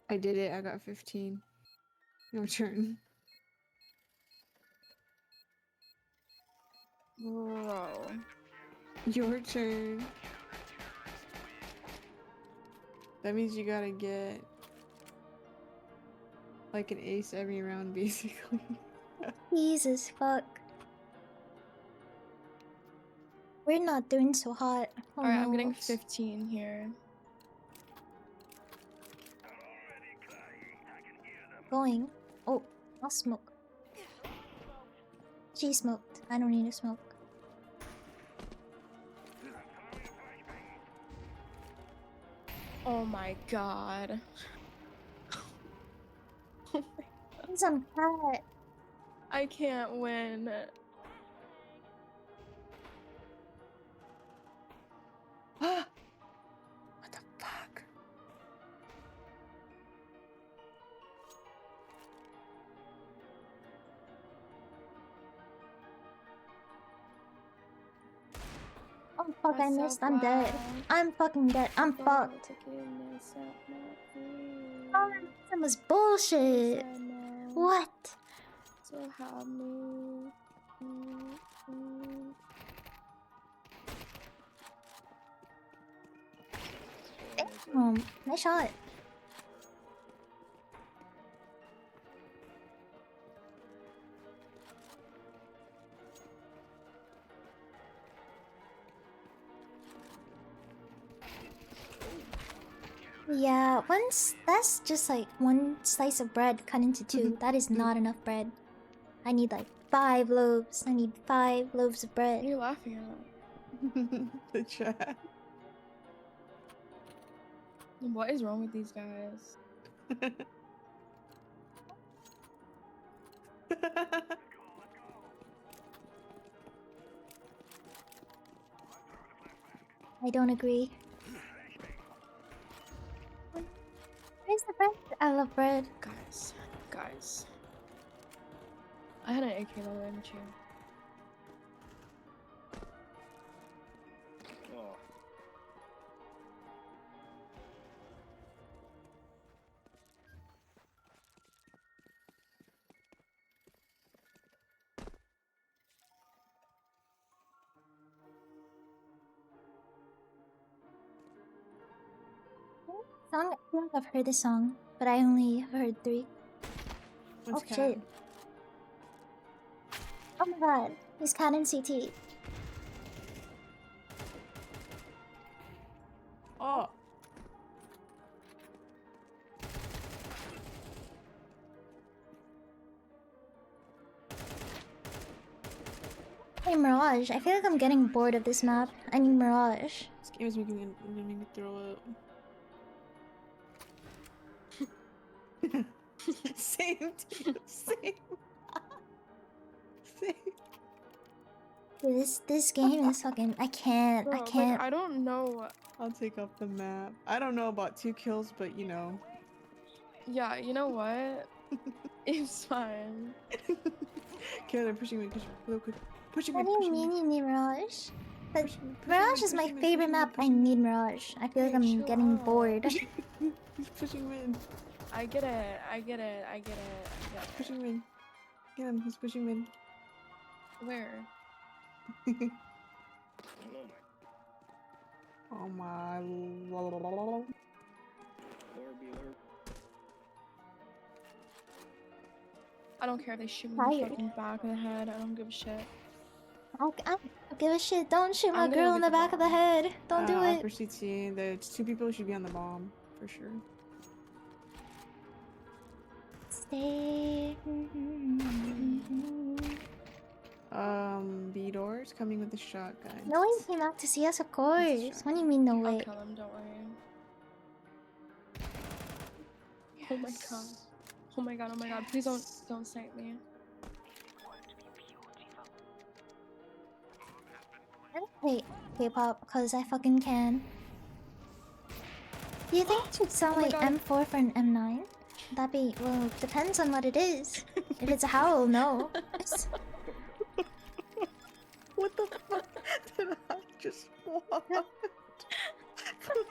I did it. I got 15. Your turn. Bro. Your turn. That means you gotta get like an ace every round, basically. Jesus fuck. We're not doing so hot. Oh, Alright, I'm getting no. 15 here. Going. Oh, I'll smoke. She smoked. I don't need to smoke. Oh my god. He's on cat. I can't win. What the fuck? Oh fuck, I That's so missed. I'm dead. bad. I'm fucking dead. I'm fucked. Oh, that was bullshit. What? So help me. Nice shot. Yeah, that's just like one slice of bread cut into two. That is not enough bread. I need like 5 loaves. I need 5 loaves of What are bread. you laughing at? The chat. What is wrong with these guys? I don't agree. Where's the bread? I love bread. Guys. I had an AK level in the chair. Oh. Song, I feel like I've heard this song, but I only have heard 3. What's Oh shit. Oh my god, he's cat in CT. Oh. Hey Mirage, I feel like I'm getting bored of this map. I need Mirage. This game is making me throw up. Same team, same. Same. Dude, this game is fucking. I can't. Bro, I can't. Like, I don't know. I'll take up the map. I don't know about 2 kills, but you know. Yeah, you know what? It's fine. Okay, they're pushing me. Pushing me. What do you Pushing mean me. you need Mirage? But Pushing me, Mirage is my pushing me, favorite pushing me, map. I pushing me. need Mirage. I feel like Hey, I'm chill getting out. bored. He's pushing me in. I get it. Pushing me in. Get him. He's pushing me in. Where? Oh my. I don't care if they shoot me in the Tired. fucking back of the head. I don't give a shit. I don't give a shit. Don't shoot my I'm gonna girl go in get the the back of the head. Don't do I'll it. push CT. The 2 people should be on the bomb for sure. Stay. B doors coming with the shotgun. No one came out to see us, of course. What do you mean, no I'll way? kill him, don't worry. Oh my god. Oh my god, oh my god. Please don't snipe me. Wait, K-pop, because I fucking can. Do you think I should sell Oh my my God. M4 for an M9? That'd be, well, depends on what it is. If it's a howl, no. What the fuck did I just want?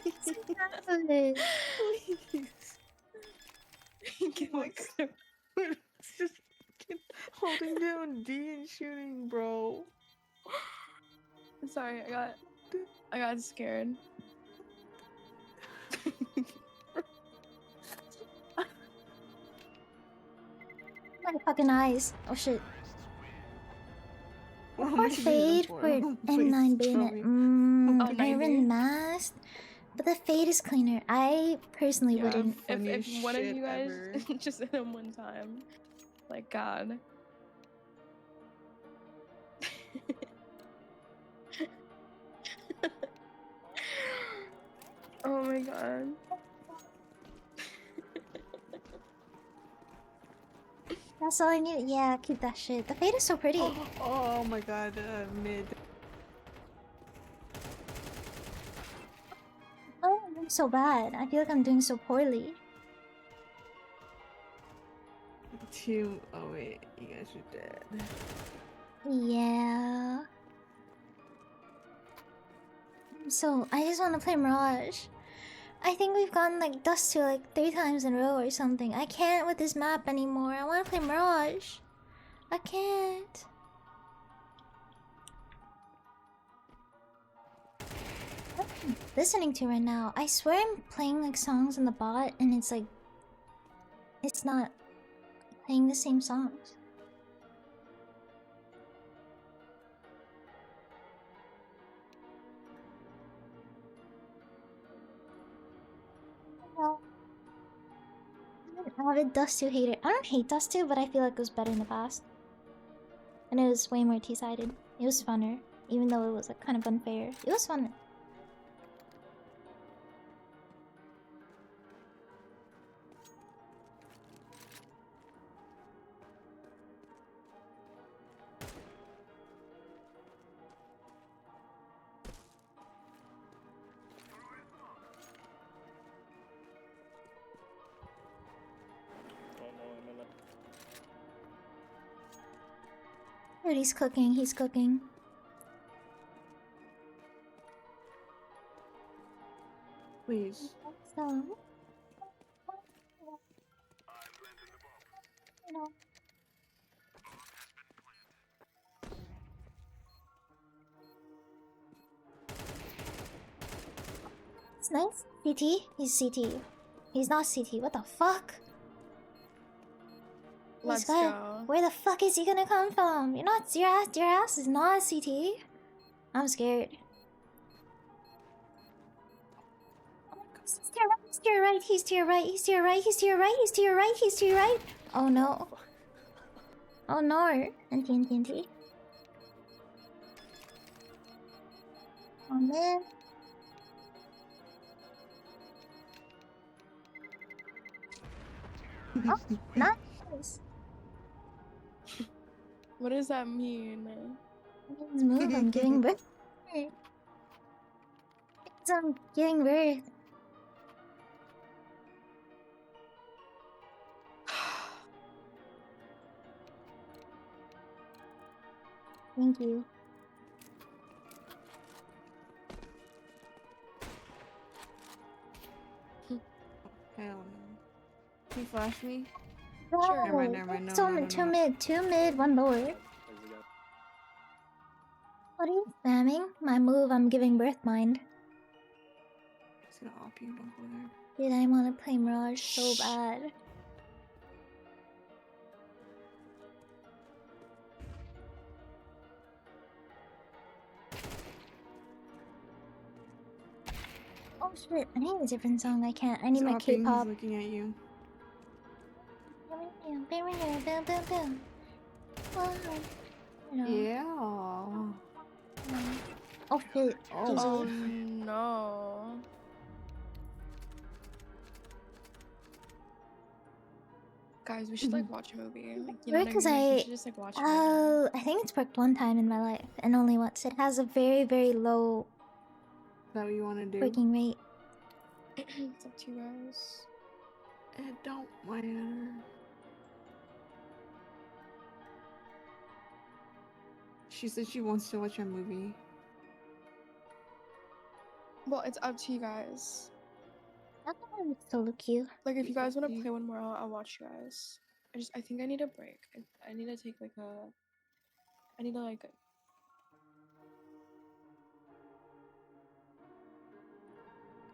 Please. Get Oh my my God. It's just fucking holding down D and shooting, bro. I'm sorry, I got scared. My fucking eyes. Oh shit. What am I Or using them fade for? for Please M9 show bayonet. me. Oh, Iron 90? masked. But the fade is cleaner. I personally Yeah, wouldn't. if Funniest one of shit you guys ever. just hit him one time, like God. Oh my god. That's all I need. Yeah, keep that shit. The fade is so pretty. Oh my god, mid. Oh, I'm doing so bad. I feel like I'm doing so poorly. 2. Oh wait, you guys are dead. Yeah. So, I just want to play Mirage. I think we've gotten like Dust to like 3 times in a row or something. I can't with this map anymore. I want to play Mirage. I can't. What am I listening to right now? I swear I'm playing like songs in the bot and it's like... It's not playing the same songs. Well, I'm an avid Dust 2 hater. I don't hate Dust 2, but I feel like it was better in the past. And it was way more T-sided. It was funner. even though it was like kind of unfair. It was fun. Dude, he's cooking. He's cooking. Please. So. No. It's nice. CT? He's CT. He's not CT. What the fuck? Let's This guy- go. Where the fuck is he gonna come from? You're not your ass is not CT. I'm scared. Oh my god, he's to your right, he's to your right, he's to your right, he's to your right, he's to your right, he's to your right, he's to your right. Oh no. Oh no. NT. Oh man. Oh, nice. What does that mean? Means move, I'm giving birth. It's I'm giving birth. Thank you. Hell no. Can you flash me? Sure. Never mind. Two mid, one lower. There's a guy. What are you spamming? My move, I'm giving birth mind. It's gonna op you, don't go there. Dude, I wanna play Mirage so bad. Oh shit, I need a different song. I can't. I need my He's opping, he's K-pop. looking at you. Yeah. Oh shit. Oh no. Guys, we should like watch a movie. Like, you know what I Because mean? Like, we I should just like watch a movie. I think it's worked one time in my life, and only once. It has a very, very low Is that what you want to do? breaking rate. It's up to you guys. It don't matter. She said she wants to watch a movie. Well, it's up to you guys. I don't know if it's so cute. Like, if you guys want to You- play one more, I'll watch you guys. I think I need a break. I need to take like a. I need to like.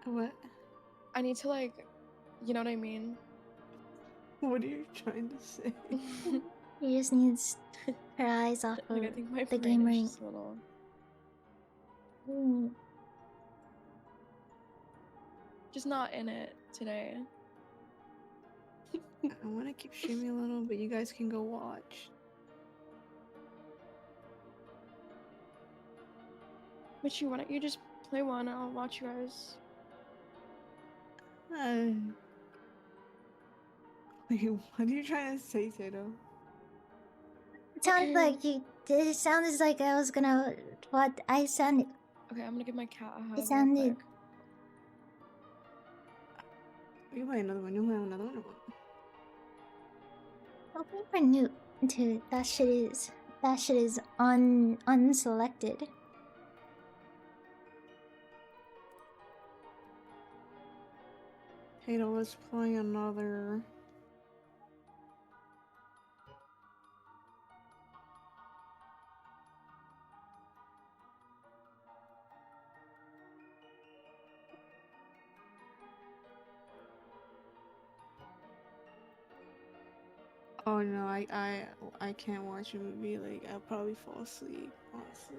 What? I need to like. You know what I mean? What are you trying to say? He just needs her eyes off Like, I of think my the brain game is ring. just a little. Mm. Just not in it today. I want to keep streaming a little, but you guys can go watch. But why don't you just play one and I'll watch you guys? Wait, what are you trying to say, Tato? It sounds like you. It sounded like I was gonna. What I sounded. Okay, I'm gonna give my cat a hug. It real sounded. quick. You play another one. You'll play another one. Hoping for new to that shit is unselected. Tato, let's play another. Oh no, I can't watch a movie. Like I'll probably fall asleep. Honestly.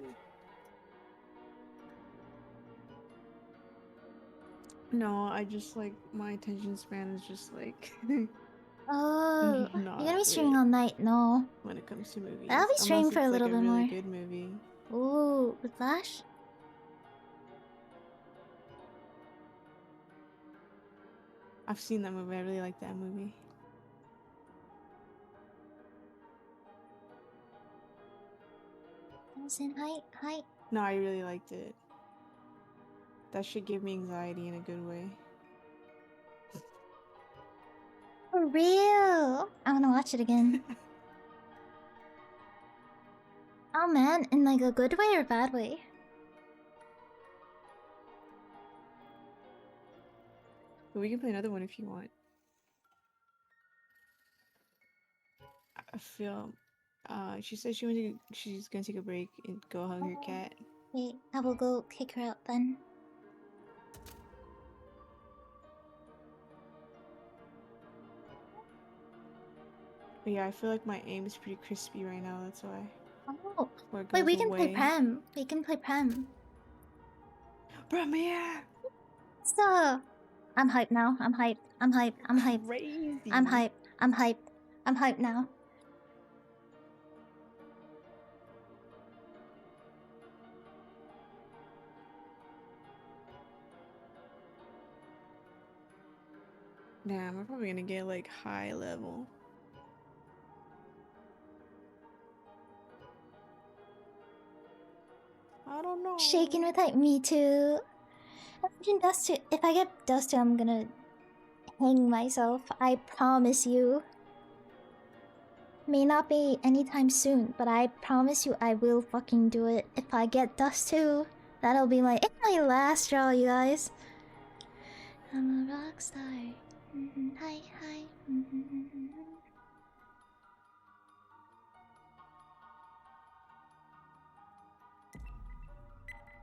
No, I just like my attention span is just like Oh, you're Not gonna be streaming it. all night? No. when it comes to movies. I'll be streaming Unless for a it's, little like, a bit really more. good movie. Ooh, with Flash? I've seen that movie. I really like that movie. Thousand height. No, I really liked it. That should give me anxiety in a good way. For real! I wanna watch it again. Oh man, in like a good way or bad way? But we can play another one if you want. I feel. She said she's gonna take a break and go hug her cat. Wait, I will go kick her out then. But yeah, I feel like my aim is pretty crispy right now. That's why. Oh, Or it wait, we goes can play away. Prem. We can play Prem. Premiere. So, I'm hyped now. I'm hyped. I'm hyped. I'm hyped. Crazy. I'm hyped. I'm hyped. I'm hyped now. Damn, I'm probably gonna get like high level. I don't know. Shaking with like me too. Imagine Dust 2. If I get Dust 2, I'm gonna hang myself. I promise you. May not be anytime soon, but I promise you I will fucking do it. If I get Dust 2, that'll be my last draw, you guys. I'm a rock star. Hi, hi.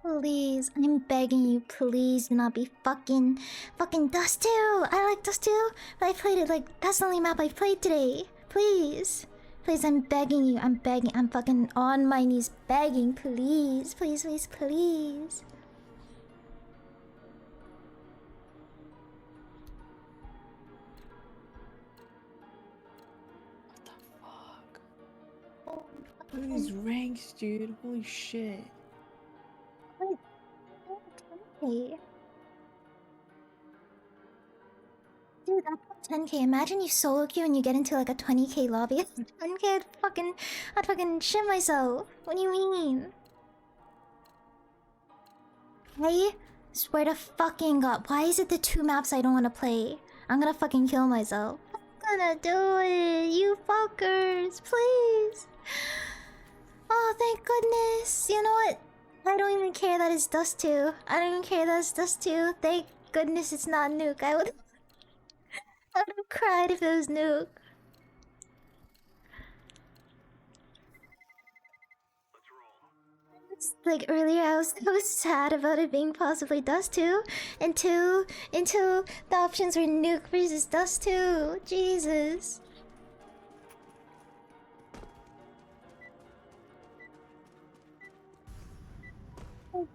Please, I'm begging you, please do not be fucking Dust 2! I like Dust 2, but I played it like, that's the only map I played today. Please. Please, I'm begging you, I'm begging, I'm fucking on my knees begging, please. Please, please, please. Look at these ranks, dude. Holy shit. Hey. Dude, I put 10k. Imagine you solo queue and you get into like a 20k lobby. 10k, I'd fucking shit myself. What do you mean? I swear to fucking god, why is it the 2 maps I don't want to play? I'm gonna fucking kill myself. I'm gonna do it, you fuckers, please. Oh, thank goodness. You know what? I don't even care that it's Dust 2. I don't even care that it's Dust 2. Thank goodness it's not Nuke. I would have cried if it was Nuke. It's like earlier I was so sad about it being possibly Dust 2 until the options were Nuke versus Dust 2. Jesus.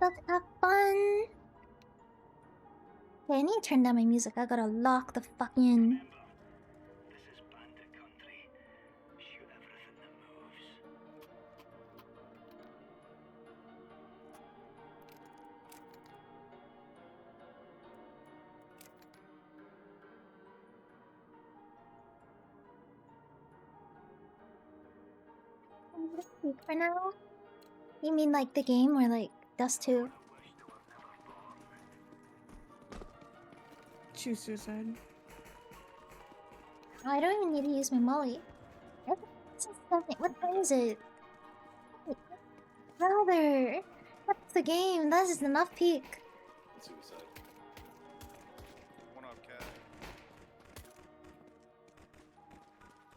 Let's have fun. Okay, I need to turn down my music. I gotta lock the fuck in. For now? You mean like the game or like Dust 2? Choose suicide. Oh, I don't even need to use my molly. What time is it? Brother! That's the game. That is enough peak. Suicide. One up, cat.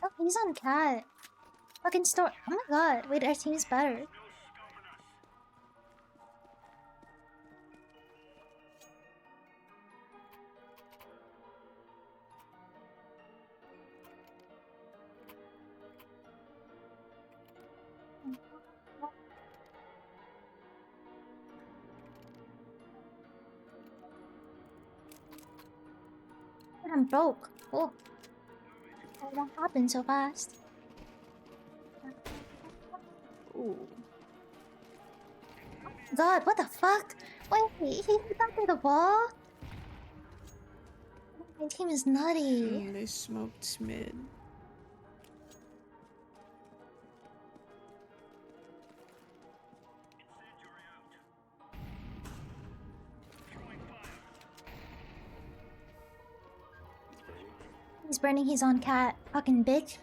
Oh, he's on cat. Fucking store. Oh my god. Wait, our team's better. I'm broke. Oh. What happened so fast? Ooh. God, what the fuck? Wait, he hit that through the wall? My team is nutty. They smoked mid. He's burning his own cat. Fucking bitch.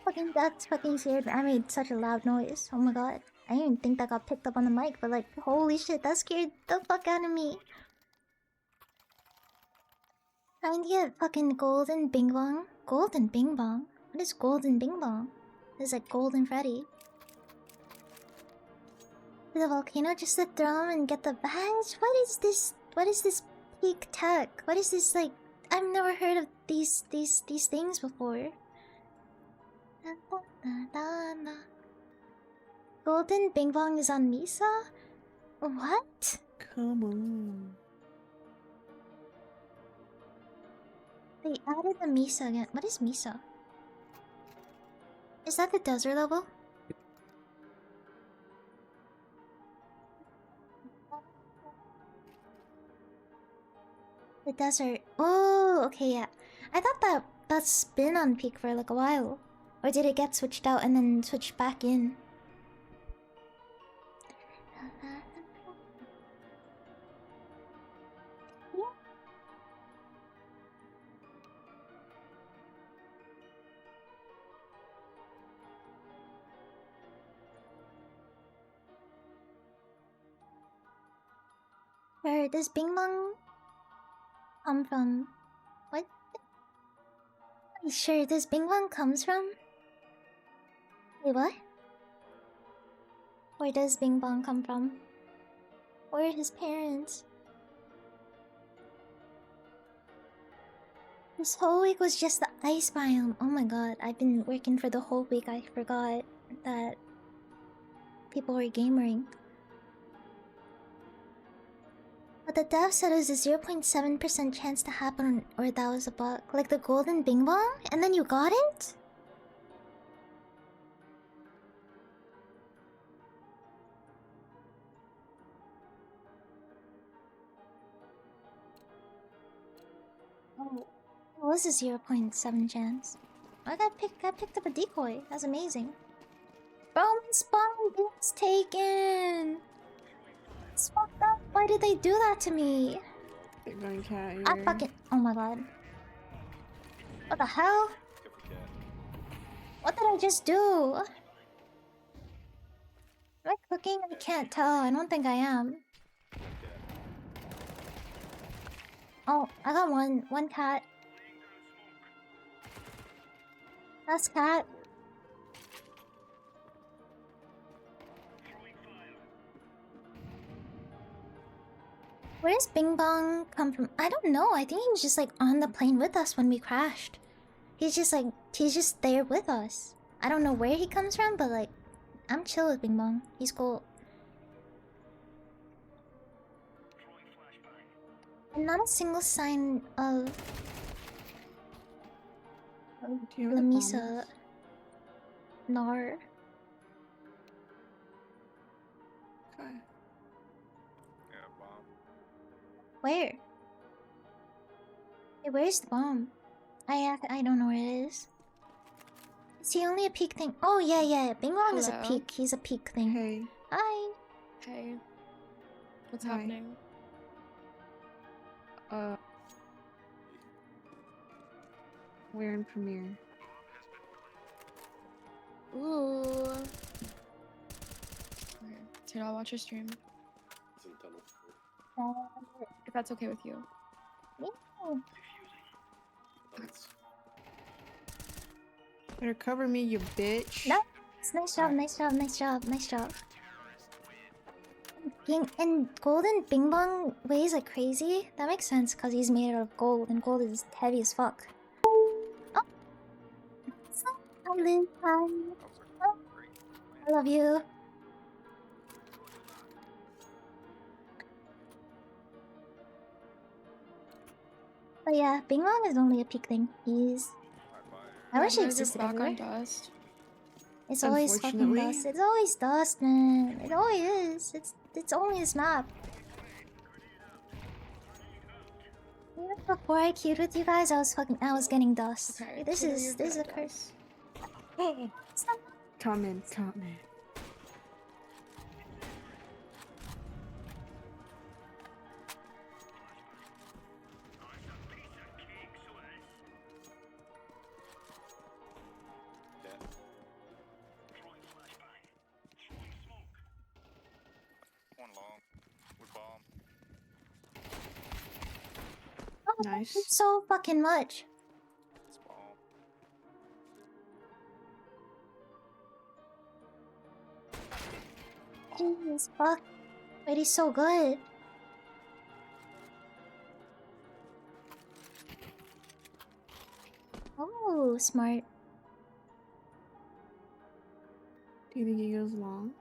Fucking that's fucking scared. I made such a loud noise. Oh my god. I didn't even think that got picked up on the mic, but like, holy shit, that scared the fuck out of me. Trying to get fucking golden bing bong. Golden bing bong? What is golden bing bong? It's like golden Freddy. The volcano just to throw him and get the badge? What is this? What is this peak tech? What is this like? I've never heard of these things before. Golden Bing Bong is on Misa? What? Come on. They added the Misa again. What is Misa? Is that the desert level? The desert. Oh, okay, yeah. I thought that's been on peak for like a while. Or did it get switched out and then switched back in? Where does Bing Bong come from? What? Are you sure this Bing Bong comes from? Wait, what? Where does Bing Bong come from? Where are his parents? This whole week was just the ice biome. Oh my god, I've been working for the whole week. I forgot that people were gamering. But the dev said it was a 0.7% chance to happen, or that was a bug. Like the golden bing bong? And then you got it? Oh, it was a 0.7 chance. I picked up a decoy. That's amazing. Bro, my spawn gets taken! It's fucked up. Why did they do that to me? They're going cat here. I fucking. Oh my god. What the hell? What did I just do? Am I cooking? I can't tell. I don't think I am. Oh, I got one cat. That's cat. Where does Bing Bong come from? I don't know. I think he was just like on the plane with us when we crashed. He's just there with us. I don't know where he comes from, but like, I'm chill with Bing Bong. He's cool. And not a single sign of Lamisa. Nar. Okay. Where? Hey, where's the bomb? I don't know where it is. Is he only a peak thing? Oh yeah. Bing Bong is a Hello. peak. He's a peak thing. Hey. Hi. Hey. What's Hi. happening? We're in Premiere. Ooh. Okay. Dude, I'll watch your stream. If that's okay with you. Better cover me, you bitch. No. Nice job. And golden Bing Bong weighs like crazy. That makes sense because he's made out of gold, and gold is heavy as fuck. Oh. I live. I love you. But yeah, Bing Bong is only a peak thing. He's I wish it you guys are existed back everywhere. on Dust. It's always fucking Unfortunately. dust. It's always dust, man. It always is. It's only this map. Even before I queued with you guys, I was getting dust. Okay, This Pluto, is you're this is a good at curse. Come in, come in. One long. With bomb. Nice. It's so fucking much. It's bomb. Jeez, fuck. But he's so good. Oh, smart. Do you think he goes long?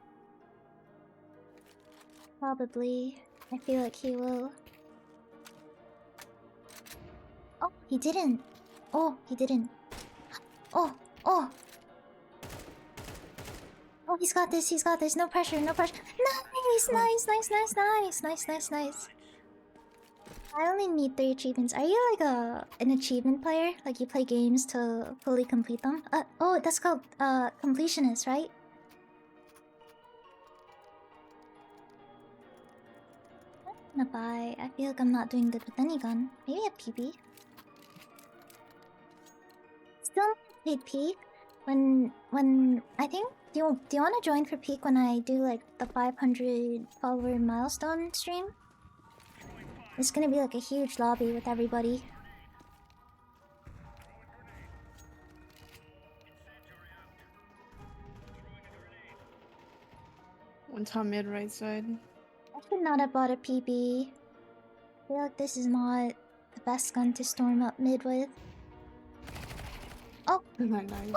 Probably. I feel like he will. Oh, he didn't. Oh, he didn't. Oh, oh. Oh, he's got this, he's got this. No pressure, no pressure. Nice, nice, nice, nice, nice, nice, nice, nice. I only need 3 achievements. Are you like an achievement player? Like you play games to fully complete them? Oh, that's called completionist, right? I'm gonna buy. I feel like I'm not doing good with any gun. Maybe a PB. Still played Peak when I think do you want to join for Peak when I do like the 500 follower milestone stream? It's gonna be like a huge lobby with everybody. One top mid right side. I should not have bought a PB. I feel like this is not the best gun to storm up mid with. Oh! Not nice.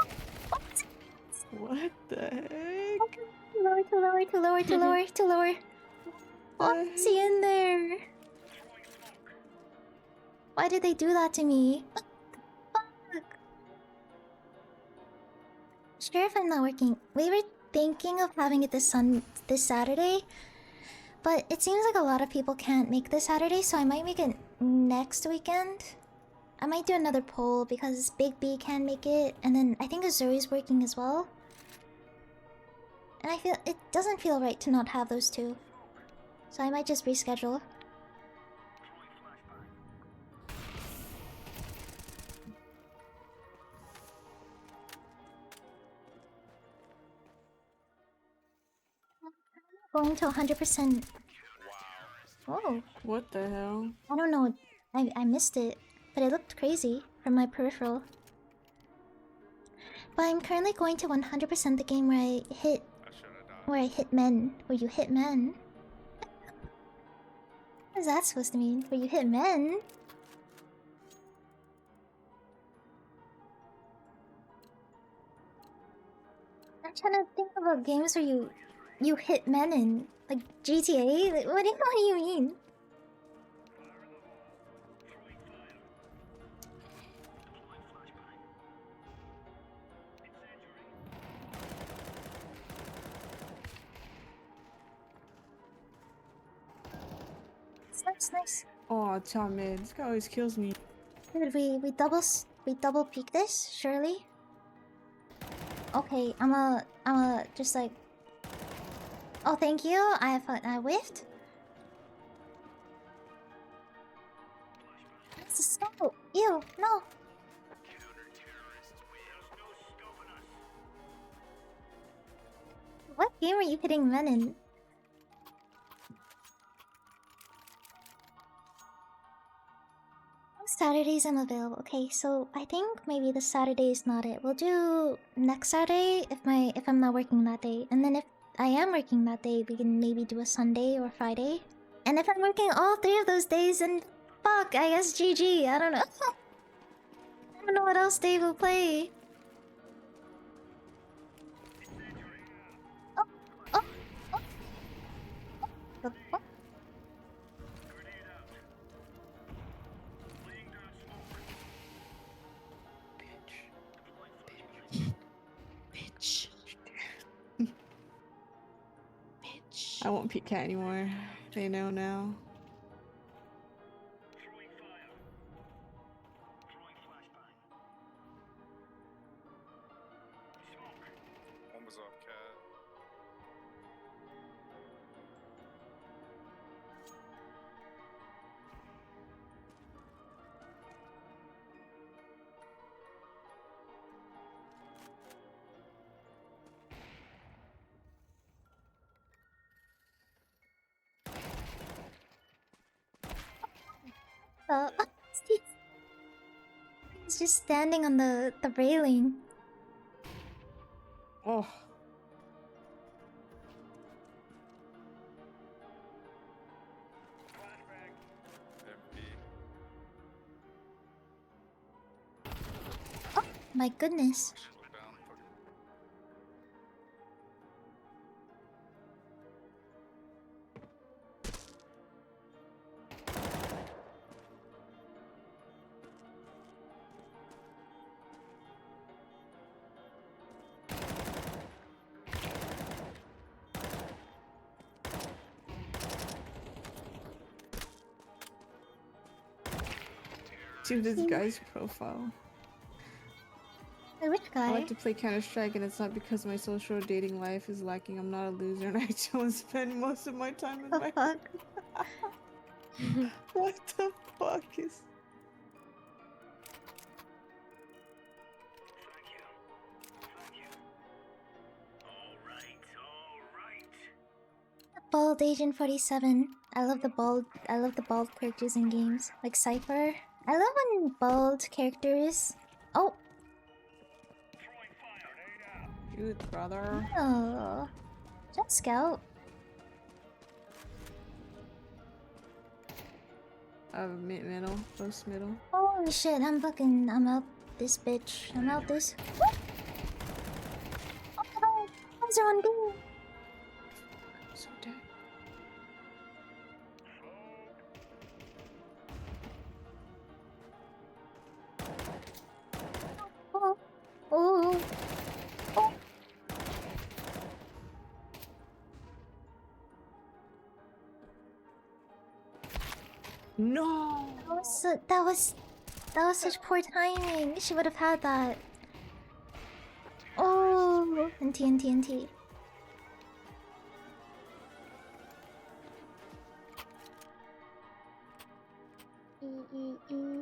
What the heck? Too lower, too lower, too lower, too lower, too lower. What's he in there? Why did they do that to me? What the fuck? Sure, if I'm not working. We were thinking of having it this Saturday, but it seems like a lot of people can't make this Saturday, so I might make it next weekend. I might do another poll because Big B can make it, and then I think Azuri's working as well. And I feel it doesn't feel right to not have those two, so I might just reschedule. Going to 100%. Oh, What the hell? I don't know. I missed it, but it looked crazy from my peripheral. But I'm currently going to 100% the game where I hit men. Where you hit men. What is that supposed to mean? Where you hit men? I'm trying to think about games where you hit men in, like GTA. Like, what do you mean? Nice, nice. Oh, top mid. This guy always kills me. Dude, we double peek this, surely? Okay, I'm just like. Oh, thank you. I whiffed. It's a scope. Ew, no. What game are you hitting men in? Saturdays I'm available. Okay, so I think maybe the Saturday is not it. We'll do next Saturday if I'm not working that day. And then if I am working that day, we can maybe do a Sunday or Friday. And if I'm working all 3 of those days, then fuck, I guess GG. I don't know. I don't know what else Dave will play. Oh, oh, oh. The fuck? I won't peek cat anymore. They know now. One was off cat. Uh, he's just standing on the railing. Oh. MP. My goodness. Look down. Fuck it. See this guy's profile. Wait, which I guy? like to play Counter-Strike, and it's not because my social dating life is lacking. I'm not a loser, and I don't spend most of my time in The my. fuck? What the fuck is? Bald Agent 47. I love the bald characters in games. Like Cypher. I love when bald characters. Oh, Shoot, brother. oh. Just Scout. Middle, close middle. Holy shit, I'm out this bitch. I'm out this. Oh no, what's on B? I'm so dead. Oh, oh, oh. No. That was such poor timing. She would have had that. Oh, and TNT.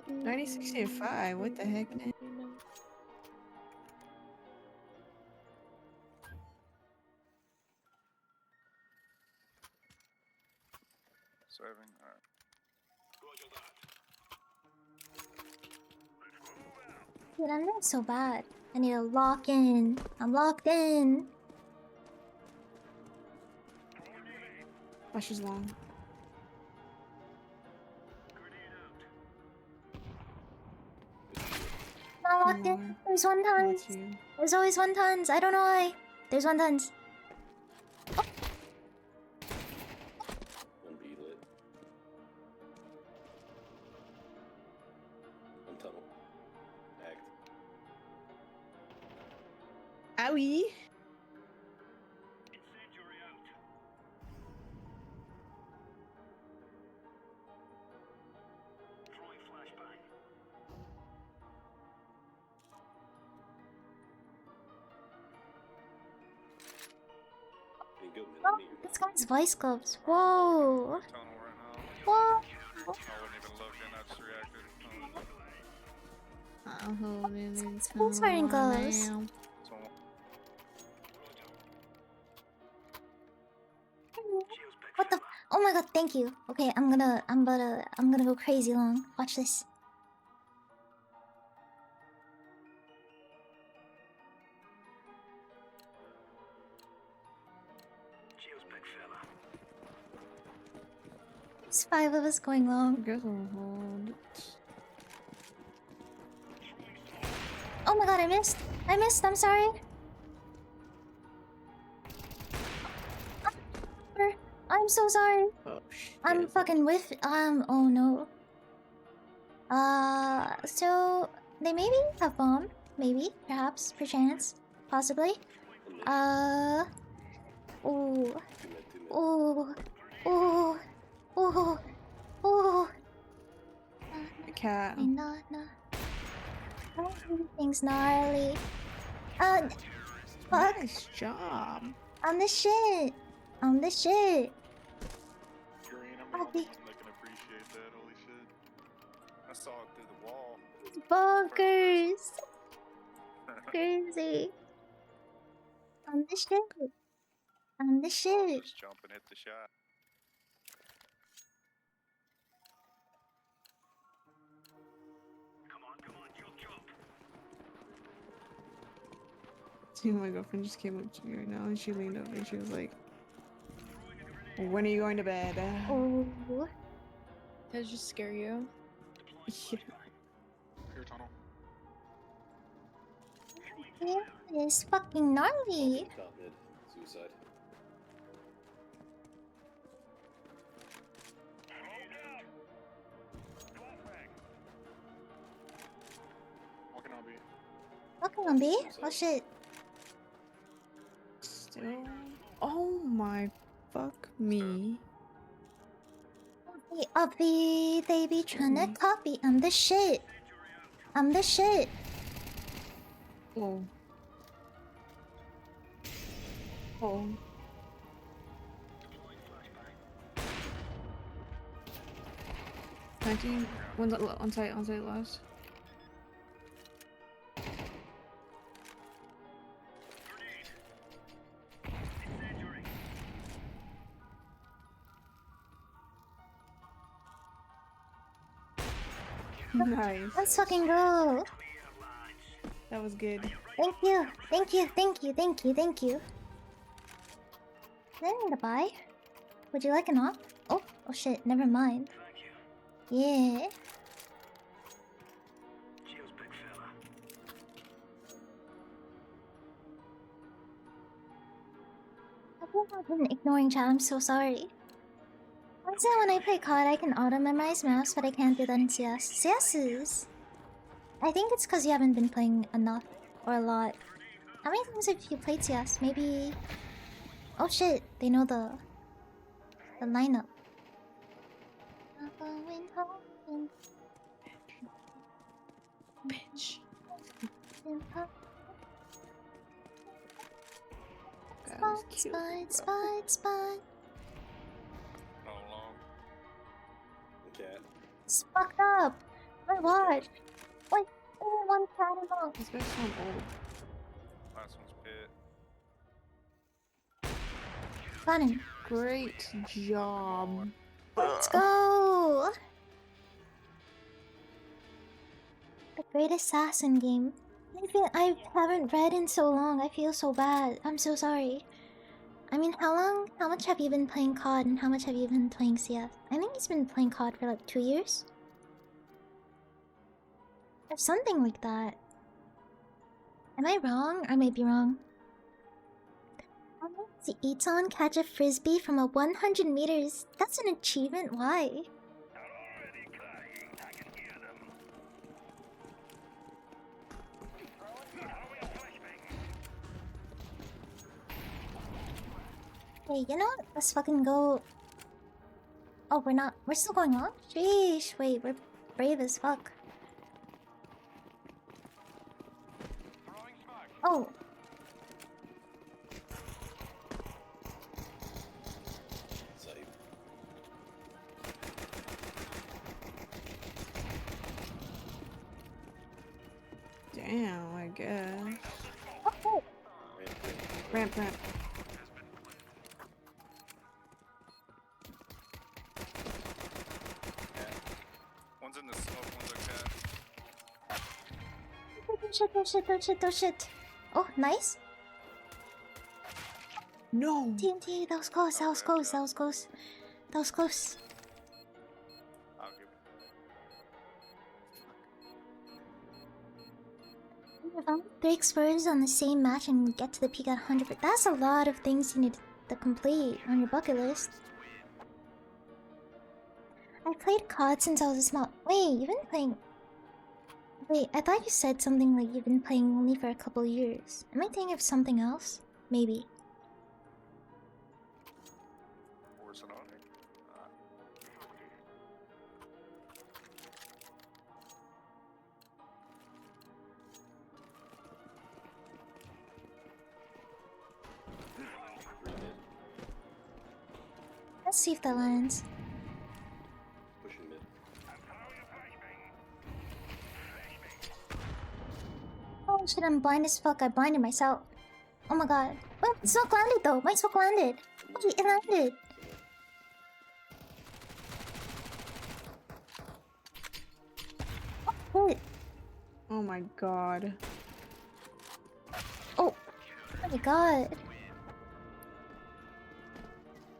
9065. What the heck, man? Serving. Alright. Dude, I'm not so bad. I need to lock in. I'm locked in. Flash is long. Not locked in. There's one tons. That's you. There's always one tons. I don't know why. There's one tons. One B lit. One tunnel. Act. Owie. Ain't good, man. Oh, Let me- this guy's vice gloves. Whoa. Tunnel right now. Whoa. I wasn't even looking. I just reacted. I'm holding it. Who's wearing gloves? So, What the? Oh my god! Thank you. Okay, I'm gonna go crazy long. Watch this. There's 5 of us going I long. guess I'll hold it. Oh my god! I missed. I'm sorry. I'm so sorry. Oh shit. I'm fucking with. Oh no. So they maybe have bomb. Maybe, perhaps, perchance, possibly. Ooh. Two med. Ooh. cat. I know, no. Everything's gnarly. Fuck. Nice job. I'm the shit. I'm the shit. Green, I'm I'll the only be- one that can appreciate that. Holy shit. I saw it through the wall. Bonkers. Crazy. I'm the shit. I'm the shit. Just jump and hit the shot. See, my girlfriend just came up to me right now and she leaned over and she was like, "When are you going to bed?" Oh. Did it just scare you? Yeah. Here, tunnel. Yeah, it's fucking gnarly. Top mid. Suicide. Walking on B. Walking on B? Oh shit. Still. Oh my fuck me. They be tryna copy. I'm the shit. I'm the shit. Oh. Oh. One's on site last. Nice. Let's fucking go. That was good. Thank you. Thank you. Thank you. Thank you. Thank you. I need to buy. Would you like an op? Oh, oh shit. Never mind. Yeah. I've been ignoring chat. I'm so sorry. What's it when I play COD, I can auto-memorize maps, but I can't do that in CS. CS is... I think it's because you haven't been playing enough. Or a lot. How many times have you played CS? Maybe... Oh shit, they know the lineup. Bitch. Spot, spot, spot. How long? The cat. It's fucked up. My watch. Wait, only one cat along. This guy's so old. Last one's pit. Got him. Great job. Let's go. The Great Assassin game. I haven't read in so long. I feel so bad. I'm so sorry. I mean, how much have you been playing COD and how much have you been playing CS? I think he's been playing COD for like 2 years. Or something like that. Am I wrong? I might be wrong. How does Eton catch a frisbee from a 100 meters? That's an achievement. Why? Hey, you know what? Let's fucking go. Oh, we're not. We're still going on? Sheesh. Wait, we're brave as fuck. Oh. Save. Damn, I guess. Oh, Ramp. One's in the smoke, one's a cat. oh shit, oh shit, oh shit, oh shit. Oh, nice. No. TNT, that was close, that was close, that was close. That was close. I'll give it. If I'm 3 explorers on the same match and get to the peak at 100, that's a lot of things you need to complete on your bucket list. I played COD since I was a small. Wait, you've been playing. Wait, I thought you said something like you've been playing only for a couple years. Am I thinking of something else? Maybe. Force it on. Let's see if that lands. Pushing mid. Oh shit, I'm blind as fuck. I blinded myself. Oh my god. Wait, my smoke landed though. My smoke landed. Wait, it landed. Oh, shit. Oh my god. Oh my god.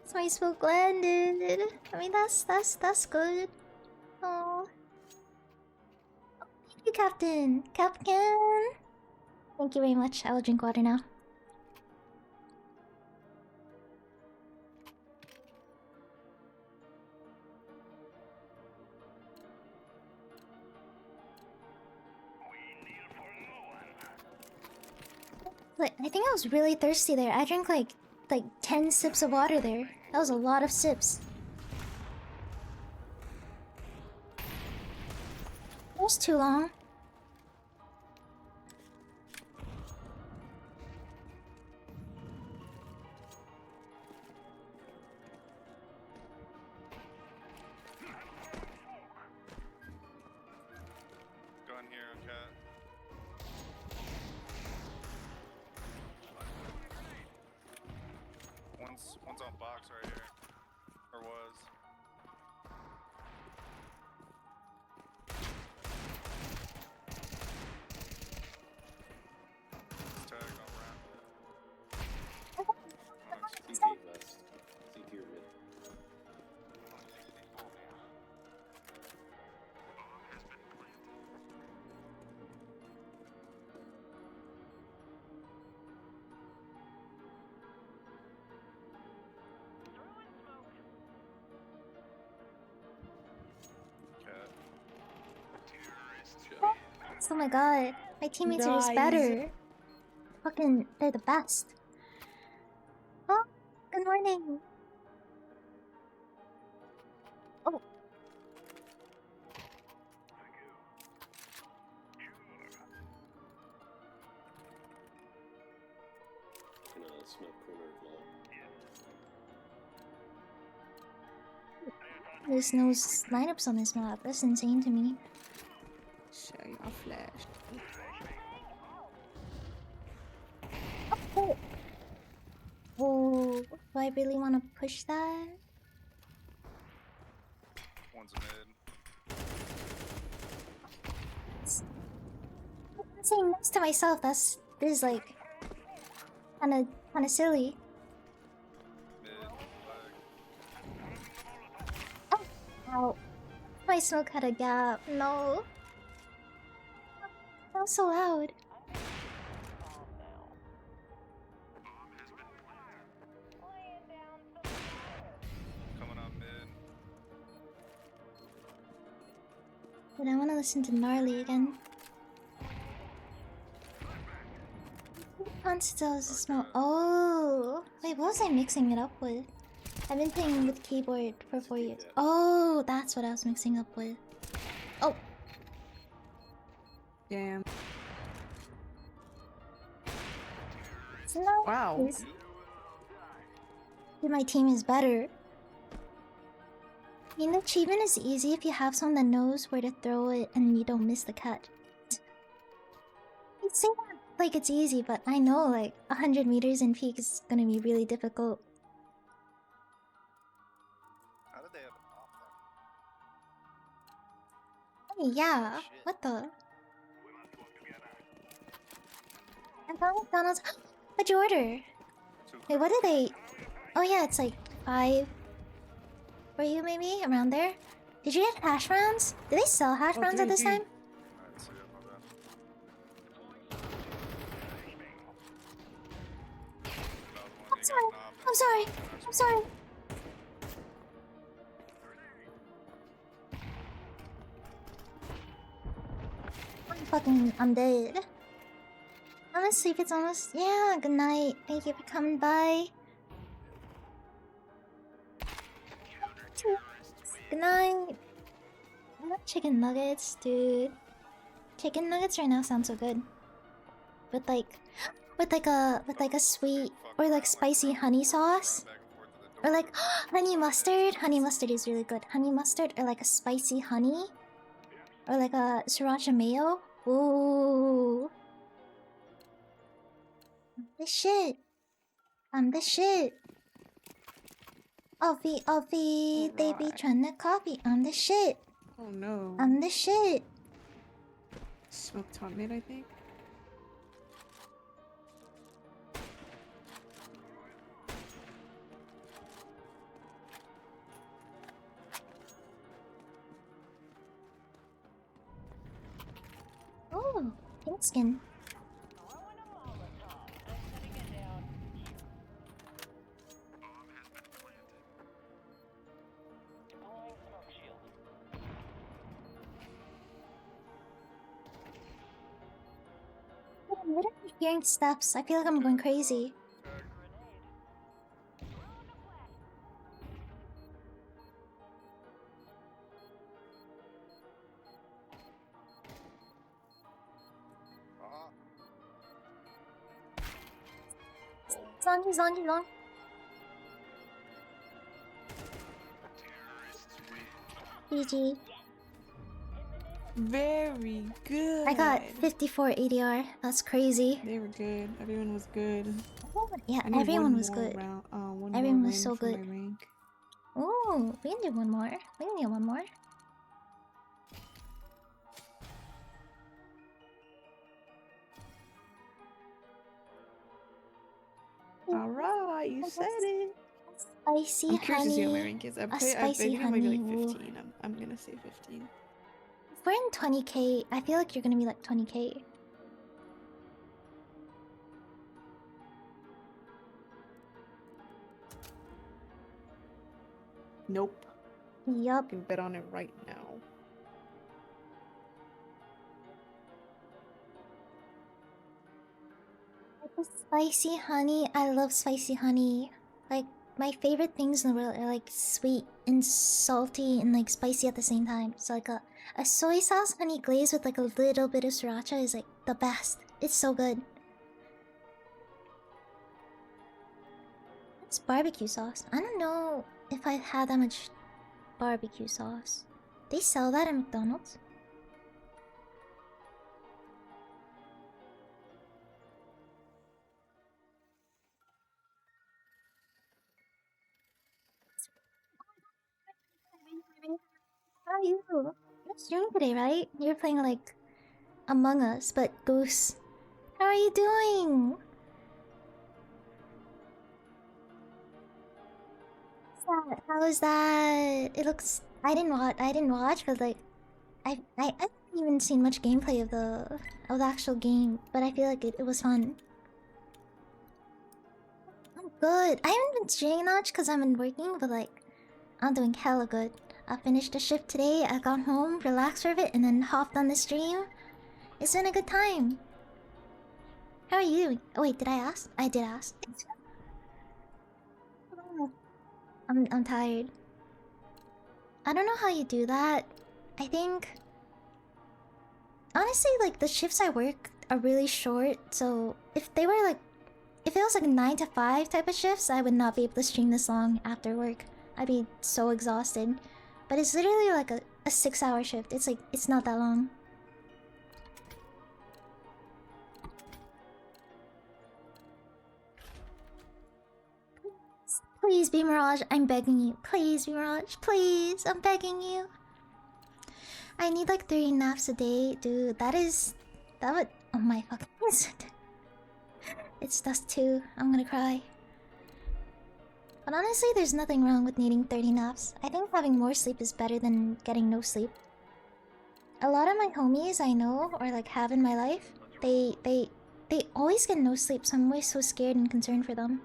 So my smoke landed. I mean, that's good. Oh. Thank you, Captain. Captain. Thank you very much. I will drink water now. Like, I think I was really thirsty there. I drank like 10 sips of water there. That was a lot of sips. It was too long. Gun here, cat. One's on box right here. Or was. It's tagged on ramp. CT last. CT or mid. Cat. Oh my god. My teammates are just better. Fucking, they're the best. Oh, good morning. Oh. Gonna smoke corner of wall. There's no lineups on this map. That's insane to me. Show you my flash. Oh, oh, do I really want to push that? One's a mid. I'm saying this to myself. This is like kind of silly. Mid. Oh, ow. My smoke had a gap. No. That was so loud. Coming up mid. But I want to listen to Gnarly again. Constels smell. Oh, wait, what was I mixing it up with? I've been playing with keyboard for 4 years. Oh, that's what I was mixing up with. Oh, Damn. so now Wow. my team is better. I mean, the achievement is easy if you have someone that knows where to throw it and you don't miss the cut. You say that like it's easy, but I know like 100 meters in peak is gonna be really difficult. How did they have an off that? Hey, yeah, Shit. what the? I found McDonald's. What'd you order? Wait, what did they? Oh yeah, it's like 5 for you, maybe around there. Did you get hash browns? Did they sell hash Oh, browns at this dude. time? I didn't see it, my bad. Another one, I'm he sorry. got knobbed. I'm sorry. I'm sorry. I'm dead. Honestly, if it's almost, yeah, good night. Thank you for coming by. Good night. I love chicken nuggets, dude. Chicken nuggets right now sound so good. With like a sweet or like spicy honey sauce. Back and forth to the Or like honey mustard. Honey mustard is really good. Honey mustard or like a spicy honey. Or like a sriracha mayo. Ooh. The shit. I'm the shit. Ovi, they be Alright. trying to copy. I'm the shit. Oh no. I'm the shit. Smoked hot mid, I think. Oh, pink skin. I'm literally hearing steps. I feel like I'm going crazy. Ah, He's on. GG. Very good. I got 54 ADR. That's crazy. They were good. Everyone was good. Yeah, I need everyone one was more good. Round, one Everyone more was win so for good. my rank. Oh, we can do one more. We can do one more. Alright, you said it. Spicy I'm curious to see what my honey. rank is. A I spicy think I might be like honey. Ooh. 15. I'm gonna say 15. If we're in 20k, I feel like you're gonna be like 20k. Nope. Yup. I can bet on it right now. Spicy honey. I love spicy honey. Like, my favorite things in the world are like sweet and salty and like spicy at the same time. So like a soy sauce honey glaze with like a little bit of sriracha is like the best. It's so good. It's barbecue sauce. I don't know if I've had that much barbecue sauce. They sell that at McDonald's. How are you? You're streaming today, right? You're playing like Among Us, but Goose. How are you doing? How is that? It looks. I didn't watch because like, I haven't even seen much gameplay of the actual game, but I feel like it was fun. I'm good. I haven't been streaming much because I've been working, but like, I'm doing hella good. I finished the shift today. I got home, relaxed for a bit, and then hopped on the stream. It's been a good time. How are you doing? Oh wait, did I ask? I did ask. I'm tired. I don't know how you do that. I think honestly, like the shifts I work are really short. So if they were like, if it was like 9 to 5 type of shifts, I would not be able to stream this long after work. I'd be so exhausted. But it's literally like a 6-hour shift. It's like, it's not that long. Please be Mirage, I'm begging you. Please be Mirage, please, I'm begging you. I need like 3 naps a day, dude. That would, oh my fucking it's dust too. I'm gonna cry. But honestly, there's nothing wrong with needing 30 naps. I think having more sleep is better than getting no sleep. A lot of my homies I know or like have in my life, they always get no sleep, so I'm always so scared and concerned for them.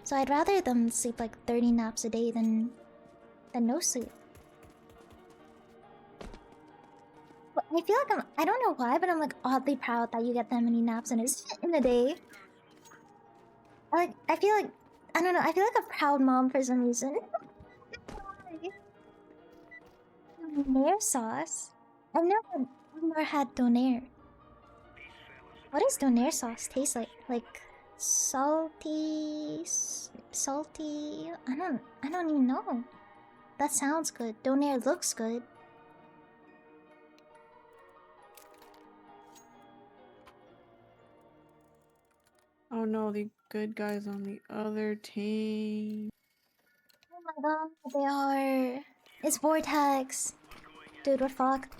So I'd rather them sleep like 30 naps a day than no sleep. But I feel like I don't know why, but I'm like oddly proud that you get that many naps in a day. I feel like, I don't know, I feel like a proud mom for some reason. Donair sauce? I've never had donair. What does donair sauce taste like? Like salty. I don't even know. That sounds good. Donair looks good. Oh no, the good guys on the other team. Oh my god, they are. It's Vortex. Dude, we're fucked.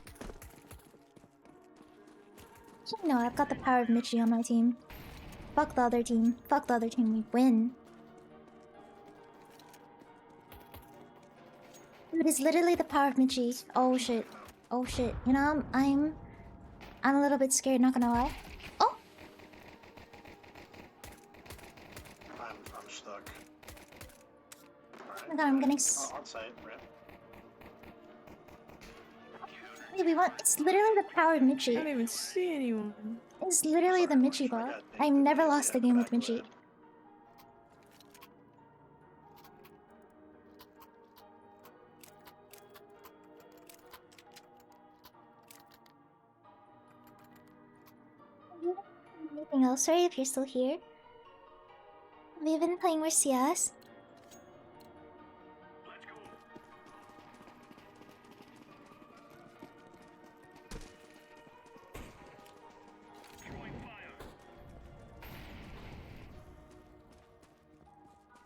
No, I've got the power of Michi on my team. Fuck the other team. Fuck the other team. We win. Dude, it's literally the power of Michi. Oh shit. Oh shit. You know, I'm a little bit scared, not gonna lie. Oh! I'm stuck. Alright. Oh my god, I'm getting on site, right? Wait, we want. It's literally the power of I Michi. don't even see anyone. It's literally the Michi bot. I've never lost a game with Michi. Anything else? Sorry if you're still here. Have you been playing with CS?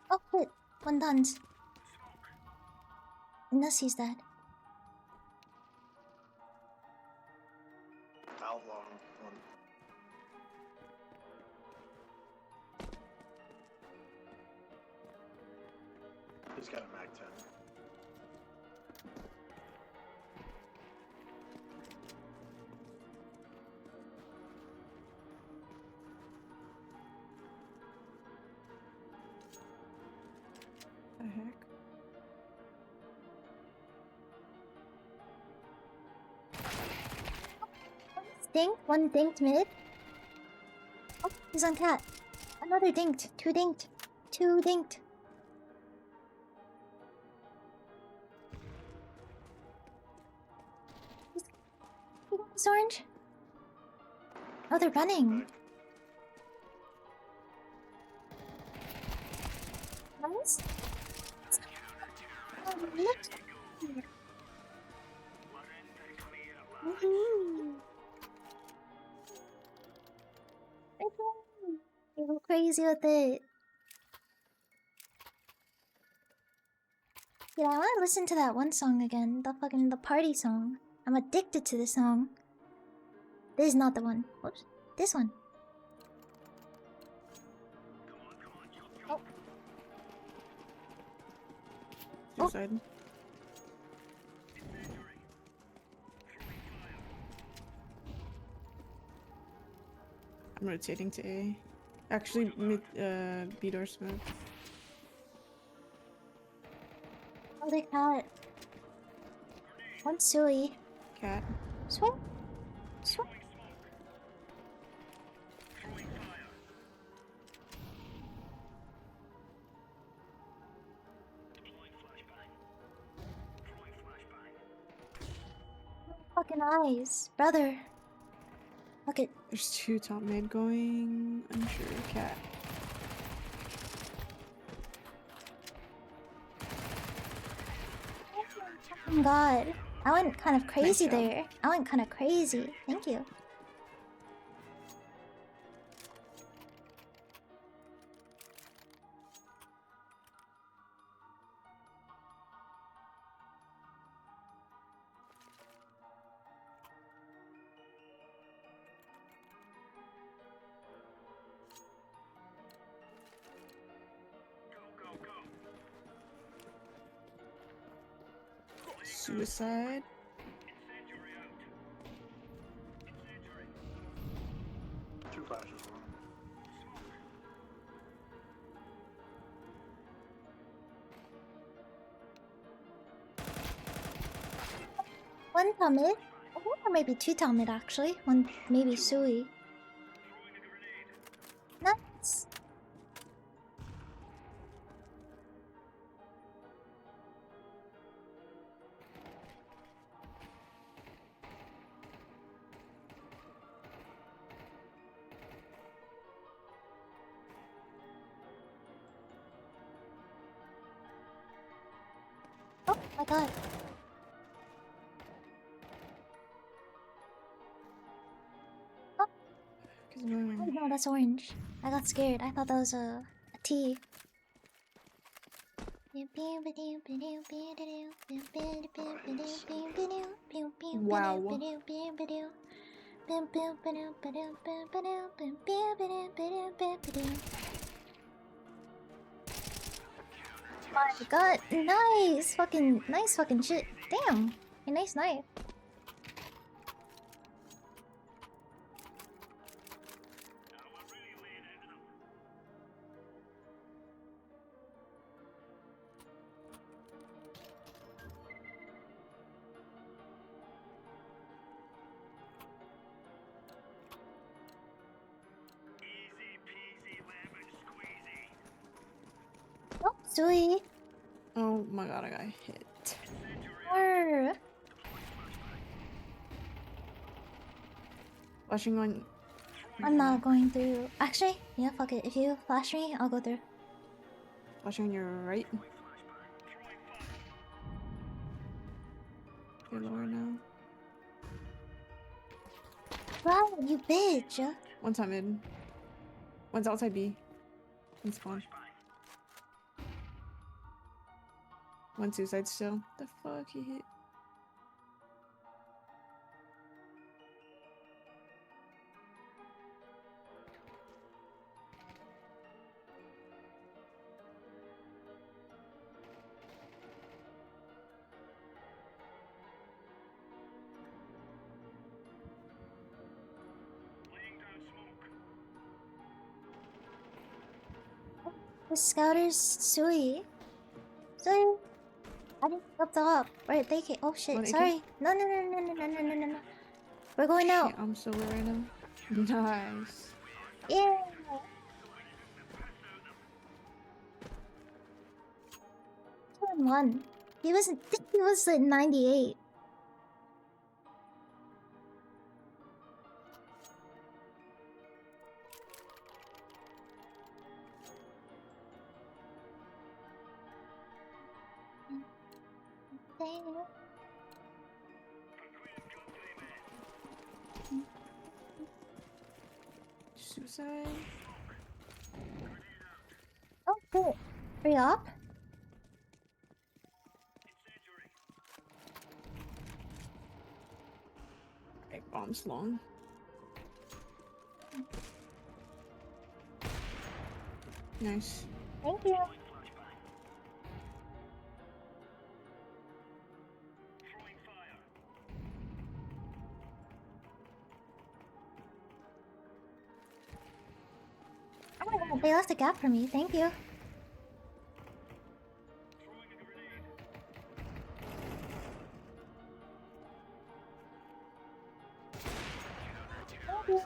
Oh shit, one tons. Unless he's dead. Outlaw one. He's got a mag 10. The heck? Dink, one dinked mid. Oh, he's on cat. Another dinked, two dinked, two dinked. He's orange. Oh, they're running. Nice. Oh, look. Woohoo. You go crazy with it. Yeah, I want to listen to that one song again. The party song. I'm addicted to this song. This is not the one. Whoops. This one. Oh. Suicide. I'm rotating to A. Actually, mid, B door smoke. Oh, they cat. One Sui. Cat. Swing. Swing. Fucking eyes, brother. Look at. There's two top mid going. I'm sure cat. Oh my god. I went kind of crazy Nice job. there. I went kind of crazy. Thank you. Suicide. Two flashes. One Talmud. Or maybe two Talmud actually. One maybe Sui. Nice. my god. Oh, no, that's orange. I got scared. I thought that was a T. Wow. My god, nice fucking shit. Damn, a nice knife. Oh, Sui. Oh my god, I got hit. Or Flashing on. I'm not going through. Actually, yeah, fuck it. If you flash me, I'll go through. Flashing on your right. You're lower now. Wow, you bitch. One's on mid. One's outside B. In spawn. One suicide still. The fuck he hit? The scouter's Sui. Sui. I didn't up the up. Right, they can. Oh shit, What, AK? sorry. No. We're going out. Shit, I'm so low right now. Nice. Yeah. 2-1. He wasn't. He was at 98. Suicide. Oh, cool. Are you up? Okay, bombs long. Nice. Thank you. Oh, they left a gap for me. Thank you. Thank you.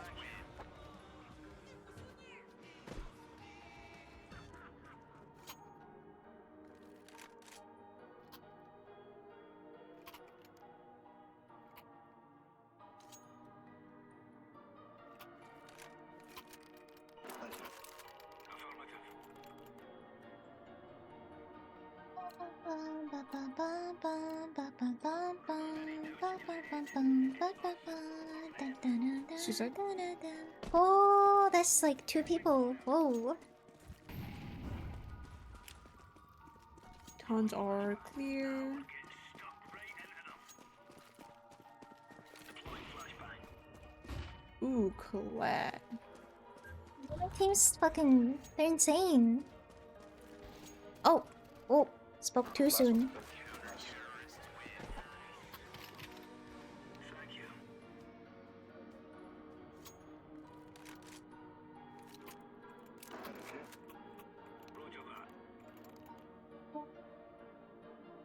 Suicide? Oh, that's like 2 people. Whoa. Tons are clear. Ooh, collat. My team's fucking. They're insane. Oh. Oh. Spoke too soon.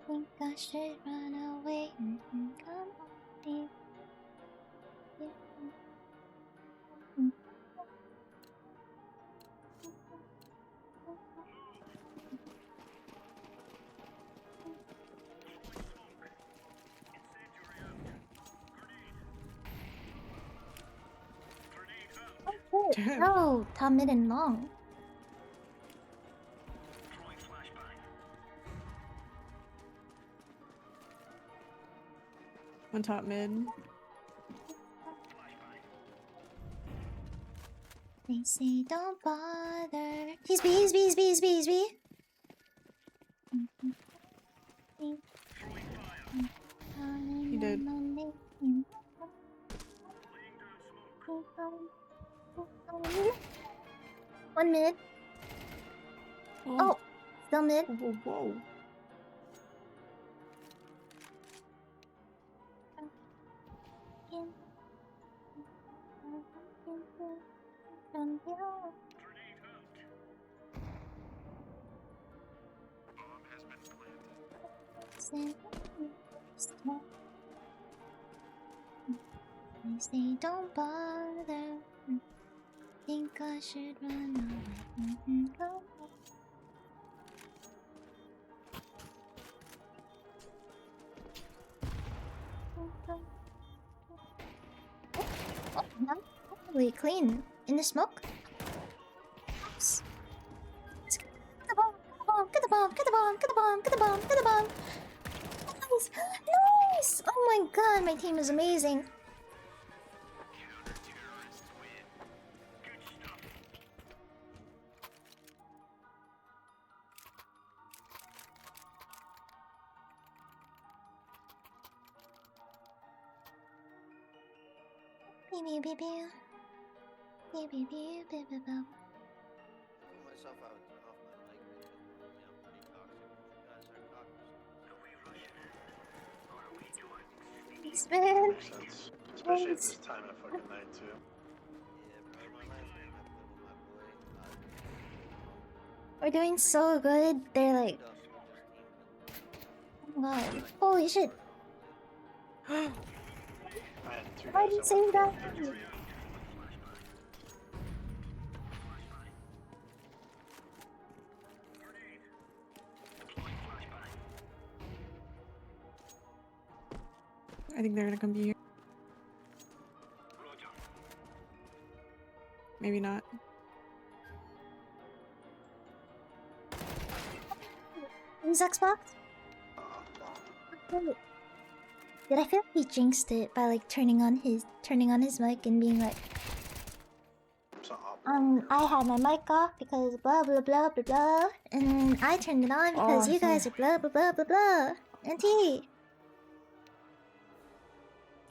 Think I should run away. Come on, Damn. Bro, top, mid, and long. One top mid. They say don't bother. He's B, he's B, he's B, he's B, he's B. He did. 1 minute. Oh, still mid. Whoa, whoa. They say don't bother. Think I should run away. Go. Oh, no. Really clean. In the smoke. Oops. Get the bomb, get the bomb, get the bomb, get the bomb, get the bomb, get the bomb, get the bomb. Nice! Nice! Oh my god, my team is amazing. Pew, pew, pew. Pew, pew, pew, pew, pew, pew. Myself, I would turn off my mic because, I'm pretty toxic. You guys are toxic. Thanks, man. Makes sense. Especially at this time of fucking night, too. Yeah, bro, my last name had to live with my boy. We're doing so good. They're like, oh my god. Holy shit. I had two Why guys did you that say went that? 4-3-3. I think they're gonna come be here. Maybe not. Use Xbox? Long. Did I feel like he jinxed it by like turning on his mic and being like, So I'll- I had my mic off because blah blah blah blah blah, and I turned it on because Oh, you guys are blah blah blah blah blah. And T.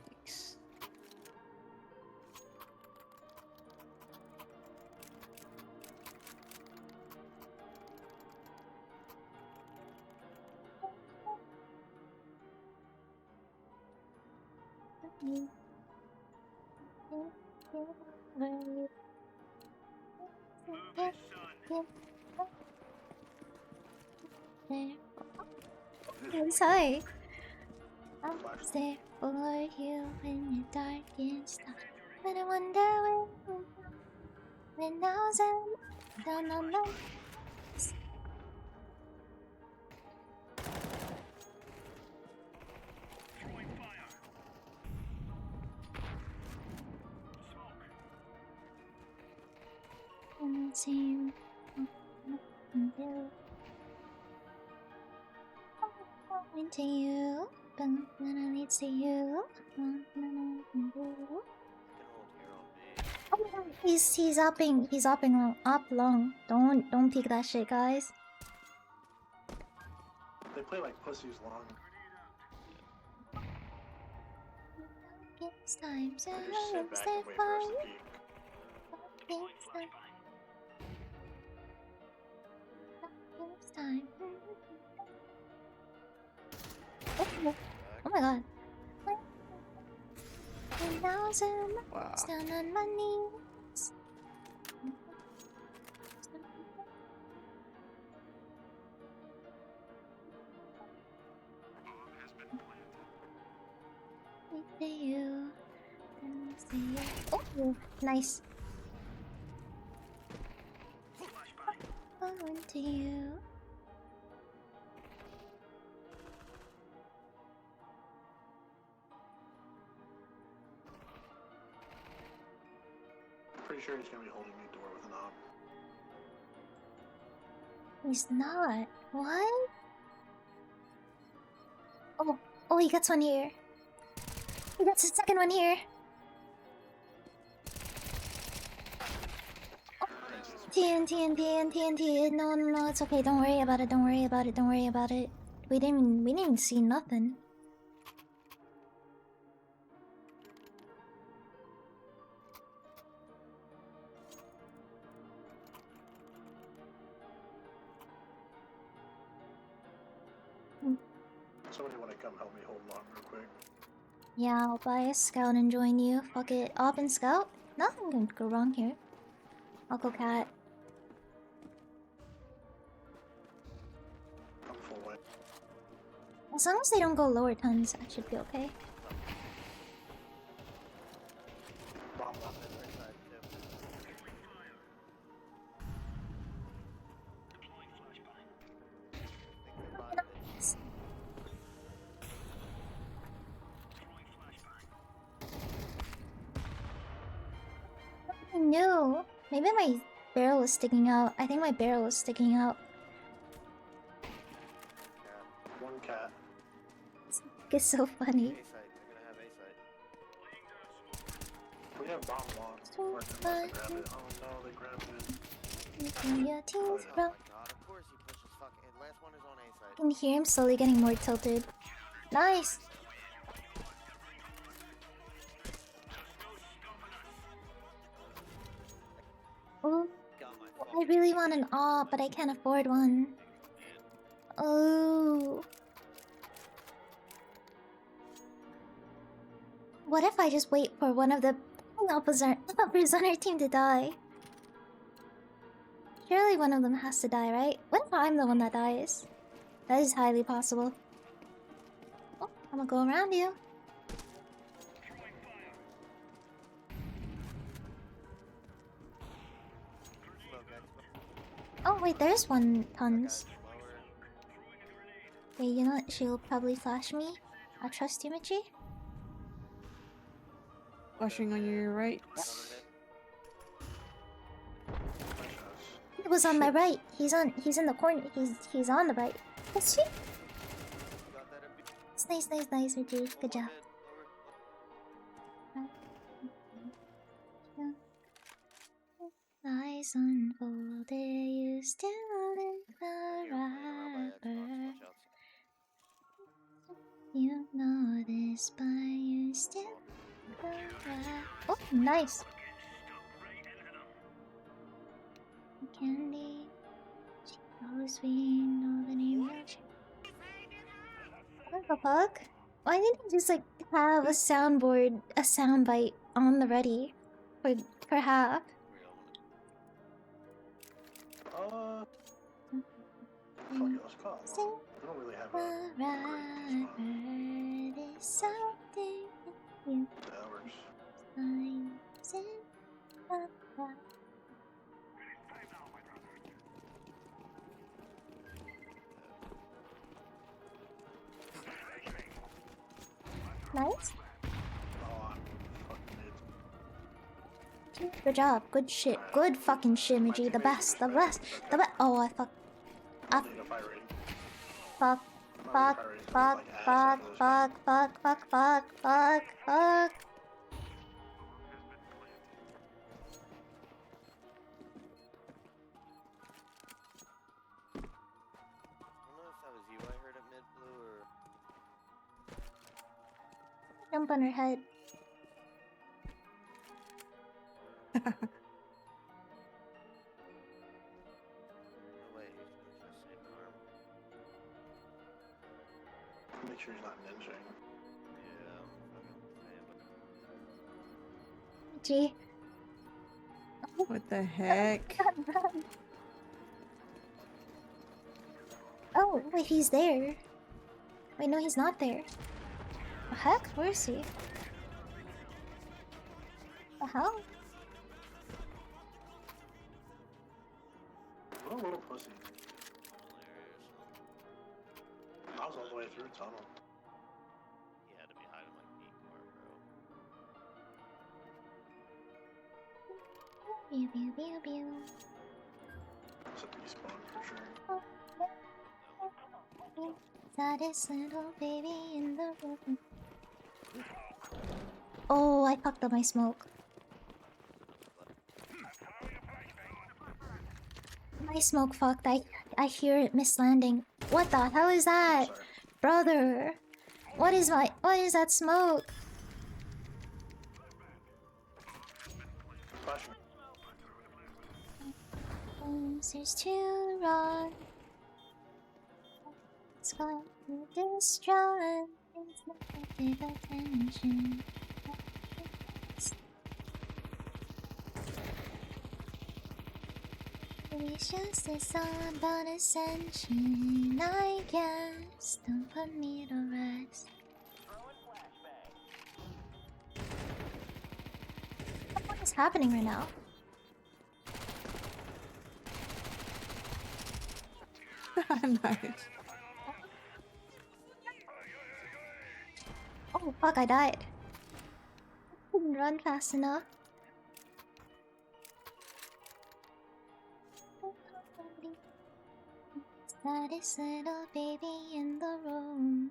Thanks. I'm sorry. I'm there for you when you're dark and stuff. But I wonder when now's down on my. Into you, but when I need to you, he's upping up long. Don't pick that shit, guys. They play like pussies long. It's time to I just sit back and wait for us to peek. It's time. Oh my god. 1,000 Wow. down on my knees. With you. Oh, nice. Going to you. Pretty sure he's gonna be holding me door with an op. He's not. What? Oh, he gets one here. We got the second one here. TNT. No, it's okay. Don't worry about it. Don't worry about it. Don't worry about it. We didn't even see nothing. Somebody wanna come help me hold on real quick? Yeah, I'll buy a scout and join you. Fuck it. Op and scout? Nothing can go wrong here. I'll go cat. I'm full way. As long as they don't go lower tons, that should be okay. Bomb one. No, maybe my barrel is sticking out. I think my barrel is sticking out. One cat. It's so funny. A site. They're gonna have A site. We have bomb one. So Or unless they fun. grab it. Oh no, they grabbed it. Your team's Oh bro. my god, of course he pushes fucking. Last one is on A I site. can hear him slowly getting more tilted. Nice. Oh, I really want an AWP, but I can't afford one. Oh. What if I just wait for one of the uppers on our team to die? Surely one of them has to die, right? What if I'm the one that dies? That is highly possible. Oh, I'm gonna go around you. Oh wait, there's one tons. Wait, you know what? She'll probably flash me. I trust you, Michi. Flashing on your right. It was on my right. He's in the corner. He's on the right. Is she? It's nice, Michi. Good job. Eyes unfolded, you still in the rapper. You know this, but you still the rap. Oh, nice. Candy, she knows we know the name. What the fuck? Why didn't he just like have a soundboard, a soundbite on the ready for half? Fuck it, let's call it. We don't really have a great response. There's something in you. That works. Signs in the light. Nice. Oh, I'm fucking mid. Good job. Good shit. Good fucking shit, Miji. The best. The best. The best. Oh, I fuck. I need a fire rating. Fuck. Fuck. Fuck. Fuck. Fuck. Fuck. Fuck. Fuck. Fuck. Fuck. I don't know if that was you I heard at mid blue or. Jump on her head. No way, he's gonna just say arm. Make sure he's not ninjing. Yeah, I'm fucking saying, but. Gee. What the heck? Oh, wait, he's there. Wait, no, he's not there. The heck? Where is he? The hell? What a little pussy. I was all the way through tunnel. He had to be hiding like deep more, bro. Pew, pew, pew, pew. It's a respawn for sure. Saddest little baby in the room. Oh, I fucked up my smoke. My smoke fucked. I hear it mislanding. What the hell is that? Sorry. Brother. What is that smoke? Flash me. Answers to run. It's going to destroy. It's not give attention. It's just a song about ascension, I guess. Don't put me to rest. What is happening right now? Nice. Oh fuck, I died. I didn't run fast enough. Saddest little baby in the room.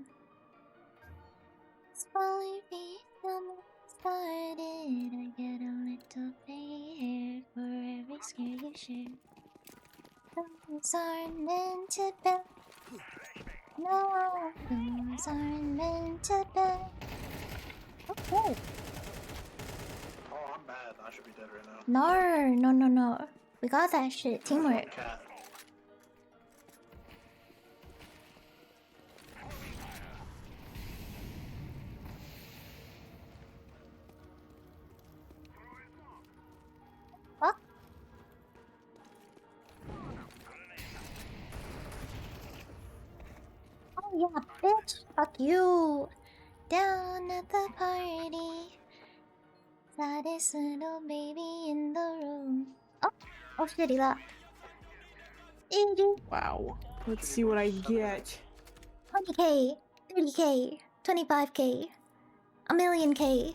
Slowly become started. I get a little scared for every scare you share. Those aren't meant to be. No, those aren't meant to be. Okay. Oh, I'm bad. I should be dead right now. No. We got that shit. Teamwork. Cat. Fuck. Oh yeah, bitch. Fuck you. Down at the party. Saddest little baby in the room. Oh shit, he left. GG. Wow. Let's see what I get. 20k, 30k, 25k, a million K.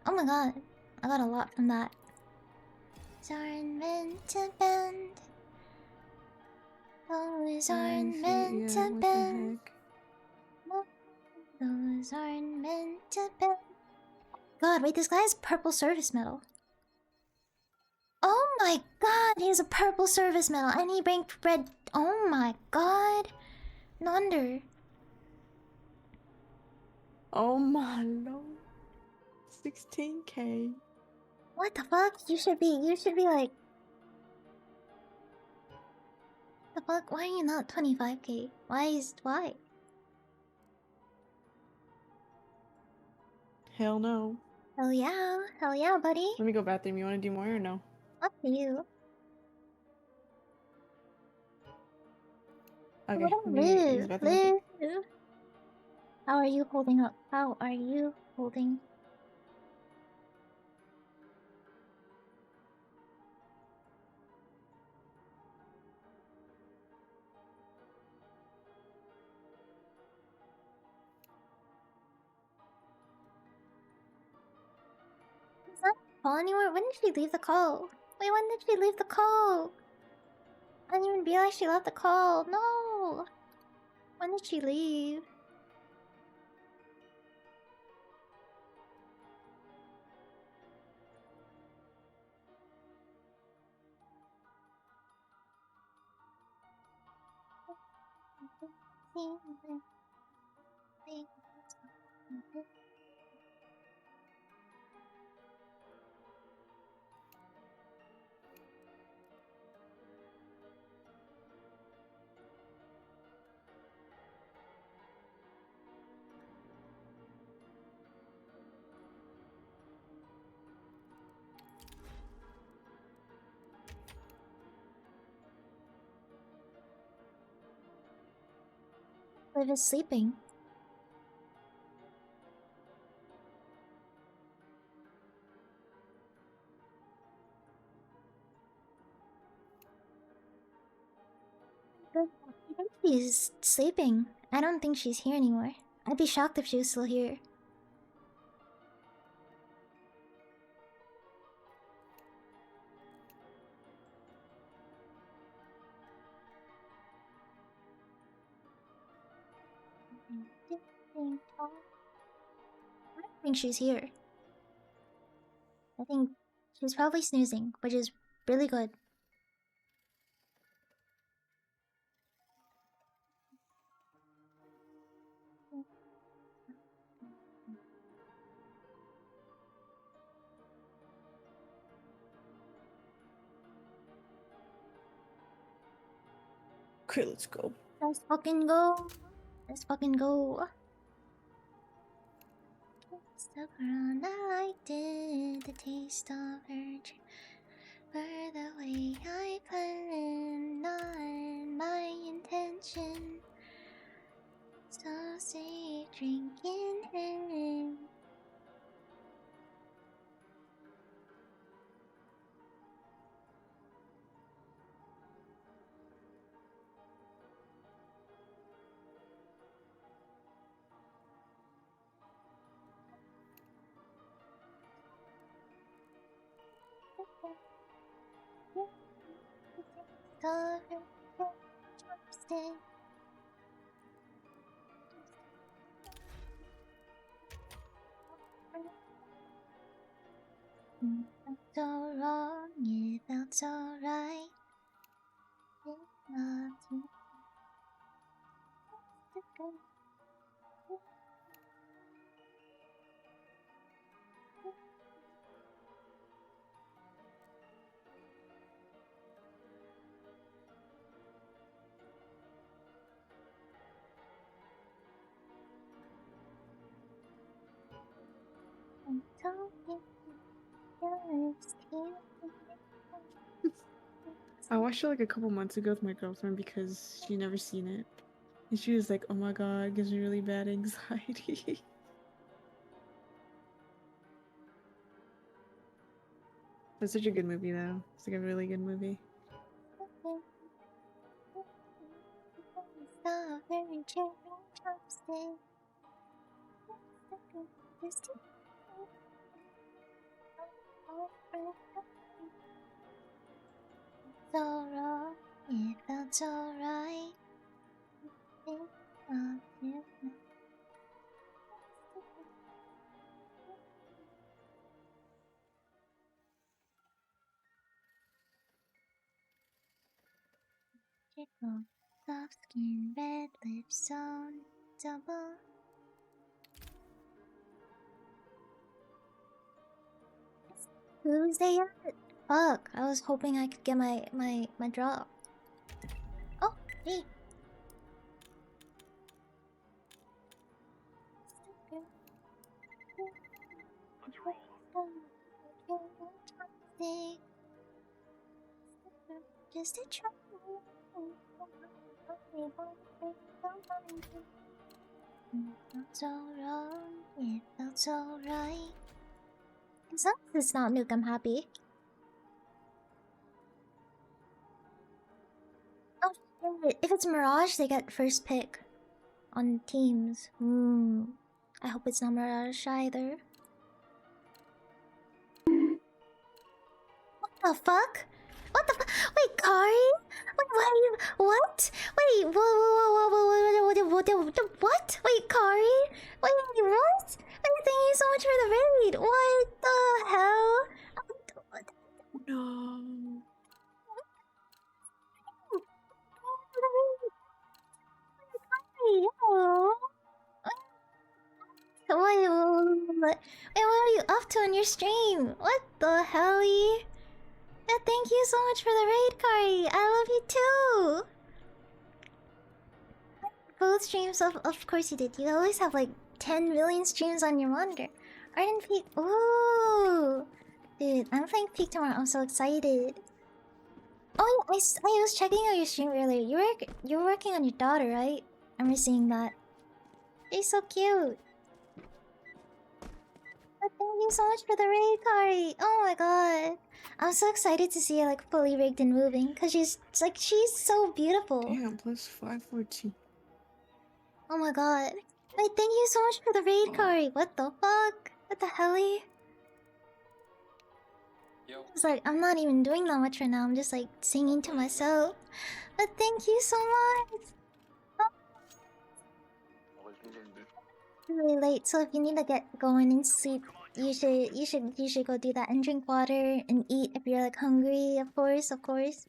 Oh my god, I got a lot from that. Aren't meant to bend. Those aren't meant to What the bend. heck? No, those aren't meant to bend. God, wait, this guy has purple service medal. Oh my god, he has a purple service medal and he ranked red. Oh my god. Nonder. Oh my lord. 16k. What the fuck? You should be like. The fuck? Why are you not 25k? Why? Hell no. Hell yeah, buddy. Let me go bathroom. You want to do more or no? Up to you. Okay. Let him let me use the bathroom real quick. live. How are you holding up? How are you holding? Is that call anywhere? When did she leave the call? Wait, when did she leave the call? I didn't even realize she left the call. No. When did she leave? Liv is sleeping. I think she's sleeping. I don't think she's here anymore. I'd be shocked if she was still here. think she's here. I think she's probably snoozing, which is really good. Okay, let's go. Let's fucking go. Let's fucking go. Stuck around, I did the taste of her for the way I put in on my intention. So say drinking her. Chopstick. Felt so wrong, it felt so right. It loved you. I watched it like a couple months ago with my girlfriend because she never seen it. And she was like, oh my god, it gives me really bad anxiety. It's such a good movie though. It's like a really good movie. So wrong, it felt so right. It loved you. Tickle, soft skin, red lips, on double. Who's there? Fuck, I was hoping I could get my drop. Oh, hey. Just a try. It felt so wrong, it felt so right. As long as it's not Nuke, I'm happy. Oh, shit. If it's Mirage, they get first pick on teams. I hope it's not Mirage either. What the fuck? What the fuck? Wait, Kari? Wait, what are you? What? Wait, what? Wait, Kari? Wait, what? Wait, thank you so much for the raid. What the hell? No. What are you up to on your stream? What the hell? Yeah, thank you so much for the raid, Kari. I love you too. Both streams, of course you did. You always have like 10 million streams on your monitor. Ardent Peak. Ooh, dude, I'm playing Peak tomorrow. I'm so excited. Oh, yeah, I was checking out your stream earlier. You're working on your daughter, right? I'm seeing that. She's so cute. But thank you so much for the raid, Kari. Oh my god. I'm so excited to see her like fully rigged and moving, cause she's so beautiful. Damn, plus 514. Oh my god. Wait, thank you so much for the raid, Kari. What the fuck? What the hell? Yo. It's like I'm not even doing that much right now. I'm just like singing to myself. But thank you so much. really late, so if you need to get going and sleep, you should go do that and drink water and eat if you're like hungry, of course, of course.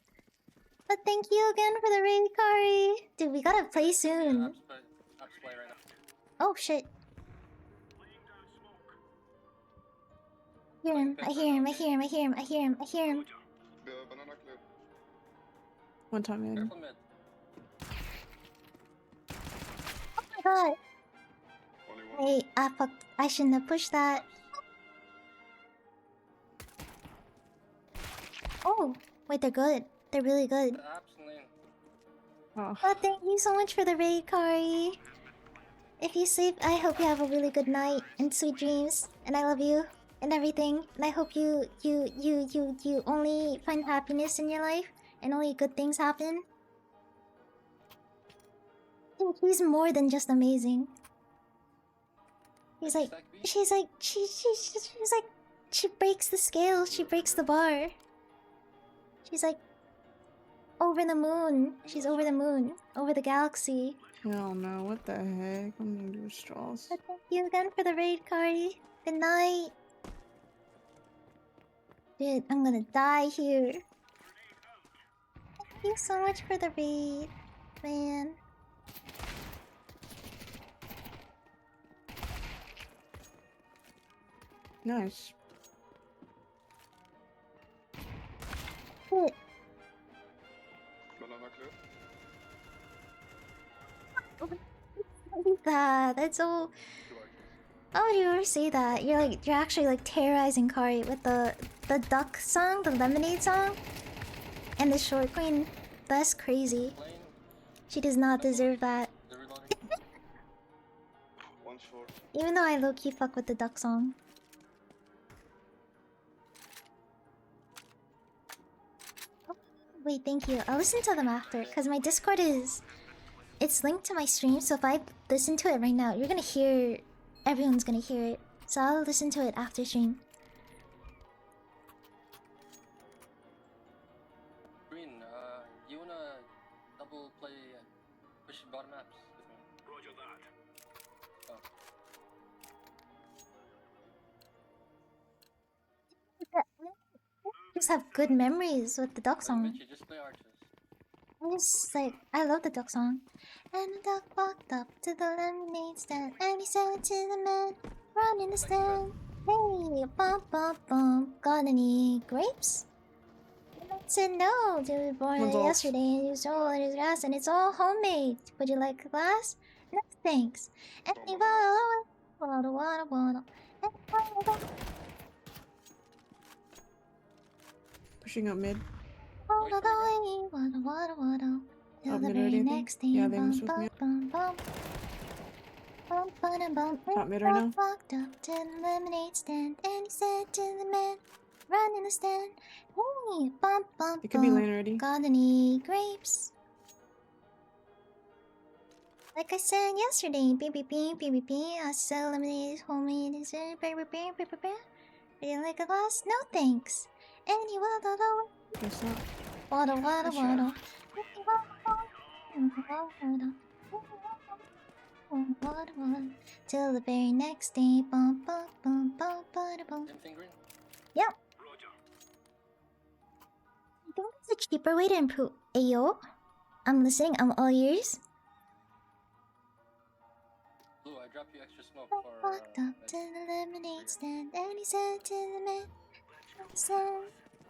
But thank you again for the raid, Kari. Dude, we gotta play soon. Apps play right now. Oh shit. I hear him, I hear him, I hear him, I hear him, I hear him, I hear him. Banana clip. One time in. Careful mid. Oh my god. Only one. Wait, I fucked. I shouldn't have pushed that. Oh, wait, they're good. They're really good. Apps and lane. Oh. Oh, thank you so much for the raid, Kari. If you sleep, I hope you have a really good night and sweet dreams. And I love you and everything. And I hope you only find happiness in your life and only good things happen. Dude, he's more than just amazing. She's like, she breaks the scale. She breaks the bar. She's like, over the moon. She's over the moon. Over the galaxy. Hell no, what the heck? I'm gonna do straws. But thank you again for the raid, Kari. Good night. Dude, I'm gonna die here. Thank you so much for the raid, man. Nice. Shit. Banana clip. That's so. How would you ever say that? You're actually like terrorizing Kari with the duck song, the lemonade song, and the short queen. That's crazy. Lane. She does not deserve that. They're reloading. One short. Even though I low-key fuck with the duck song. Oh, wait, thank you. I'll listen to them after, because my Discord is... It's linked to my stream, so if I listen to it right now, you're gonna hear... Everyone's gonna hear it. So I'll listen to it after stream. Green, you wanna double play push bottom maps with me? Roger that. Oh. Just have good memories with the duck song. Mitchie, just play arches. I just like, I love the duck song. And the duck walked up to the lemonade stand, and he said to the man, run in the stand. Hey, bump, bump, bump, got any grapes? And I said no, they were born One's off. yesterday, and you stole it his grass, and it's all homemade. Would you like a glass? No, thanks. And he waddle, waddle, waddle. Pushing up mid. Waddle, waddle, waddle, waddle, waddle. Till Up the mid very already, I think. next day, Yeah, they bum, messed with me. bum, bum, bum. Bum, bum, bum. Top mid right now. Walked up to the lemonade stand, and he said to the man, run in the stand. Hey, bump, bump, It could be bump. lane already. Got any grapes? Like I said yesterday, beep beep beep beep beep beep. I sell lemonade, homemade, is it beep beep beep beep beep beep? Would you like a glass? No thanks. And he waddle, Guess not. waddle, waddle, Good shot. waddle. Waddle, till the very next day, bump, bump, bump, bump, bump, bump. Same thing, Green? Yep. I think there's a cheaper way to improve. Ayo, I'm listening. I'm all ears. Blue, I dropped you extra smoke for Walked up to the lemonade stand, and he said to the man,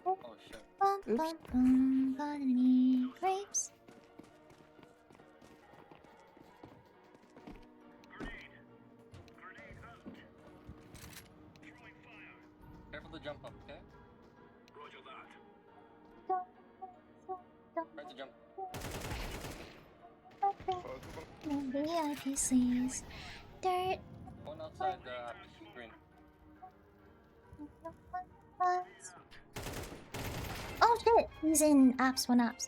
Oh shit. bump, Oops. bump, bump, got any grapes? Careful to jump up, okay? Roger that. Try to jump. VIP sleeves. Dirt. One outside Green. Oh shit! He's in apps, one apps.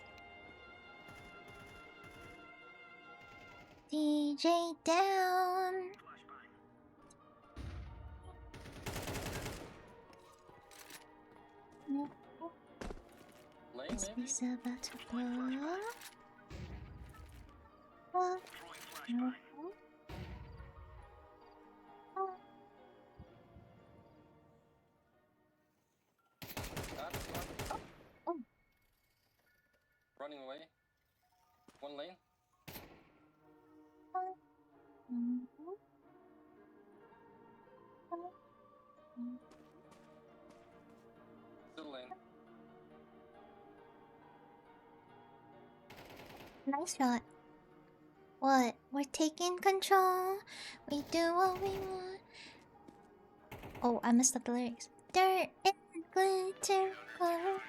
DJ down. Lane, This maybe? is about to blow. Oh, no. running away. One lane. Still lane. Nice shot. What? We're taking control. We do what we want. Oh, I messed up the lyrics. Dirt and glitter, color.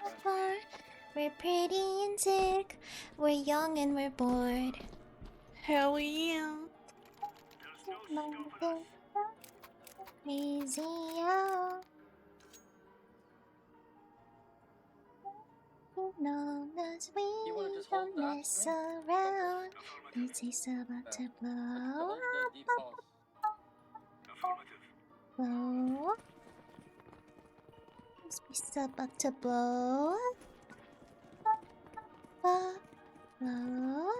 We're pretty and sick. We're young and we're bored. Hell yeah. Crazy out. You know us, we You wanna just hold don't that, mess me? around. This is about to blow Hold the deep pulse. blow. This is about to blow. Blow.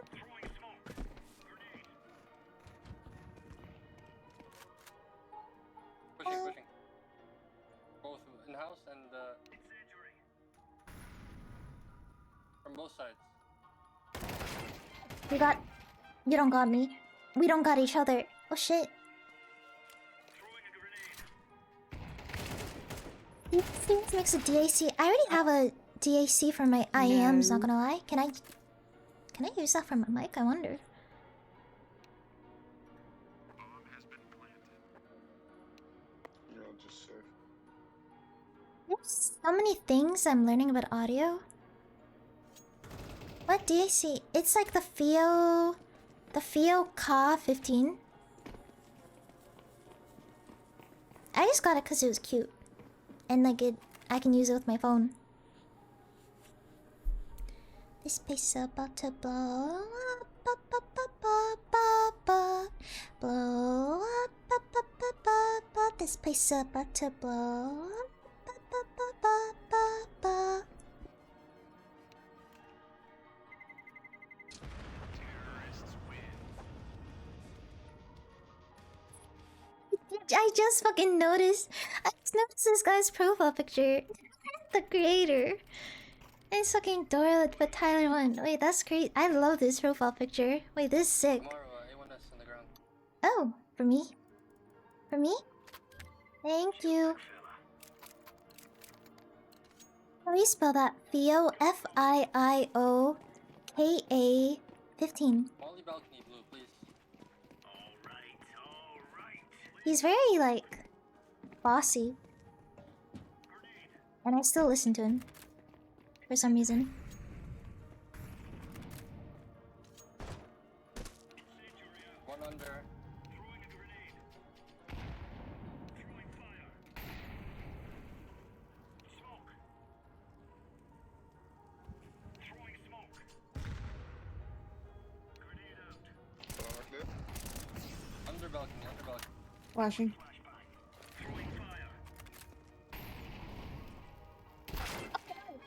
Pushing. Both in house and from both sides. You don't got me. We don't got each other. Oh shit. This makes a DAC. I already have a DAC for my IEMs, not gonna lie. Can I use that for my mic? I wonder. Yeah, just safe. There's so many things I'm learning about audio. What DAC? It's like the FIO Ka 15. I just got it because it was cute. And like I can use it with my phone. This space is about to blow up, blow up, this place is about to blow up, I just fucking noticed. I just noticed this guy's profile picture. The creator. It's fucking Dora but Tyler 1. Wait, that's great. I love this profile picture. Wait, this is sick. Tomorrow, A1S on the ground. Oh, for me? For me? Thank you. How do you spell that? Fio, F-I-I-O K-A 15. Molly balcony blue, please. He's very, like, bossy. And I still listen to him. For some reason. One under. Under balcony, under balcony. Flashing.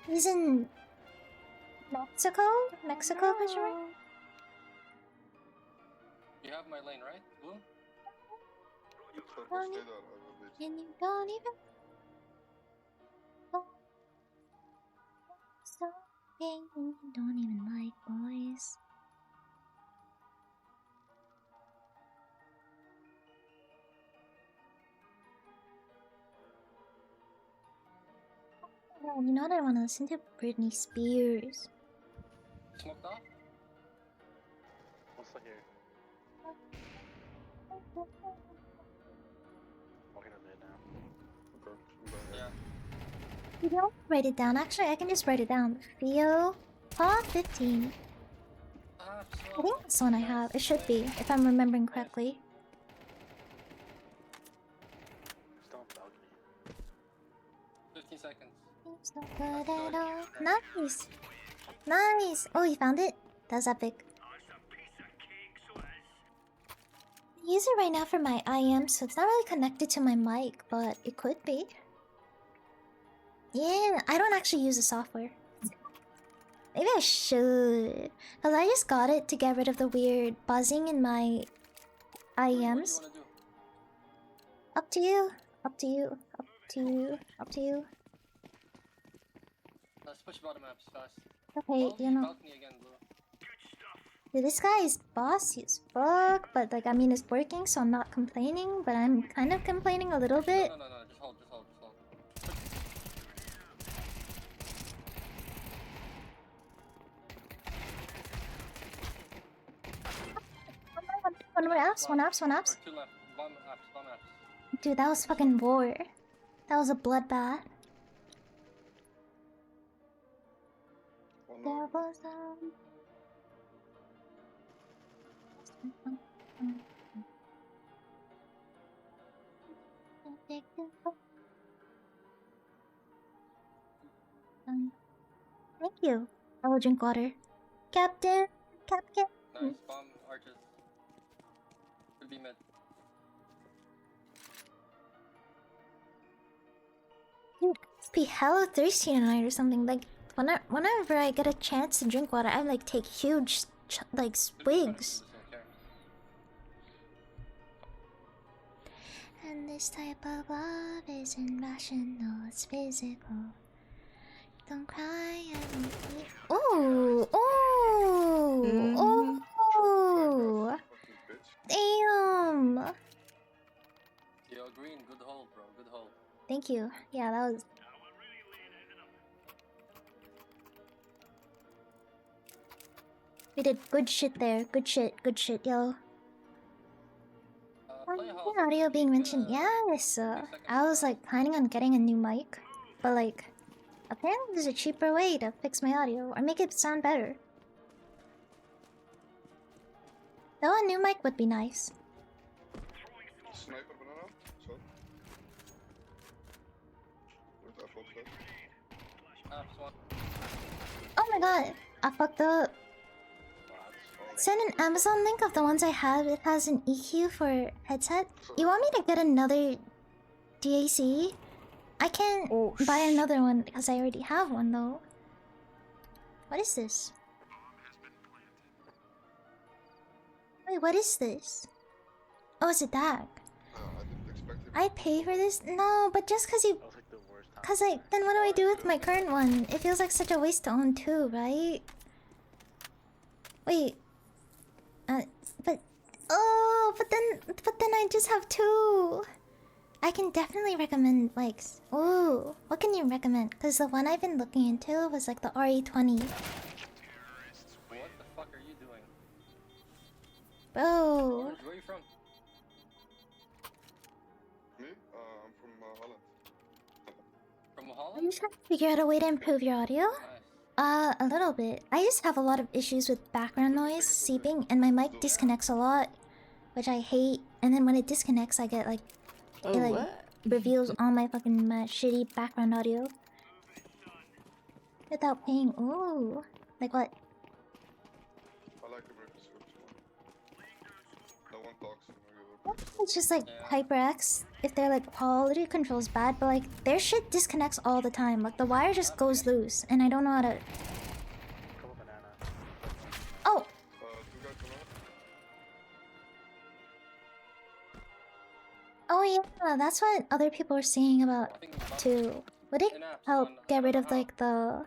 He's in Mexico? Mexico, question mark? You have my lane, right? Blue? And you don't even something you don't even like, boys. Oh, you know what I want to listen to? Britney Spears. Smoked off? What's that here? Walking on mid now. Yeah. You don't write it down. Actually, I can just write it down. Theo Paw 15. I think that's the one I have. It should be, if I'm remembering correctly. Stop balcony. 15 seconds. It's not good at all. Nice! Nice! Oh, you found it? That's epic. I use it right now for my IM, so it's not really connected to my mic, but it could be. Yeah, I don't actually use the software. Maybe I should. Because I just got it to get rid of the weird buzzing in my IEMs. Up to you. Up to you. Up to you. Up to you. Let's push bottom maps fast. Okay, you know. Balcony again, bro. Dude, this guy is bossy as fuck, but like, I mean, it's working, so I'm not complaining, but I'm kind of complaining a little bit. No, just hold, just hold. One more apps, one apps. Or two left. Bomb apps. Dude, that was fucking war. That was a bloodbath. There was Thank you. I will drink water. Captain! Captain! Nice, bomb arches. Could be mid. Dude, must be hella thirsty tonight or something. Like, whenever I get a chance to drink water, I like take huge, like, swigs. And this type of love isn't rational, it's physical. Don't cry, I won't be. Oh! Oh! Oh! Damn! Yo, green, good hold, bro, good hold. Thank you. Yeah, that was. We did good shit there. Good shit, yo. Your audio being mentioned. Yes. I was like planning on getting a new mic, but like, apparently there's a cheaper way to fix my audio or make it sound better. Though a new mic would be nice. Sniper banana. So. Where's that folks at? Oh my god, I fucked up. Send an Amazon link of the ones I have. It has an EQ for headset. You want me to get another DAC? I can't buy another one because I already have one though. What is this? Wait, what is this? Oh, is it that? I pay for this? No, but just cause you... Cause like, then what do I do with my current one? It feels like such a waste to own two, right? Wait. But then I just have two. I can definitely recommend mics. Ooh, what can you recommend? Cause the one I've been looking into was like the RE20. What the fuck are you doing? Bro. Where are you from? Me? I'm from Holland. From Are Holland? you trying to figure out a way to improve your audio? A little bit. I just have a lot of issues with background noise seeping, and my mic disconnects a lot, which I hate. And then when it disconnects, I get like, it like reveals all my fucking shitty background audio without paying. Ooh, like what? I like the breakfast one. No one talks in regular. It's just like HyperX. If their like quality control's bad, but like their shit disconnects all the time. Like the wire just goes loose, and I don't know how to. Oh. Oh yeah, that's what other people are saying about too. Would it help get rid of like the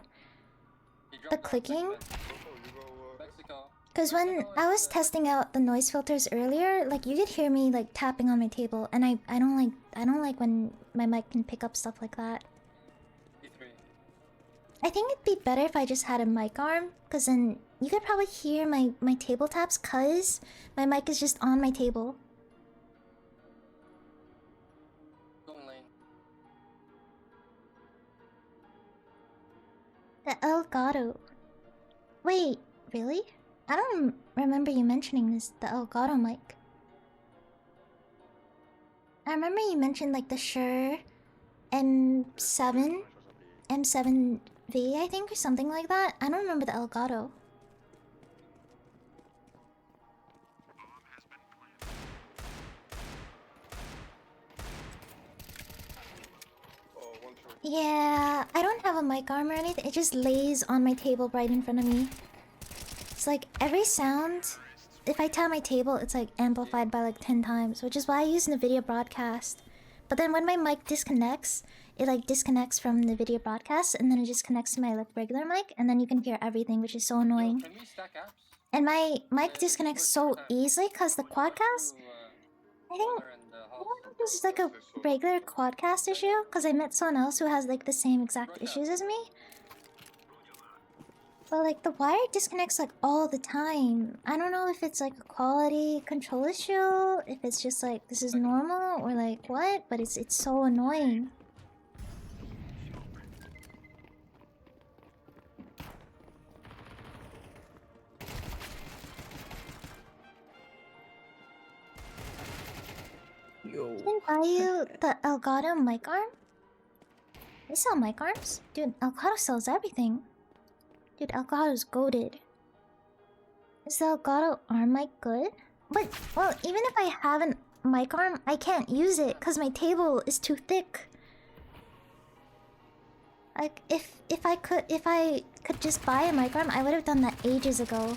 clicking? Because when I was testing out the noise filters earlier, like you could hear me like tapping on my table, and I don't like when my mic can pick up stuff like that. I think it'd be better if I just had a mic arm, because then you could probably hear my table taps, cause my mic is just on my table. The Elgato. Wait, really? I don't remember you mentioning this, the Elgato mic. I remember you mentioned like the Shure M7, M7V, I think, or something like that. I don't remember the Elgato. Yeah, I don't have a mic arm or anything. It just lays on my table right in front of me. It's like every sound, if I tap my table, it's like amplified by like 10 times, which is why I use NVIDIA Broadcast. But then when my mic disconnects, it like disconnects from the video broadcast, and then it just connects to my like regular mic, and then you can hear everything, which is so annoying. Can we stack apps? And my mic disconnects so easily because the quadcast. I think Boiler and I don't know if this is like a regular quadcast issue, because I met someone else who has like the same exact issues as me. But like the wire disconnects like all the time. I don't know if it's like a quality control issue, if it's just like this is normal or like what, but it's so annoying. Yo. Can I buy you the Elgato mic arm? They sell mic arms? Dude, Elgato sells everything. Dude, Elgato's goated. Is the Elgato arm mic good? But, well, even if I have a mic arm, I can't use it because my table is too thick. Like, if I could just buy a mic arm, I would have done that ages ago.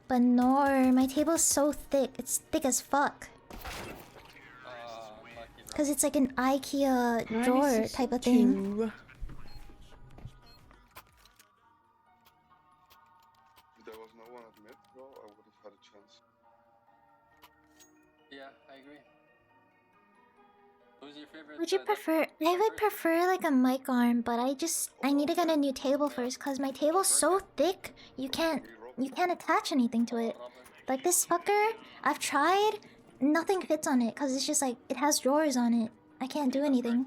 But no, my table's so thick. It's thick as fuck. Because it's like an IKEA drawer type of thing. If there was no one at mid, bro, I would have had a chance. Yeah, I agree. Who's your favorite? Would you prefer? I would prefer like a mic arm, but I need to get a new table first because my table's so thick you can't attach anything to it. Like this fucker, I've tried, nothing fits on it because it's just like it has drawers on it. I can't do anything.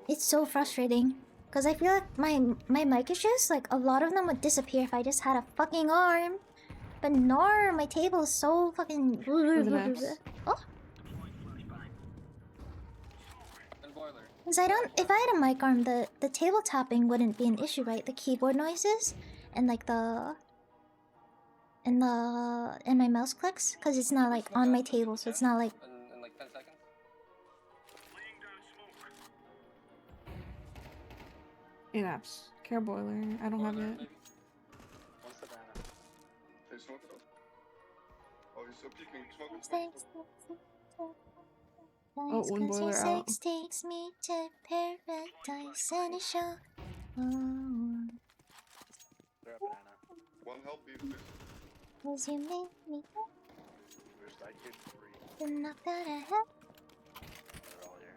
It's so frustrating because I feel like my mic issues, like a lot of them would disappear if I just had a fucking arm. But no, my table is so fucking. Oh. Because I don't. If I had a mic arm, the table tapping wouldn't be an issue, right? The keyboard noises and like and my mouse clicks, because it's not like on my table, so it's not like. In like 10 seconds. In-apps. Care boiler. I don't have it. What's the banner? Hey, smoke it up. Oh, he's still peeking. Smoke it. Oh, one boiler out. Takes me to paradise and a show. Oh. One help, please. Cause you make me There's that kid 3. you're not gonna help. They're all here.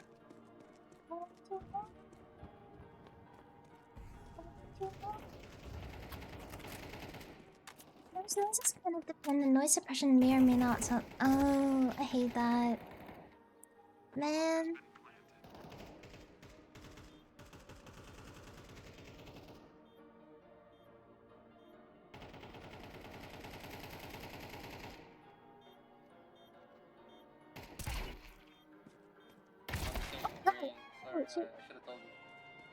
Those noises kind of depend. The noise suppression may or may not sound. Oh, I hate that. Man.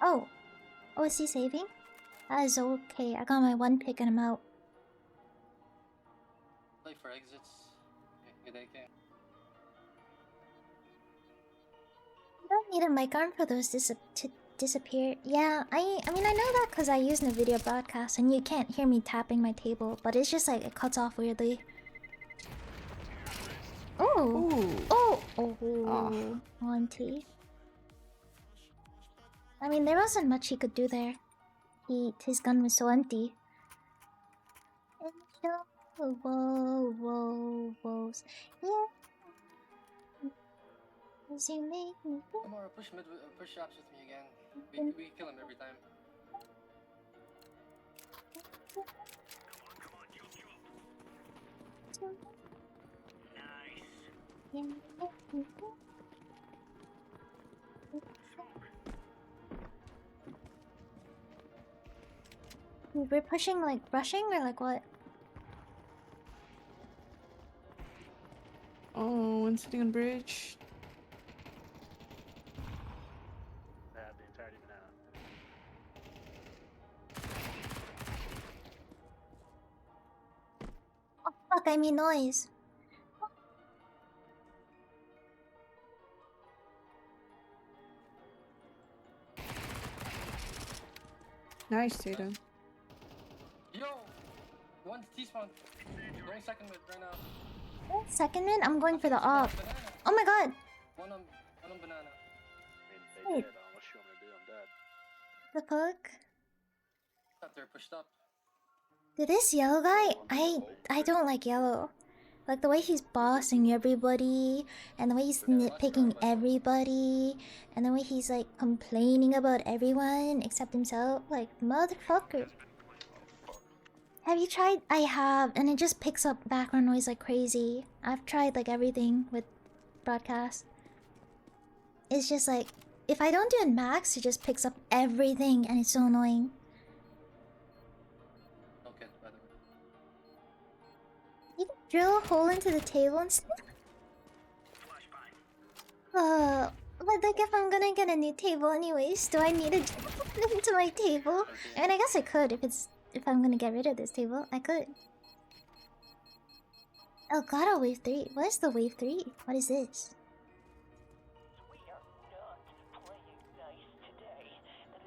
Oh. Oh, is he saving? That is okay. I got my one pick and I'm out. Play for exits. Good AK. You don't need a mic arm for those to disappear. Yeah, I mean I know that because I use the video broadcast and you can't hear me tapping my table, but it's just like it cuts off weirdly. Oh, oh, auntie. I mean, there wasn't much he could do there. His gun was so empty. Whoa, yeah. As you make me. Amara, push shops with me again. We kill him every time. We're pushing like rushing or like what? Oh, one sitting on bridge. They have the entirety banana. Oh fuck, I made noise. Nice, Tatum. Yo! One T-spawn. Going second mid right now. Second mid, I'm going for the op. Oh my god! One on banana. Wait. What you want me to do? I'm dead. The fuck? Up there, pushed up. Dude, this yellow guy, I don't like yellow. Like the way he's bossing everybody, and the way he's nitpicking everybody, and the way he's like complaining about everyone except himself. Like, motherfucker. Have you tried? I have, and it just picks up background noise like crazy. I've tried like everything with broadcast. It's just like, if I don't do it max, it just picks up everything, and it's so annoying. Okay, by the way. You can drill a hole into the table and stuff. But like if I'm gonna get a new table anyways, do I need to drill into my table? I mean, I guess I could if I'm gonna get rid of this table, I could. Elgato Wave 3. What is the Wave 3? What is this?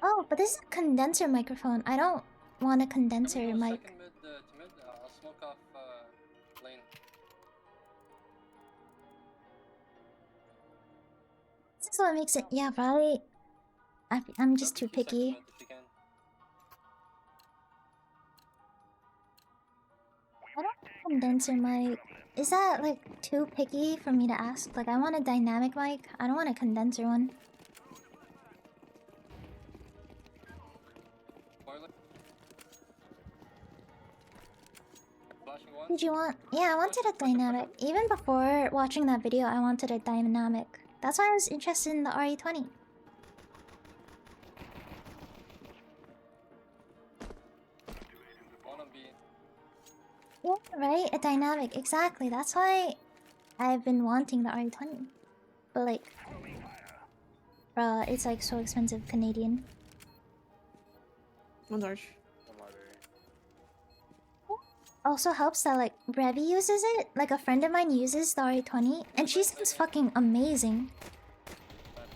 Oh, but this is a condenser microphone. I don't want a condenser mic. Second mid to mid. I'll smoke off lane. This is what makes it. Yeah, probably. I'm just too picky. I don't want a condenser mic. Is that like too picky for me to ask? Like, I want a dynamic mic. I don't want a condenser one. Did you want? Yeah, I wanted a dynamic. Even before watching that video, I wanted a dynamic. That's why I was interested in the RE20. Yeah, right? A dynamic, exactly. That's why I've been wanting the RE20. But like, bruh, it's like so expensive Canadian. One large. Also helps that like Brevi uses it. Like a friend of mine uses the RE20 and she sounds fucking amazing.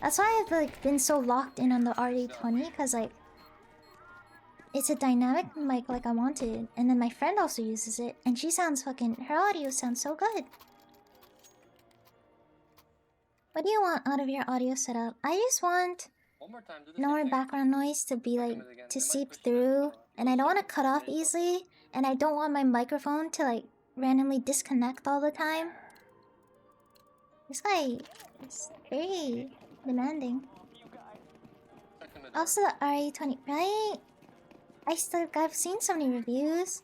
That's why I've like been so locked in on the RE20, because like it's a dynamic mic like I wanted, and then my friend also uses it and she sounds fucking, her audio sounds so good. What do you want out of your audio setup? I just want no more background noise to be like to seep through, and I don't want to cut off easily, and I don't want my microphone to like randomly disconnect all the time. This guy is very demanding. Also the RE20, right? I've seen so many reviews.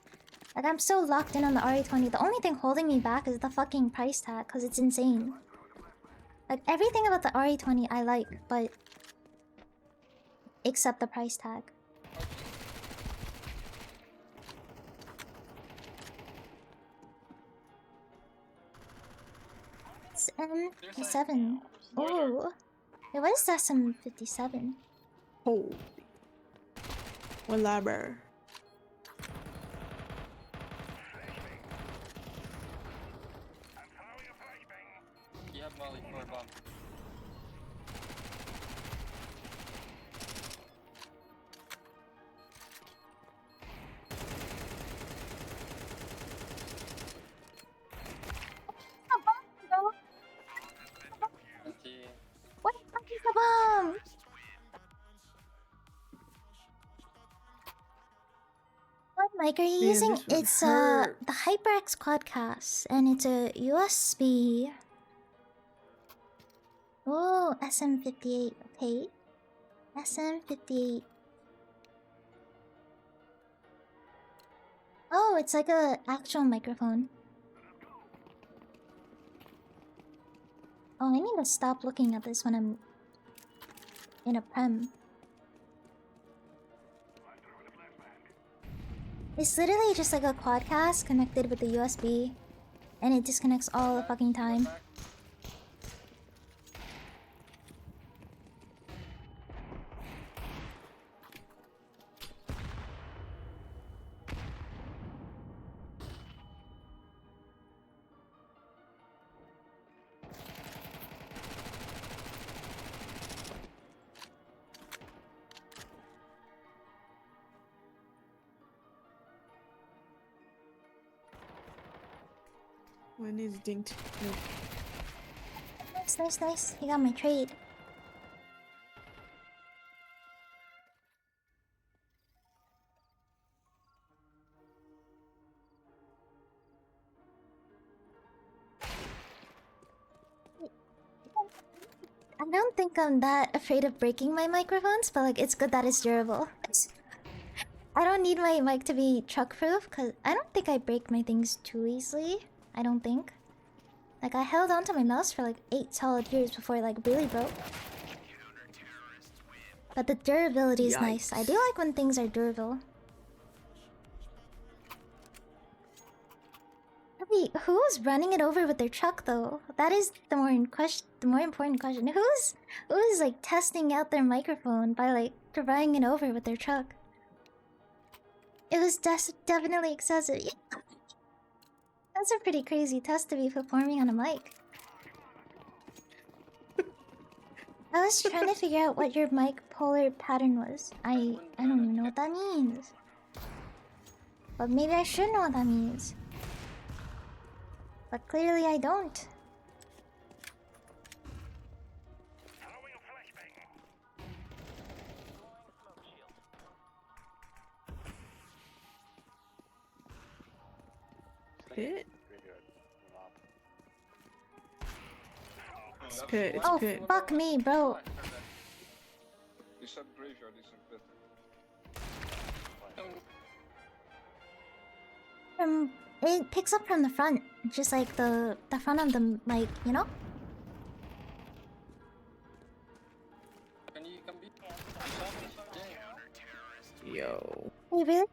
Like I'm so locked in on the RE20. The only thing holding me back is the fucking price tag, because it's insane. Like everything about the RE20 I like, but except the price tag. It's M57. Oh. Wait, what is the SM57? Oh. One labber. You have Molly for a bomb. What the fuck is the bomb? What mic are you using? It's the HyperX Quadcast, and it's a USB. Oh, SM58. Okay, SM58. Oh, it's like a actual microphone. Oh, I need to stop looking at this when I'm in a prem. It's literally just like a quadcast connected with the USB, and it disconnects all the fucking time. One is dinked. No. Nice, nice, nice. You got my trade. I don't think I'm that afraid of breaking my microphones, but like it's good that it's durable. I don't need my mic to be truck proof because I don't think I break my things too easily. I don't think. Like I held onto my mouse for like 8 solid years before it like really broke. But the durability is nice. I do like when things are durable. Wait, who's running it over with their truck though? That is the more important question. Who's like testing out their microphone by like running it over with their truck? It was definitely excessive. That's a pretty crazy test to be performing on a mic. I was trying to figure out what your mic polar pattern was. I don't even know what that means. But maybe I should know what that means. But clearly I don't. Pit? It's that's pit, it's Oh pit. fuck me, bro. He said graveyard, he said pit. It picks up from the front, just like the front of the mic, you know? Can you come be? Yo. They really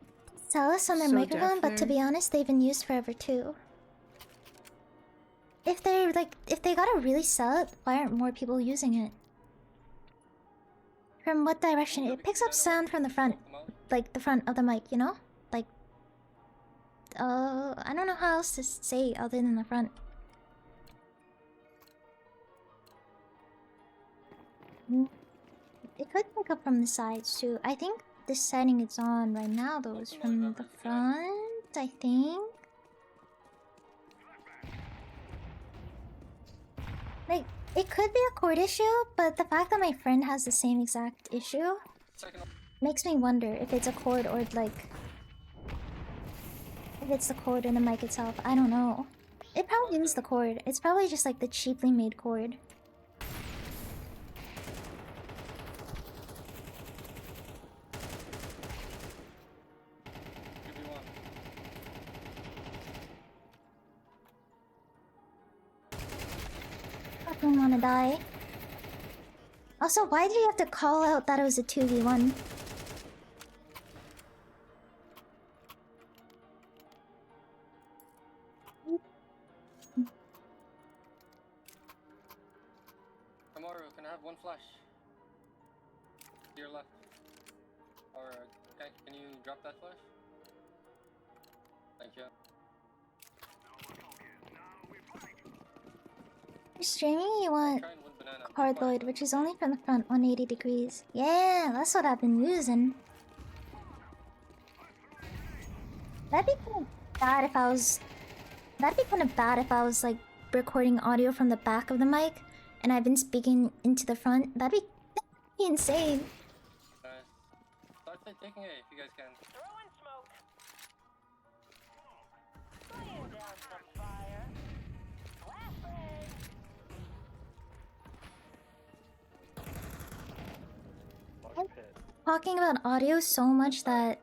sell us on their So microphone, but to deaf be honest, they've been used forever too. If they gotta really sell it, why aren't more people using it? From what direction? It picks up sound from the front, like the front of the mic, you know? Like, I don't know how else to say other than the front. It could pick up from the sides too. I think the setting it's on right now though is from the front, I think. Like, it could be a cord issue, but the fact that my friend has the same exact issue makes me wonder if it's a cord or like... if it's the cord in the mic itself. I don't know. It probably is the cord. It's probably just like the cheaply made cord. Fucking wanna die. Also, why did you have to call out that it was a 2v1? Tomorrow, can I have one flash? To your left. Or can you drop that flash? Thank you. For streaming, you want Try and win banana. cardloid, which is only from the front 180 degrees. Yeah, that's what I've been using. That'd be kind of bad if I was... That'd be kind of bad if I was, like, recording audio from the back of the mic, and I've been speaking into the front. That'd be insane. Nice. Start taking A if you guys can. Throwing smoke. Laying down some fire. Blasting. Talking about audio so much that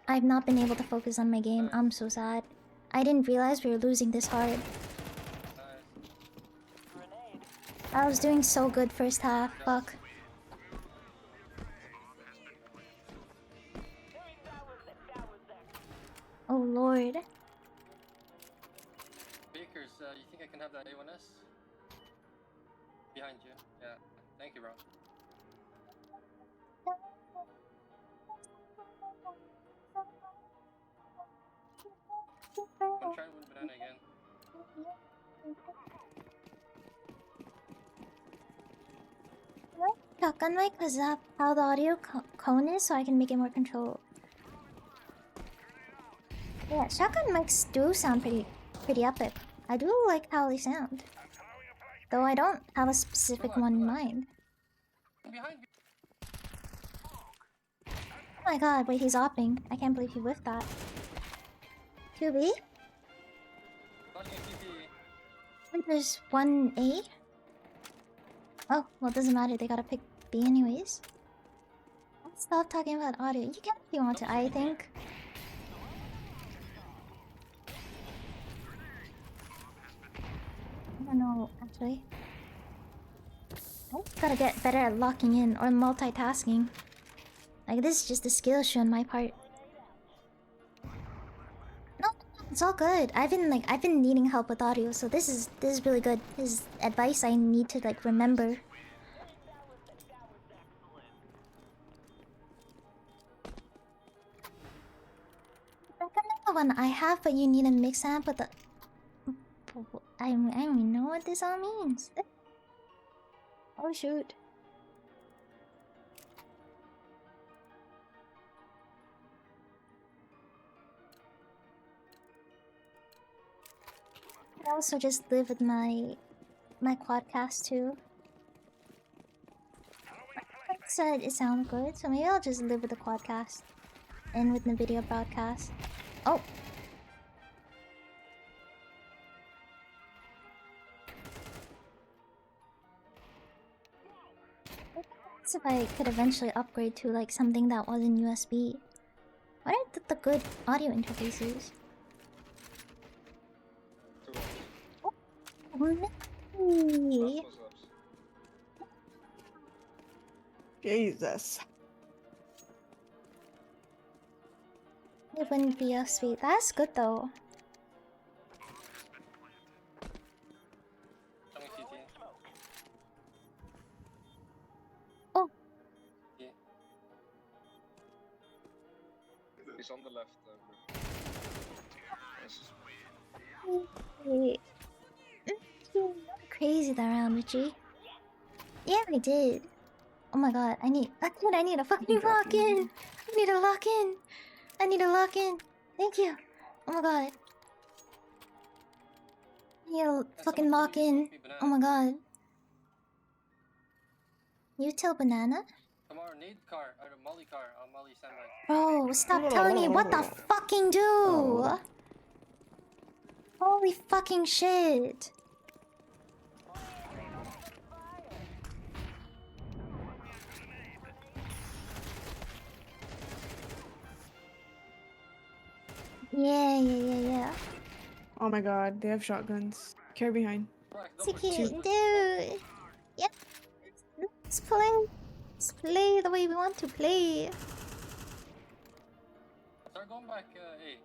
I've not been able to focus on my game. I'm so sad. I didn't realize we were losing this hard. Nice. Grenade. I was doing so good first half. Fuck. Oh lord. Bakers, you think I can have that A1S? Behind you. Yeah. Thank you, bro. I'm trying to win banana again. Shotgun mic because of how the audio cone is, so I can make it more controlled. Yeah, shotgun mics do sound pretty epic. I do like how they sound, though I don't have a specific one in mind. Behind you. Oh my god, wait, he's opping. I can't believe he whiffed that. 2B? Flashing TP. Wait, there's 1A? Oh, well, it doesn't matter. They gotta pick B anyways. Stop talking about audio. You can if you want to, I think. I don't know, actually. I gotta get better at locking in or multitasking. Like, this is just a skill issue on my part. No, it's all good. I've been needing help with audio, so this is really good. This is advice I need to like remember. The one I have, but you need a mix amp with the. I don't even know what this all means. Oh shoot. I also just live with my quadcast too. Like I said, it sounds good, so maybe I'll just live with the quadcast and with the video broadcast. Oh. If I could eventually upgrade to like something that wasn't USB. What are the good audio interfaces? Oh, really? Jesus. It wouldn't be USB. That's good though. Oh. Yeah. He's on the left. Wait. Crazy that round, Richie. Yeah, I did. Oh my god, I need a fucking lock in. I need a lock in. I need a lock in. Thank you. Oh my god. I need a fucking lock in. Oh my god. You tell banana? Tomorrow, need car or the Molly car on Molly standby. Bro, stop telling me what the fucking do. Holy fucking shit. Yeah. Oh my god, they have shotguns. Carry behind. Tiki, dude. Yep. Let's play. Let's play the way we want to play. Start going back A.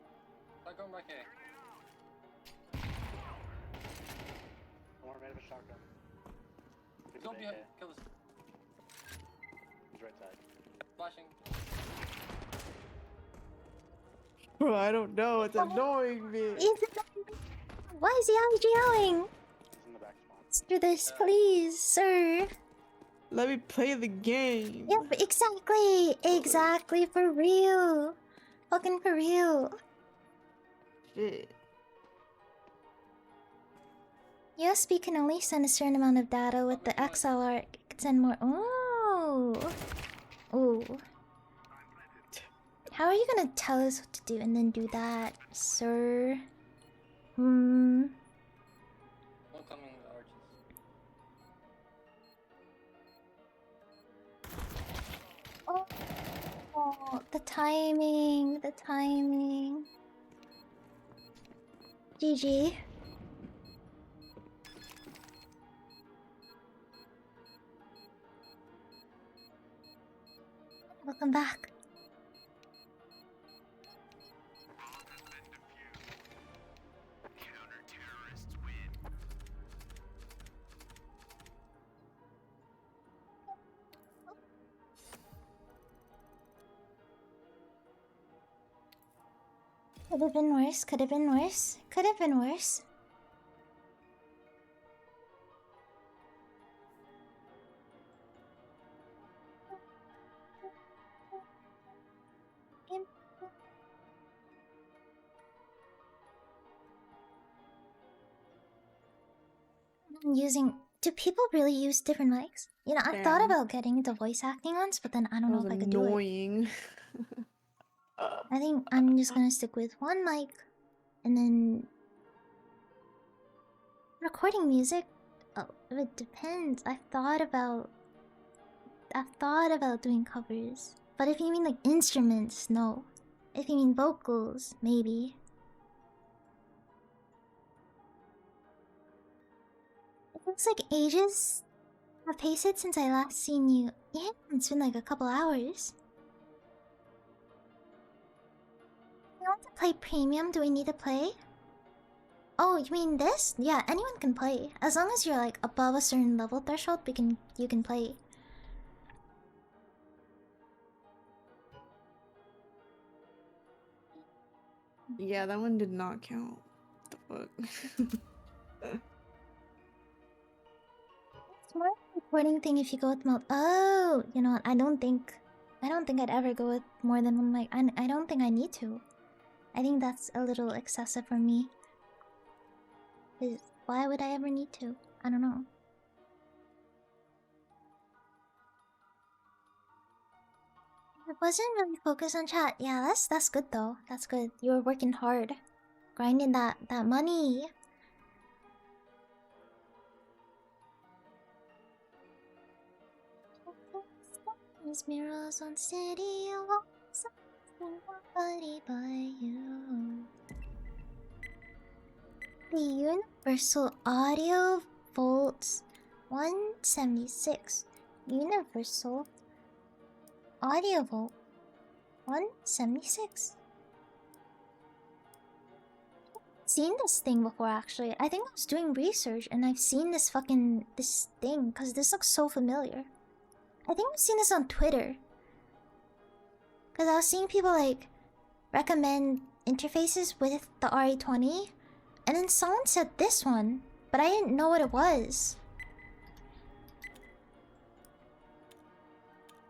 Start going back A. More made of a shotgun. Go behind. Kill this. He's right side. Flashing. Bro, I don't know. It's annoying me. Why is he always yelling? He's in the back spawn. Let's do this, please, sir. Let me play the game. Yep, exactly. Exactly, for real. Fucking for real. Shit. USB can only send a certain amount of data. With the XLR, it can send more. Ooh. How are you gonna tell us what to do and then do that, sir? No coming with arches. Oh, the timing. GG. Welcome back. Could have been worse, could have been worse, could have been worse. I'm using. Do people really use different mics? You know, I've thought Damn. about getting into voice acting once, but then I don't know if I could do it. Annoying. I think I'm just gonna stick with one mic, and then recording music. Oh, it depends. I've thought about doing covers. But if you mean like instruments, no. If you mean vocals, maybe. It looks like ages have passed since I last seen you. Yeah, it's been like a couple hours. You want to play premium? Do we need to play? Oh, you mean this? Yeah, anyone can play. As long as you're like above a certain level threshold, you can play. Yeah, that one did not count. What the fuck? It's more of a recording thing if you go with oh, you know what? I don't think I'd ever go with more than one mic. I don't think I need to. I think that's a little excessive for me. 'Cause why would I ever need to? I don't know. I wasn't really focused on chat. Yeah, that's good though. That's good. You were working hard, grinding that money. These mirrors on city walls, nobody but you. The Universal Audio Volt 176. Universal Audio Volt 176. Seen this thing before actually. I think I was doing research and I've seen this thing because this looks so familiar. I think I've seen this on Twitter. Because I was seeing people like recommend interfaces with the RE20. And then someone said this one, but I didn't know what it was.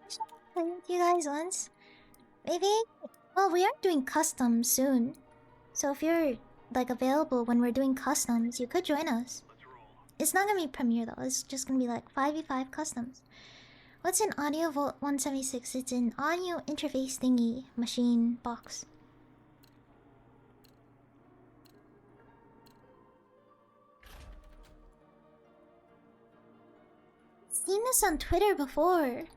I played with you guys once. Maybe? Well, we are doing customs soon. So if you're like available when we're doing customs, you could join us. It's not gonna be Premiere though, it's just gonna be like 5v5 customs. What's an Audio Volt 176? It's an audio interface thingy machine box. Seen this on Twitter before.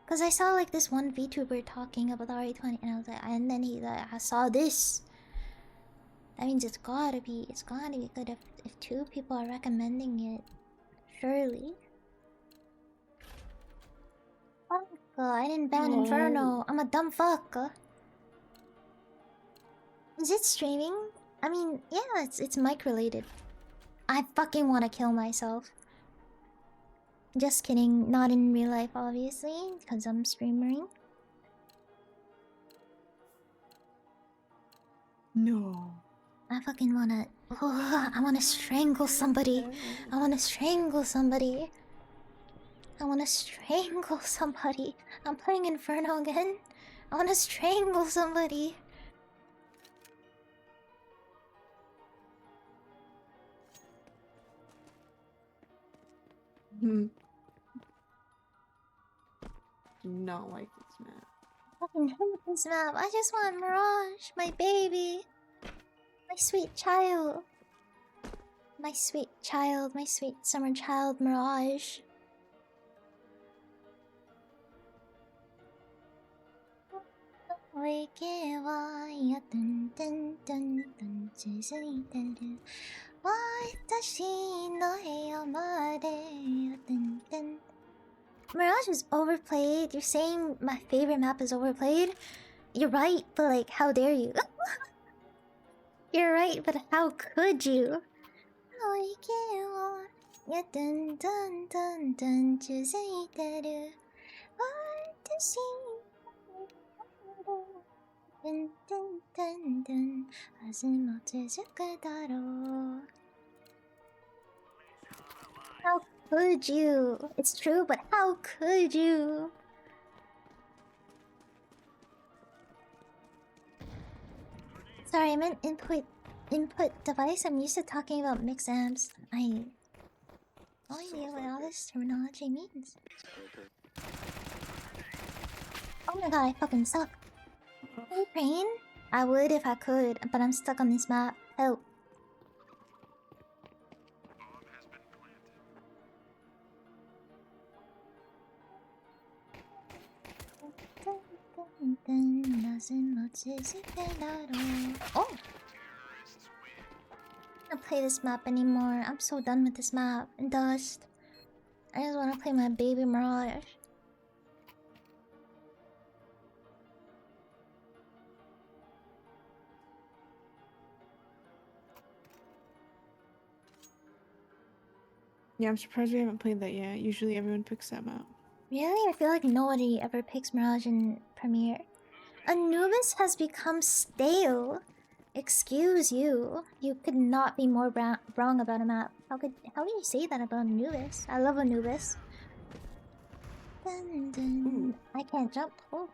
Cause I saw like this one VTuber talking about the RE20 and I was like, and then he like, I saw this. That means it's gotta be good if two people are recommending it. Surely. Fuck, I didn't ban Inferno. I'm a dumb fuck. Is it streaming? I mean, yeah, it's mic related. I fucking wanna kill myself. Just kidding, not in real life obviously, because I'm streaming. No. I fucking wanna... I wanna strangle somebody. I wanna strangle somebody. I wanna strangle somebody. I'm playing Inferno again. I wanna strangle somebody. Do not like this map. I fucking hate this map. I just want Mirage, my baby. My sweet child. My sweet child, my sweet summer child, Mirage. Mirage is overplayed. You're saying my favorite map is overplayed? You're right, but like, how dare you? You're right, but how could you? How could you? It's true, but how could you? Sorry, I meant input device. I'm used to talking about mix amps. I no idea what all this terminology means. Oh my god, I fucking suck. Hey, Crane? I would if I could, but I'm stuck on this map. Help. Oh! I don't play this map anymore. I'm so done with this map and Dust. I just want to play my baby Mirage. Yeah, I'm surprised we haven't played that yet. Usually everyone picks that map. Really? I feel like nobody ever picks Mirage in Premiere. Anubis has become stale. Excuse you. You could not be more wrong about a map. How do you say that about Anubis? I love Anubis. Dun, dun. I can't jump. Oh.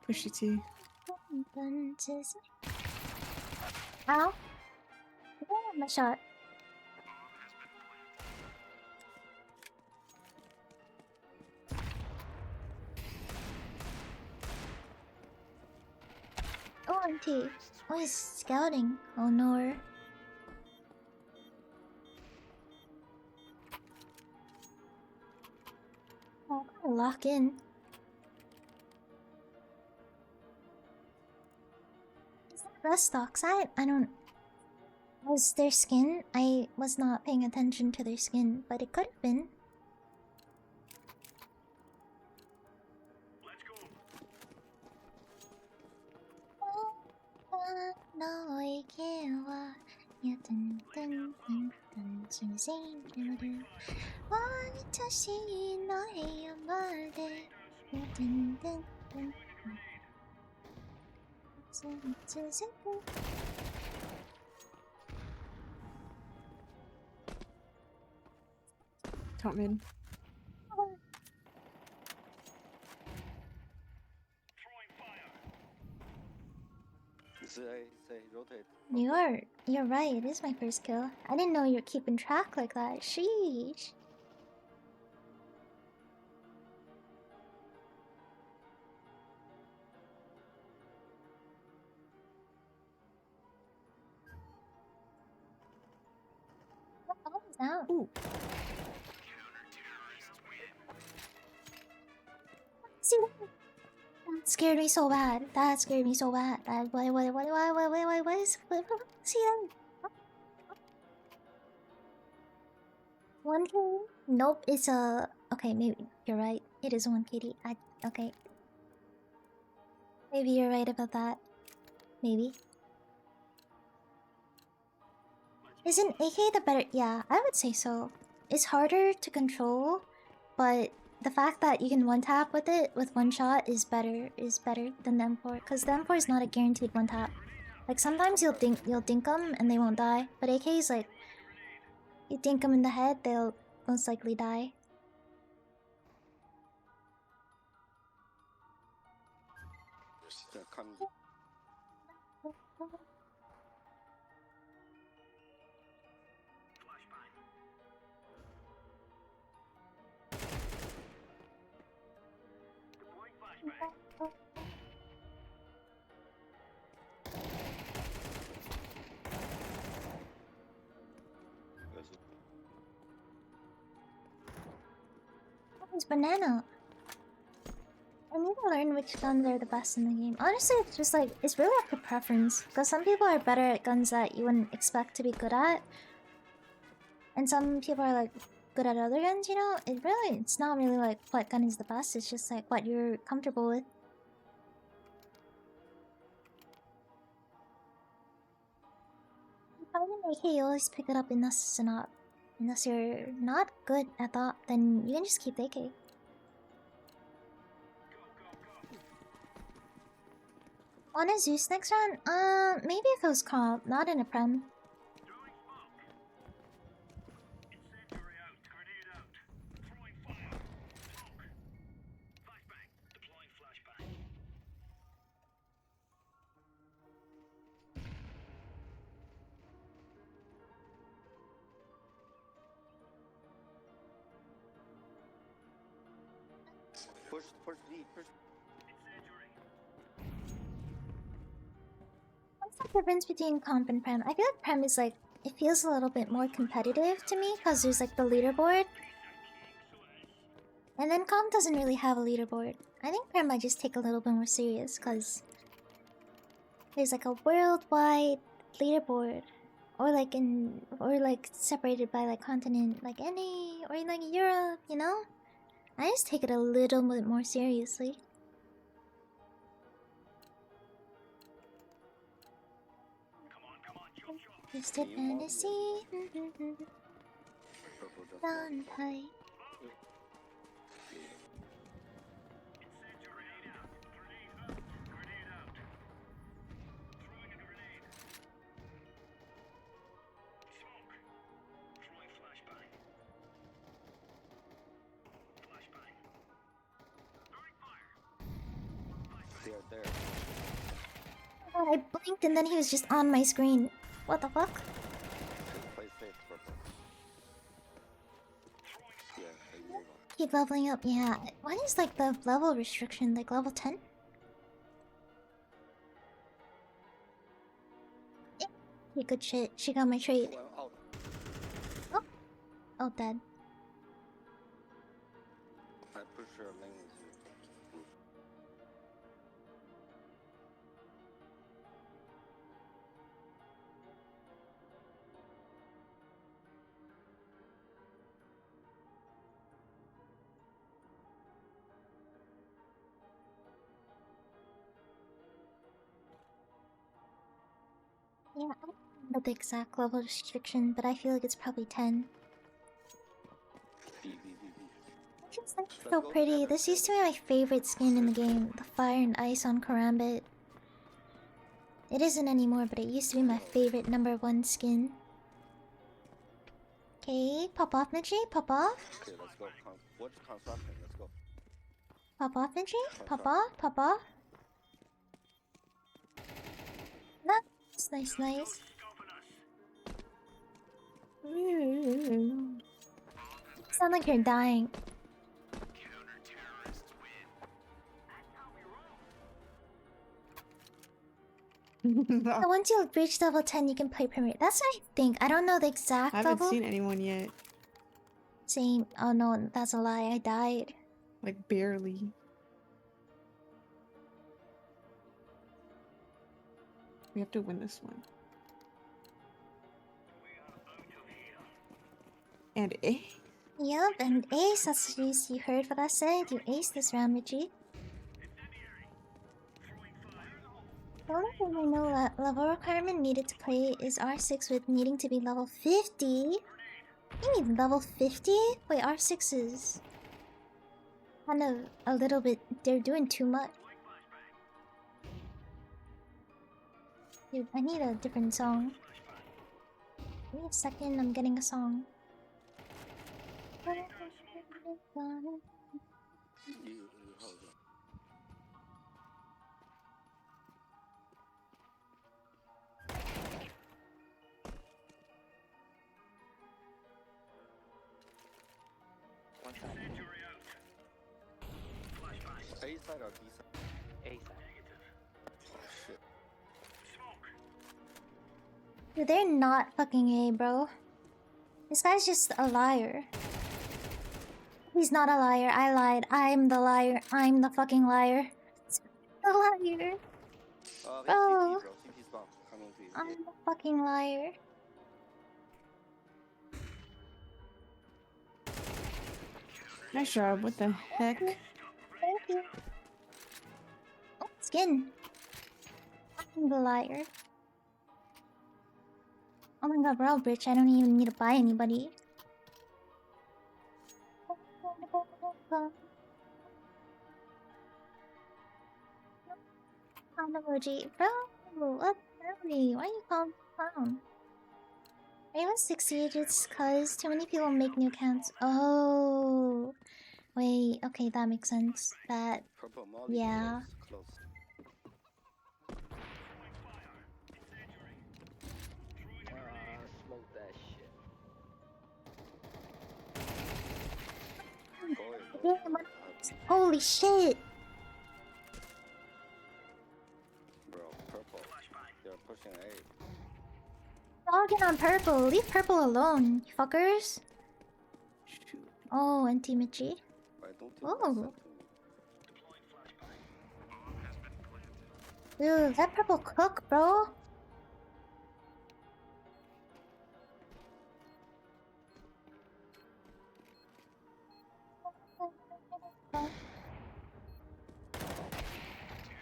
Pushy T. Ow. Oh, my shot. Oh, auntie. Oh, he's scouting. Oh, no. Oh, I'm gonna lock in. Is that Restox? I don't... Was their skin? I was not paying attention to their skin, but it could have been. Top mid. Say, rotate. You're right, it is my first kill. I didn't know you were keeping track like that. Sheesh. What was that? Ooh. See, that scared me so bad. That scared me so bad. That what is see that? One KD? Nope, it's a okay, maybe you're right. It is one KD. Okay. Maybe you're right about that. Maybe. Isn't AK the better? Yeah, I would say so. It's harder to control, but the fact that you can one tap with it with one shot is better than the M4, because the M4 is not a guaranteed one tap. Like sometimes you'll dink them and they won't die, but AK is like you dink them in the head, they'll most likely die. It's banana. I need to learn which guns are the best in the game. Honestly, it's just like, it's really up to preference. Because some people are better at guns that you wouldn't expect to be good at. And some people are like good at other guns, you know? It's not really like what gun is the best, it's just like what you're comfortable with. If you find an AK, you always pick it up unless you're not good at that, then you can just keep the AK. On a Zeus next round? Maybe if it was comp, not in a prem. Push D, push. the difference between comp and prem? I feel like prem is like, it feels a little bit more competitive to me because there's like the leaderboard. And then comp doesn't really have a leaderboard. I think prem might just take a little bit more serious because there's like a worldwide leaderboard. Or like separated by like continent, like NA, or in like Europe, you know? I just take it a little bit more seriously. Just a fantasy. Run high. There. Oh God, I blinked and then he was just on my screen. What the fuck? Play safe, Purple. Yeah, there you go. Keep leveling up, yeah. What is like the level restriction? Like level 10? Yeah, good shit. She got my trade. Well, Oh. Oh, dead. I'm pretty sure Ling is. Yeah, I don't know the exact level restriction, but I feel like it's probably 10. It's just like so pretty. This used to be my favorite skin in the game, the fire and ice on Karambit. It isn't anymore, but it used to be my favorite #1 skin. Okay, pop off, Midgie, pop off. Okay, let's go. Watch construction, let's go. Pop off, Midgie, pop off, pop off. Nice, nice, nice. Sound like you're dying. So once you reach level 10, you can play Premier. That's what I think. I don't know the exact I haven't level. seen anyone yet. Same. Oh no, that's a lie. I died. Like, barely. We have to win this one. And Yup, and ace. That's what you heard what I said. You aced this round, Midgie. The only thing I know that level requirement needed to play is R6 with needing to be level 50. You need level 50? Wait, R6 is kind of a little bit. They're doing too much. Dude, I need a different song. Give me a second, I'm getting a song. You hold on. One side. A side or B side? A side. Oh shit. Dude, they're not fucking A, bro. This guy's just a liar. He's not a liar. I lied. I'm the liar. I'm the fucking liar. The liar. Bro. Bro. CP's bomb. Coming to you. I'm the fucking liar. nice job. What the heck? Thank you. Oh, skin. I'm the liar. Oh my god, bro, bitch. I don't even need to buy anybody. Clown emoji. Bro, what's happening? Why are you calling clown? Rainbow Six Siege, it's cause too many people make new accounts. Oh. Wait, okay, that makes sense. That, Purple Molly. yeah. Close. Smoke that shit. Go ahead. Damn, holy shit! Bro, purple. They're pushing on purple. Leave purple alone, you fuckers. Oh, anti-Michi. I don't think Oh. Dude, let purple cook, bro.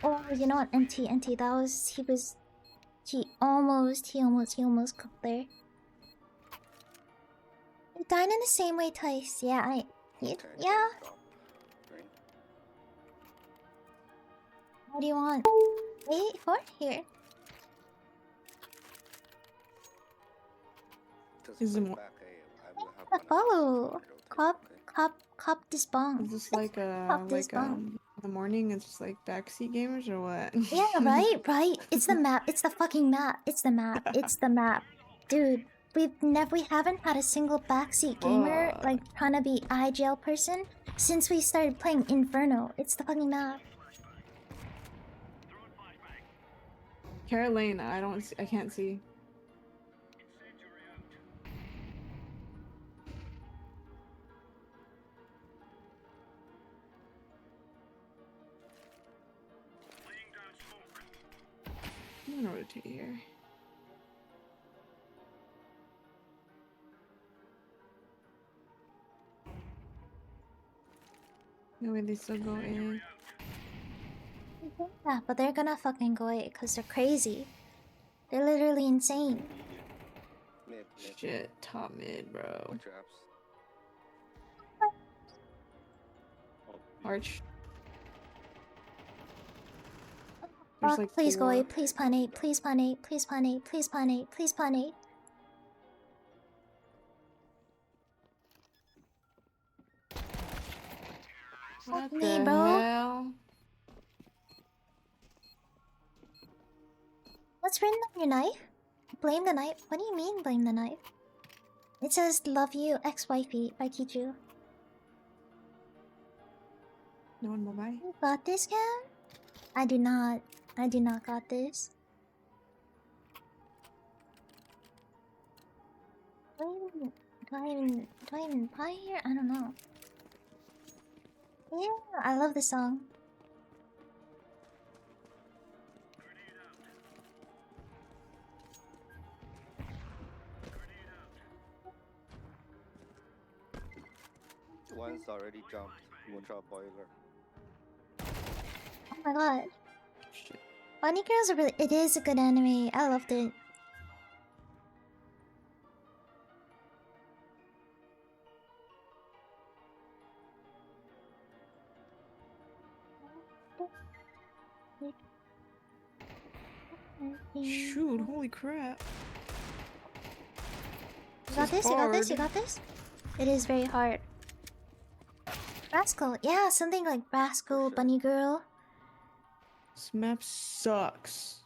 Oh, you know what? NT, that was he almost cooked there. You died in the same way twice. Yeah, yeah. What do you want? Wait for here. Is it more? Follow. Cop this bomb. Is this like the morning? It's just like backseat gamers or what? Yeah, right. It's the map. It's the fucking map. It's the map, dude. We haven't had a single backseat gamer like trying to be IGL person since we started playing Inferno. It's the fucking map. Carolina, I can't see. I'm gonna rotate here. No way they still go in. Yeah, but they're gonna fucking go it because they're crazy. They're literally insane. Mid. Shit, top mid, bro. Traps. Arch. Oh, Like please go 4. away. Please pun 8. Please pun 8. Please pun 8. Please pun 8. Please pun 8. What me, the bro. hell? What's written on your knife? Blame the knife? What do you mean, blame the knife? It says, love you, ex-wifey, by Kichu. No one will buy. You got this, Cam? I do not got this. Do I even buy here? I don't know. Yeah, I love this song. One's already jumped. We'll drop boiler. Oh my god. Shit. Bunny Girls are really— it is a good anime. I loved it. Shoot, holy crap. You got this, you got this, you got this? It is very hard. Rascal, yeah, something like Rascal, Bunny Girl. This map sucks.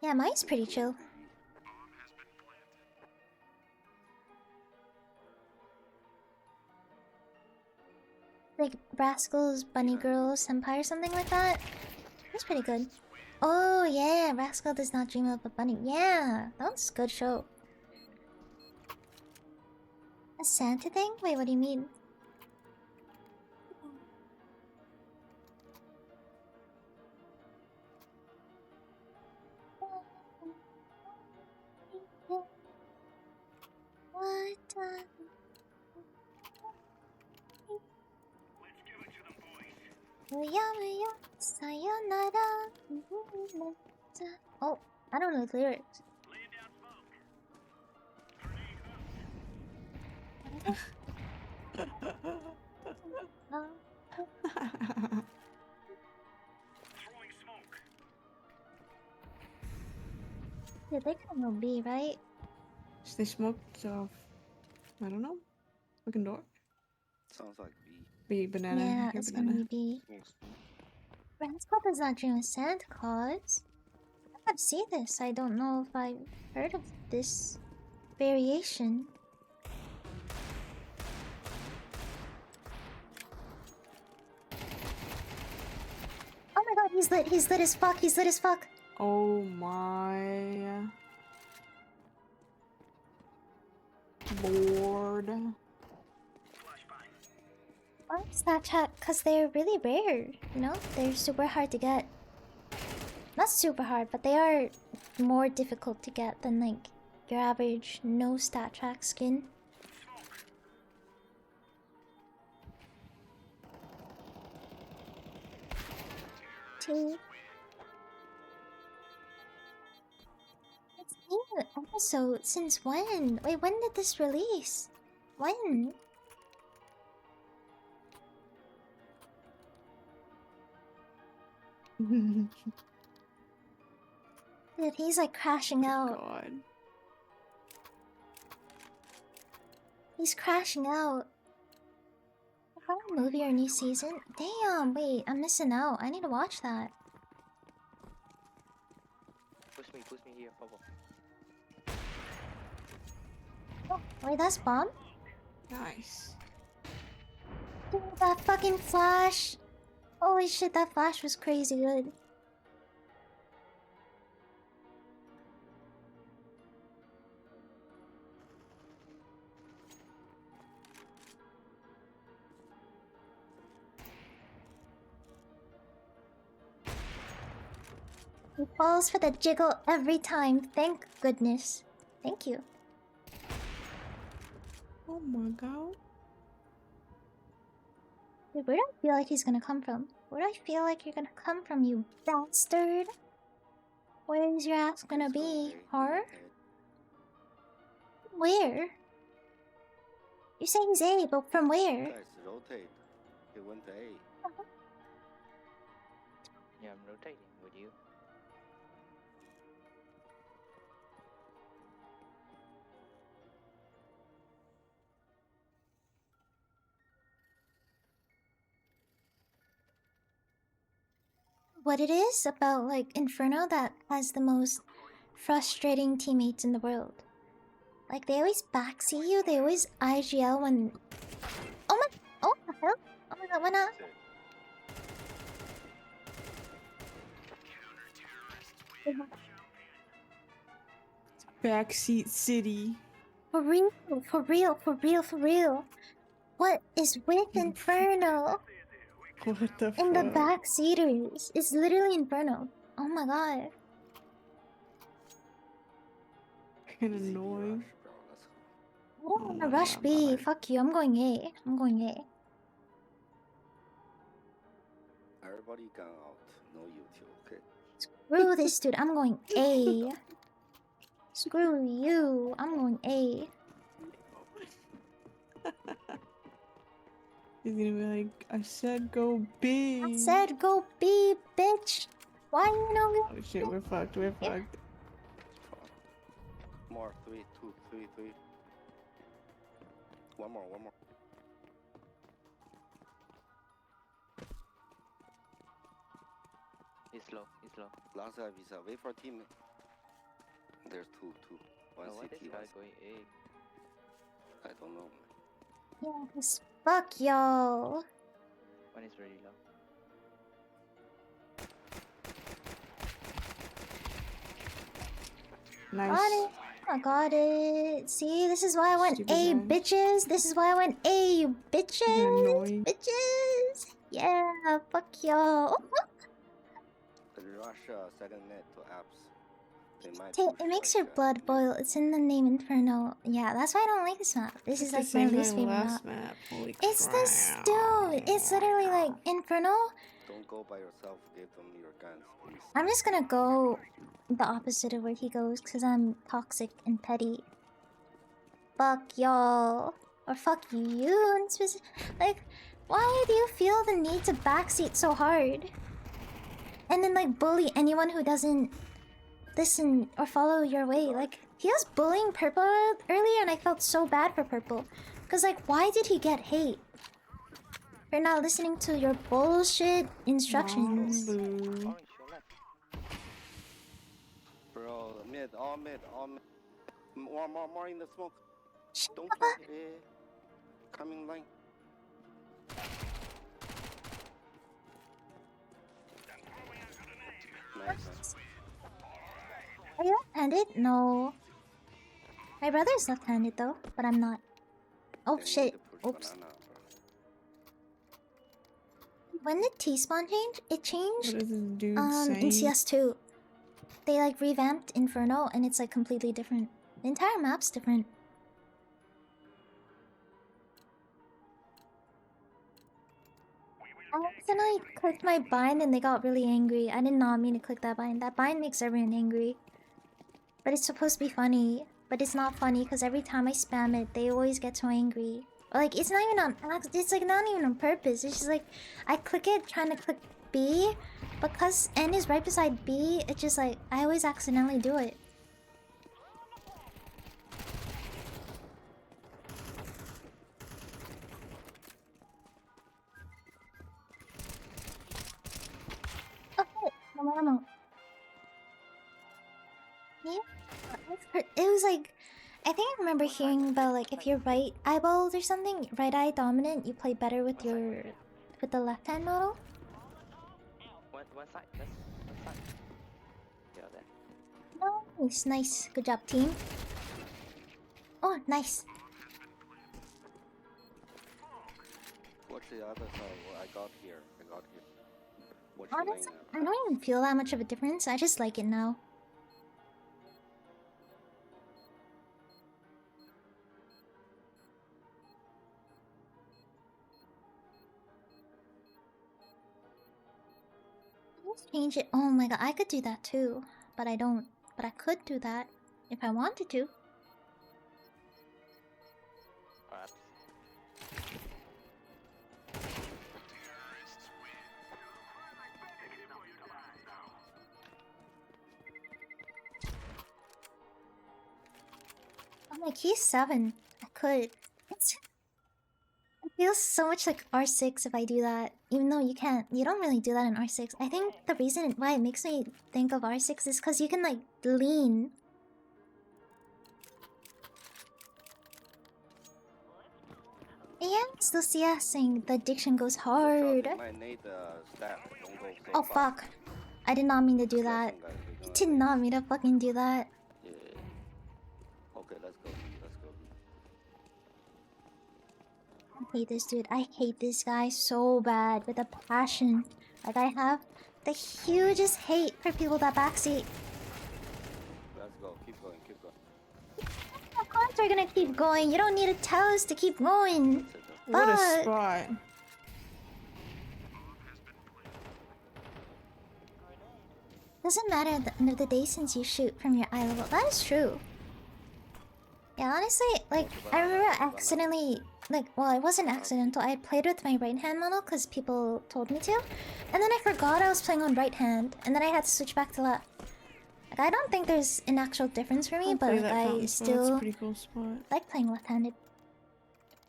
Yeah, mine's pretty chill. Like Rascal's Bunny Girl Senpai or something like that. That's pretty good. Oh yeah, Rascal Does Not Dream of a Bunny. Yeah, that was a good show. A Santa thing? Wait, what do you mean? What? Sayonara. Oh, I don't know the lyrics. Yeah, they can go B, right? So they smoked off. I don't know. Looking door. Sounds like B B. banana. Yeah, Here, it's banana. gonna be B. Rascal Does Not Dream of Santa Claus. I gotta see this. I don't know if I've heard of this variation. Oh my god, he's lit as fuck, he's lit as fuck. Oh my. Lord. Why Snapchat? Because they're really rare, you know? They're super hard to get. Not super hard, but they are more difficult to get than like your average no stat track skin. Two. It's new. Also, since when? Wait, when did this release? When? Dude, he's like crashing out. God. He's crashing out. From a movie or new season? Damn, wait, I'm missing out. I need to watch that. Push me here, Bubble. Oh, wait, that's bomb? Nice. Dude, that fucking flash! Holy shit, that flash was crazy good. He falls for the jiggle every time. Thank goodness. Thank you. Oh my god. Dude, where do I feel like he's gonna come from? Where do I feel like you're gonna come from, you bastard? Where's your ass gonna be, huh? Where? You say he's A, but from where? Guys, rotate. He went to A. Yeah, I'm rotating with you. What it is about like Inferno that has the most frustrating teammates in the world. Like they always backseat you, they always IGL when oh the hell? Oh my god, why not? Backseat City. For real, for real, for real, for real. What is with Inferno? What the In the fuck? backseaters. It's literally Inferno. Oh my god. Kinda annoying. I don't wanna rush B. Fuck you, I'm going A. I'm going A. Everybody gone out. No YouTube, okay? Screw this dude, I'm going A. Screw you, I'm going A. He's gonna be like, I said go B. I said go B, bitch. Why you know Oh shit, we're fucked, we're fucked. More, 3, 2, 3, 3. One more. He's low. Last guy visa. Wait for team. There's two. One Oh, why CT, this guy one going A? I don't know. Yes, fuck y'all. One is really low. Nice. Got it. I got it. See, this is why I went Stupid A, guy. bitches. This is why I went A, you bitches. annoying. Bitches. Yeah, fuck y'all. Russia second net to apps. They might It push makes like your blood boil. It's in the name Inferno. Yeah, that's why I don't like this map. This is It's like the my same least as favorite last map. map. Holy It's crap. this dude. It's literally like Inferno. Don't go by yourself. Give them your guns, please. I'm just gonna go the opposite of where he goes because I'm toxic and petty. Fuck y'all. Or fuck you in specific. Like, why do you feel the need to backseat so hard? And then like bully anyone who doesn't listen or follow your way. Like, he was bullying Purple earlier and I felt so bad for Purple. Because like, why did he get hate? For not listening to your bullshit instructions. Boo. Bro, mid, all mid. More in the smoke. Don't up. kill coming line. Nice. Are you left-handed? No. My brother's left-handed though, but I'm not. Oh Then you shit. need to push Oops. banana, bro. When did T-spawn change? It What changed is this dude in saying? CS2. They like revamped Inferno and it's like completely different. The entire map's different. I accidentally clicked my bind and they got really angry. I did not mean to click that bind. That bind makes everyone angry. But it's supposed to be funny. But it's not funny because every time I spam it, they always get so angry. Or like, it's not even on it's like not even on purpose. It's just like, I click it trying to click B. Because N is right beside B, it's just like, I always accidentally do it. Okay, no ammo. Yeah, it was like, I think I remember hearing about like if you're right eyeballed or something, right eye dominant, you play better with the left hand model. One side. That's one side. Yeah, there. Nice, nice, good job, team. Oh, nice. What's the other side? What I got here. What's Honestly, your lane? I don't even feel that much of a difference. I just like it now. Let's change it. Oh my god, I could do that too. But I don't. But I could do that if I wanted to. Perhaps. I'm like, he's 7. I could. It feels so much like R6 if I do that. Even though you can't. You don't really do that in R6. I think the reason why it makes me think of R6 is because you can, like, lean. Yeah, still CS saying the addiction goes hard. You might need staff. Don't go so Oh, fast. fuck. I did not mean to do that. Guys, we're I gonna did not mean to fucking do that. Yeah. Okay, let's go. Let's go. I hate this dude. I hate this guy so bad with a passion. Like, I have the hugest hate for people that backseat. Let's go. Keep going. Keep going. Of course we're gonna keep going. You don't need to tell us to keep going. What a But spot. doesn't matter at the end of the day since you shoot from your eye level. That is true. Yeah, honestly, like, I remember accidentally, like, well, it wasn't accidental. I played with my right hand model because people told me to. And then I forgot I was playing on right hand. And then I had to switch back to left. Like, I don't think there's an actual difference for me, I'll but play like, that I fountain spot. It's a still pretty cool spot. like playing left-handed.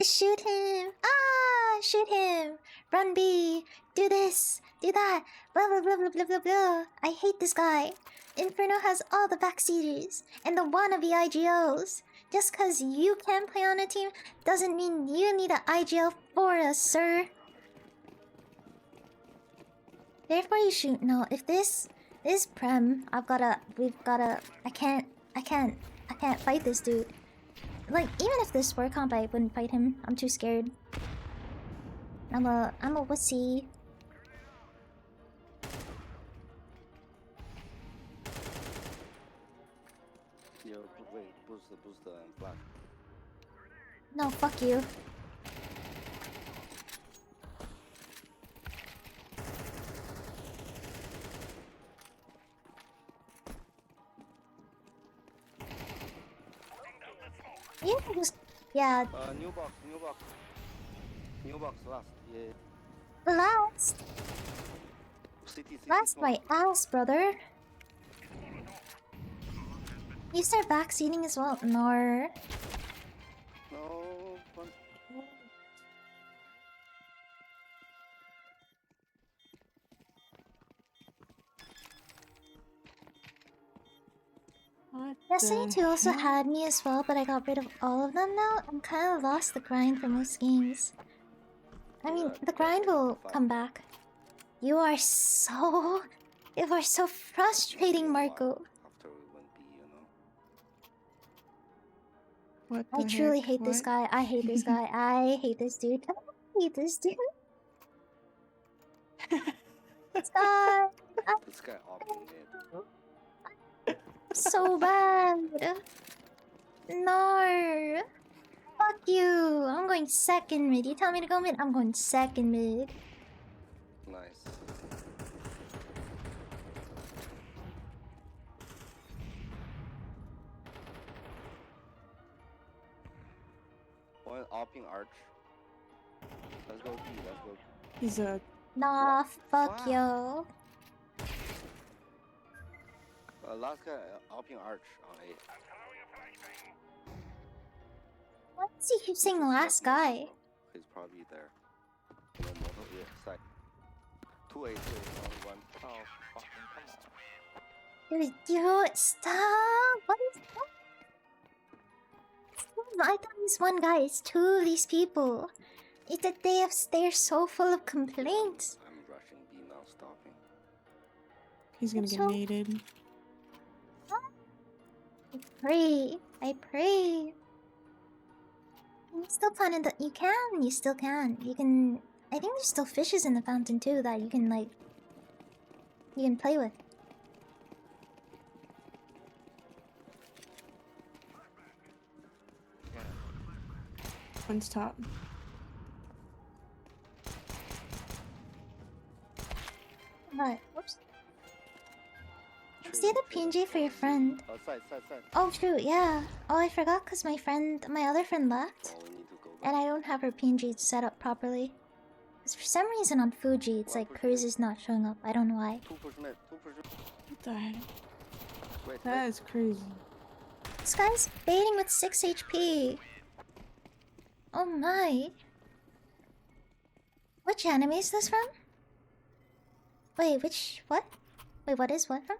Shoot him! Ah! Shoot him! Run B! Do this! Do that! Blah blah blah blah blah blah blah! I hate this guy! Inferno has all the backseaters and the wannabe IGOs! Just cause you can play on a team doesn't mean you need an IGL for us, sir! Therefore you shoot. No, if this is Prem, I can't fight this dude. Like, even if this were comp, I wouldn't fight him. I'm too scared. I'm a wussy. Yo, wait, booster and flash. No, fuck you. You can just, yeah, New box last. Yeah. last. City, Last my ass, brother. You start backseating as well? No. No, What Destiny the 2 also heck? had me as well, but I got rid of all of them now. I'm kind of lost the grind for most games. I mean, the grind will come back. You are so frustrating, Marco. after we went B, you know. What I the truly heck? hate this What? guy. I hate this guy. I hate this dude. I hate this dude. This guy. This guy opting in. So bad. No. Fuck you. I'm going second mid. You tell me to go mid, I'm going second mid. Nice. One opting arch. Let's go B, let's go B. He's a Nah, fuck Fuck. yo. Last guy opting arch on A. Why does he keep saying last guy? He's probably there. No motor, yeah, side. 2 A, 2 A, only one. Oh, fucking come on. Dude, stop! What is that? I thought this one guy. It's two of these people. It's that they're so full of complaints. I'm rushing B now, stopping. he's gonna get So- mated. I pray. You still planning that you can. You still can. You can. I think there's still fishes in the fountain too that you can like. You can play with. One's top. What? Oops. Stay the PNG for your friend. Oh, side, side, side. Oh shoot, yeah. Oh, I forgot because my other friend left, Oh, we need to go and I don't have her PNG set up properly. Because for some reason on Fuji, it's like hers is not showing up. I don't know why. 2% mid, 2%. What the heck? Wait, That is crazy. This guy's baiting with 6 HP. Oh my. Which anime is this from? Wait, what? Wait, what is what from?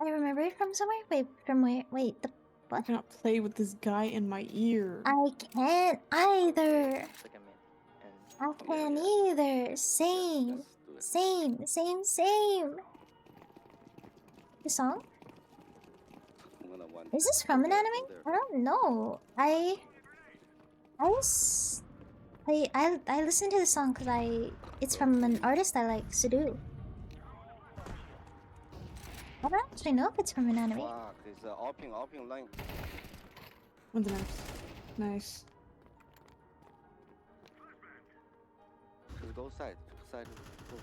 I remember it from somewhere? Wait, from where? Wait, the I what? cannot play with this guy in my ear. I can't either. second mid. And I can't either. Same. let's do it. Same. The song? I'm gonna one. Is this from an Go anime? there. I don't know. I listened to the song because it's from an artist I like, Sudo. I don't actually know if it's from an anime. Fuck, it's opting line. One's nice. Nice. Just go side, side. Go.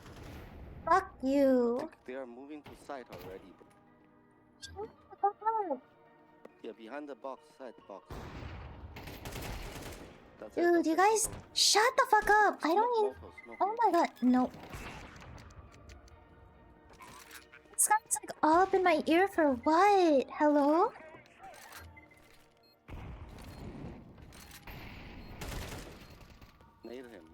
Fuck you. They are moving to side already. Shut the fuck up. Yeah, behind the box, side box. That's it, Dude, that's you it, guys, go. shut the fuck up. I don't even. Smoke, Oh my god, no. This guy's like all up in my ear for what? Hello? Nade him.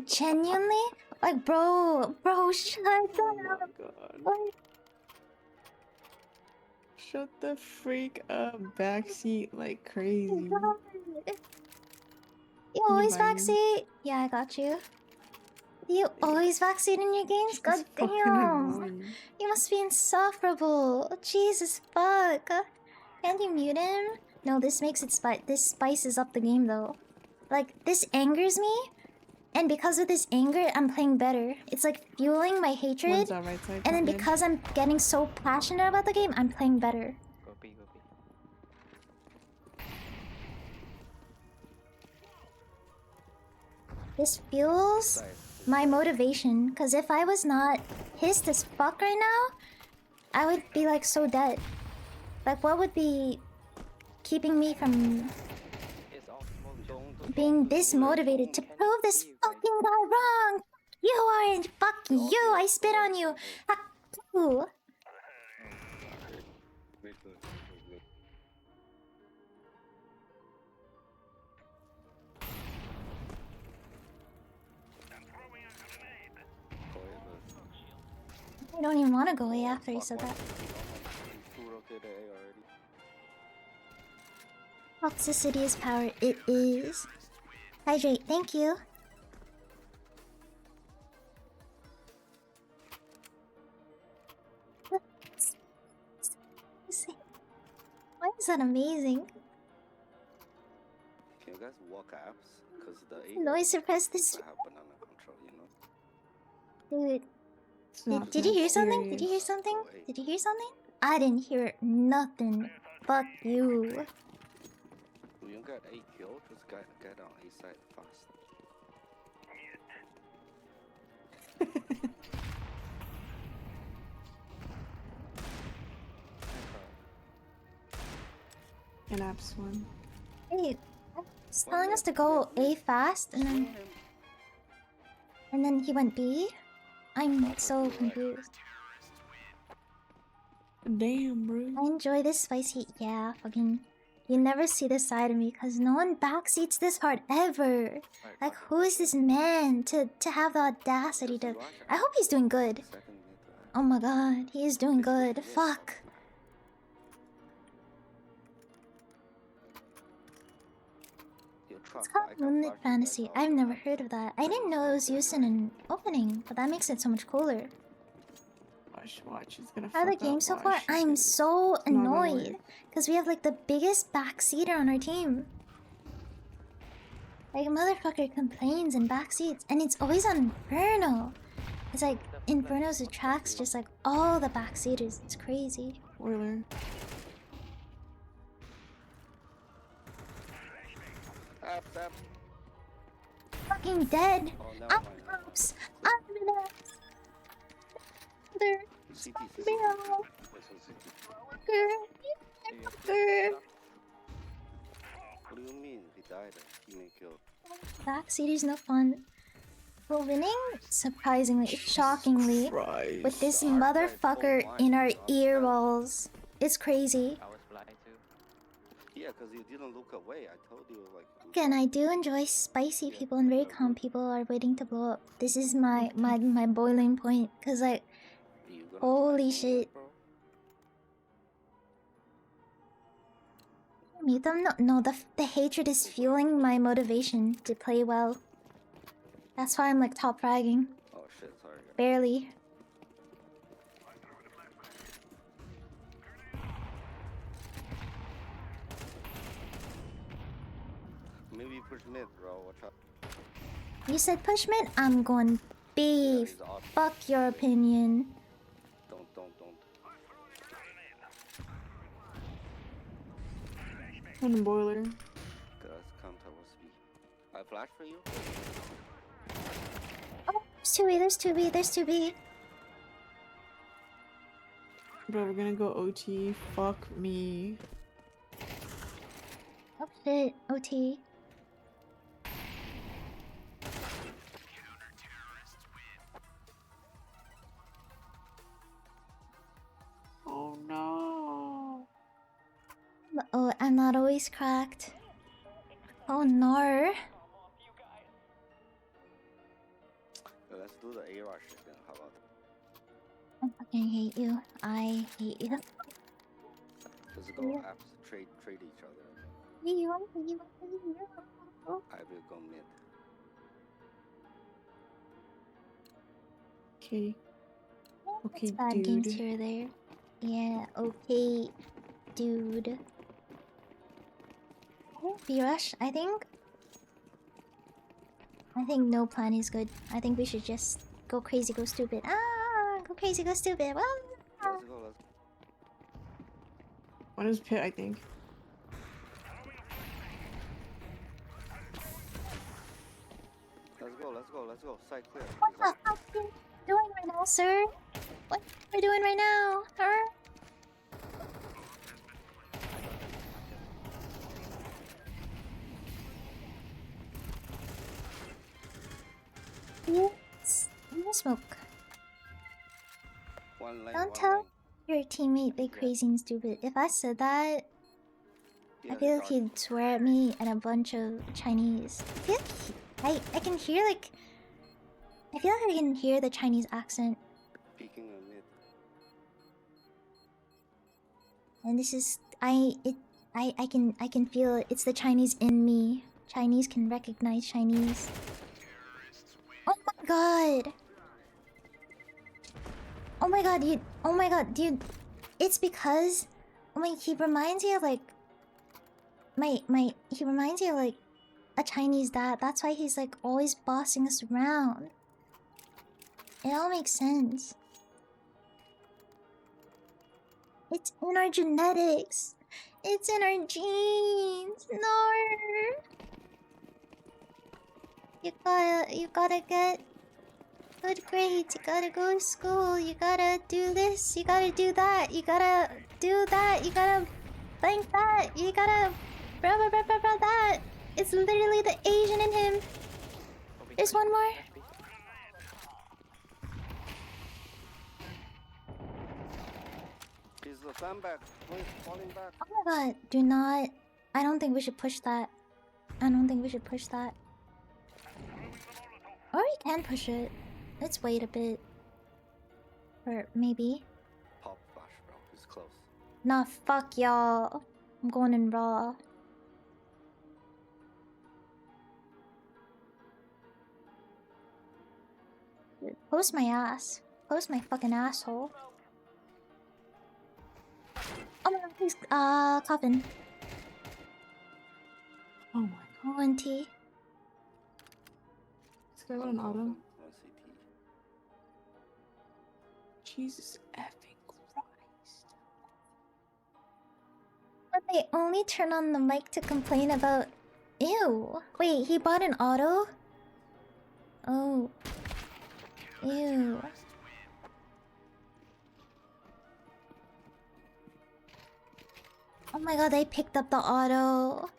Genuinely? Like, bro, shut Oh up. my god. Like, Shut the freak up. Backseat like crazy. God. You always buy me? backseat? Yeah, I got you. You always backseat in your games? God It's fucking damn. annoying. You must be insufferable. Jesus fuck. Can't you mute him? No, this makes it this spices up the game though. Like, this angers me, and because of this anger, I'm playing better. It's like fueling my hatred, One's on right side. and then top mid. because I'm getting so passionate about the game, I'm playing better. Go B, go B. This fuels Side. my motivation, because if I was not pissed as fuck right now, I would be like so dead. Like, what would be keeping me from It's all smoke. Don't being this motivated to prove this fucking guy wrong? You orange, fuck you, I spit on you. Fuck you. Wait. I don't even want to go away after he said that. Two rotated A already. Toxicity is power. It is. Hydrate, thank you. Why is that amazing? Can you guys walk apps? Because the Noise suppress this. I have banana control, you know. Dude, It's not did you hear that something? Did you hear serious. something? Oh, hey. Did you hear something? I didn't hear nothing. Fuck you. When you got 8 kills, just get on A side fast. An apps one. Hey, he's telling us to go A fast, and then he went B. I'm so confused. Damn, bro. I enjoy this spicy. Yeah, fucking. You never see this side of me because no one backseats this hard ever. Like, who is this man to have the audacity to? I hope he's doing good. Oh my god, he is doing good. Fuck. It's called Moonlit Fantasy. I've never heard of that. I didn't know it was used in an opening, but that makes it so much cooler. Watch, it's gonna How are the fuck up, games so watch. far? I'm so not gonna annoyed work. because we have like the biggest backseater on our team. Like, motherfucker complains in backseats, and it's always on Inferno. It's like Inferno's attracts just like all the backseaters. It's crazy. Spoiler. Apps. Fucking dead. Oh, no, I'm oops. I'm an ass. There. Meow. Fucker. What do you mean? He died. He may kill. Backseater's no fun. We're winning, surprisingly, shockingly, with this motherfucker in our ear walls. It's crazy. I was blind too. Yeah, because you didn't look away. I told you, like. Again, I do enjoy spicy people and very calm people are waiting to blow up. This is my boiling point, cause like, holy shit. Mute them? No, the hatred is fueling my motivation to play well. That's why I'm like top fragging. Oh shit, sorry. Barely. Maybe push mid, bro. Watch out. You said push mid? I'm going B. Yeah, he's off. Fuck your opinion. Don't. One boiler. Cause counter was B. I flash for you. Oh, there's 2B, there's 2B. Bro, we're gonna go OT. Fuck me. Oh shit, OT. Oh no. Oh, I'm not always cracked. Oh no. Let's do the A rush then. How about? I fucking hate you. I hate you. Let's go Yeah. apps. Trade each other. You. I will go mid. Okay. Okay, It's bad games dude. here or there. Yeah, okay, dude. B-Rush, I think no plan is good. I think we should just go crazy, go stupid. Ah, go crazy, go stupid. Ah. Let's go. One is pit, I think. Let's go. Side clear. What the fuck are you doing right now, sir? What are you doing right now, huh? Yes. No smoke. One lane. Don't tell your teammate big, crazy, and stupid. If I said that, I feel like he'd swear at me and a bunch of Chinese. I can hear like. I feel like I can hear the Chinese accent. Peeking on mid. And this is I can feel it. It's the Chinese in me Chinese can recognize Chinese. Oh my god! Oh my god, dude. Oh my god, dude. It's because like he reminds you of like he reminds you of like a Chinese dad. That's why he's like always bossing us around. It all makes sense. It's in our genetics. It's in our genes. No. You gotta get good grades. You gotta go to school. You gotta do this. You gotta do that. You gotta do that. You gotta think that. You gotta blah blah blah blah blah that. It's literally the Asian in him. There's one more. He's the sandbag. He's falling back. Oh my god, do not. I don't think we should push that. I don't think we should push that. Or we can push it. Let's wait a bit. Or maybe. Pop flash, bro. He's close. Nah, fuck y'all. I'm going in raw. Dude, post my ass. Post my fucking asshole. Oh my god, please. Coffin. Oh my god. 1T. This guy got an auto. Jesus effing Christ. But they only turn on the mic to complain about. Ew. Wait, he bought an auto? Oh. Ew. Oh my god, they picked up the auto.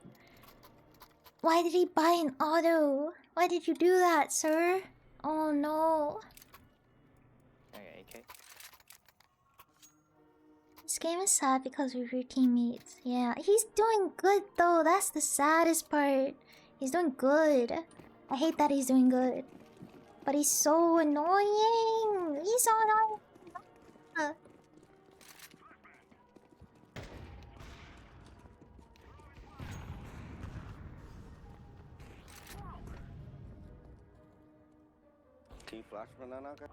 Why did he buy an auto? Why did you do that, sir? Oh no. Okay, AK. This game is sad because of your teammates. Yeah, he's doing good though. That's the saddest part. He's doing good. I hate that he's doing good. But he's so annoying. He's so annoying. Can you flash banana guy?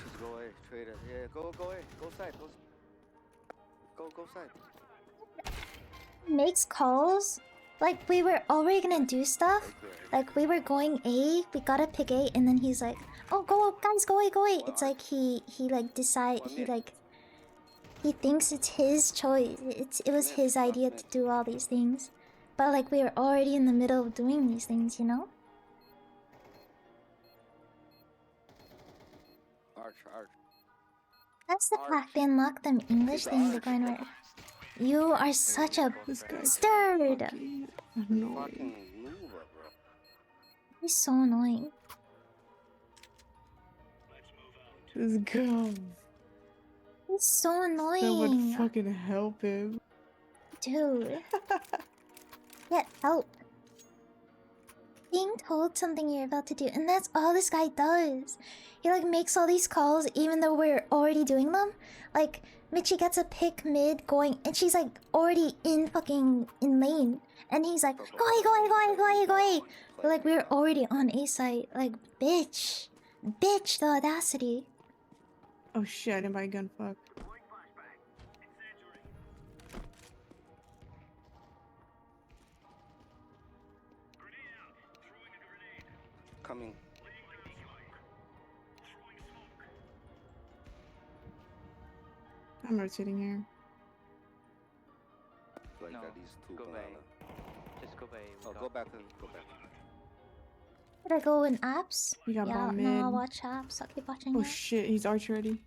Just go away, trade it. Yeah, go away. Go side. Go side. Makes calls. Like we were already gonna do stuff. Like we were going A, we gotta pick A, and then he's like, "Oh, go guys, go away, go away." It's like he thinks it's his choice. It was his idea to do all these things, but like we were already in the middle of doing these things, you know. Arch. That's the fact. They unlock them English thing. They're going right. You are such a stirred. Annoying. He's so annoying. Just go. He's so That would annoying. fucking help him. Dude. Get help. Being told something you're about to do, and that's all this guy does. He like makes all these calls even though we're already doing them. Like Michi gets a pick mid going, and she's like already in lane, and he's like, go away. But like we're already on A site. Like bitch, the audacity. Oh shit, I didn't buy a gun, fuck. Coming. I'm rotating here. Like No, at least two go banana. Just go by. Oh, go back. Go back. Should I go in apps? We got Yeah, bomb no, I'll mid. watch apps. I'll keep watching Oh it. shit, he's arch ready.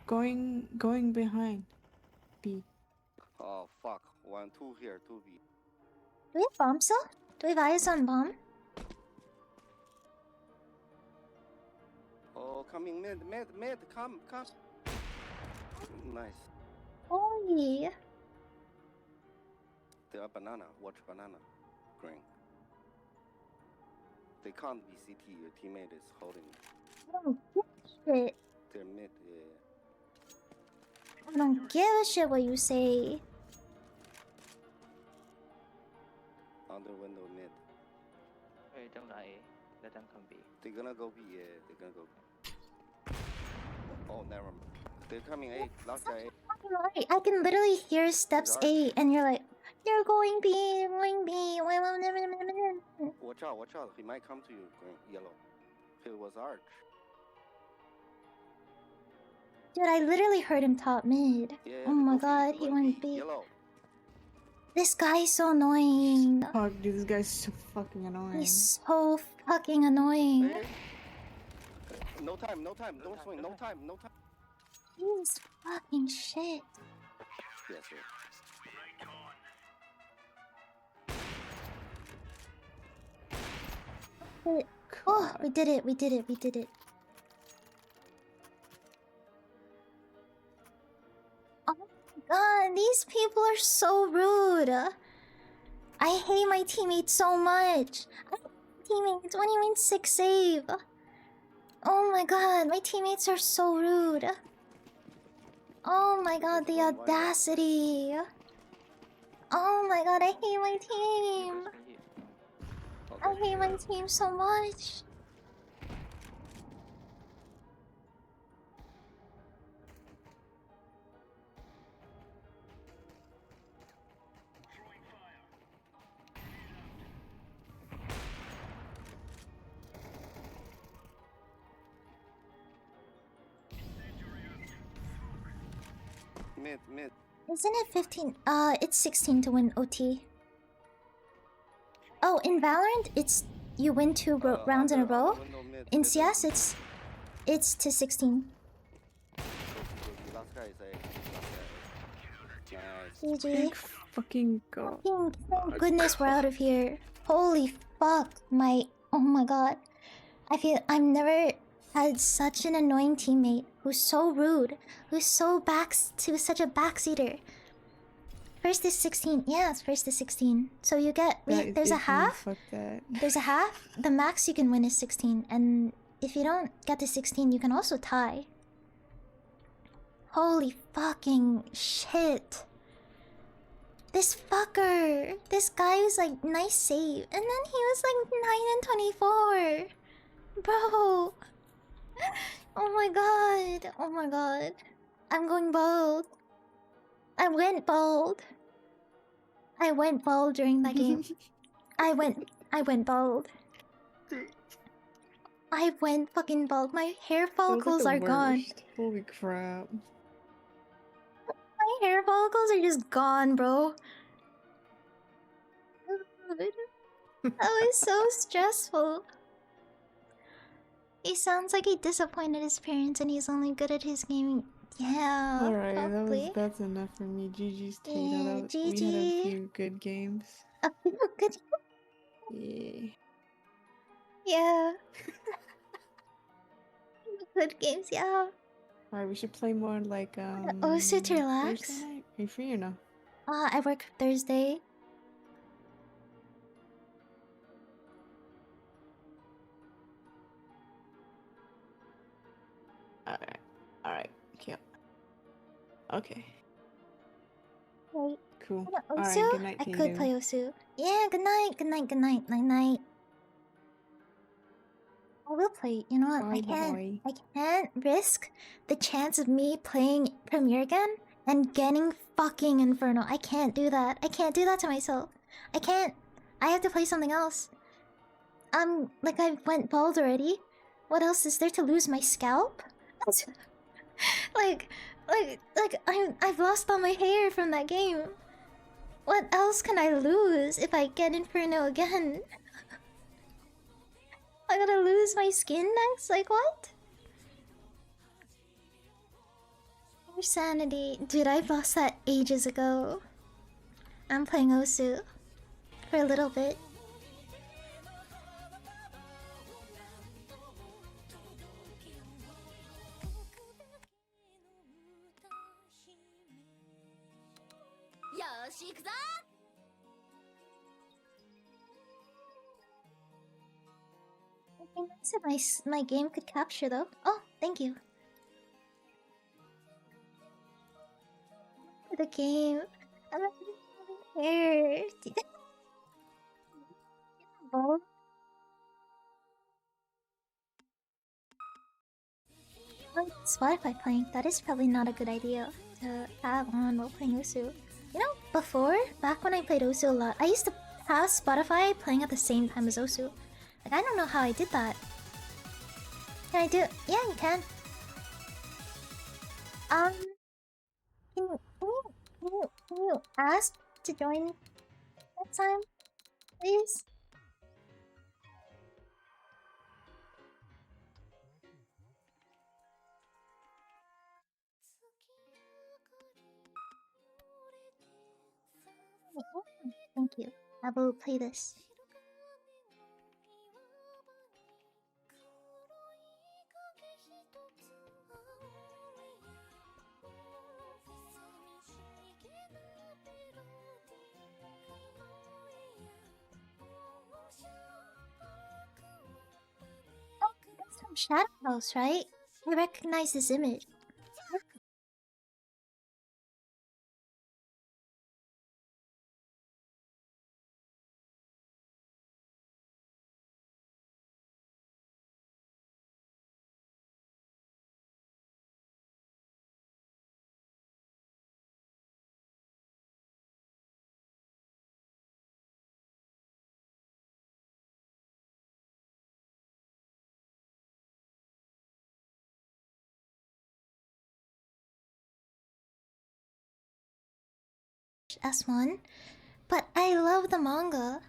Going behind. B. Oh fuck. 1, 2 here, 2 B. Do we have bomb still? Do we have eyes on bomb? Oh, coming mid, come. Nice. Oh yeah. They are banana. Watch banana. Green. They can't be CT. Your teammate is holding I don't give a shit. their mid. Yeah. I don't give a shit what you say. Under window mid. Hey, don't I? Let them come B. They're gonna go B. Yeah, they're gonna go B. Oh, never mind. They're coming A. Last guy A. Right. I can literally hear steps A, and you're like, you're going B, you're going B. Watch out, watch out. He might come to you, green, yellow. If it was Arch. Dude, I literally heard him top mid. Yeah, Oh my go B, god, he go went B, B. Yellow. This guy is so annoying. Fuck, dude, this guy's so fucking annoying. He's so fucking annoying. Hey. No time, no time. Don't swing. No time, no time. He's fucking shit. Yes, sir. Oh, we did it, we did it, we did it. Oh my god, these people are so rude. I hate my teammates so much. Teammates, what do you mean 6 save? Oh my god, my teammates are so rude. Oh my god, the audacity. Oh my god, I hate my team. I hate my team so much. Mid. Isn't it 15? It's 16 to win OT. Oh, in Valorant, it's you win 2 rounds in a row. In CS, it's to 16. Last guy is A. Nice. GG. Thank fucking god. Thank goodness we're out of here. Holy fuck, oh my god. I feel I've never had such an annoying teammate who's so rude, who's so such a backseater. First is 16. Yes, first is 16. So you get there's a half. Fuck that. There's a half. The max you can win is 16, and if you don't get to 16, you can also tie. Holy fucking shit. This fucker. This guy was like, nice save. And then he was like 9 and 24. Bro. Oh my god. Oh my god. I'm going bold. I went bold. I went bold during that game. I went bold. I went fucking bald. My hair follicles are gone. Holy crap. My hair follicles are just gone, bro. That was so stressful. He sounds like he disappointed his parents and he's only good at his gaming. Yeah, Alright, probably. that's enough for me. GG's Tato. Yeah, We had a GG. few good games. A few good. Yeah. Yeah. Good games, yeah. Alright, we should play more like Osu to relax. Thursday night? Are you free or no? I work Thursday. Alright, cute. Okay. Wait. Cool. Osu? Alright, good night, I Tatum. could play Osu. Yeah, good night, good night, good night, night night. I will play. You know what? Bye, boy. I can't risk the chance of me playing Premiere again and getting fucking Inferno. I can't do that. I can't do that to myself. I can't. I have to play something else. Like I went bald already. What else is there to lose? My scalp? I've lost all my hair from that game. What else can I lose if I get Inferno again? I gotta lose my skin next? Like what? Your sanity. Dude, I lost that ages ago. I'm playing Osu. For a little bit. I said my game could capture though. Oh, thank you. The game. I'm not here. Spotify playing. That is probably not a good idea to have on while playing Usu. You know, before, back when I played Usu a lot, I used to have Spotify playing at the same time as Osu. Like, I don't know how I did that. Can I do it? Yeah, you can. Can you ask to join next time, please? Thank you. I will play this. Oh, that's from Shadow House, right? I recognize this image. S1, but I love the manga.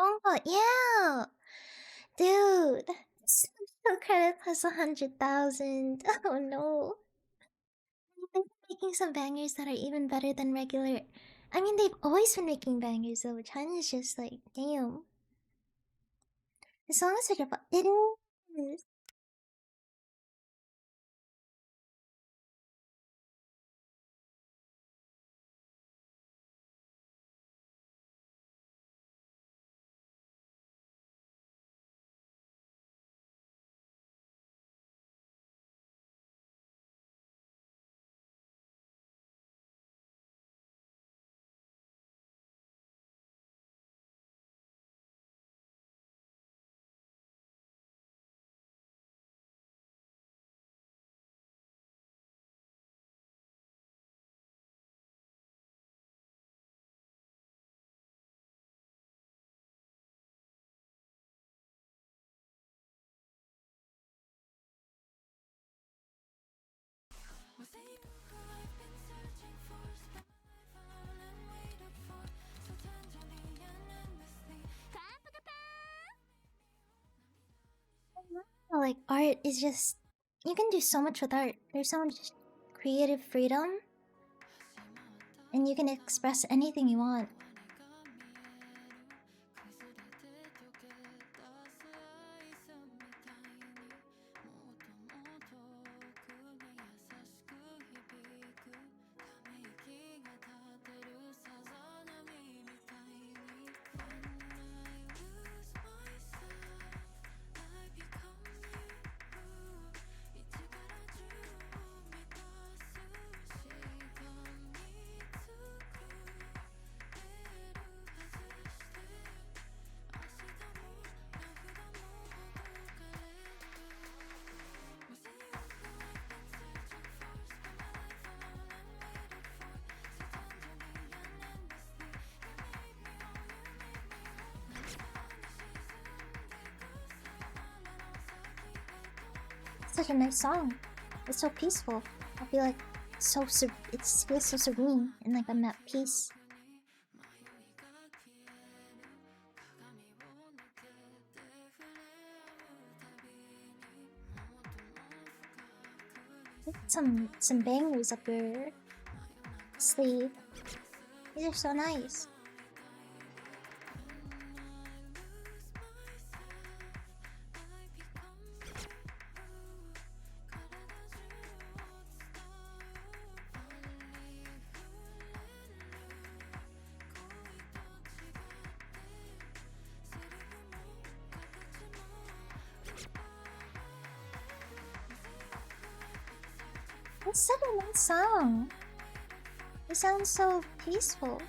Oh, yeah! Dude! Social credit plus 100,000. Oh no. They're making some bangers that are even better than regular. I mean, they've always been making bangers though. China's just like, damn. The songs are good, but it is. Like, art is just. You can do so much with art. There's so much creative freedom. And you can express anything you want. Such a nice song. It's so peaceful. I feel like it feels so serene and like I'm at peace. Some bangers up your sleeve. These are so nice. It's such a nice song. It sounds so peaceful.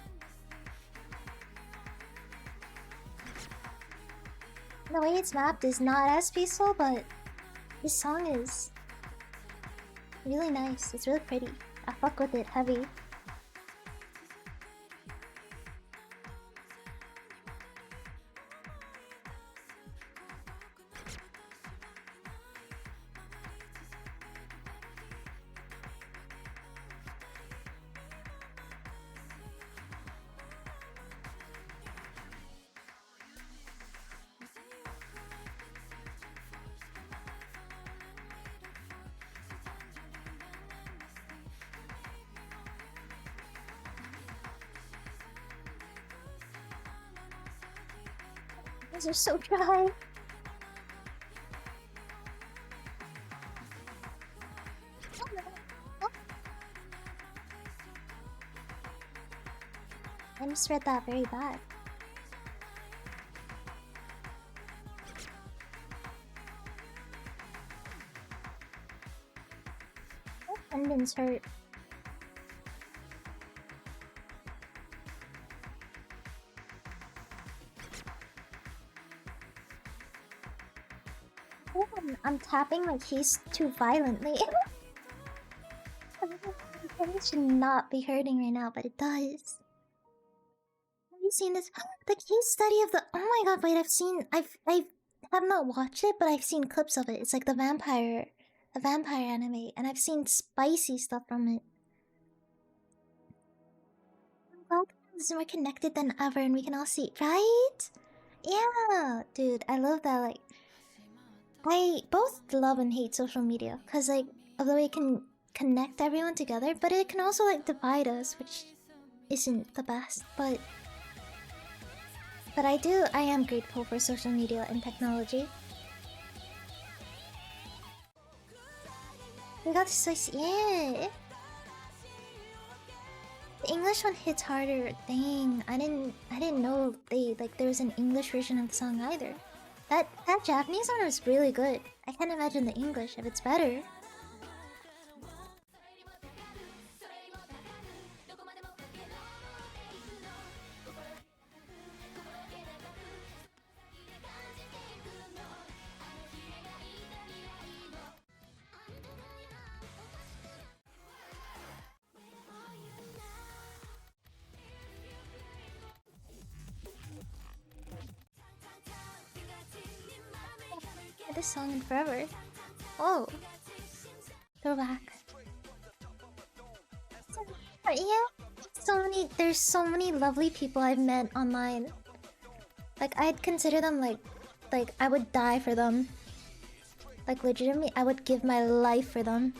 The way it's mapped is not as peaceful, but this song is really nice. It's really pretty. I fuck with it heavy. These are so dry. I misread that very bad. My tendons hurt. I'm tapping my keys too violently. It should not be hurting right now, but it does. Have you seen this? The case study of the. Oh my god! Wait, I have not watched it, but I've seen clips of it. It's like the vampire anime, and I've seen spicy stuff from it. I'm glad it's more connected than ever, and we can all see, right? Yeah, dude, I love that. Like, I both love and hate social media because, like, of the way it can connect everyone together, but it can also like divide us, which isn't the best. But I am grateful for social media and technology. We got to slice, yeah. The English one hits harder. Dang, I didn't know there was an English version of the song either. That Japanese one was really good. I can't imagine the English if it's better. This song in forever. Oh, throwback. But yeah, there's so many lovely people I've met online. Like I'd consider them like I would die for them. Like legitimately, I would give my life for them.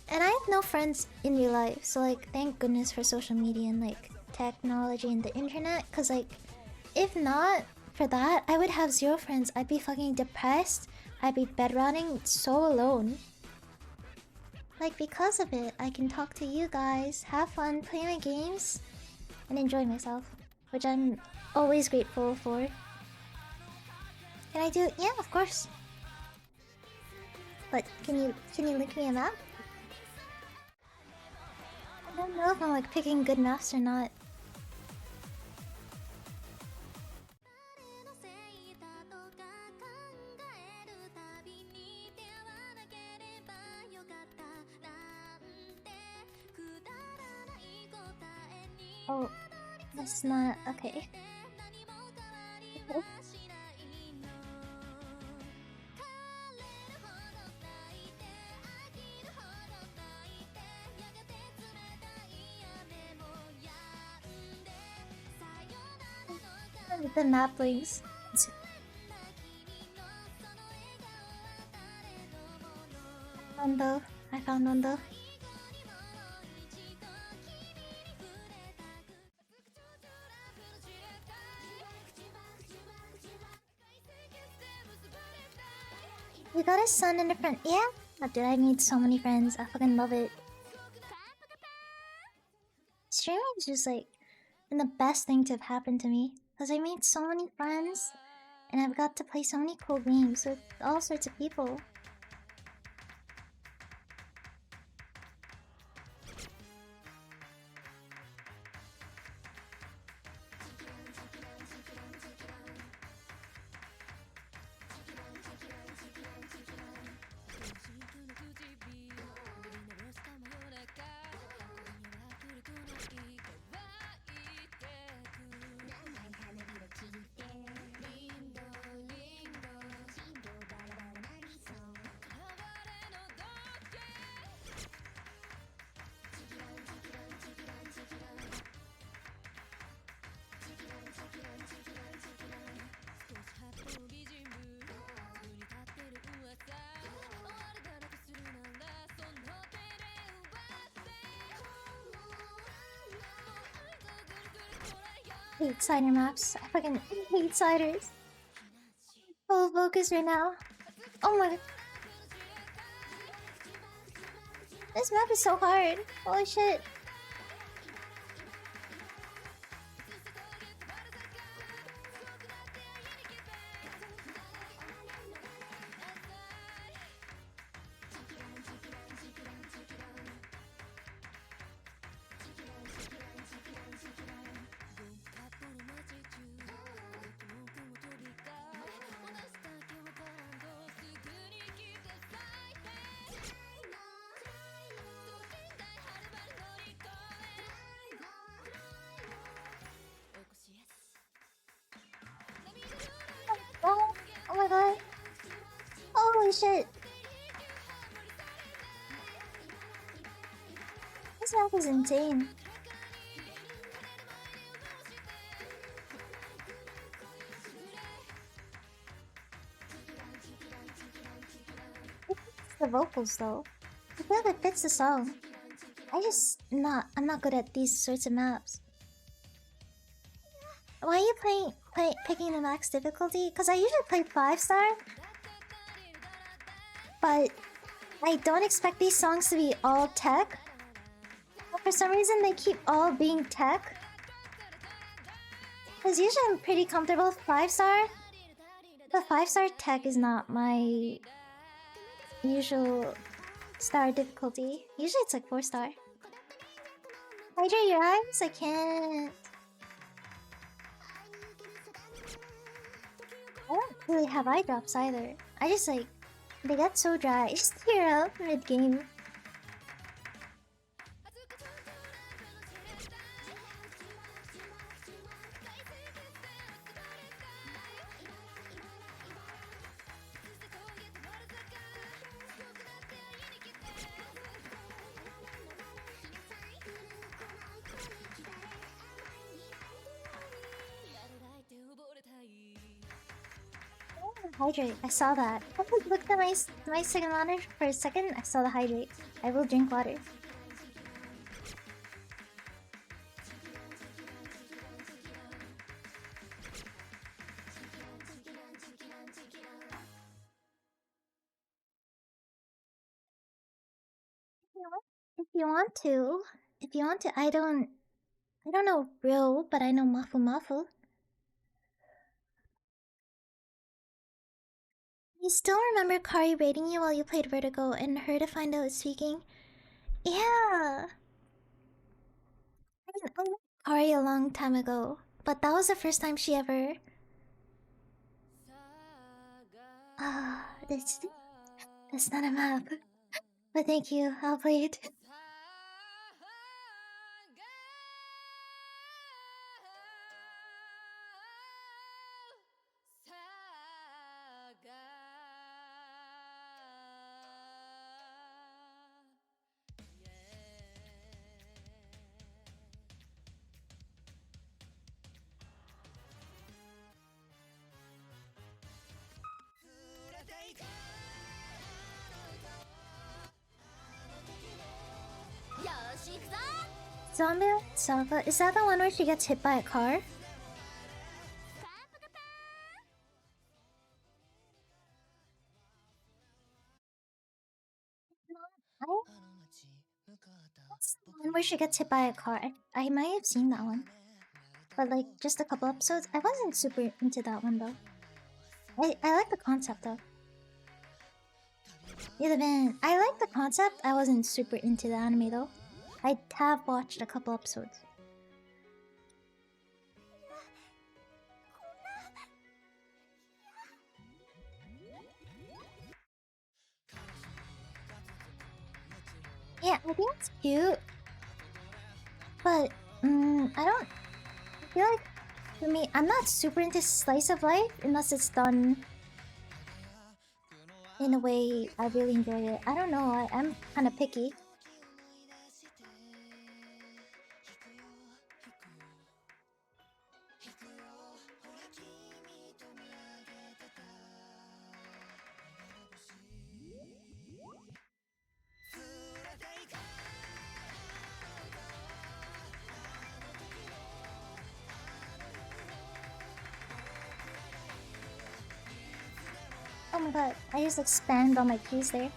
And I have no friends in real life, so like thank goodness for social media and like technology and the internet. Cause like, if not for that, I would have 0 friends. I'd be fucking depressed. I'd be bedrotting so alone. Like, because of it, I can talk to you guys, have fun, play my games, and enjoy myself. Which I'm always grateful for. Can I do? Yeah, of course. But can you link me a map? I don't know if I'm like picking good maps or not. Oh, that's not okay. The map links. I found one though. We got a son and a friend. Yeah? Oh, dude, I meet so many friends. I fucking love it. Streaming is just like been the best thing to have happened to me. Because I made so many friends. And I've got to play so many cool games with all sorts of people. Hate cider maps. I fucking hate ciders. Full focus right now. Oh my god. This map is so hard. Holy shit. Oh my god. Holy shit. This map is insane. the vocals though. I feel like it fits the song. I'm not good at these sorts of maps. Why are you picking the max difficulty? Because I usually play 5-star. But I don't expect these songs to be all tech. But for some reason they keep all being tech. Because usually I'm pretty comfortable with 5-star. But 5-star tech is not my usual star difficulty. Usually it's like 4-star. Hydrate your eyes? I can't. I don't really have eye drops either. I just like, they get so dry. I just tear up mid-game. Hydrate. I saw that. I looked at my second monitor for a second. I saw the hydrate. I will drink water. If you want to, I don't know Ryo, but I know Mafu Mafu. You still remember Kari raiding you while you played Vertigo and her to find out speaking? Yeah! I met Kari a long time ago, but that was the first time she ever... That's not a map. But thank you, I'll play it. Zombie Sava, is that the one where she gets hit by a car? That's the one where she gets hit by a car. I might have seen that one. But like, just a couple episodes. I wasn't super into that one though. I like the concept though. Yeah, I like the concept. I wasn't super into the anime though. I have watched a couple episodes. Yeah, I think it's cute. But, I feel like, for me, I'm not super into slice of life unless it's done in a way I really enjoy it. I don't know, I'm kind of picky. Oh my god, I just like spammed on my keys there.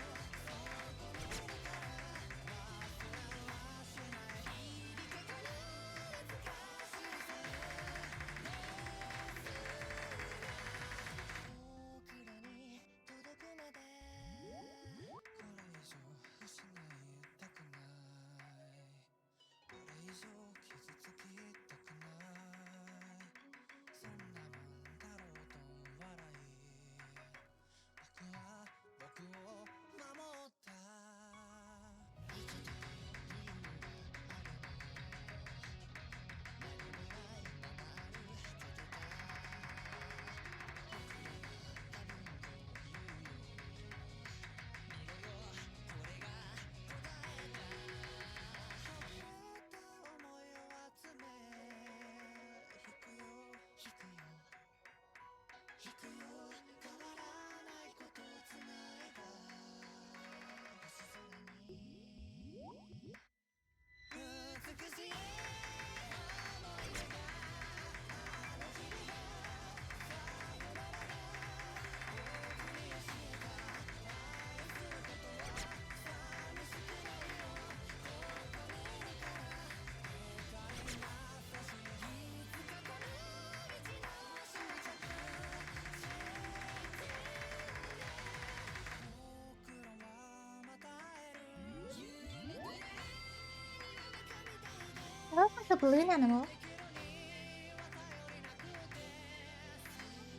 a balloon animal.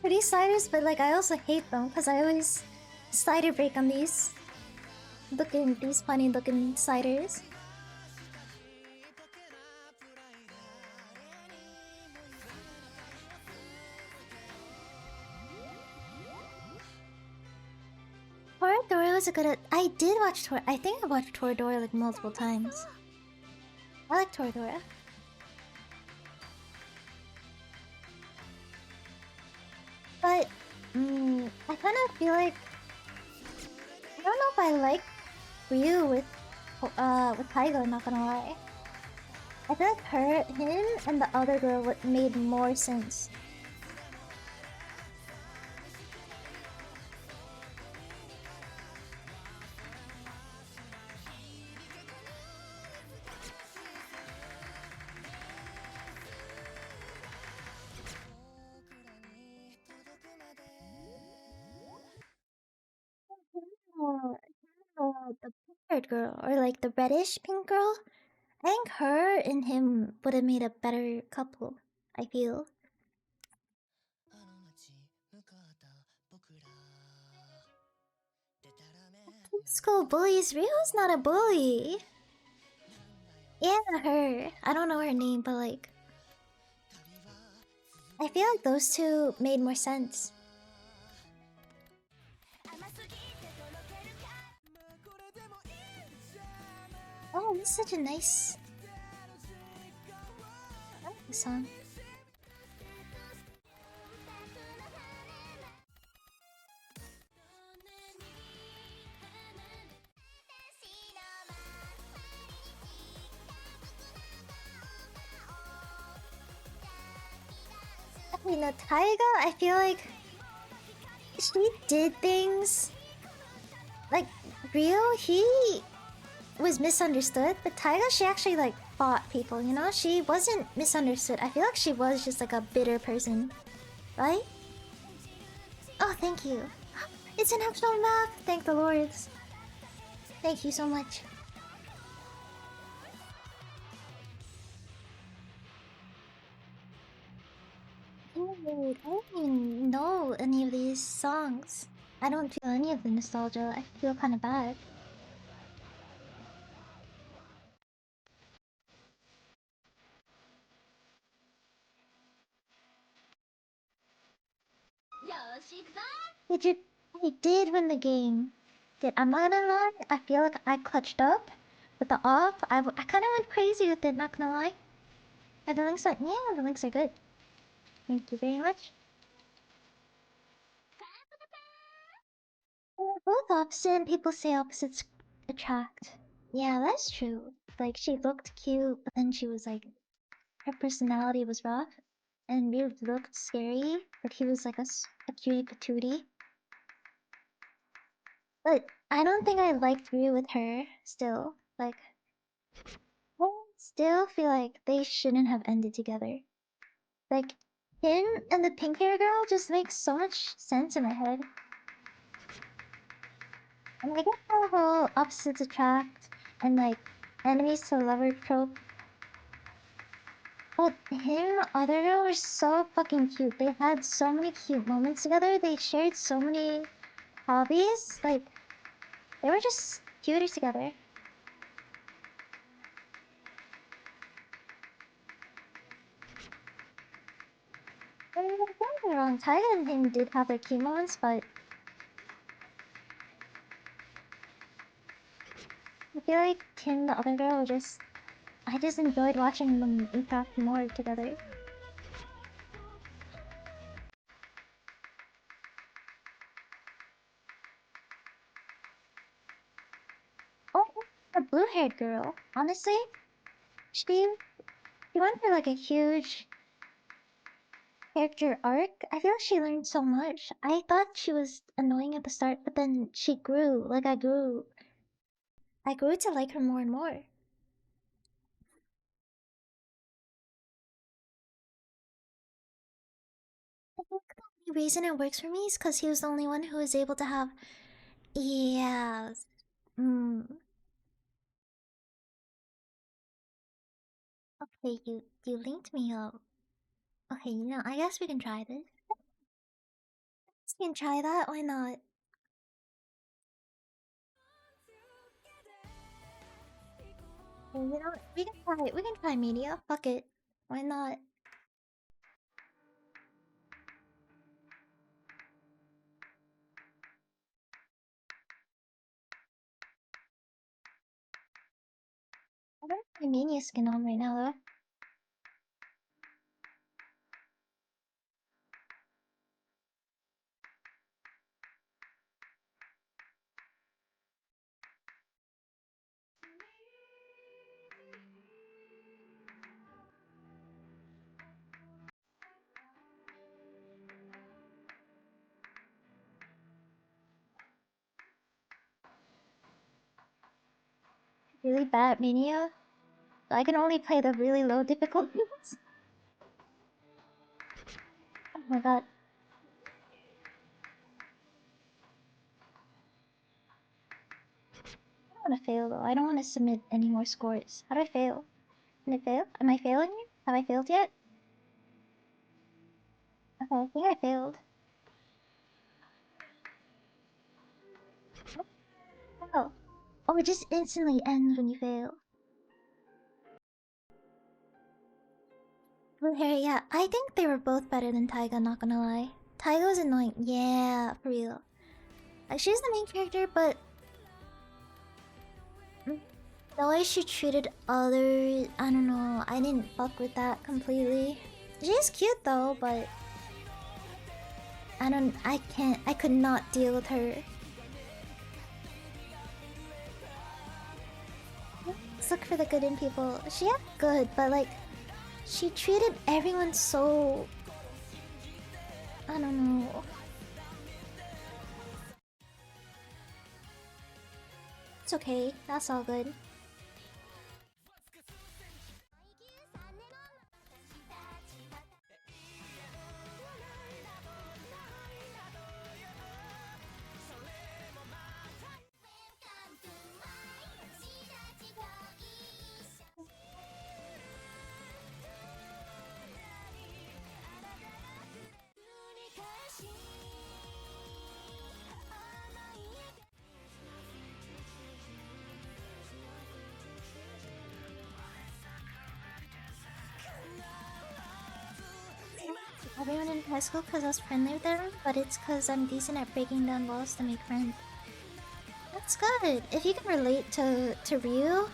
Pretty sliders, but like I also hate them because I always slider break on these. These funny looking sliders. Toradora was a good. I did watch Tor. I think I watched Toradora like multiple times. I like Toradora. But I kind of feel like I don't know if I like Ryu with Taiga. Not gonna lie. I feel like him, and the other girl made more sense. The pink-haired girl, or like the reddish pink girl. I think her and him would have made a better couple. I feel. School bullies. Rio's not a bully. Yeah, her. I don't know her name, but like, I feel like those two made more sense. Oh, this is such a nice. I like this song. I mean, Taiga, I feel like she did things like Rio. He was misunderstood, but Taiga, she actually like fought people. You know, she wasn't misunderstood. I feel like she was just like a bitter person, right? Oh, thank you. It's an actual map. Thank the lords. Thank you so much. Dude, I don't even know any of these songs. I don't feel any of the nostalgia. I feel kind of bad. Did you? I did win the game. I'm not gonna lie. I feel like I clutched up with the off. I kind of went crazy with it. Not gonna lie. And the links are the links are good. Thank you very much. We're both opposite, and people say opposites attract. Yeah, that's true. Like she looked cute, but then she was like, her personality was rough, and Ryu looked scary, but he was like a cutie patootie. But I don't think I liked Ryu with her. Still, like, I still feel like they shouldn't have ended together. Like, him and the pink hair girl just makes so much sense in my head. And I get the whole opposites attract and like enemies to lover trope. But him and the other girl were so fucking cute. They had so many cute moments together. They shared so many hobbies. Like, they were just cuter together. I mean, don't get me wrong, Taiga and him did have their cute moments, but I feel like him and the other girl were just... I just enjoyed watching them interact more together. Oh, the blue-haired girl. Honestly, she went for like a huge character arc. I feel like she learned so much. I thought she was annoying at the start, but then she grew. Like I grew to like her more and more. I think the only reason it works for me is because he was the only one who was able to have... Yeah. Hey, you linked me up. Okay, I guess we can try this. We can try that. Why not? Hey, we can try. We can try media. Fuck it. Why not? I don't have my media skin on right now though. Really bad media. I can only play the really low difficulties. Oh my god. I don't want to fail though. I don't want to submit any more scores. How do I fail? Can I fail? Am I failing? Have I failed yet? Okay, I think I failed. Oh. Oh, it just instantly ends when you fail. Blue hair, yeah. I think they were both better than Taiga, not gonna lie. Taiga was annoying. Yeah, for real. Like, she's the main character, but the way she treated others, I don't know. I didn't fuck with that completely. She's cute though, but I could not deal with her. Let's look for the good in people. She had good, but like, she treated everyone so... I don't know. It's okay, that's all good. Everyone in high school because I was friendly with everyone, but it's because I'm decent at breaking down walls to make friends. That's good. If you can relate to Ryu,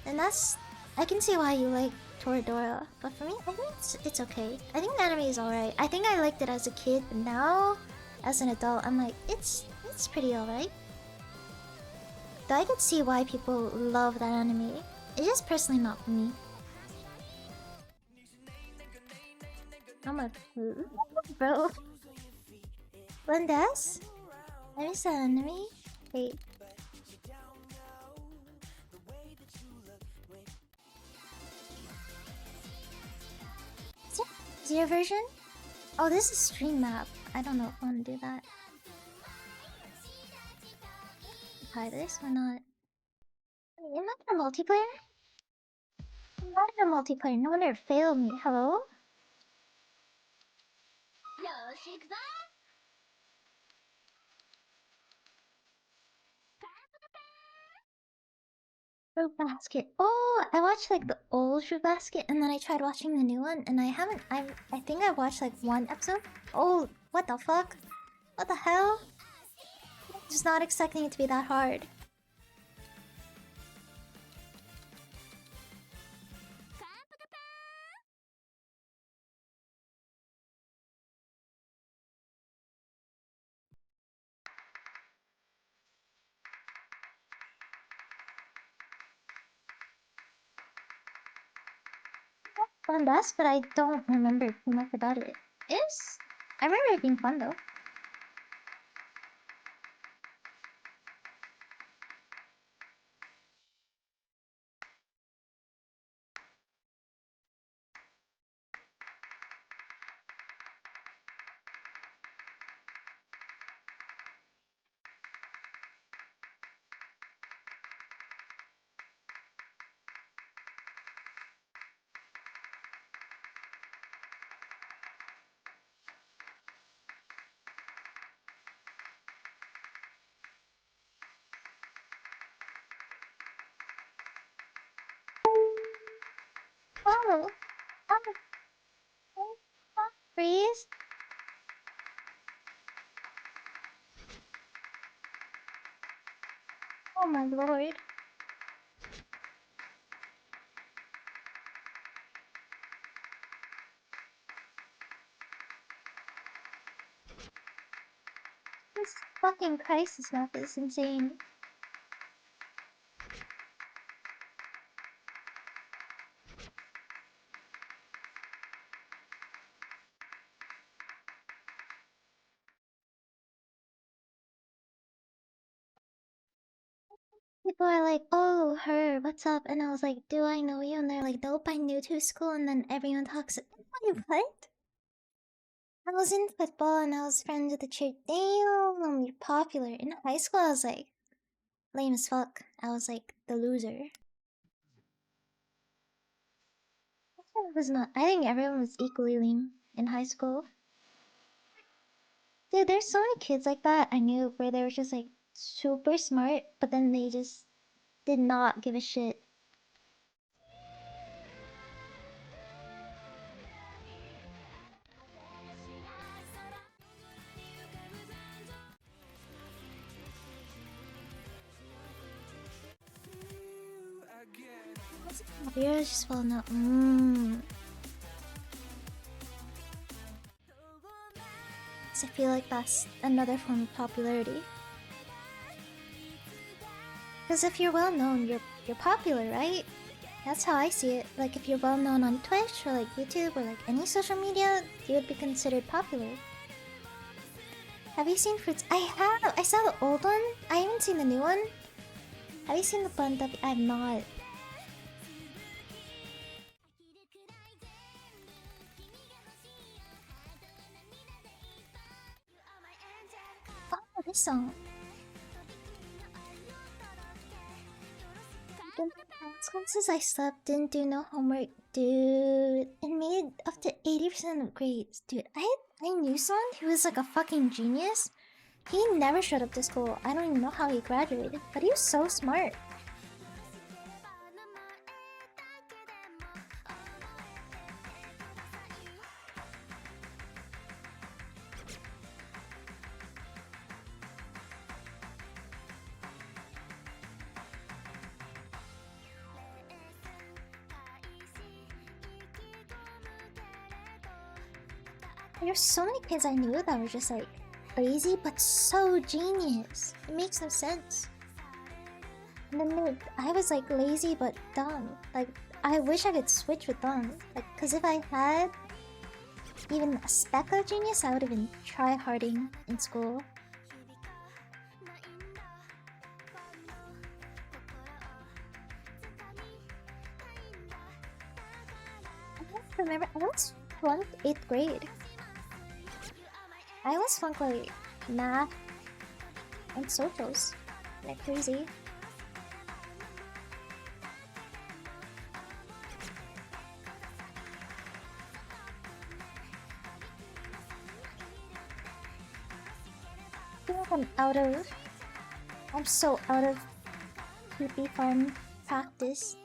then that's... I can see why you like Toradora. But for me, I think it's okay. I think the anime is alright. I think I liked it as a kid, but now, as an adult, I'm like, it's pretty alright. Though I could see why people love that anime. It's just personally not for me. I'm a bro. Lindas? I miss that anime. Wait. Zero version? Oh, this is stream map. I don't know if I want to do that. Try this or not? Am I in a multiplayer? I'm not in a multiplayer. No wonder it failed me. Hello? Fruit Basket. Oh, I watched like the old Fruit Basket and then I tried watching the new one and I think I watched like one episode. Oh, what the fuck? What the hell? Just not expecting it to be that hard. Fun Dust, but I don't remember too much about it. I remember it being fun though. Oh! Freeze! Oh my lord. This fucking crisis map is insane. People are like, oh, her, what's up? And I was like, do I know you? And they're like, nope, I'm new to school. And then everyone talks. What? I was in football and I was friends with the chick. Damn, you're popular. In high school, I was like, lame as fuck. I was like, the loser. I was not. I think everyone was equally lame in high school. Dude, there's so many kids like that I knew where they were just like super smart, but then they just did not give a shit. You're just well known. So I feel like that's another form of popularity. Because if you're well known, you're popular, right? That's how I see it. Like if you're well known on Twitch or like YouTube or like any social media, you would be considered popular. Have you seen Fruits? I have. I saw the old one. I haven't seen the new one. Have you seen the Bun W? I have not. Oh, this song. Classes I slept, didn't do no homework, dude, and made up to 80% of grades, dude. I knew someone who was like a fucking genius. He never showed up to school. I don't even know how he graduated, but he was so smart. There's so many kids I knew that were just like lazy but so genius. It makes no sense. And then I was like lazy but dumb. Like I wish I could switch with them. Like, cause if I had even a speck of genius, I would have been try-harding in school. I don't remember. I was flunked 8th grade. I always flunk like math and socials, like crazy. I feel like I'm so out of PP farm practice.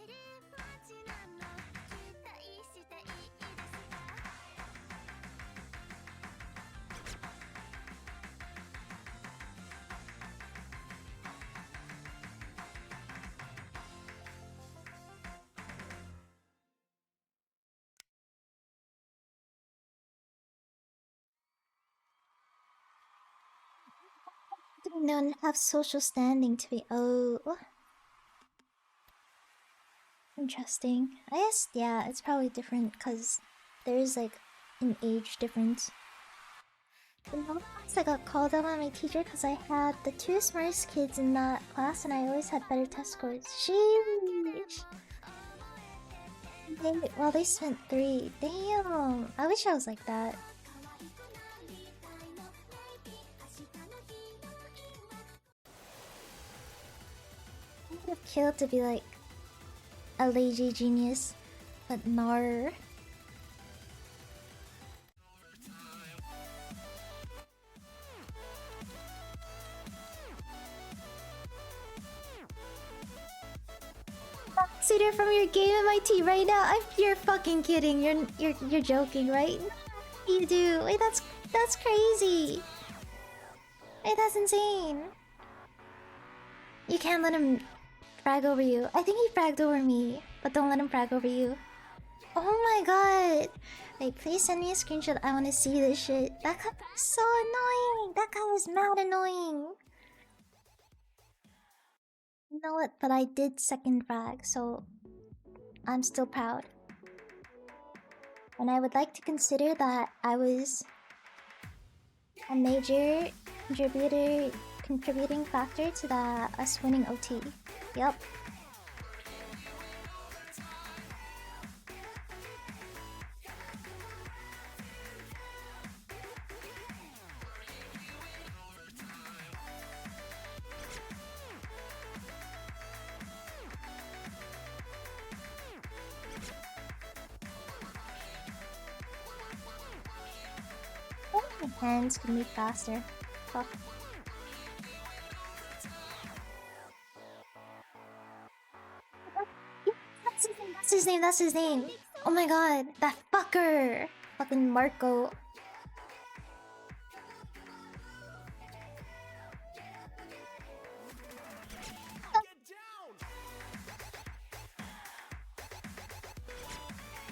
Don't have social standing to be interesting. I guess yeah, it's probably different because there's like an age difference. In one class I got called out by my teacher because I had the 2 smartest kids in that class and I always had better test scores. Sheesh! Well, they spent 3. Damn! I wish I was like that. I would have killed to be like a lazy genius, but nar. moderator from your game MIT right now. You're fucking kidding. You're joking, right? You do. Wait, that's crazy. Wait, that's insane. You can't let him frag over you. I think he fragged over me, but don't let him frag over you. Oh my god. Like, please send me a screenshot. I want to see this shit. That guy was so annoying. That guy was mad annoying. You know what? But I did second frag, so I'm still proud. And I would like to consider that I was a major contributing factor to us winning OT. Yep. My hands can move faster. Fuck. That's his name. Oh my god, that fucker. Fucking Marco.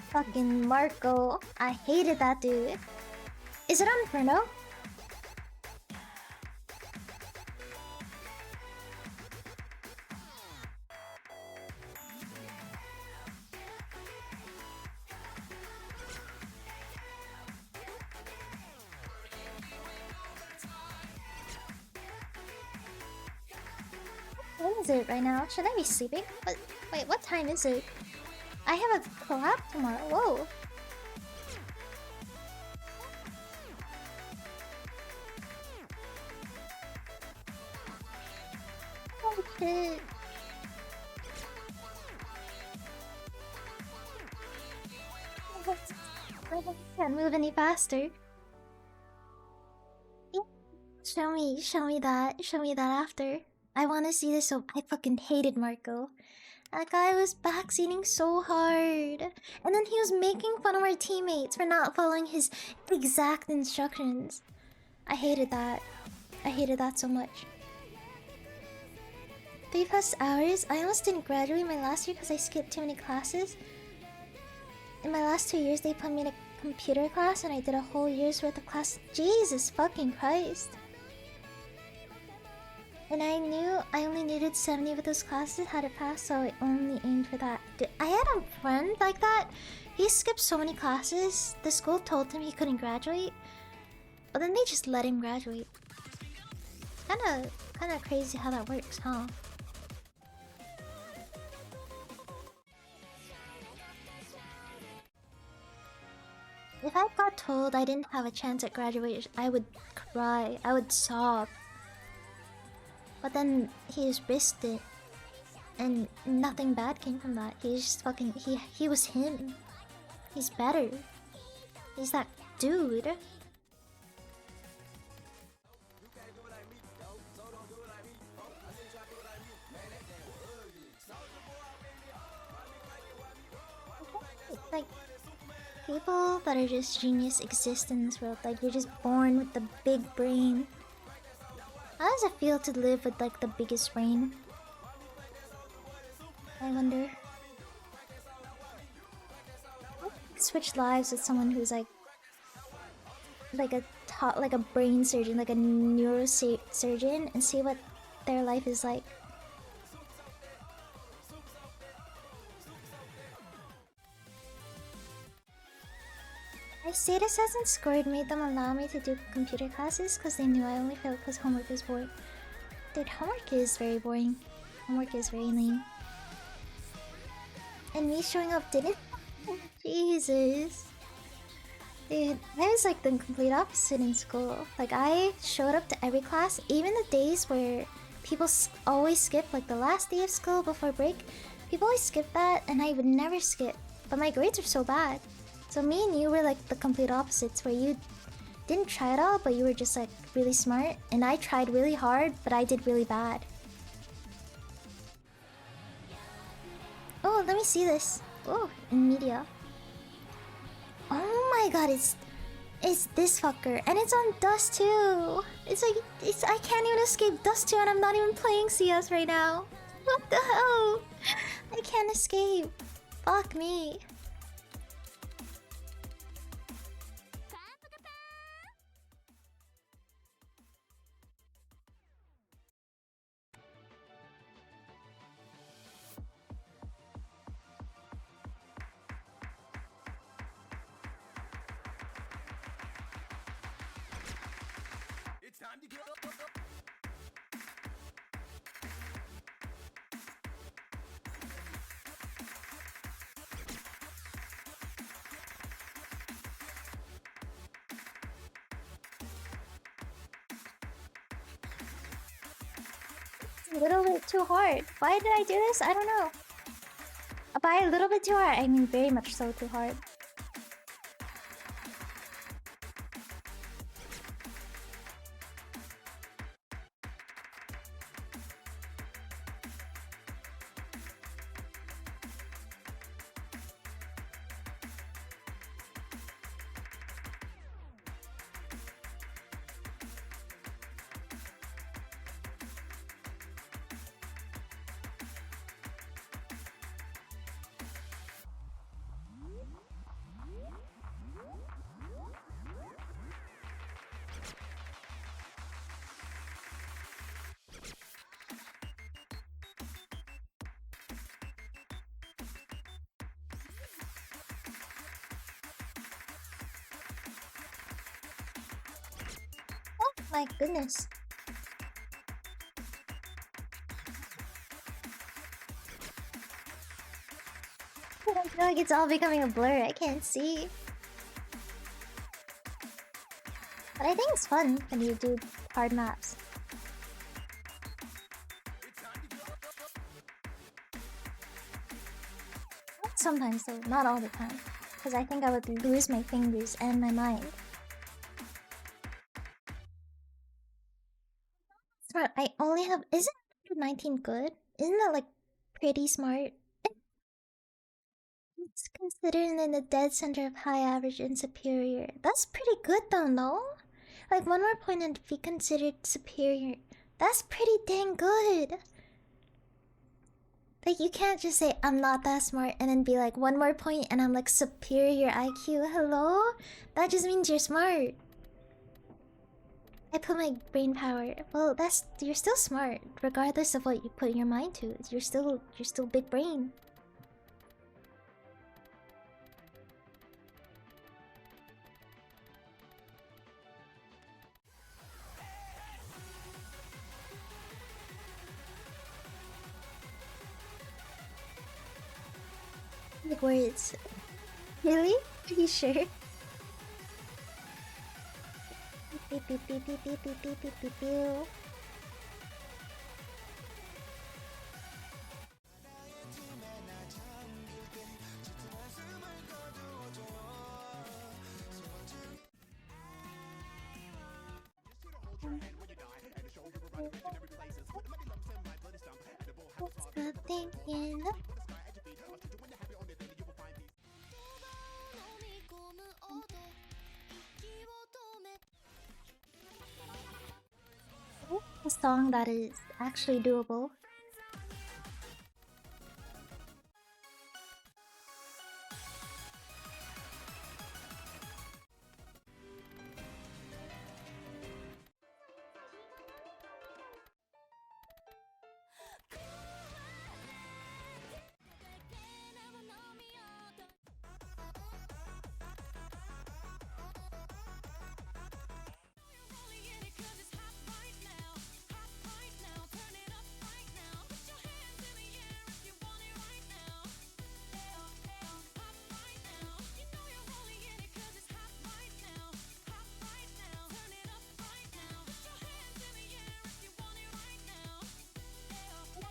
Fucking Marco. I hated that dude. Is it on Inferno? What is it right now? Should I be sleeping? Wait, what time is it? I have a collab tomorrow. Whoa. Oh shit. I can't move any faster. Show me that after. I wanna see this so I fucking hated Marco. That guy was backseating so hard. And then he was making fun of our teammates for not following his exact instructions. I hated that. I hated that so much. 3+ hours? I almost didn't graduate my last year because I skipped too many classes. In my last 2 years, they put me in a computer class and I did a whole year's worth of class. Jesus fucking Christ. And I knew I only needed 70 of those classes had to pass, so I only aimed for that. Dude, I had a friend like that. He skipped so many classes. The school told him he couldn't graduate, but then they just let him graduate. Kinda crazy how that works, huh? If I got told I didn't have a chance at graduation, I would cry. I would sob. But then he just risked it, and nothing bad came from that. He just fucking he was him. He's better. He's that dude. Like, people that are just genius exist in this world. Like, you're just born with the big brain. How does it feel to live with like the biggest brain? I wonder. Switch lives with someone who's like a brain surgeon, like a neurosurgeon, and see what their life is like. My status hasn't scored made them allow me to do computer classes because they knew I only failed because homework was boring. Dude, homework is very boring. Homework is very lame. And me showing up didn't. Jesus. Dude, I was like the complete opposite in school. Like, I showed up to every class, even the days where people always skip, like the last day of school before break. People always skip that, and I would never skip. But my grades are so bad. So me and you were like the complete opposites, where you didn't try at all, but you were just like really smart, and I tried really hard, but I did really bad. Oh, let me see this. Oh, in media. Oh my god, it's this fucker, and it's on Dust 2. It's like I can't even escape Dust 2, and I'm not even playing CS right now. What the hell? I can't escape. Fuck me. It's time to go. It's a little bit too hard. Why did I do this? I don't know. By a little bit too hard, I mean very much so too hard. Oh my goodness. I feel like it's all becoming a blur. I can't see. But I think it's fun when you do hard maps. Sometimes though, not all the time. Because I think I would lose my fingers and my mind. Smart, I only have... Isn't 19 good? Isn't that like pretty smart? It's considered in the dead center of high average and superior. That's pretty good though, no? Like 1 more point and be considered superior. That's pretty dang good. Like you can't just say I'm not that smart and then be like 1 more point and I'm like superior IQ. Hello? That just means you're smart. I put my brain power. Well, you're still smart regardless of what you put your mind to. You're still big brain. Big words. Really? Are you sure? Beep beep beep beep beep beep beep beep beep beep. What's the thing in the... A song that is actually doable.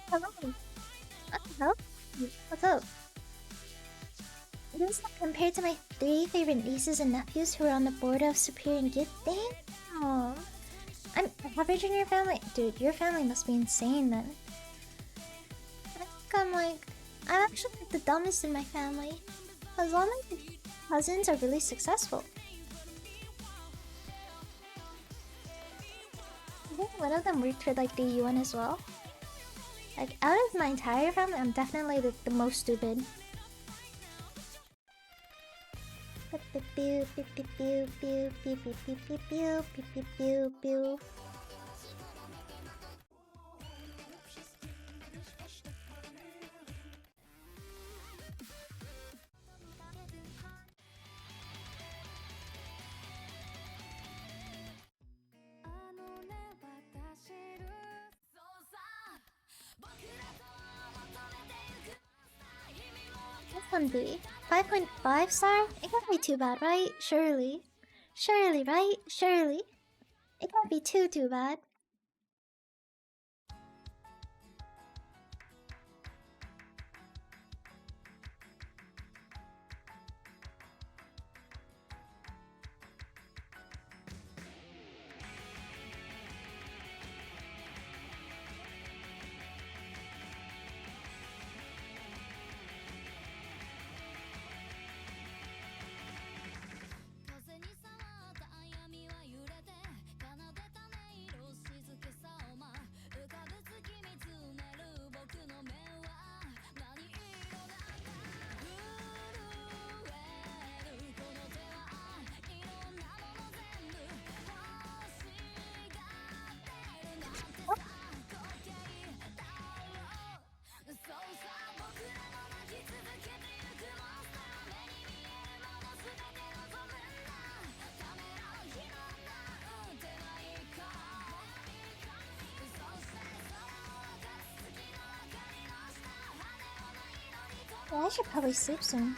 Hello. Hello? What's up? This is compared to my 3 favorite nieces and nephews who are on the board of Superior and Good. Damn! I'm average in your family? Dude, your family must be insane then. I think I'm like I'm actually like the dumbest in my family. Because all my cousins are really successful. I think one of them worked for like the UN as well. Like out of my entire family, I'm definitely the most stupid. That's one booty. 5.5 star? It can't be too bad, right? Surely. Surely, right? Surely. It can't be too bad. Yeah, I should probably sleep soon.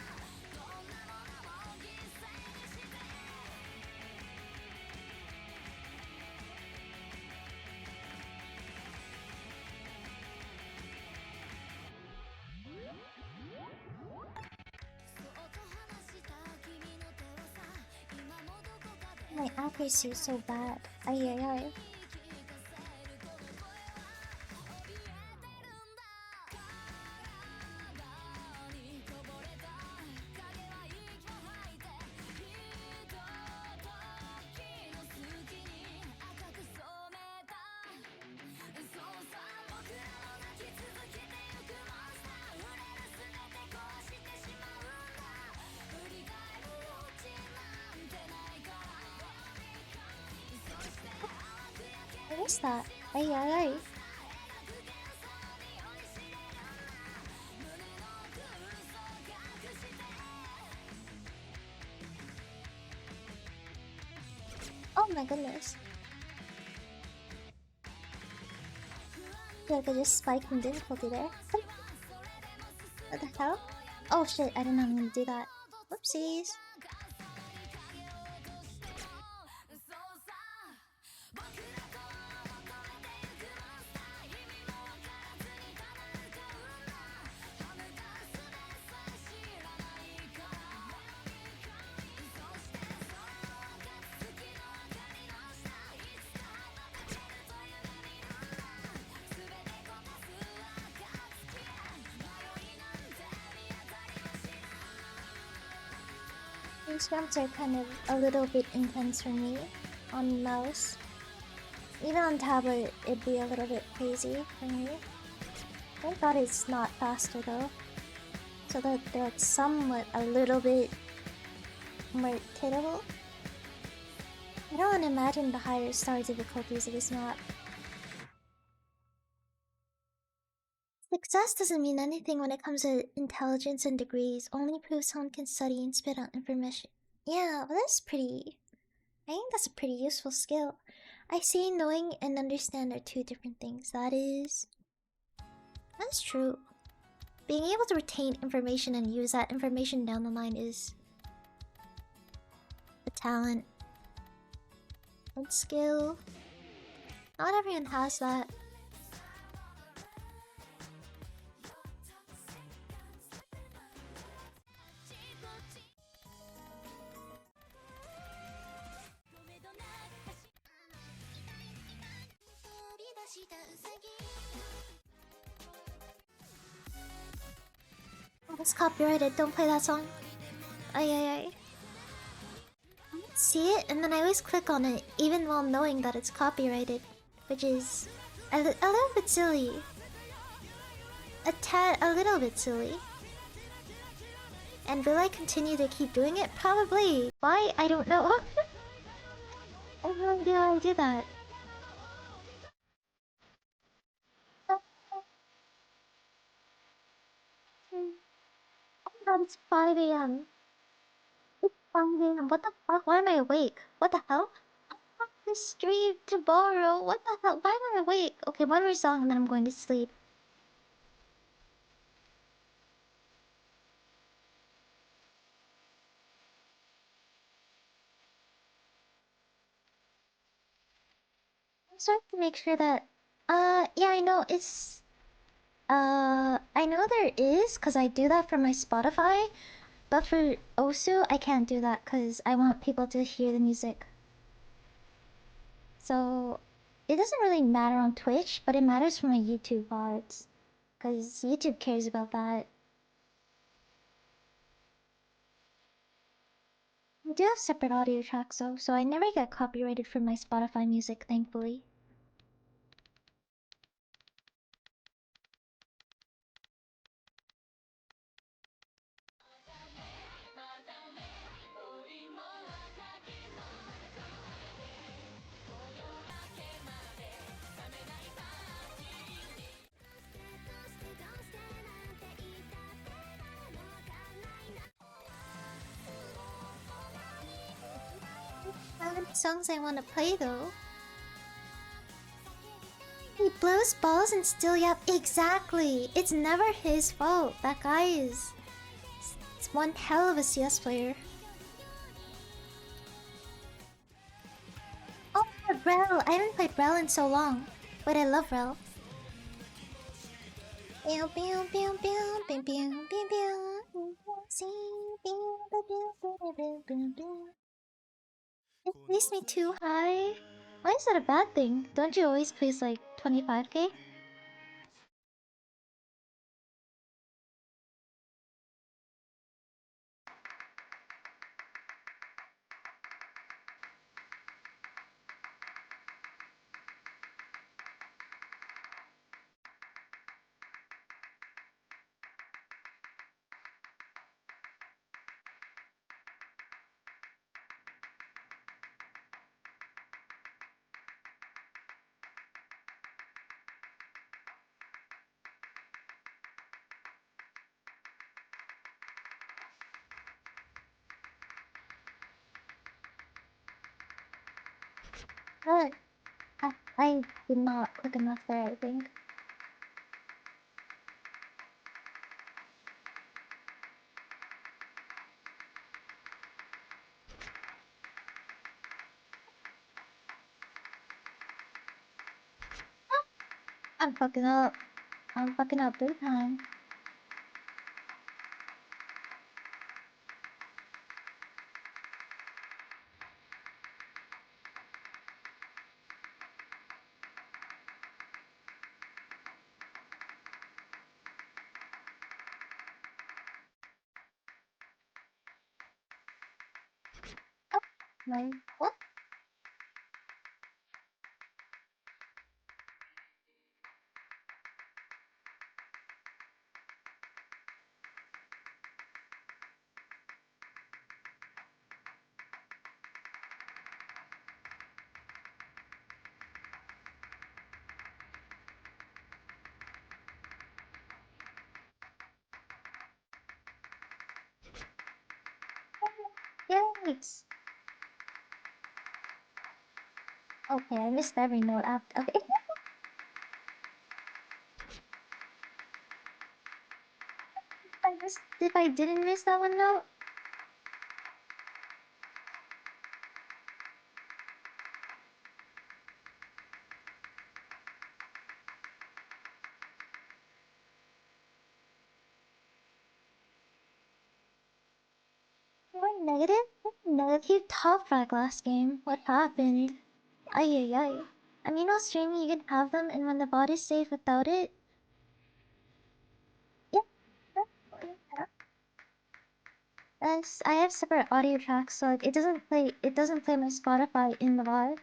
My accuracy is so bad. Ay ay ay. What is that? Ay ay ay. Oh my goodness. I feel like I just spiked in difficulty there. What the hell? Oh shit, I didn't know I'm gonna do that. Whoopsies. These jumps are kind of a little bit intense for me on mouse. Even on tablet, it'd be a little bit crazy for me. Thank God it's not faster though, so that they're like somewhat a little bit more hittable. I don't want to imagine the higher star difficulties of this map. Success doesn't mean anything when it comes to intelligence and degrees. Only proves someone can study and spit out information. Yeah, well, that's pretty... I think that's a pretty useful skill. I see knowing and understand are two different things. That's true. Being able to retain information and use that information down the line is a talent and skill. Not everyone has that. It's copyrighted. Don't play that song. Ay ay ay. I see it and then I always click on it, even while knowing that it's copyrighted, which is a little bit silly. A little bit silly. And will I continue to keep doing it? Probably. Why? I don't know. I have no idea why I do that. Oh my god, it's 5 a.m. It's 5 a.m. What the fuck? Why am I awake? What the hell? I have to stream tomorrow. What the hell? Why am I awake? Okay, one more song and then I'm going to sleep. I'm starting to make sure that... yeah, I know it's... I know there is, because I do that for my Spotify. But for Osu, I can't do that because I want people to hear the music. So, it doesn't really matter on Twitch, but it matters for my YouTube VODs. Because YouTube cares about that. I do have separate audio tracks though, so I never get copyrighted for my Spotify music, thankfully. I have any songs I want to play though. He blows balls and still yap. Exactly! It's never his fault. That guy is... It's one hell of a CS player. Oh, Rel! I haven't played Rel in so long. But I love Rel. Pew pew pew pew pew pew pew pew. It placed me too high. Why is that a bad thing? Don't you always place like 25k? Good. I did not click enough there, I think. I'm fucking up. I'm fucking up big time. Oh, my... What? Yikes. Okay, I missed every note after. Okay. If I didn't miss that one note. What negative? Negative top frag last game. What happened? Ay ay ay. I mean, on streaming you can have them, and when the bot is safe without it. Yep. I have separate audio tracks, so like, it doesn't play my Spotify in the VOD.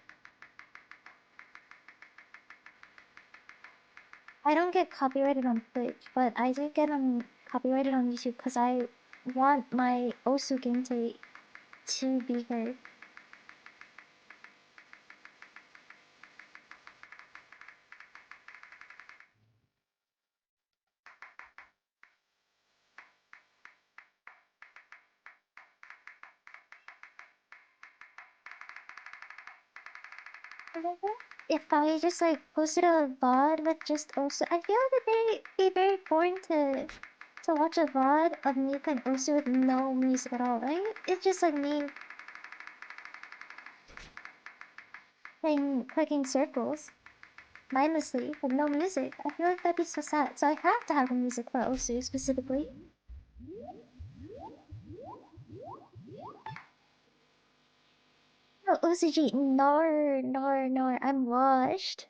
I don't get copyrighted on Twitch, but I do get copyrighted on YouTube because I want my Osu gameplay to be heard. If I just like posted a VOD with just Osu, I feel like it'd be very boring to watch a VOD of me playing Osu with no music at all, right? It's just like me clicking circles mindlessly with no music. I feel like that'd be so sad. So I have to have the music for Osu specifically. No, OCG, no, I'm washed.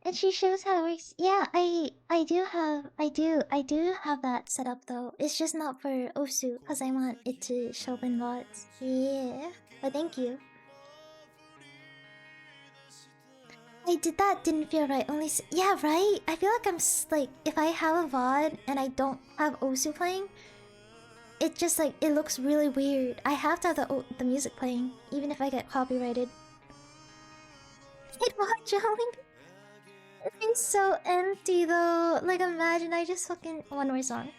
And she shows how it works. Yeah, I do have that set up though. It's just not for Osu, because I want it to show up in VODs. Yeah. But thank you. I did that, didn't feel right. Yeah, right? I feel like like, if I have a VOD and I don't have Osu playing, it just like, it looks really weird. I have to have the music playing, even if I get copyrighted. I'd watch it'd be so empty though. Like, imagine I just fucking one more song.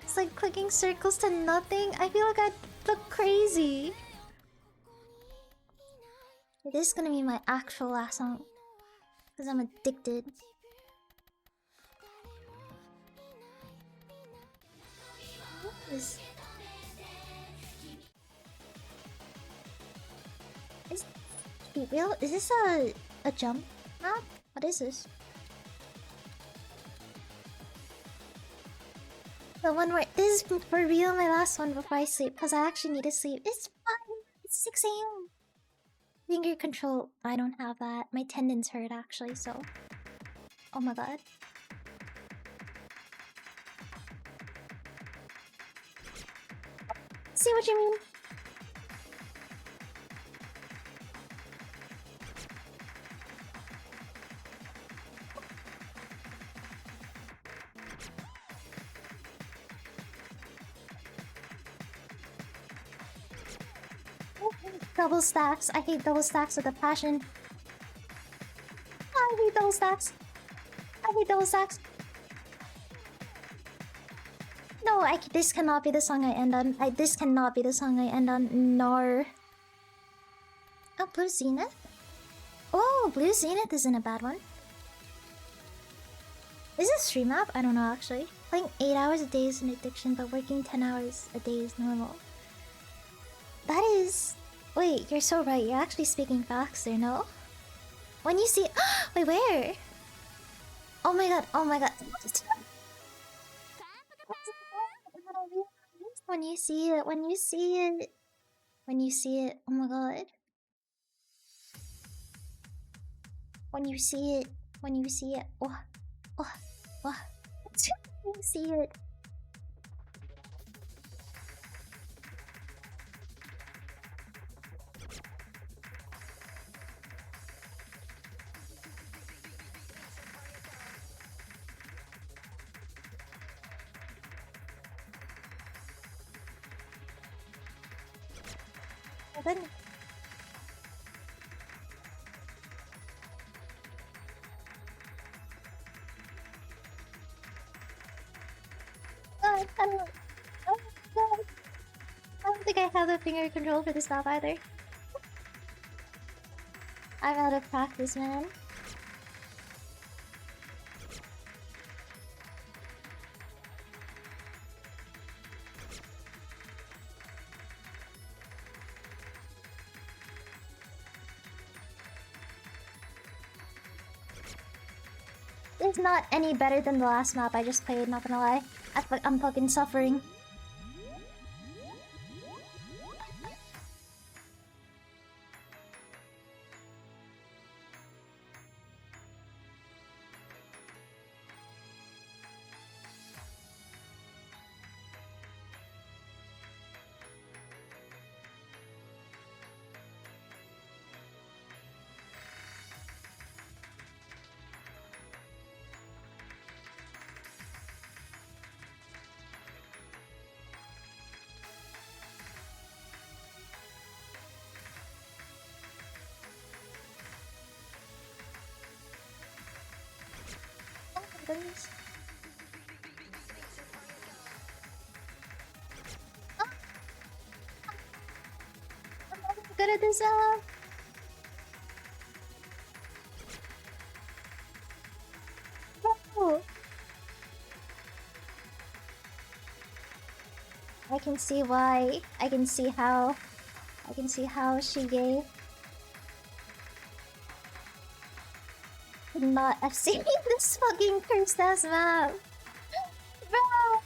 It's like clicking circles to nothing. I feel like I'd look crazy. This is gonna be my actual last song, because I'm addicted. What is it real? Is this a jump map? What is this? The one where this is for real my last one before I sleep, because I actually need to sleep. It's fine. It's 6 AM. Finger control. I don't have that. My tendons hurt actually, so. Oh my god. See what you mean? Double stacks. I hate double stacks with a passion. I hate double stacks. I hate double stacks. No, this cannot be the song I end on. This cannot be the song I end on. No. Oh, Blue Zenith? Oh, Blue Zenith isn't a bad one. Is it stream app? I don't know actually. Playing 8 hours a day is an addiction, but working 10 hours a day is normal. That is... Wait, you're so right. You're actually speaking facts there, no? When you see... Wait, where? Oh my god, oh my god. When you see it, when you see it... When you see it, oh my god. When you see it, when you see it... Oh, oh, oh. When you see it... Then I don't think I have the finger control for this map either. I'm out of practice, man. It's not any better than the last map I just played, not gonna lie. I'm fucking suffering. goodness. Oh. I'm not good at this. Oh. I can see why. I can see how she gave. Could not have seen this fucking cursed ass map. Bro.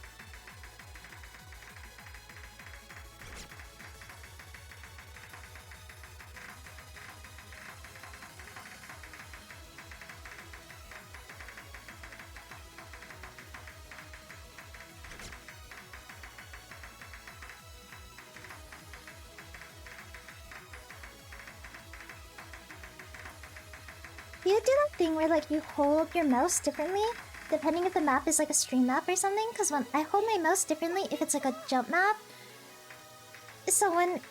Do you do that thing where like you hold your mouse differently depending if the map is like a stream map or something? Because when I hold my mouse differently if it's like a jump map. So when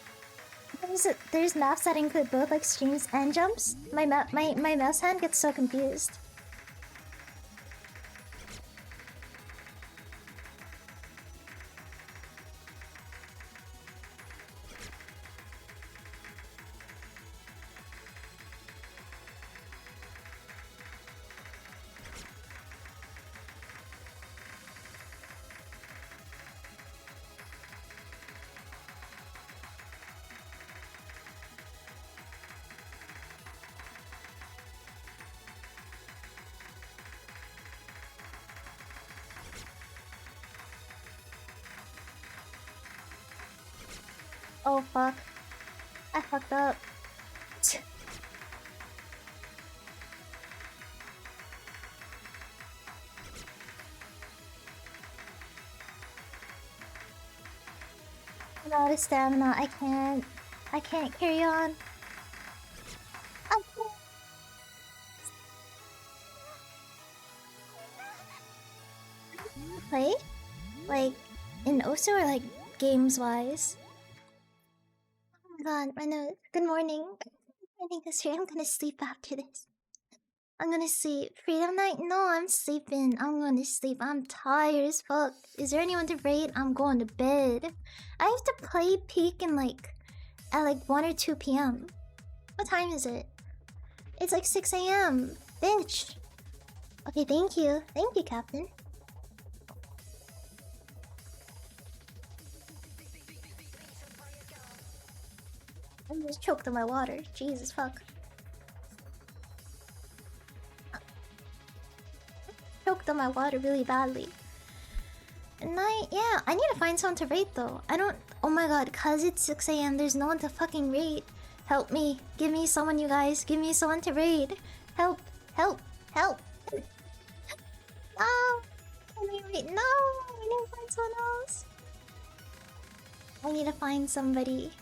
there's maps that include both like streams and jumps, my mouse hand gets so confused. Oh fuck. I fucked up. I'm out of stamina. I can't carry on. I can't. Play? Like in Osu or like games wise? Oh my god, my nose. Good morning. I think this year I'm gonna sleep after this. I'm gonna sleep. Freedom night? No, I'm sleeping. I'm gonna sleep. I'm tired as fuck. Is there anyone to raid? I'm going to bed. I have to play peak in like at like 1 or 2 p.m. What time is it? It's like 6 a.m. Bitch. Okay, thank you. Thank you, Captain. I just choked on my water. Jesus fuck. Choked on my water really badly. And yeah, I need to find someone to raid though. I don't. Oh my god, cause it's 6 a.m. There's no one to fucking raid. Help me. Give me someone, you guys. Give me someone to raid. Help. Help. Help. No. Can we raid? No. I need to find someone else. I need to find somebody.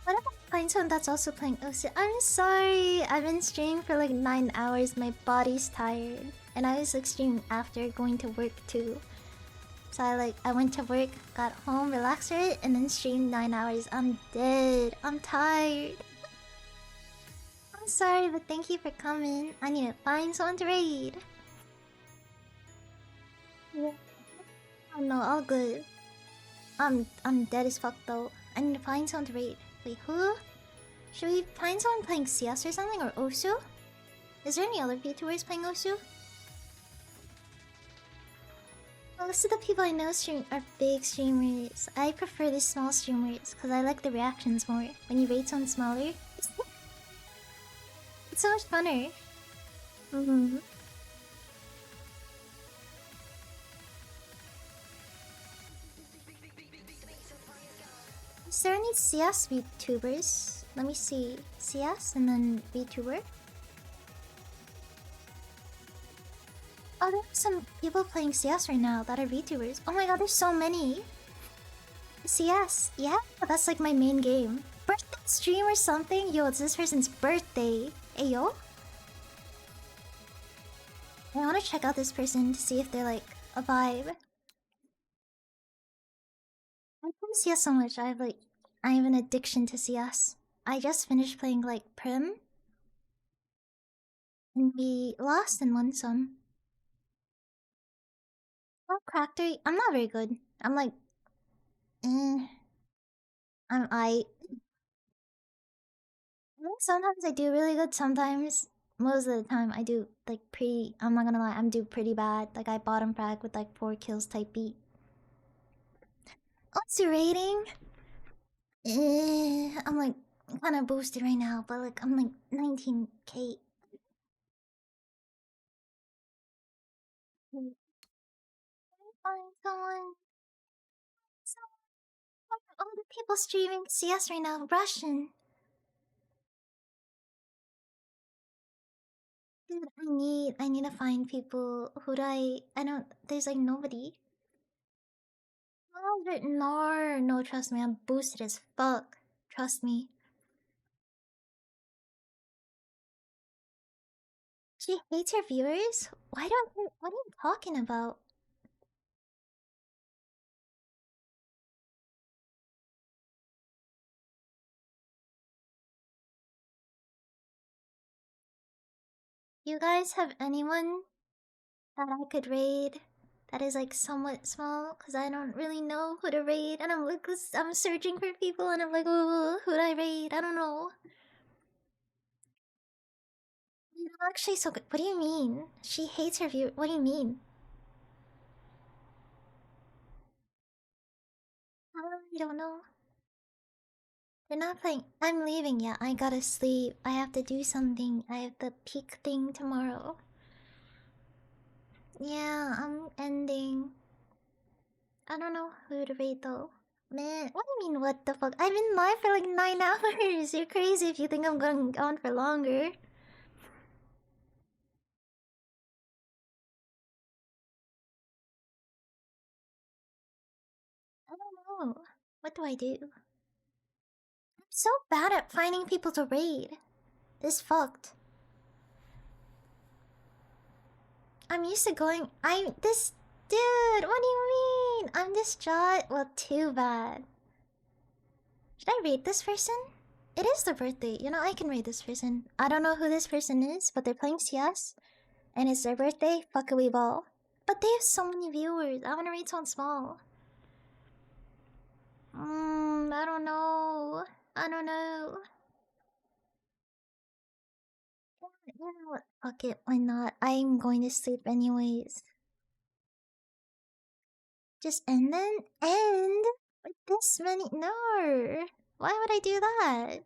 What if I find someone that's also playing OC? I'm sorry. I've been streaming for like 9 hours. My body's tired. And I was like streaming after going to work too. So I went to work, got home, relaxed for it, and then streamed 9 hours. I'm dead. I'm tired. I'm sorry, but thank you for coming. I need to find someone to raid. Yeah. Oh no, all good. I'm dead as fuck though. I need to find someone to raid. Wait, who? Should we find someone playing CS or something, or Osu? Is there any other VTubers playing Osu? Most of the people I know are big streamers. I prefer the small streamers because I like the reactions more. When you raid someone smaller, it's so much funner. Is there any CS VTubers? Let me see. CS and then VTuber. Oh, there are some people playing CS right now that are VTubers. Oh my god, there's so many. CS, yeah, that's like my main game. Birthday stream or something? Yo, it's this person's birthday. Hey, yo. I want to check out this person to see if they're like a vibe. I play CS so much. I have an addiction to CS. I just finished playing like Prim And we lost and won some. Oh, Cracked, I'm not very good. I'm like, I sometimes I do really good, sometimes most of the time I do like pretty, I'm not gonna lie, I'm do pretty bad. Like I bottom frag with like 4 kills type beat. What's your rating? I'm like kinda boosted right now, but like I'm like 19k. Find someone. All the people streaming CS right now, Russian. Dude, I need to find people. Who do I don't, there's like nobody. Oh, no, trust me, I'm boosted as fuck. Trust me. She hates her viewers? Why don't you, what are you talking about? You guys have anyone that I could raid that is like somewhat small? Cause I don't really know who to raid, and I'm like, I'm searching for people, and I'm like, oh, who do I raid? I don't know. You're actually so good. What do you mean? She hates her view. What do you mean? I don't know. They're not playing. I'm leaving. Yeah, I gotta sleep. I have to do something. I have the peak thing tomorrow. Yeah, I'm ending. I don't know who to rate though. Man, what do you mean, what the fuck? I've been live for like 9 hours. You're crazy if you think I'm going on for longer. I don't know. What do I do? I'm so bad at finding people to raid. This fucked. I'm used to going. This dude. What do you mean? I'm distraught. Well, too bad. Should I rate this person? It is their birthday. You know, I can rate this person. I don't know who this person is, but they're playing CS, and it's their birthday. Fuck a wee ball. But they have so many viewers. I want to rate someone small. I don't know. I don't know. You know what? Fuck it. Why not? I'm going to sleep anyways. Just end then? End? With this many? No. Why would I do that?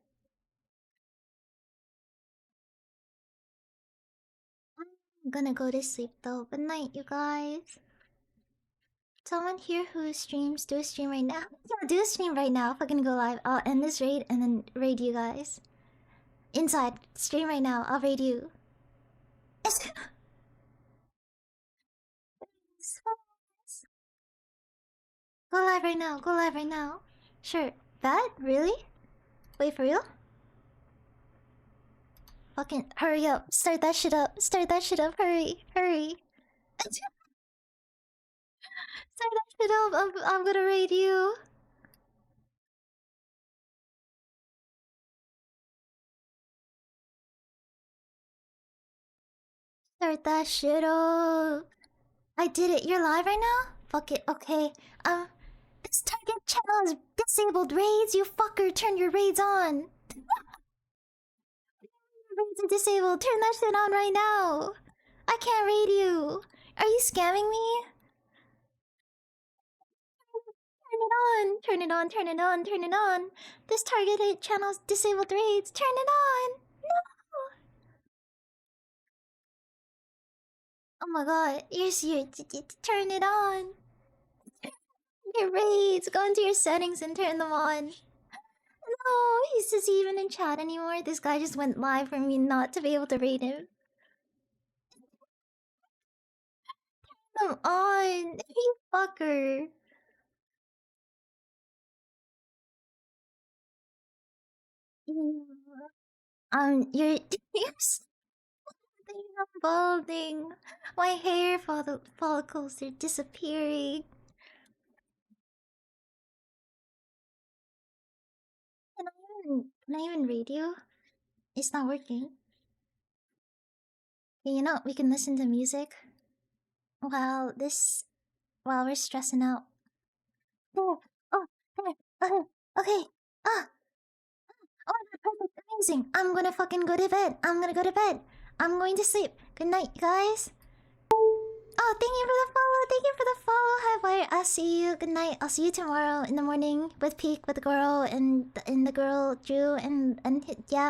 I'm gonna go to sleep though. Good night, you guys. Someone here who streams, do a stream right now. Yeah, do a stream right now. Fucking go live. I'll end this raid and then raid you guys. Inside, stream right now. I'll raid you. Go live right now. Go live right now. Sure. That? Really? Wait, for real? Fucking hurry up. Start that shit up. Start that shit up. Hurry. Hurry. Start that shit up. I'm gonna raid you. Start that shit up. I did it. You're live right now? Fuck it. Okay. This target channel is disabled raids. You fucker. Turn your raids on. Raids are disabled. Turn that shit on right now. I can't raid you. Are you scamming me? Turn it on. Turn it on. Turn it on. Turn it on. This targeted channel's disabled raids. Turn it on. No. Oh my god. You're turn it on. Your raids. Go into your settings and turn them on. No, he's just even in chat anymore. This guy just went live for me not to be able to raid him. Come on, you fucker. You're I'm balding. My hair follicles are disappearing. Can I even read you? It's not working. You know, we can listen to music while we're stressing out. There. Oh, there. Okay. Okay. Ah. Oh my god, perfect. Amazing. I'm gonna fucking go to bed. I'm gonna go to bed. I'm going to sleep. Good night, guys. Oh, thank you for the follow. Thank you for the follow. Hi, Fire. I'll see you. Good night. I'll see you tomorrow in the morning with Peak, with the girl, and the girl Drew, and yeah.